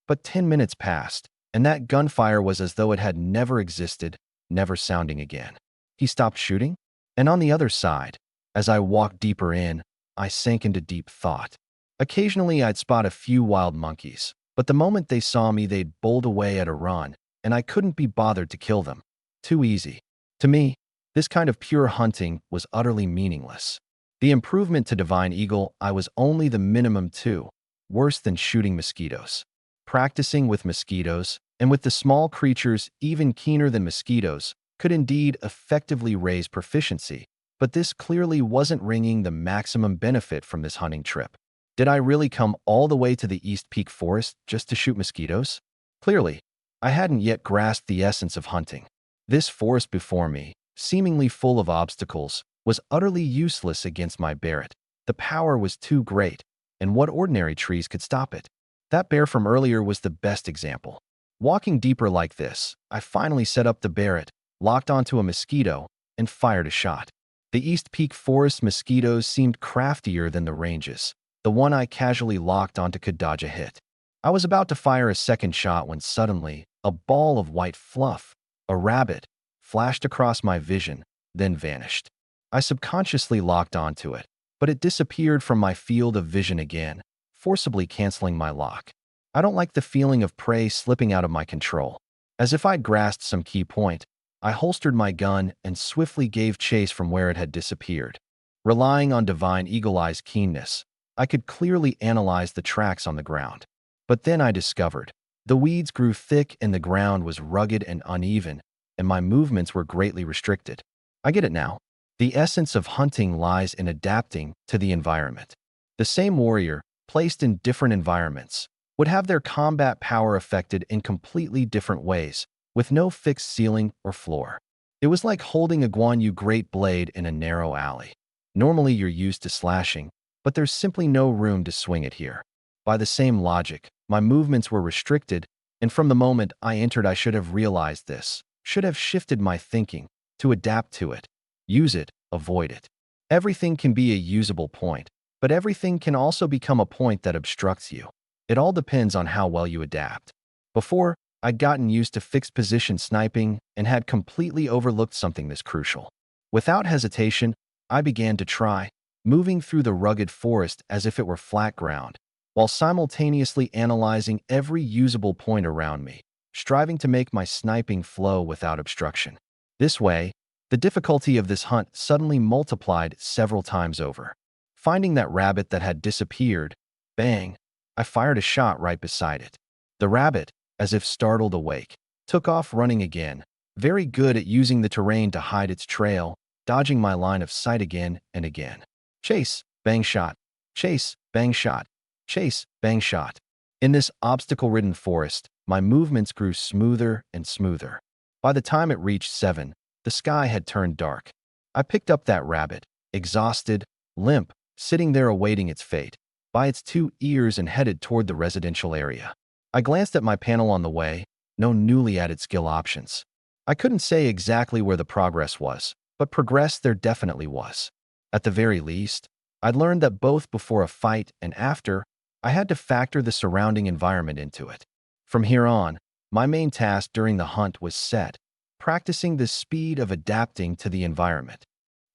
But 10 minutes passed, and that gunfire was as though it had never existed, never sounding again. He stopped shooting, and on the other side, as I walked deeper in, I sank into deep thought. Occasionally I'd spot a few wild monkeys, but the moment they saw me they'd bolt away at a run, and I couldn't be bothered to kill them. Too easy. To me, this kind of pure hunting was utterly meaningless. The improvement to Divine Eagle I was only the minimum too, worse than shooting mosquitoes. Practicing with mosquitoes, and with the small creatures even keener than mosquitoes, could indeed effectively raise proficiency, but this clearly wasn't wringing the maximum benefit from this hunting trip. Did I really come all the way to the East Peak Forest just to shoot mosquitoes? Clearly, I hadn't yet grasped the essence of hunting. This forest before me, seemingly full of obstacles, was utterly useless against my Barrett. The power was too great, and what ordinary trees could stop it? That bear from earlier was the best example. Walking deeper like this, I finally set up the Barrett, locked onto a mosquito, and fired a shot. The East Peak Forest mosquitoes seemed craftier than the ranges. The one I casually locked onto could dodge a hit. I was about to fire a second shot when suddenly, a ball of white fluff, a rabbit, flashed across my vision, then vanished. I subconsciously locked onto it, but it disappeared from my field of vision again, forcibly canceling my lock. I don't like the feeling of prey slipping out of my control. As if I'd grasped some key point, I holstered my gun and swiftly gave chase from where it had disappeared. Relying on divine eagle-eye's keenness, I could clearly analyze the tracks on the ground. But then I discovered the weeds grew thick and the ground was rugged and uneven, and my movements were greatly restricted. I get it now. The essence of hunting lies in adapting to the environment. The same warrior, placed in different environments, would have their combat power affected in completely different ways, with no fixed ceiling or floor. It was like holding a Guan Yu great blade in a narrow alley. Normally you're used to slashing, but there's simply no room to swing it here. By the same logic, my movements were restricted, and from the moment I entered I should have realized this, should have shifted my thinking to adapt to it. Use it, avoid it. Everything can be a usable point, but everything can also become a point that obstructs you. It all depends on how well you adapt. Before, I'd gotten used to fixed position sniping and had completely overlooked something this crucial. Without hesitation, I began to try, moving through the rugged forest as if it were flat ground, while simultaneously analyzing every usable point around me, striving to make my sniping flow without obstruction. This way, the difficulty of this hunt suddenly multiplied several times over. Finding that rabbit that had disappeared, bang, I fired a shot right beside it. The rabbit, as if startled awake, took off running again, very good at using the terrain to hide its trail, dodging my line of sight again and again. Chase, bang shot, chase, bang shot, chase, bang shot. In this obstacle-ridden forest, my movements grew smoother and smoother. By the time it reached 7, the sky had turned dark. I picked up that rabbit, exhausted, limp, sitting there awaiting its fate, by its 2 ears and headed toward the residential area. I glanced at my panel on the way, no newly added skill options. I couldn't say exactly where the progress was, but progress there definitely was. At the very least, I'd learned that both before a fight and after, I had to factor the surrounding environment into it. From here on, my main task during the hunt was set, practicing the speed of adapting to the environment.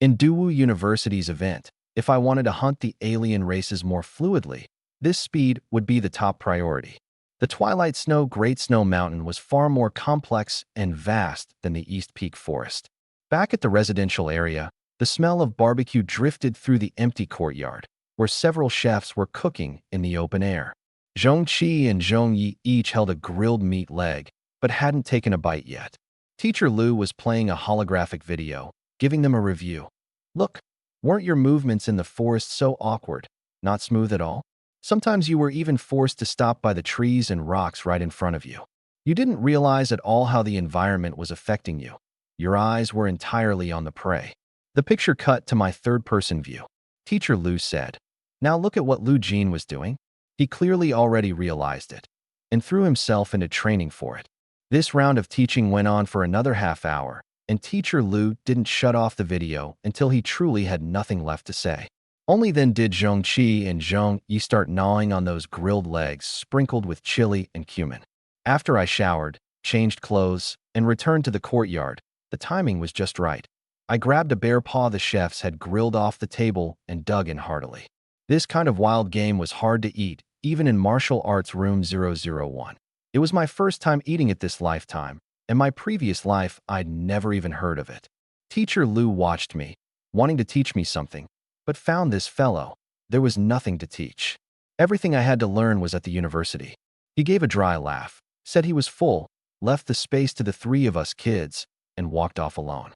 In Daewoo University's event, if I wanted to hunt the alien races more fluidly, this speed would be the top priority. The Twilight Snow Great Snow Mountain was far more complex and vast than the East Peak Forest. Back at the residential area, the smell of barbecue drifted through the empty courtyard, where several chefs were cooking in the open air. Zhong Qi and Zhong Yi each held a grilled meat leg, but hadn't taken a bite yet. Teacher Lu was playing a holographic video, giving them a review. Look, weren't your movements in the forest so awkward, not smooth at all? Sometimes you were even forced to stop by the trees and rocks right in front of you. You didn't realize at all how the environment was affecting you. Your eyes were entirely on the prey. The picture cut to my third-person view. Teacher Lu said, "Now look at what Lu Jin was doing." He clearly already realized it, and threw himself into training for it. This round of teaching went on for another half hour, and Teacher Lu didn't shut off the video until he truly had nothing left to say. Only then did Zhong Qi and Zhong Yi start gnawing on those grilled legs sprinkled with chili and cumin. After I showered, changed clothes, and returned to the courtyard, the timing was just right. I grabbed a bear paw the chefs had grilled off the table and dug in heartily. This kind of wild game was hard to eat, even in Martial Arts Room 001. It was my first time eating it this lifetime, and my previous life I'd never even heard of it. Teacher Lu watched me, wanting to teach me something, but found this fellow. There was nothing to teach. Everything I had to learn was at the university. He gave a dry laugh, said he was full, left the space to the 3 of us kids, and walked off alone.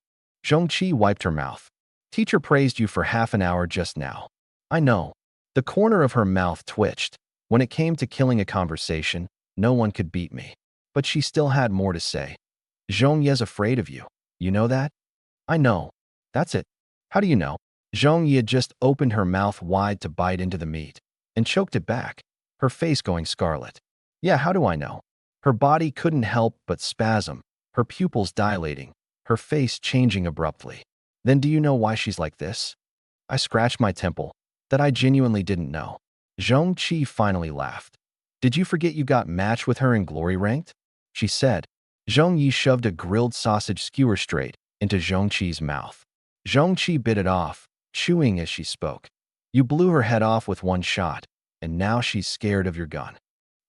Zhong Qi wiped her mouth. Teacher praised you for half an hour just now. I know. The corner of her mouth twitched. When it came to killing a conversation, no one could beat me. But she still had more to say. Zhong Ye's afraid of you. You know that? I know. That's it. How do you know? Zhong Ye just opened her mouth wide to bite into the meat and choked it back, her face going scarlet. Yeah, how do I know? Her body couldn't help but spasm, her pupils dilating, her face changing abruptly. Then do you know why she's like this? I scratched my temple. That I genuinely didn't know. Zhong Qi finally laughed. Did you forget you got matched with her in Glory Ranked? She said. Zhong Yi shoved a grilled sausage skewer straight into Zhong Qi's mouth. Zhong Qi bit it off, chewing as she spoke. You blew her head off with one shot, and now she's scared of your gun.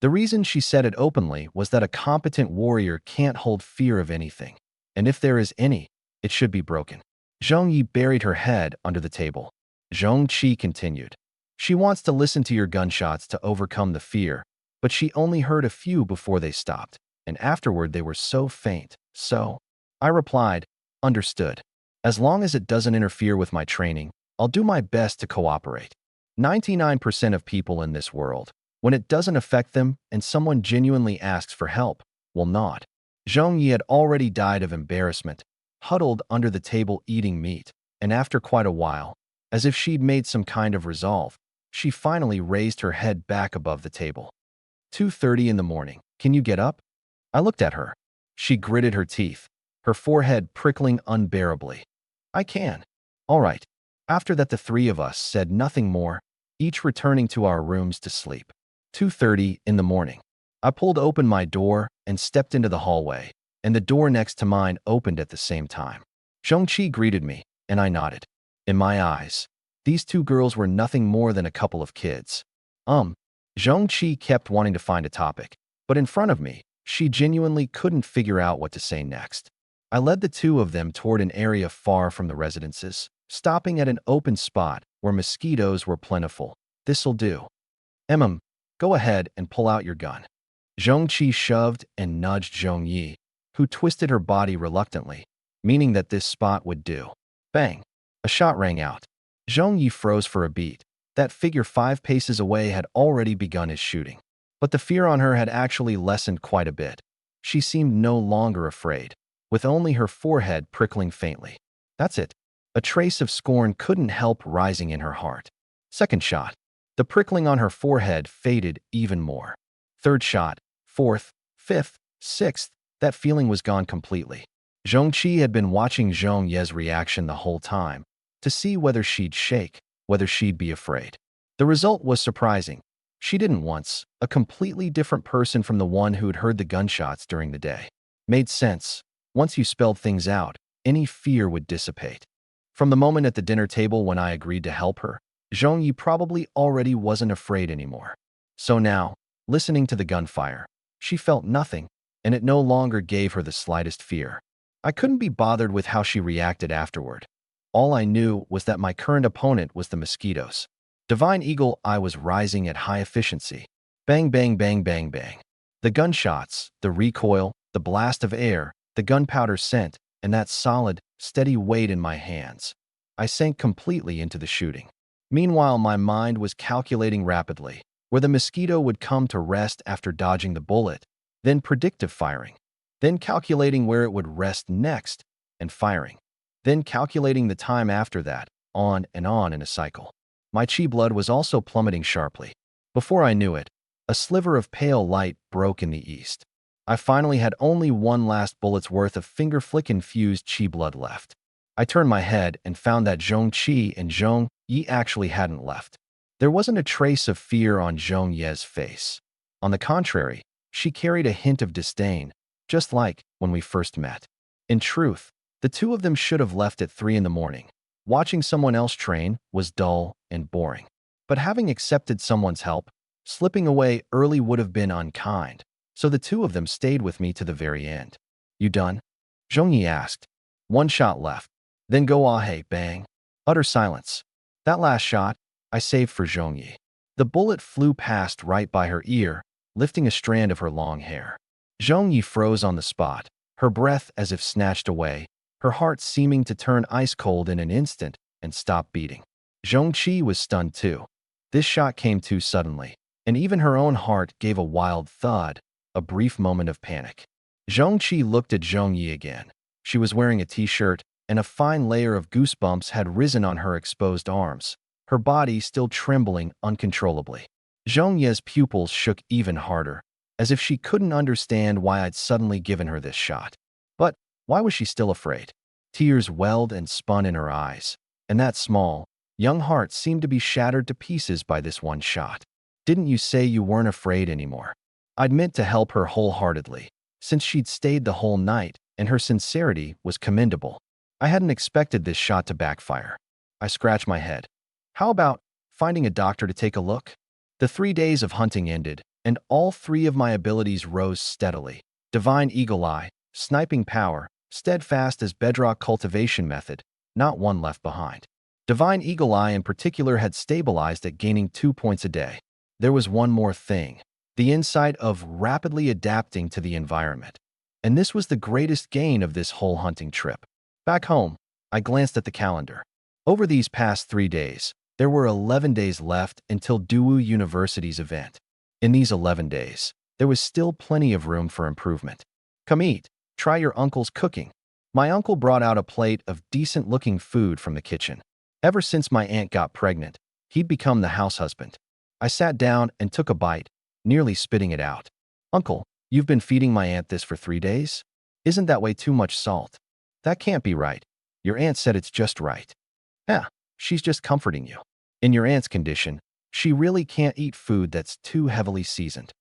The reason she said it openly was that a competent warrior can't hold fear of anything, and if there is any, it should be broken. Zhong Yi buried her head under the table. Zhong Qi continued. She wants to listen to your gunshots to overcome the fear, but she only heard a few before they stopped, and afterward they were so faint. So, I replied, understood. As long as it doesn't interfere with my training, I'll do my best to cooperate. 99% of people in this world, when it doesn't affect them and someone genuinely asks for help, will not. Zhong Yi had already died of embarrassment, huddled under the table eating meat, and after quite a while, as if she'd made some kind of resolve, she finally raised her head back above the table. 2:30 in the morning. Can you get up? I looked at her. She gritted her teeth, her forehead prickling unbearably. I can. All right. After that, the three of us said nothing more, each returning to our rooms to sleep. 2:30 in the morning. I pulled open my door and stepped into the hallway, and the door next to mine opened at the same time. Zhong Qi greeted me, and I nodded. In my eyes, these two girls were nothing more than a couple of kids. Zhong Qi kept wanting to find a topic, but in front of me, she genuinely couldn't figure out what to say next. I led the two of them toward an area far from the residences, stopping at an open spot where mosquitoes were plentiful. This'll do. Go ahead and pull out your gun. Zhong Qi shoved and nudged Zhong Yi, who twisted her body reluctantly, meaning that this spot would do. Bang! A shot rang out. Zhong Yi froze for a beat. That figure 5 paces away had already begun his shooting. But the fear on her had actually lessened quite a bit. She seemed no longer afraid, with only her forehead prickling faintly. That's it. A trace of scorn couldn't help rising in her heart. Second shot. The prickling on her forehead faded even more. Third shot. Fourth. Fifth. Sixth. That feeling was gone completely. Zhong Qi had been watching Zhong Ye's reaction the whole time, to see whether she'd shake, whether she'd be afraid. The result was surprising. She didn't once, a completely different person from the one who'd heard the gunshots during the day. Made sense. Once you spelled things out, any fear would dissipate. From the moment at the dinner table when I agreed to help her, Zhong Yi probably already wasn't afraid anymore. So now, listening to the gunfire, she felt nothing, and it no longer gave her the slightest fear. I couldn't be bothered with how she reacted afterward. All I knew was that my current opponent was the mosquitoes. Divine Eagle, I was rising at high efficiency. Bang, bang, bang, bang, bang. The gunshots, the recoil, the blast of air, the gunpowder scent, and that solid, steady weight in my hands. I sank completely into the shooting. Meanwhile, my mind was calculating rapidly, where the mosquito would come to rest after dodging the bullet, then predictive firing, then calculating where it would rest next, and firing, then calculating the time after that, on and on in a cycle. My chi blood was also plummeting sharply. Before I knew it, a sliver of pale light broke in the east. I finally had only one last bullet's worth of finger-flick-infused chi blood left. I turned my head and found that Zhong Qi and Zhong Yi actually hadn't left. There wasn't a trace of fear on Zhong Ye's face. On the contrary, she carried a hint of disdain, just like when we first met. In truth, the two of them should have left at 3 in the morning. Watching someone else train was dull and boring. But having accepted someone's help, slipping away early would have been unkind. So the two of them stayed with me to the very end. You done? Zhong Yi asked. One shot left. Then go ahe, bang. Utter silence. That last shot, I saved for Zhong Yi. The bullet flew past right by her ear, lifting a strand of her long hair. Zhong Yi froze on the spot, her breath as if snatched away, her heart seeming to turn ice cold in an instant and stop beating. Zhong Qi was stunned too. This shot came too suddenly, and even her own heart gave a wild thud, a brief moment of panic. Zhongqi looked at Zhongyi again. She was wearing a t-shirt, and a fine layer of goosebumps had risen on her exposed arms, her body still trembling uncontrollably. Zhongye's pupils shook even harder, as if she couldn't understand why I'd suddenly given her this shot. But why was she still afraid? Tears welled and spun in her eyes, and that small, young heart seemed to be shattered to pieces by this one shot. Didn't you say you weren't afraid anymore? I'd meant to help her wholeheartedly, since she'd stayed the whole night, and her sincerity was commendable. I hadn't expected this shot to backfire. I scratched my head. How about finding a doctor to take a look? The 3 days of hunting ended, and all 3 of my abilities rose steadily. Divine Eagle Eye, Sniping Power, Steadfast as Bedrock Cultivation Method, not one left behind. Divine Eagle Eye in particular had stabilized at gaining 2 points a day. There was one more thing, the insight of rapidly adapting to the environment. And this was the greatest gain of this whole hunting trip. Back home, I glanced at the calendar. Over these past 3 days, there were 11 days left until Daewoo University's event. In these 11 days, there was still plenty of room for improvement. Come eat, try your uncle's cooking. My uncle brought out a plate of decent-looking food from the kitchen. Ever since my aunt got pregnant, he'd become the house husband. I sat down and took a bite, nearly spitting it out. Uncle, you've been feeding my aunt this for 3 days? Isn't that way too much salt? That can't be right. Your aunt said it's just right. Yeah, she's just comforting you. In your aunt's condition, she really can't eat food that's too heavily seasoned.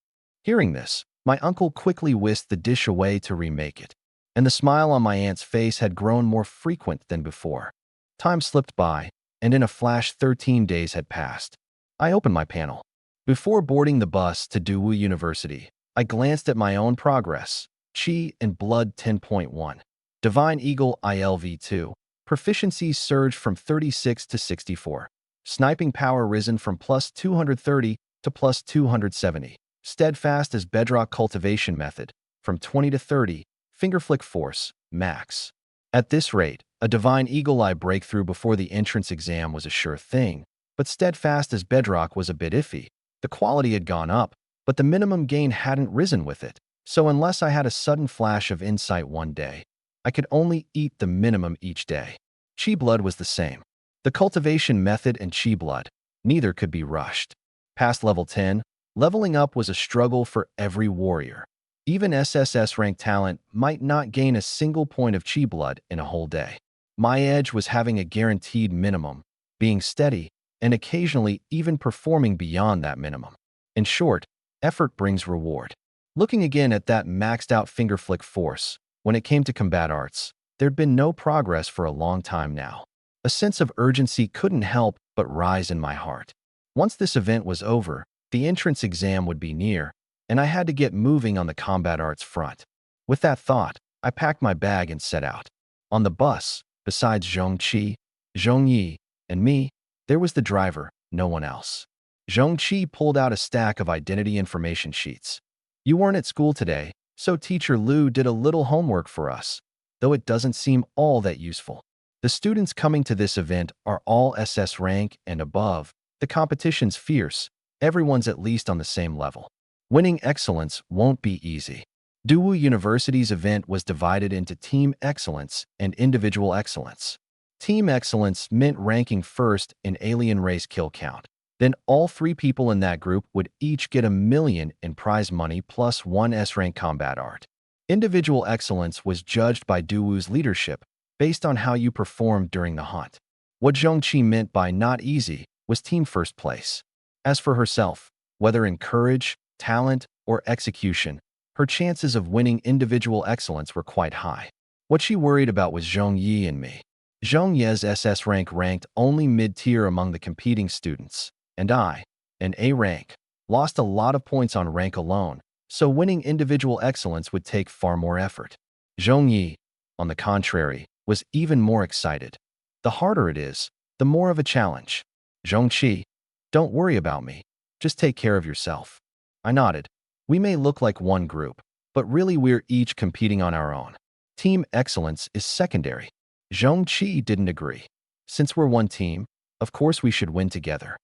Hearing this, my uncle quickly whisked the dish away to remake it, and the smile on my aunt's face had grown more frequent than before. Time slipped by, and in a flash 13 days had passed. I opened my panel. Before boarding the bus to Daewoo University, I glanced at my own progress. Qi and Blood 10.1. Divine Eagle ILV2. Proficiency surged from 36 to 64. Sniping Power risen from plus 230 to plus 270. Steadfast as Bedrock Cultivation Method, from 20 to 30. Fingerflick Force, max. At this rate, a Divine Eagle Eye breakthrough before the entrance exam was a sure thing, but Steadfast as Bedrock was a bit iffy. The quality had gone up, but the minimum gain hadn't risen with it, so unless I had a sudden flash of insight one day, I could only eat the minimum each day. Qi Blood was the same. The cultivation method and Qi Blood, neither could be rushed. Past level 10, leveling up was a struggle for every warrior. Even SSS rank talent might not gain a single point of Qi Blood in a whole day. My edge was having a guaranteed minimum, being steady, and occasionally even performing beyond that minimum. In short, effort brings reward. Looking again at that maxed-out fingerflick force, when it came to combat arts, there'd been no progress for a long time now. A sense of urgency couldn't help but rise in my heart. Once this event was over, the entrance exam would be near, and I had to get moving on the combat arts front. With that thought, I packed my bag and set out. On the bus, besides Zhongqi, Zhongyi, and me, there was the driver, no one else. Zhongqi pulled out a stack of identity information sheets. You weren't at school today, so Teacher Liu did a little homework for us, though it doesn't seem all that useful. The students coming to this event are all SS rank and above. The competition's fierce. Everyone's at least on the same level. Winning excellence won't be easy. Daewoo University's event was divided into Team Excellence and Individual Excellence. Team Excellence meant ranking first in alien race kill count. Then all 3 people in that group would each get $1 million in prize money plus 1 S-rank combat art. Individual Excellence was judged by Daewoo's leadership based on how you performed during the hunt. What Zhongqi meant by not easy was team first place. As for herself, whether in courage, talent, or execution, her chances of winning individual excellence were quite high. What she worried about was Zhongyi and me. Zhongye's SS rank ranked only mid-tier among the competing students, and I, an A rank, lost a lot of points on rank alone, so winning individual excellence would take far more effort. Zhongyi, on the contrary, was even more excited. The harder it is, the more of a challenge. Zhongqi, don't worry about me. Just take care of yourself. I nodded. We may look like one group, but really we're each competing on our own. Team excellence is secondary. Zhongqi didn't agree. Since we're one team, of course we should win together.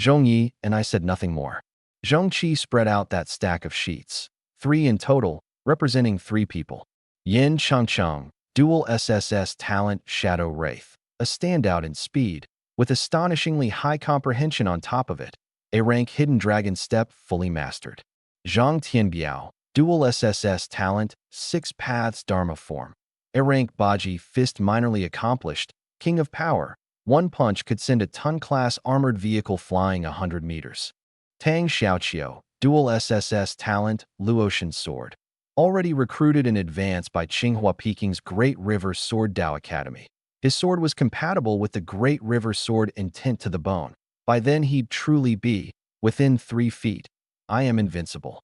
Zhongyi and I said nothing more. Zhongqi spread out that stack of sheets, 3 in total, representing 3 people. Yin Changcheng, dual SSS talent Shadow Wraith, a standout in speed, with astonishingly high comprehension on top of it. A rank Hidden Dragon Step fully mastered. Zhang Tianbiao, dual SSS talent, 6 paths Dharma form. A rank Baji Fist minorly accomplished, King of Power. One punch could send a ton-class armored vehicle flying 100 meters. Tang Xiaoqiu, dual SSS talent, Luotian Sword. Already recruited in advance by Tsinghua Peking's Great River Sword Dao Academy. His sword was compatible with the Great River Sword intent to the bone. By then he'd truly be, within 3 feet. I am invincible.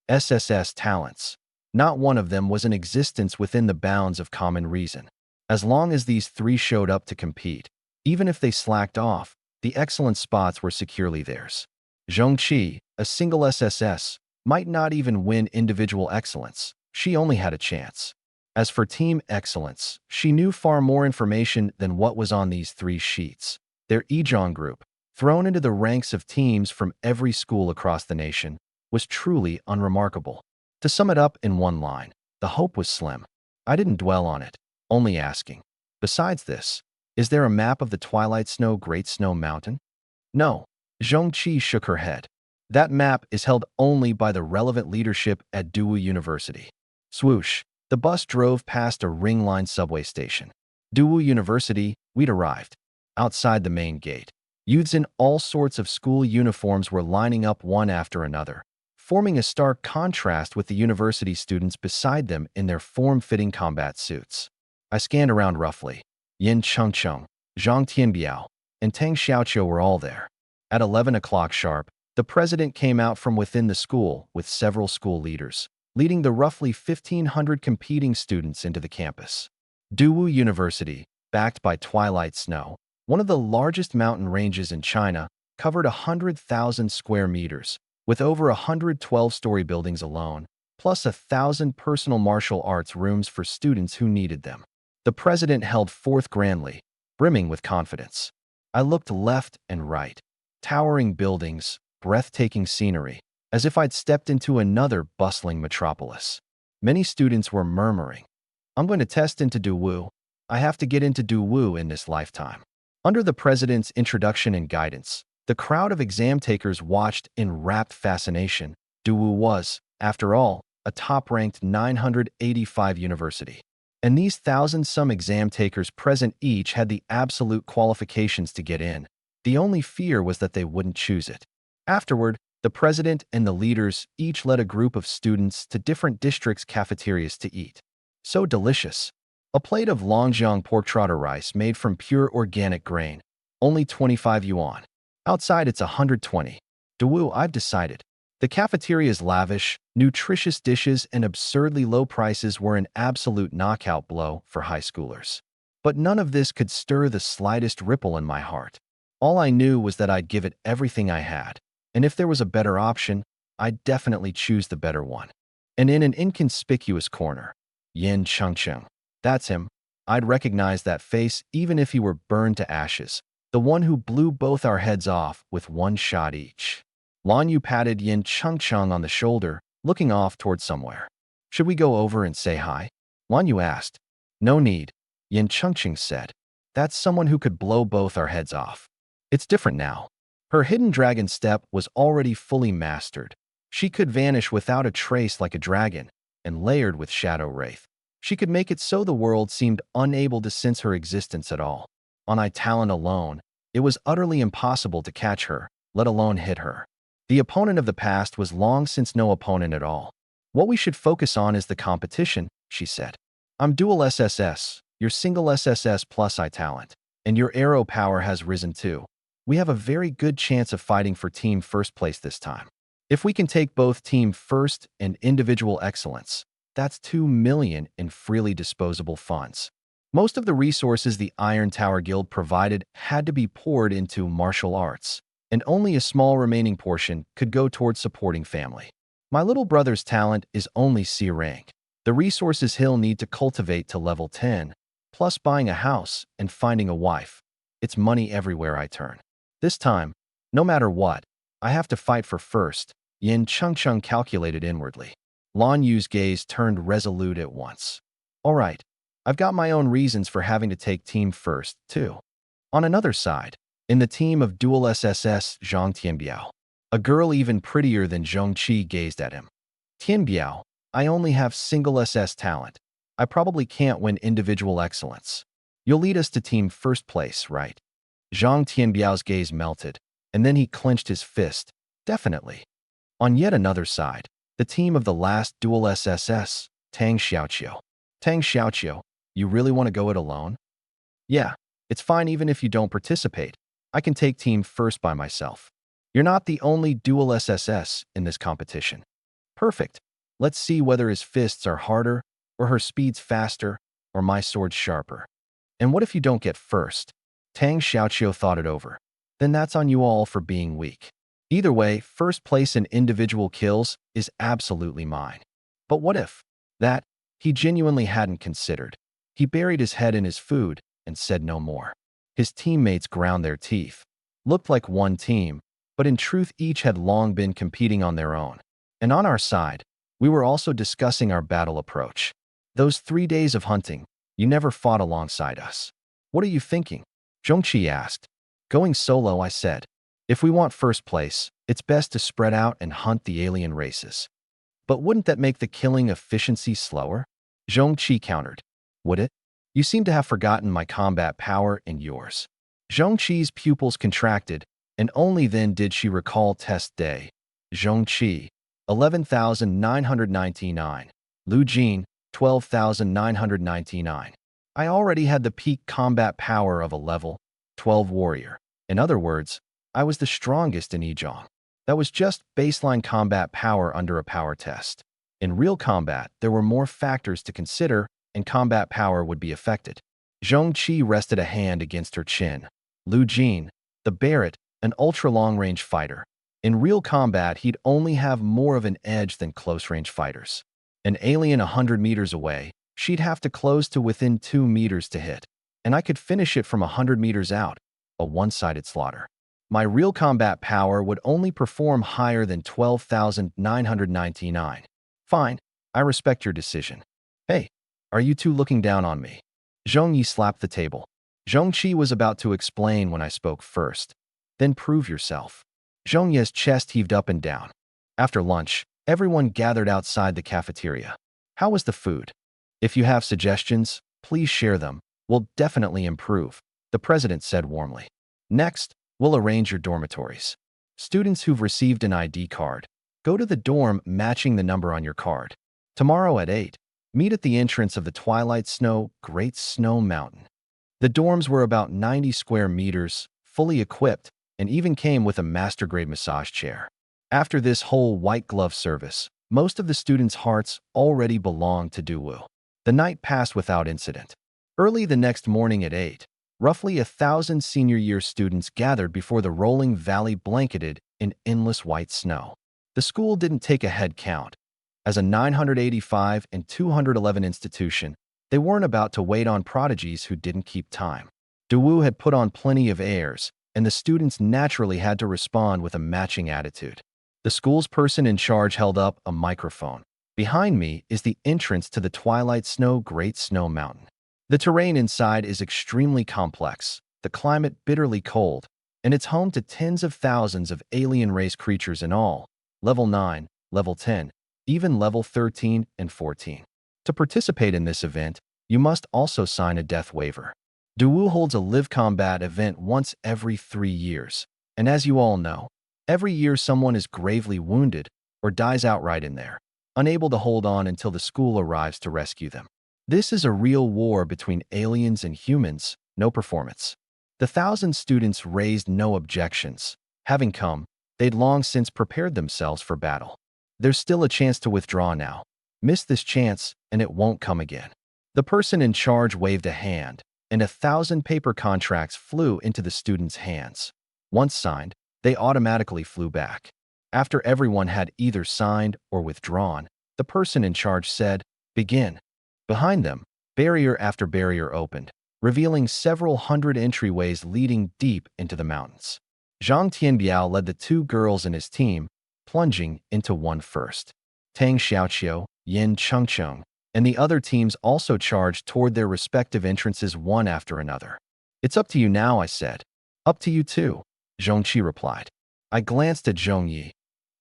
SSS talents. Not one of them was in existence within the bounds of common reason. As long as these 3 showed up to compete, even if they slacked off, the excellent spots were securely theirs. Zhongqi, a single SSS, might not even win individual excellence. She only had a chance. As for team excellence, she knew far more information than what was on these 3 sheets. Their Yizhong group, thrown into the ranks of teams from every school across the nation, was truly unremarkable. To sum it up in one line, the hope was slim. I didn't dwell on it, only asking. Besides this, is there a map of the Twilight Snow Great Snow Mountain? No. Zhongqi shook her head. That map is held only by the relevant leadership at Dawu University. Swoosh. The bus drove past a ring-line subway station. Dawu University, we'd arrived. Outside the main gate, youths in all sorts of school uniforms were lining up one after another, forming a stark contrast with the university students beside them in their form-fitting combat suits. I scanned around roughly. Yin Chengcheng, Zhang Tianbiao, and Tang Xiaoqiu were all there. At 11 o'clock sharp, the president came out from within the school with several school leaders, leading the roughly 1,500 competing students into the campus. Dawu University, backed by Twilight Snow, one of the largest mountain ranges in China, covered 100,000 square meters, with over 112-story buildings alone, plus 1,000 personal martial arts rooms for students who needed them. The president held forth grandly, brimming with confidence. I looked left and right. Towering buildings, breathtaking scenery, as if I'd stepped into another bustling metropolis. Many students were murmuring, "I'm going to test into Dawu. I have to get into Dawu in this lifetime." Under the president's introduction and guidance, the crowd of exam takers watched in rapt fascination. Dawu was, after all, a top-ranked 985 university. And these thousand-some exam takers present each had the absolute qualifications to get in. The only fear was that they wouldn't choose it. Afterward, the president and the leaders each led a group of students to different districts' cafeterias to eat. So delicious. A plate of Longjiang pork trotter rice made from pure organic grain, only 25 yuan. Outside it's 120. Dawu, I've decided. The cafeteria's lavish, nutritious dishes and absurdly low prices were an absolute knockout blow for high schoolers. But none of this could stir the slightest ripple in my heart. All I knew was that I'd give it everything I had, and if there was a better option, I'd definitely choose the better one. And in an inconspicuous corner, Yin Chengcheng. That's him. I'd recognize that face even if he were burned to ashes, the one who blew both our heads off with one shot each. Lan Yu patted Yin Chengcheng on the shoulder, looking off toward somewhere. Should we go over and say hi? Lan Yu asked. No need, Yin Chengcheng said. That's someone who could blow both our heads off. It's different now. Her hidden dragon step was already fully mastered. She could vanish without a trace like a dragon, and layered with Shadow Wraith. She could make it so the world seemed unable to sense her existence at all. On I talent alone, it was utterly impossible to catch her, let alone hit her. The opponent of the past was long since no opponent at all. What we should focus on is the competition, she said. I'm dual SSS, your single SSS plus I talent, and your arrow power has risen too. We have a very good chance of fighting for team first place this time. If we can take both team first and individual excellence, that's 2 million in freely disposable funds. Most of the resources the Iron Tower Guild provided had to be poured into martial arts, and only a small remaining portion could go towards supporting family. My little brother's talent is only C rank. The resources he'll need to cultivate to level 10, plus buying a house and finding a wife. It's money everywhere I turn. This time, No matter what, I have to fight for first, Yin Chengcheng calculated inwardly. Lan Yu's gaze turned resolute at once. All right, I've got my own reasons for having to take team first, too. On another side, in the team of dual SSS Zhang Tianbiao, a girl even prettier than Zhong Qi gazed at him. Tianbiao, I only have single SS talent. I probably can't win individual excellence. You'll lead us to team first place, right? Zhang Tianbiao's gaze melted, and then he clenched his fist. Definitely. On yet another side, the team of the last dual SSS, Tang Xiaoqiu. Tang Xiaoqiu, you really want to go it alone? Yeah, it's fine even if you don't participate. I can take team first by myself. You're not the only dual SSS in this competition. Perfect. Let's see whether his fists are harder, or her speed's faster, or my sword's sharper. And what if you don't get first? Tang Xiaoqiu thought it over. Then that's on you all for being weak. Either way, first place in individual kills is absolutely mine. But what if? That, he genuinely hadn't considered. He buried his head in his food and said no more. His teammates ground their teeth. Looked like one team, but in truth each had long been competing on their own. And on our side, we were also discussing our battle approach. Those 3 days of hunting, you never fought alongside us. What are you thinking? Zhongqi asked. Going solo, I said. If we want first place, it's best to spread out and hunt the alien races. But wouldn't that make the killing efficiency slower? Zhongqi countered. Would it? You seem to have forgotten my combat power and yours. Zhongqi's pupils contracted, and only then did she recall test day. Zhongqi, 11,999. Lu Jin, 12,999. I already had the peak combat power of a level 12 warrior. In other words, I was the strongest in Yizhong. That was just baseline combat power under a power test. In real combat, there were more factors to consider, and combat power would be affected. Zhongqi rested a hand against her chin. Lu Jin, the BARRETT, an ultra-long-range fighter. In real combat, he'd only have more of an edge than close-range fighters. An alien 100 meters away, she'd have to close to within 2 meters to hit. And I could finish it from 100 meters out, a one-sided slaughter. My real combat power would only perform higher than 12,999. Fine, I respect your decision. Hey, are you two looking down on me? Zhongyi slapped the table. Zhongqi was about to explain when I spoke first. Then prove yourself. Zhongye's chest heaved up and down. After lunch, everyone gathered outside the cafeteria. How was the food? If you have suggestions, please share them. We'll definitely improve, the president said warmly. Next, we'll arrange your dormitories. Students who've received an ID card, go to the dorm matching the number on your card. Tomorrow at 8, meet at the entrance of the Twilight Snow Great Snow Mountain. The dorms were about 90 square meters, fully equipped, and even came with a master-grade massage chair. After this whole white glove service, most of the students' hearts already belonged to Duwu. The night passed without incident. Early the next morning at 8, roughly 1,000 senior-year students gathered before the rolling valley blanketed in endless white snow. The school didn't take a head count. As a 985 and 211 institution, they weren't about to wait on prodigies who didn't keep time. Duwu had put on plenty of airs, and the students naturally had to respond with a matching attitude. The school's person in charge held up a microphone. Behind me is the entrance to the Twilight Snow Great Snow Mountain. The terrain inside is extremely complex, the climate bitterly cold, and it's home to tens of thousands of alien race creatures in all, level 9, level 10, even level 13 and 14. To participate in this event, you must also sign a death waiver. Duwu holds a live combat event once every 3 years, and as you all know, every year someone is gravely wounded or dies outright in there, unable to hold on until the school arrives to rescue them. This is a real war between aliens and humans, no performance. The 1,000 students raised no objections. Having come, they'd long since prepared themselves for battle. There's still a chance to withdraw now. Miss this chance, and it won't come again. The person in charge waved a hand, and 1,000 paper contracts flew into the students' hands. Once signed, they automatically flew back. After everyone had either signed or withdrawn, the person in charge said, "Begin." Behind them, barrier after barrier opened, revealing several hundred entryways leading deep into the mountains. Zhang Tianbiao led the two girls in his team, plunging into one first. Tang Xiaoqiu, Yin Chengcheng, and the other teams also charged toward their respective entrances one after another. "It's up to you now," I said. "Up to you too," Zhongqi replied. I glanced at Zhongyi.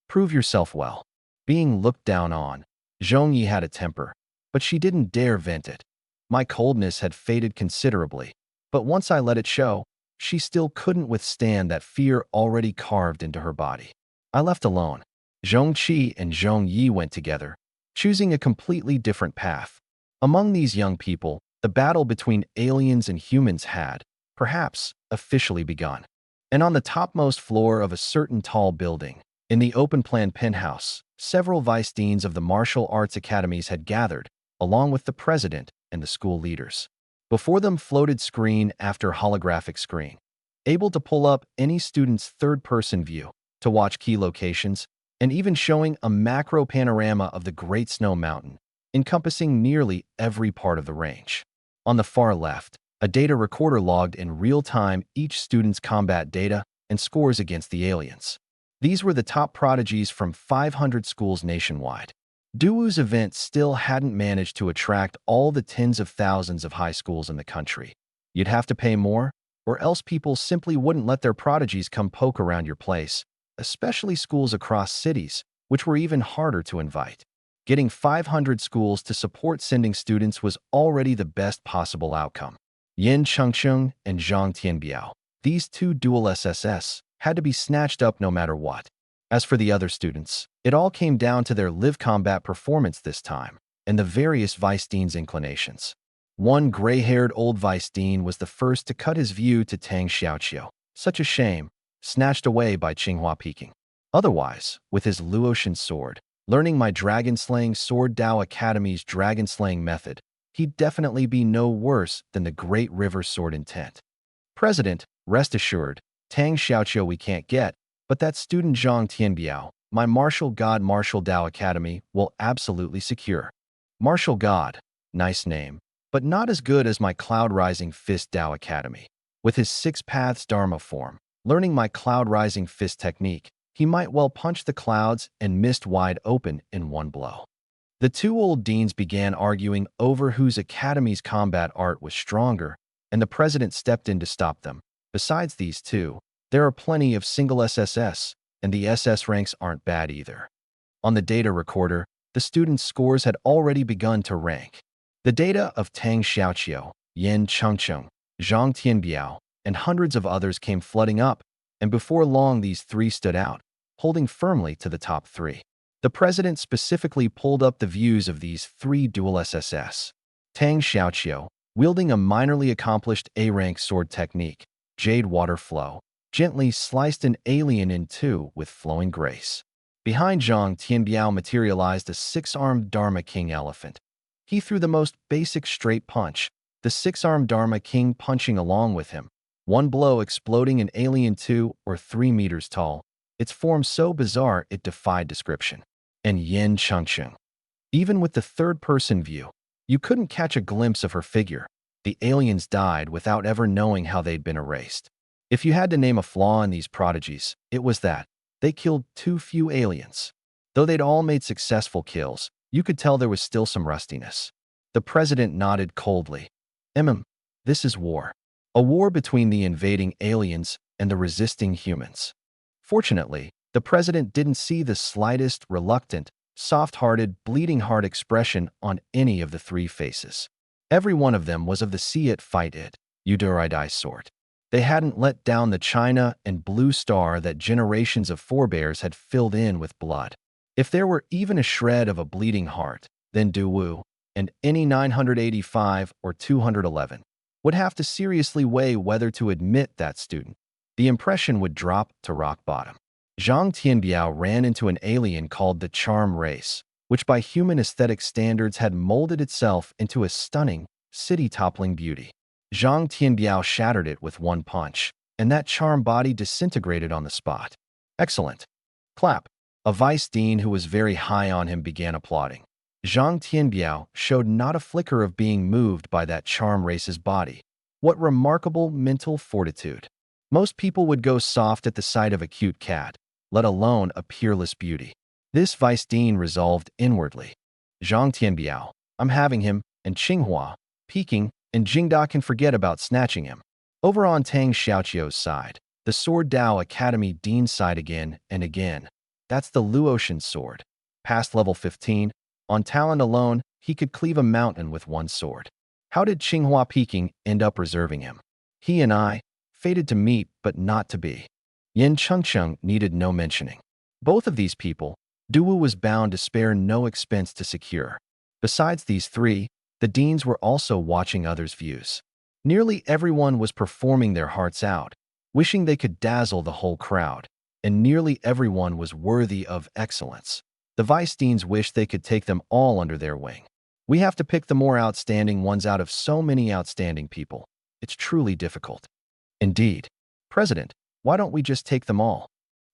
"Prove yourself well." Being looked down on, Zhongyi had a temper, but she didn't dare vent it. My coldness had faded considerably, but once I let it show, she still couldn't withstand that fear already carved into her body. I left alone. Zhongqi and Zhongyi went together, choosing a completely different path. Among these young people, the battle between aliens and humans had, perhaps, officially begun. And on the topmost floor of a certain tall building, in the open-plan penthouse, several vice deans of the martial arts academies had gathered, along with the president and the school leaders. Before them floated screen after holographic screen, able to pull up any student's third-person view to watch key locations, and even showing a macro panorama of the Great Snow Mountain, encompassing nearly every part of the range. On the far left, a data recorder logged in real time each student's combat data and scores against the aliens. These were the top prodigies from 500 schools nationwide. Duwu's event still hadn't managed to attract all the tens of thousands of high schools in the country. You'd have to pay more, or else people simply wouldn't let their prodigies come poke around your place, especially schools across cities, which were even harder to invite. Getting 500 schools to support sending students was already the best possible outcome. Yin Chengcheng and Zhang Tianbiao, these two dual SSS, had to be snatched up no matter what. As for the other students, it all came down to their live combat performance this time, and the various vice deans' inclinations. One gray-haired old vice dean was the first to cut his view to Tang Xiaoqiu. Such a shame, snatched away by Tsinghua Peking. Otherwise, with his Luotian sword, learning my dragon-slaying Sword Dao Academy's dragon-slaying method, he'd definitely be no worse than the Great River Sword Intent. President, rest assured, Tang Xiaoqiu we can't get, but that student Zhang Tianbiao, my Martial God Martial Dao Academy, will absolutely secure. Martial God, nice name, but not as good as my Cloud Rising Fist Dao Academy. With his Six Paths Dharma form, learning my Cloud Rising Fist technique, he might well punch the clouds and mist wide open in one blow. The two old deans began arguing over whose academy's combat art was stronger, and the president stepped in to stop them. Besides these two, there are plenty of single SSS, and the SS ranks aren't bad either. On the data recorder, the students' scores had already begun to rank. The data of Tang Xiaoqiu, Yin Chengcheng, Zhang Tianbiao, and hundreds of others came flooding up, and before long these three stood out, holding firmly to the top three. The president specifically pulled up the views of these three dual SSS. Tang Xiaoqiu, wielding a minorly accomplished A-rank sword technique, Jade Water Flow, gently sliced an alien in two with flowing grace. Behind Zhang Tianbiao materialized a six-armed Dharma King elephant. He threw the most basic straight punch, the six-armed Dharma King punching along with him, one blow exploding an alien 2 or 3 meters tall, its form so bizarre it defied description. And Yin Chengcheng. Even with the third-person view, you couldn't catch a glimpse of her figure. The aliens died without ever knowing how they'd been erased. If you had to name a flaw in these prodigies, it was that they killed too few aliens. Though they'd all made successful kills, you could tell there was still some rustiness. The president nodded coldly. This is war. A war between the invading aliens and the resisting humans. Fortunately, the president didn't see the slightest reluctant, soft-hearted, bleeding heart expression on any of the three faces. Every one of them was of the see it, fight it, Uduridai sort. They hadn't let down the China and blue star that generations of forebears had filled in with blood. If there were even a shred of a bleeding heart, then Duwu, and any 985 or 211, would have to seriously weigh whether to admit that student. The impression would drop to rock bottom. Zhang Tianbiao ran into an alien called the Charm Race, which by human aesthetic standards had molded itself into a stunning, city-toppling beauty. Zhang Tianbiao shattered it with one punch, and that charm body disintegrated on the spot. Excellent. Clap. A vice dean who was very high on him began applauding. Zhang Tianbiao showed not a flicker of being moved by that Charm Race's body. What remarkable mental fortitude. Most people would go soft at the sight of a cute cat, let alone a peerless beauty. This vice dean resolved inwardly. Zhang Tianbiao, I'm having him, and Qinghua, Peking, and Jingda can forget about snatching him. Over on Tang Xiaoqiu's side, the Sword Dao Academy Dean sighed again and again. That's the Luotian sword. Past level 15, on talent alone, he could cleave a mountain with one sword. How did Qinghua Peking end up reserving him? He and I, fated to meet but not to be. Yin Chengcheng needed no mentioning. Both of these people, Duwu was bound to spare no expense to secure. Besides these three, the deans were also watching others' views. Nearly everyone was performing their hearts out, wishing they could dazzle the whole crowd, and nearly everyone was worthy of excellence. The vice deans wished they could take them all under their wing. We have to pick the more outstanding ones out of so many outstanding people. It's truly difficult. Indeed. President, why don't we just take them all?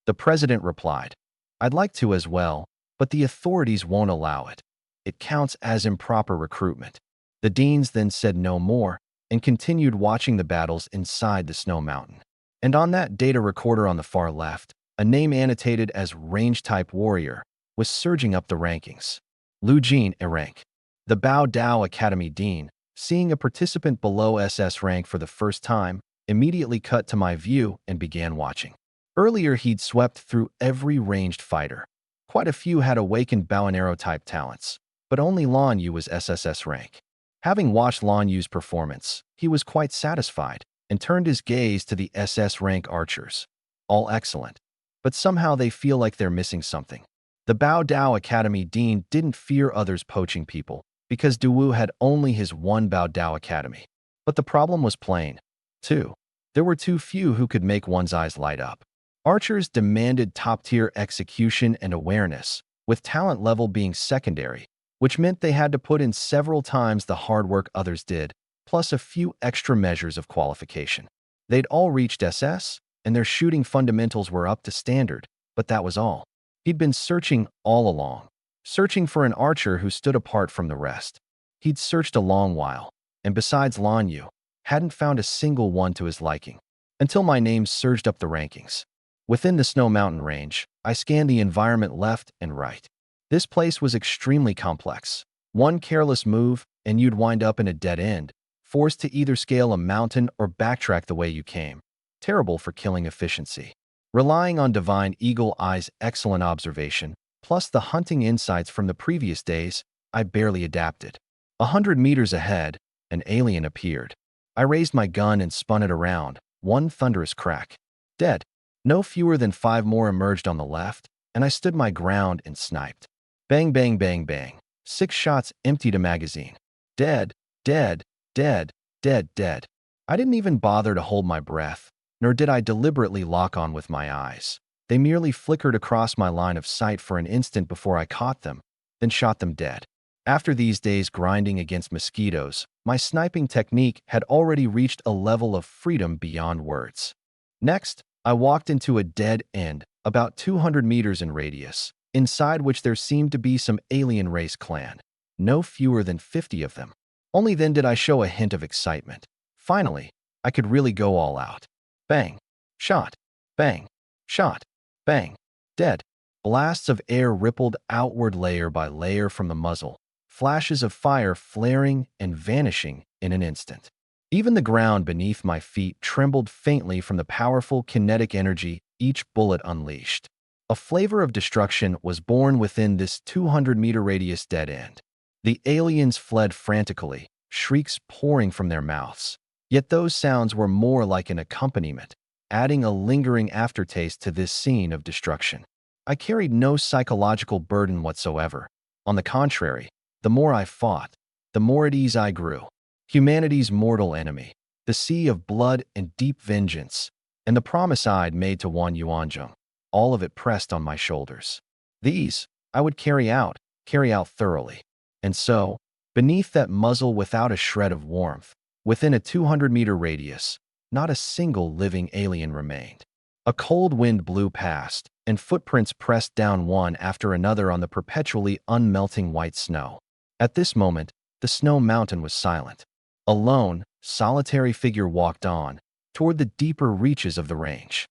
The president replied, I'd like to as well, but the authorities won't allow it. It counts as improper recruitment. The deans then said no more and continued watching the battles inside the snow mountain. And on that data recorder on the far left, a name annotated as Range-Type Warrior was surging up the rankings. Lu Jin, a rank. The Bao Dao Academy Dean, seeing a participant below SS rank for the first time, immediately cut to my view and began watching. Earlier, he'd swept through every ranged fighter. Quite a few had awakened bow and arrow-type talents, but only Lan Yu was SSS rank. Having watched Lan Yu's performance, he was quite satisfied and turned his gaze to the SS rank archers. All excellent, but somehow they feel like they're missing something. The Bao Dao Academy Dean didn't fear others poaching people because Duwu had only his one Bao Dao Academy. But the problem was plain, too. There were too few who could make one's eyes light up. Archers demanded top-tier execution and awareness, with talent level being secondary, which meant they had to put in several times the hard work others did, plus a few extra measures of qualification. They'd all reached SS, and their shooting fundamentals were up to standard, but that was all. He'd been searching all along, searching for an archer who stood apart from the rest. He'd searched a long while, and besides Lan Yu, hadn't found a single one to his liking, until my name surged up the rankings. Within the Snow Mountain range, I scanned the environment left and right. This place was extremely complex. One careless move, and you'd wind up in a dead end, forced to either scale a mountain or backtrack the way you came. Terrible for killing efficiency. Relying on Divine Eagle Eye's excellent observation, plus the hunting insights from the previous days, I barely adapted. 100 meters ahead, an alien appeared. I raised my gun and spun it around, one thunderous crack. Dead. No fewer than 5 more emerged on the left, and I stood my ground and sniped. Bang, bang, bang, bang. 6 shots emptied a magazine. Dead, dead, dead, dead, dead. I didn't even bother to hold my breath, nor did I deliberately lock on with my eyes. They merely flickered across my line of sight for an instant before I caught them, then shot them dead. After these days grinding against mosquitoes, my sniping technique had already reached a level of freedom beyond words. Next, I walked into a dead end, about 200 meters in radius, inside which there seemed to be some alien race clan. No fewer than 50 of them. Only then did I show a hint of excitement. Finally, I could really go all out. Bang. Shot. Bang. Shot. Bang. Dead. Blasts of air rippled outward layer by layer from the muzzle, flashes of fire flaring and vanishing in an instant. Even the ground beneath my feet trembled faintly from the powerful kinetic energy each bullet unleashed. A flavor of destruction was born within this 200-meter radius dead end. The aliens fled frantically, shrieks pouring from their mouths. Yet those sounds were more like an accompaniment, adding a lingering aftertaste to this scene of destruction. I carried no psychological burden whatsoever. On the contrary, the more I fought, the more at ease I grew. Humanity's mortal enemy, the sea of blood and deep vengeance, and the promise I'd made to Wan Yuanzheng, all of it pressed on my shoulders. These, I would carry out thoroughly. And so, beneath that muzzle without a shred of warmth, within a 200-meter radius, not a single living alien remained. A cold wind blew past, and footprints pressed down one after another on the perpetually unmelting white snow. At this moment, the snow mountain was silent. A lone, solitary figure walked on, toward the deeper reaches of the range.